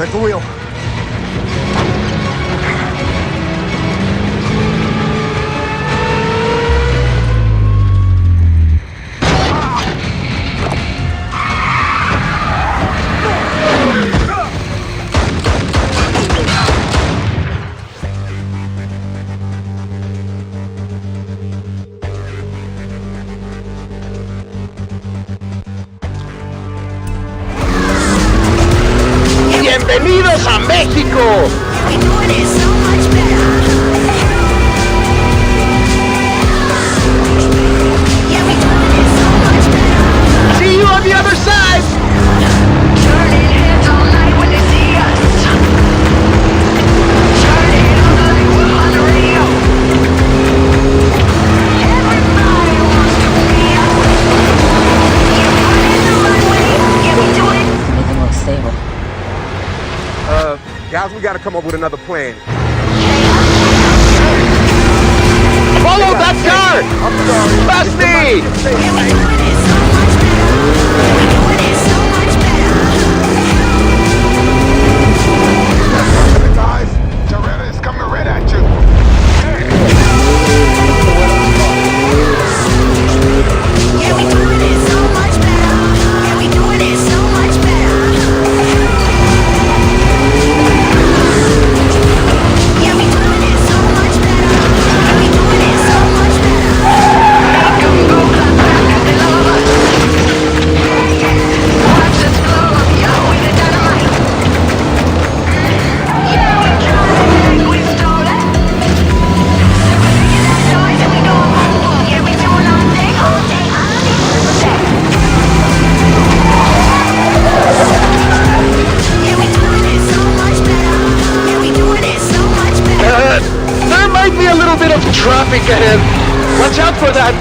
Take the wheel. ¡Bienvenidos a México! See you on the other side! Guys, we gotta come up with another plan. me! Guys, Toretta is coming right at you. There might be a little bit of traffic ahead. Watch out for that.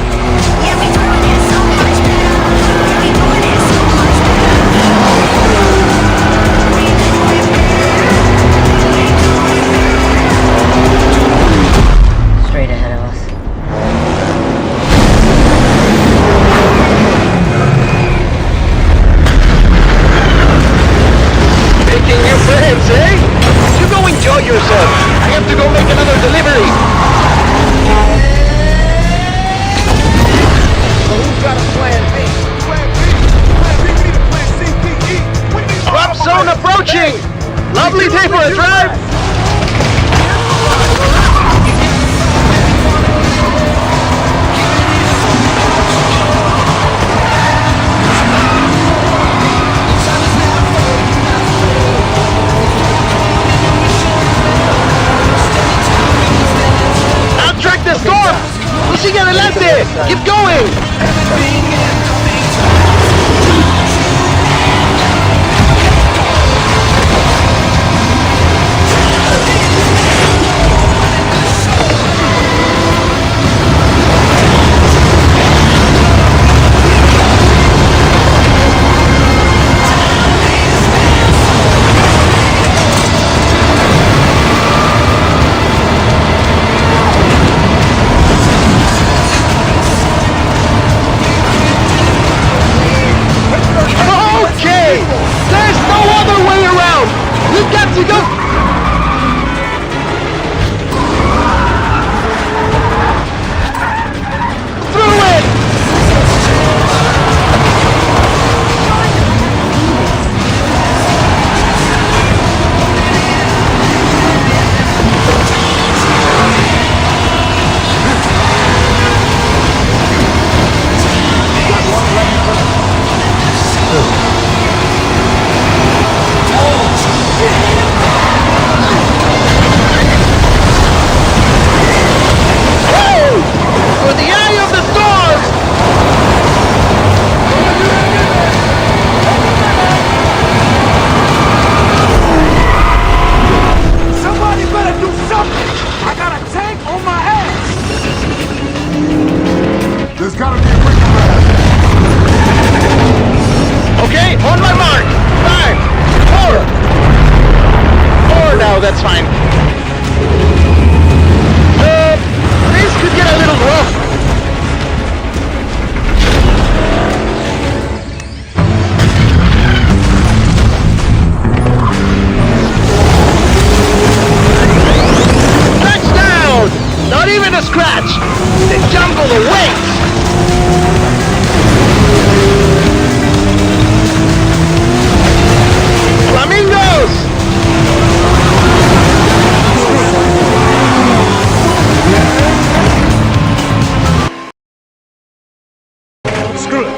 Straight ahead of us. Making new friends, eh? You go enjoy yourself. I have to go make another delivery. So who's got a plan B? Drop zone approaching! Lovely day for a drive! Track the storm! Sigue adelante! Keep going! Okay! There's no other way around! You got to go! Through it! For the eye of the storm! Somebody better do something! I got a tank on my ass! There's gotta be a quick path. Okay, on my mark! 5, 4! 4 now, that's fine. This could get a little rough. Touchdown! Not even a scratch. The jungle awaits. Flamingos! Screw it.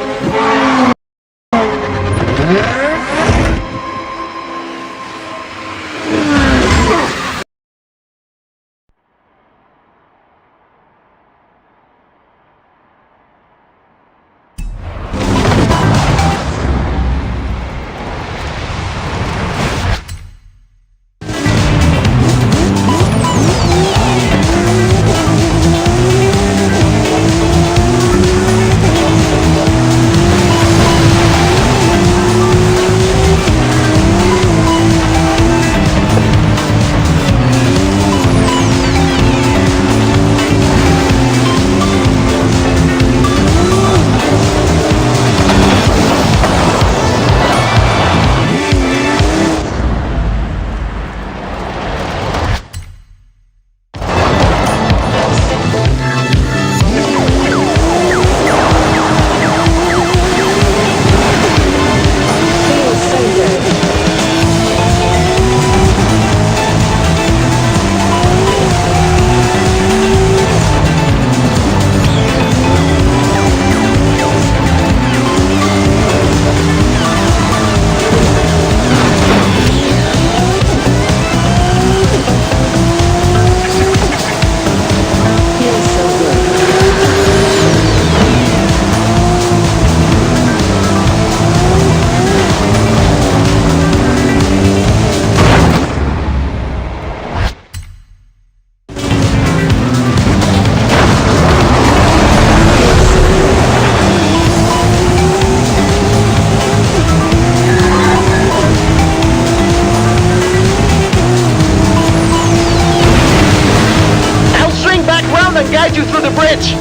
guide you through the bridge.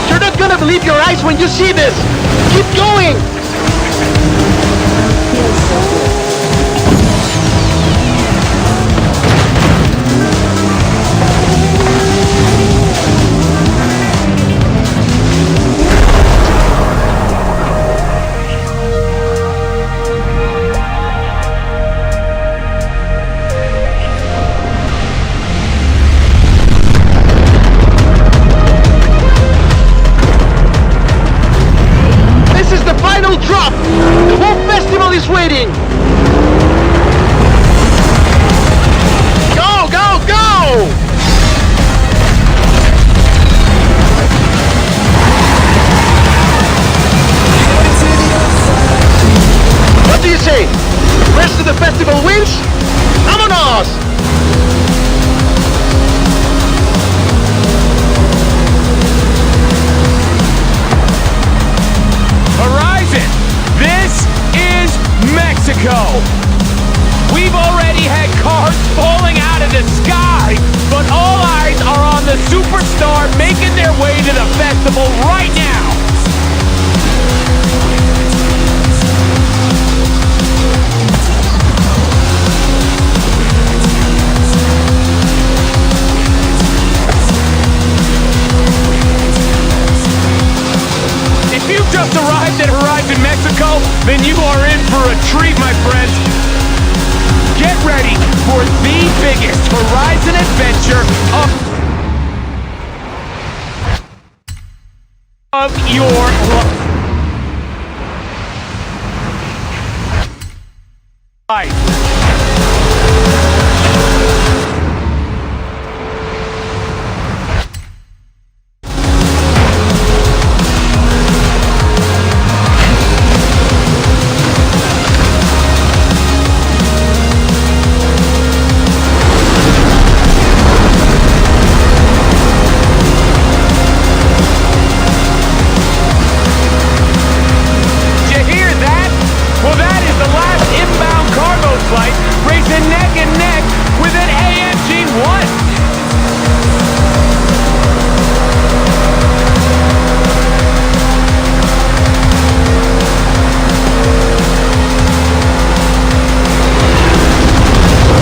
You're not gonna believe your eyes when you see this. Keep going. Drop! The whole festival is waiting! Go, go, go! What do you say? The rest of the festival wins? Vámonos! This is Mexico. We've already had cars falling out of the sky, but all eyes are on the superstar making their way to the festival right now. If you've just arrived at Horizon Mexico, then you are in for a treat, my friends. Get ready for the biggest Horizon adventure of your life. Racing neck and neck with an AMG-1.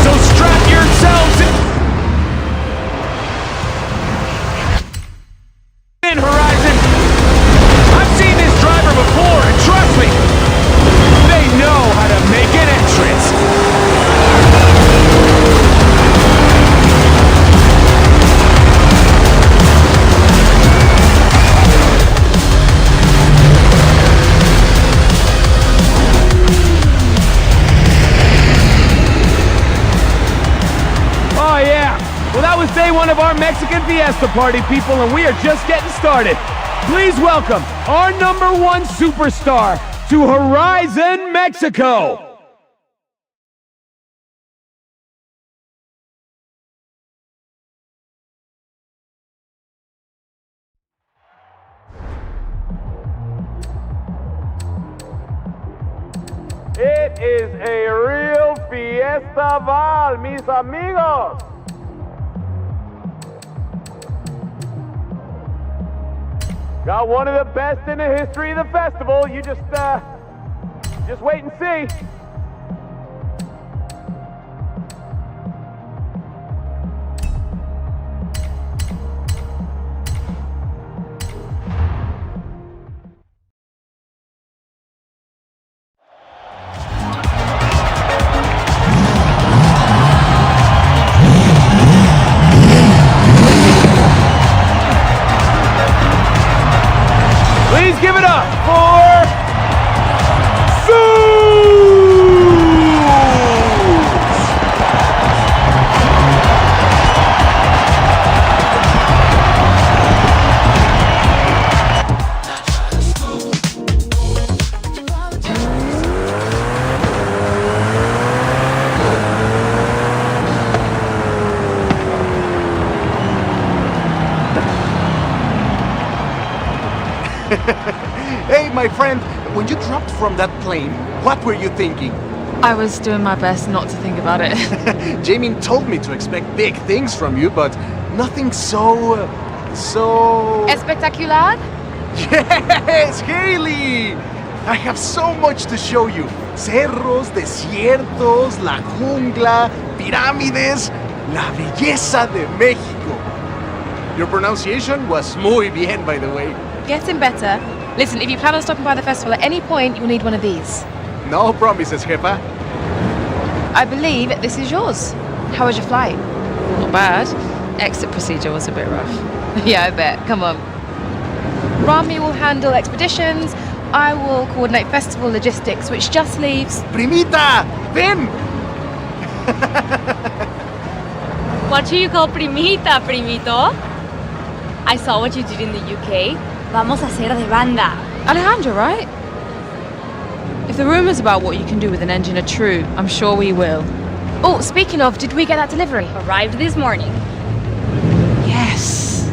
So strap yourselves in, Horizon. I've seen this driver before, and trust me, they know how to make an entrance. Well, that was day one of our Mexican Fiesta party, people, and we are just getting started. Please welcome our #1 superstar to Horizon Mexico. It is a real fiesta, mis amigos. Got one of the best in the history of the festival. You just wait and see. Please give it up for Zeus! Hey, my friend, when you dropped from that plane, what were you thinking? I was doing my best not to think about it. Jamin told me to expect big things from you, but nothing so... Espectacular? Yes, Haley! I have so much to show you. Cerros, desiertos, la jungla, pirámides, la belleza de México. Your pronunciation was muy bien, by the way. Getting better. Listen, if you plan on stopping by the festival at any point, you'll need one of these. No promises, jefa. I believe this is yours. How was your flight? Not bad. Exit procedure was a bit rough. Yeah, I bet. Come on. Rami will handle expeditions. I will coordinate festival logistics, which just leaves... Primita! Ven! What do you call primita, primito? I saw what you did in the UK. Vamos a hacer de banda. Alejandro, right? If the rumours about what you can do with an engine are true, I'm sure we will. Oh, speaking of, did we get that delivery? Arrived this morning. Yes.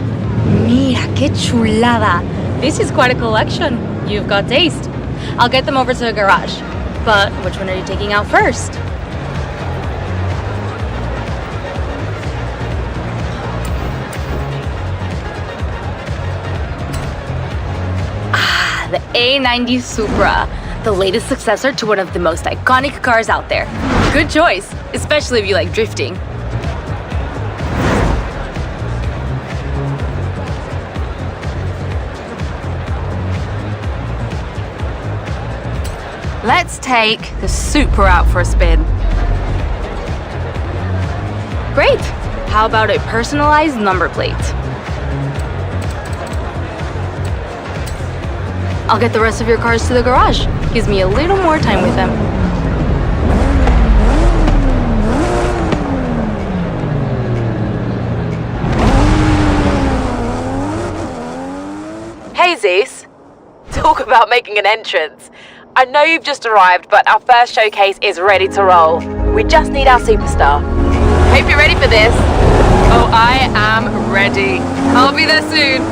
Mira, qué chulada. This is quite a collection. You've got taste. I'll get them over to the garage. But which one are you taking out first? The A90 Supra, the latest successor to one of the most iconic cars out there. Good choice, especially if you like drifting. Let's take the Supra out for a spin. Great! How about a personalized number plate? I'll get the rest of your cars to the garage. Gives me a little more time with them. Hey Zeus! Talk about making an entrance. I know you've just arrived, but our first showcase is ready to roll. We just need our superstar. Hope you're ready for this. Oh, I am ready. I'll be there soon.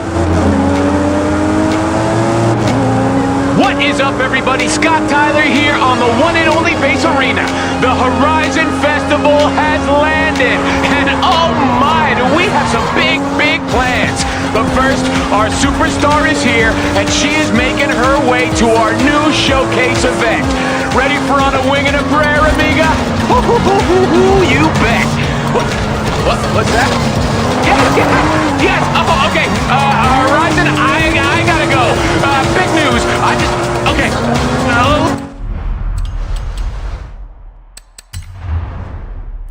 What is up, everybody? Scott Tyler here on the one and only Base Arena. The Horizon Festival has landed, and oh my, do we have some big, big plans. But first, our superstar is here, and she is making her way to our new showcase event. Ready for On a Wing and a Prayer, amiga? You bet. What's that? Yes. Oh, okay. Horizon, I gotta go. Big news. Okay. No.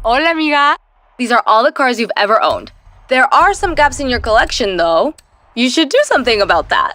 Hola, amiga. These are all the cars you've ever owned. There are some gaps in your collection, though. You should do something about that.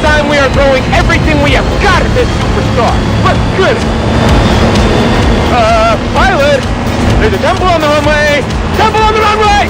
time we are throwing everything we have got at this superstar. Let's get it. Pilot, there's a temple on the runway. Temple on the runway!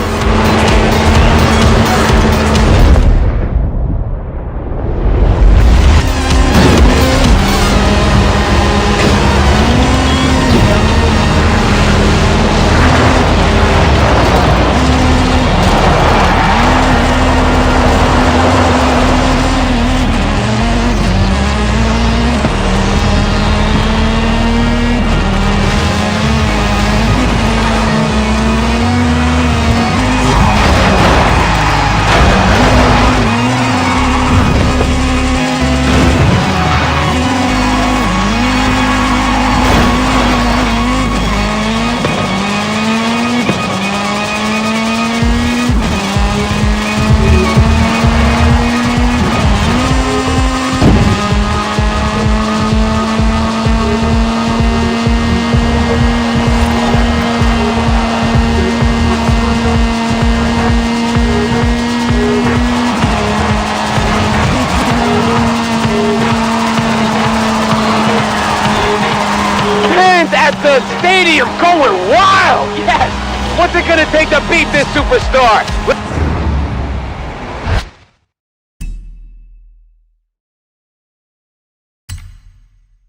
The stadium going wild! Yes! What's it gonna take to beat this superstar?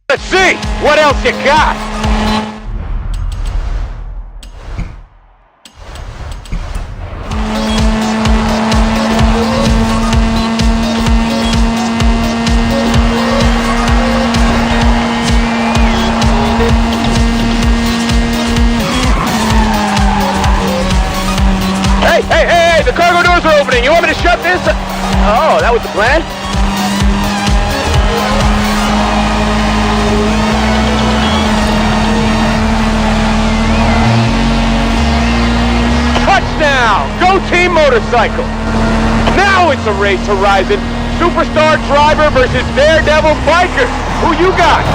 Let's see! What else you got? Hey, the cargo doors are opening. You want me to shut this? Oh, that was the plan? Touchdown! Go Team Motorcycle! Now it's a race, Horizon. Superstar driver versus Daredevil biker. Who you got?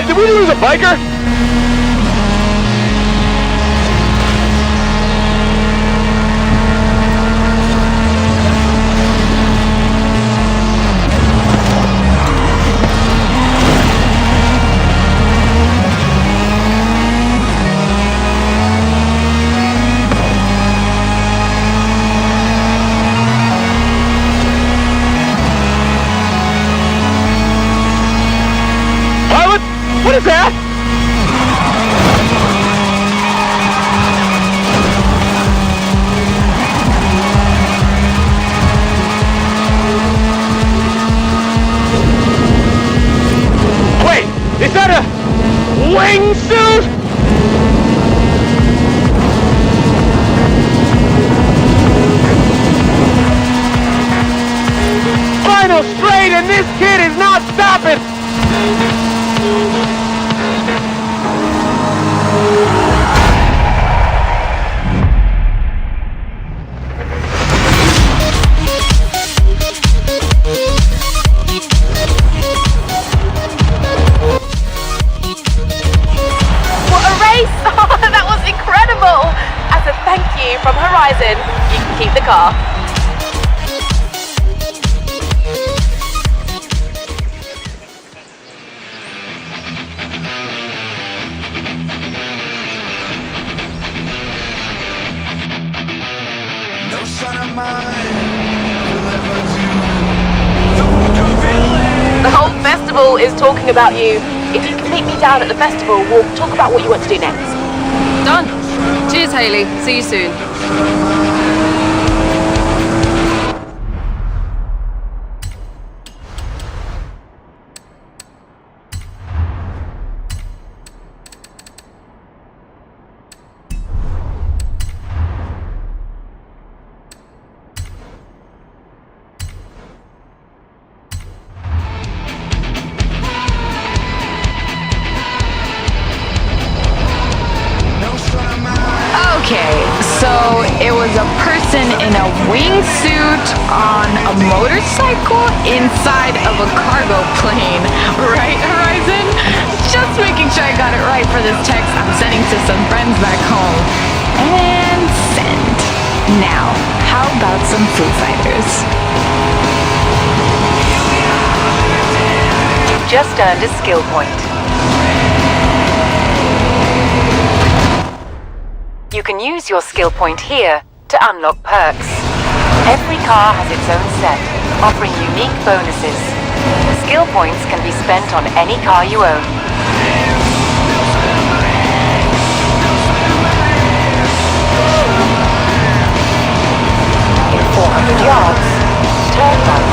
Did we lose a biker? What is that? Horizon, you can keep the car. No son of mine will ever do. The whole festival is talking about you. If you can meet me down at the festival, we'll talk about what you want to do next. Done. Cheers, Hayley. See you soon. Okay, so it was a person in a wingsuit on a motorcycle inside of a cargo plane, right, Horizon? Just making sure I got it right for this text I'm sending to some friends back home. And send. Now, how about some Foo Fighters? You've just earned a skill point. You can use your skill point here to unlock perks. Every car has its own set, offering unique bonuses. Skill points can be spent on any car you own. In 400 yards, turn right.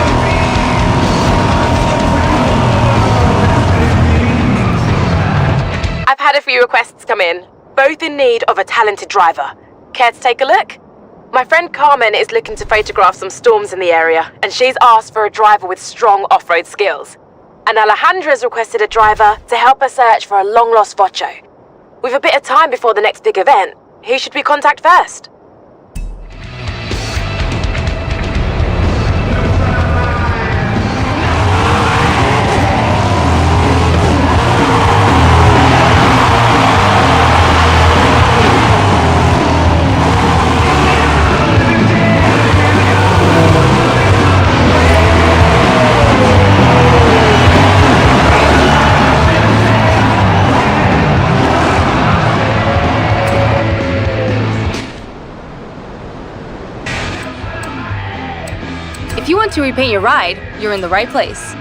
I've had a few requests come in, both in need of a talented driver. Care to take a look? My friend Carmen is looking to photograph some storms in the area, and she's asked for a driver with strong off-road skills. And Alejandra's requested a driver to help her search for a long-lost Vocho. With a bit of time before the next big event, who should we contact first? If you want to repaint your ride, you're in the right place.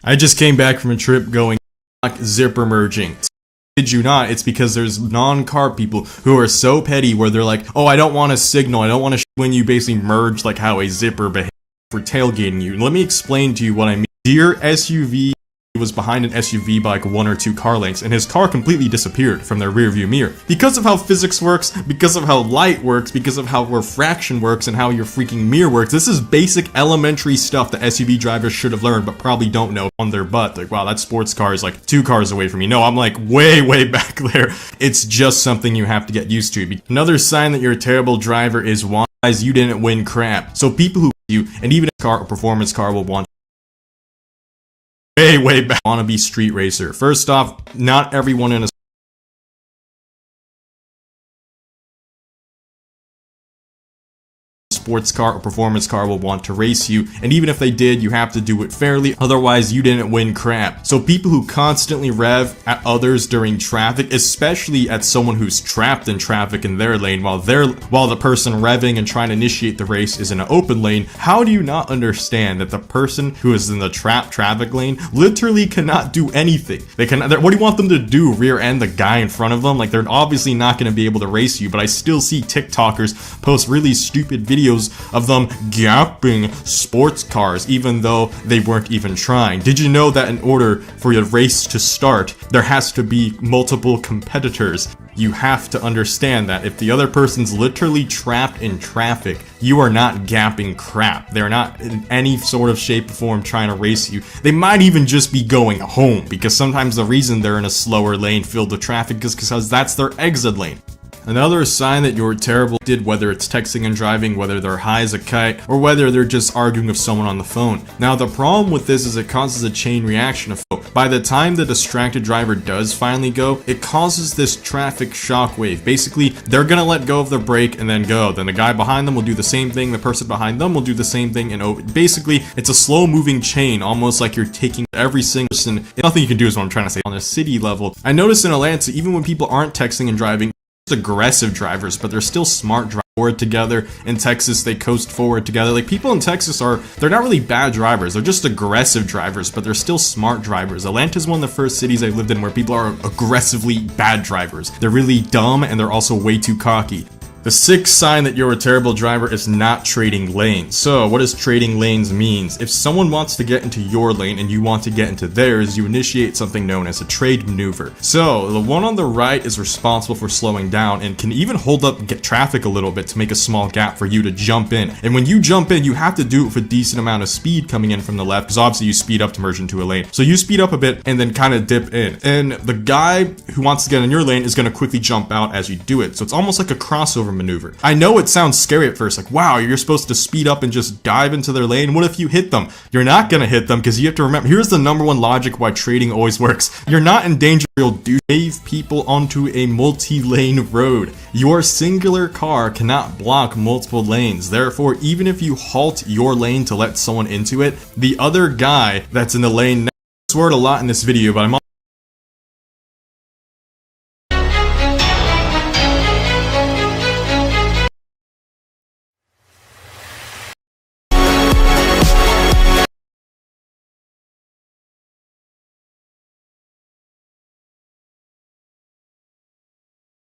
I just came back from a trip going zipper merging. Did you not? It's because there's non-car people who are so petty where they're like, oh, I don't want a signal. I don't want to when you basically merge like how a zipper behaves for tailgating you. Let me explain to you what I mean. Dear SUV was behind an SUV by like 1 or 2 car lengths, and his car completely disappeared from their rear view mirror. Because of how physics works, because of how light works, because of how refraction works, and how your freaking mirror works, this is basic elementary stuff that SUV drivers should have learned, but probably don't know on their butt. Like, wow, that sports car is like 2 cars away from me. No, I'm like way, way back there. It's just something you have to get used to. Another sign that you're a terrible driver is why you didn't win crap. So people who you, and even a car or performance car will want way back. Wanna be street racer. First off, not everyone in a sports car or performance car will want to race you, and even if they did, you have to do it fairly, otherwise you didn't win crap. So people who constantly rev at others during traffic, especially at someone who's trapped in traffic in their lane while the person revving and trying to initiate the race is in an open lane, how do you not understand that the person who is in the trapped traffic lane literally cannot do anything? What do you want them to do? Rear end the guy in front of them? Like, they're obviously not going to be able to race you, but I still see TikTokers post really stupid videos of them gapping sports cars even though they weren't even trying. Did you know that in order for your race to start, there has to be multiple competitors? You have to understand that if the other person's literally trapped in traffic, you are not gapping crap. They're not in any sort of shape or form trying to race you. They might even just be going home, because sometimes the reason they're in a slower lane filled with traffic is because that's their exit lane. Another sign that you're terrible did, whether it's texting and driving, whether they're high as a kite, or whether they're just arguing with someone on the phone. Now the problem with this is it causes a chain reaction of by the time the distracted driver does finally go, it causes this traffic shockwave. Basically, they're gonna let go of the brake and then go. Then the guy behind them will do the same thing, the person behind them will do the same thing, and basically, it's a slow moving chain, almost like you're taking every single person. Nothing you can do is what I'm trying to say. On a city level, I noticed in Atlanta, even when people aren't texting and driving, aggressive drivers, but they're still smart drivers. Forward together. In Texas, they coast forward together. Like, people in Texas they're not really bad drivers, they're just aggressive drivers, but they're still smart drivers. Atlanta's one of the first cities I lived in where people are aggressively bad drivers. They're really dumb and they're also way too cocky. The 6th sign that you're a terrible driver is not trading lanes. So, what does trading lanes means? If someone wants to get into your lane and you want to get into theirs, you initiate something known as a trade maneuver. So, the one on the right is responsible for slowing down and can even hold up traffic a little bit to make a small gap for you to jump in. And when you jump in, you have to do it with a decent amount of speed coming in from the left, because obviously you speed up to merge into a lane. So you speed up a bit and then kind of dip in. And the guy who wants to get in your lane is going to quickly jump out as you do it. So it's almost like a crossover maneuver. I know it sounds scary at first, like, wow, you're supposed to speed up and just dive into their lane. What if you hit them? You're not gonna hit them, because you have to remember, here's the #1 logic why trading always works. You're not in danger, you'll wave people onto a multi-lane road. Your singular car cannot block multiple lanes. Therefore, even if you halt your lane to let someone into it, the other guy that's in the lane, I swear it a lot in this video, but I'm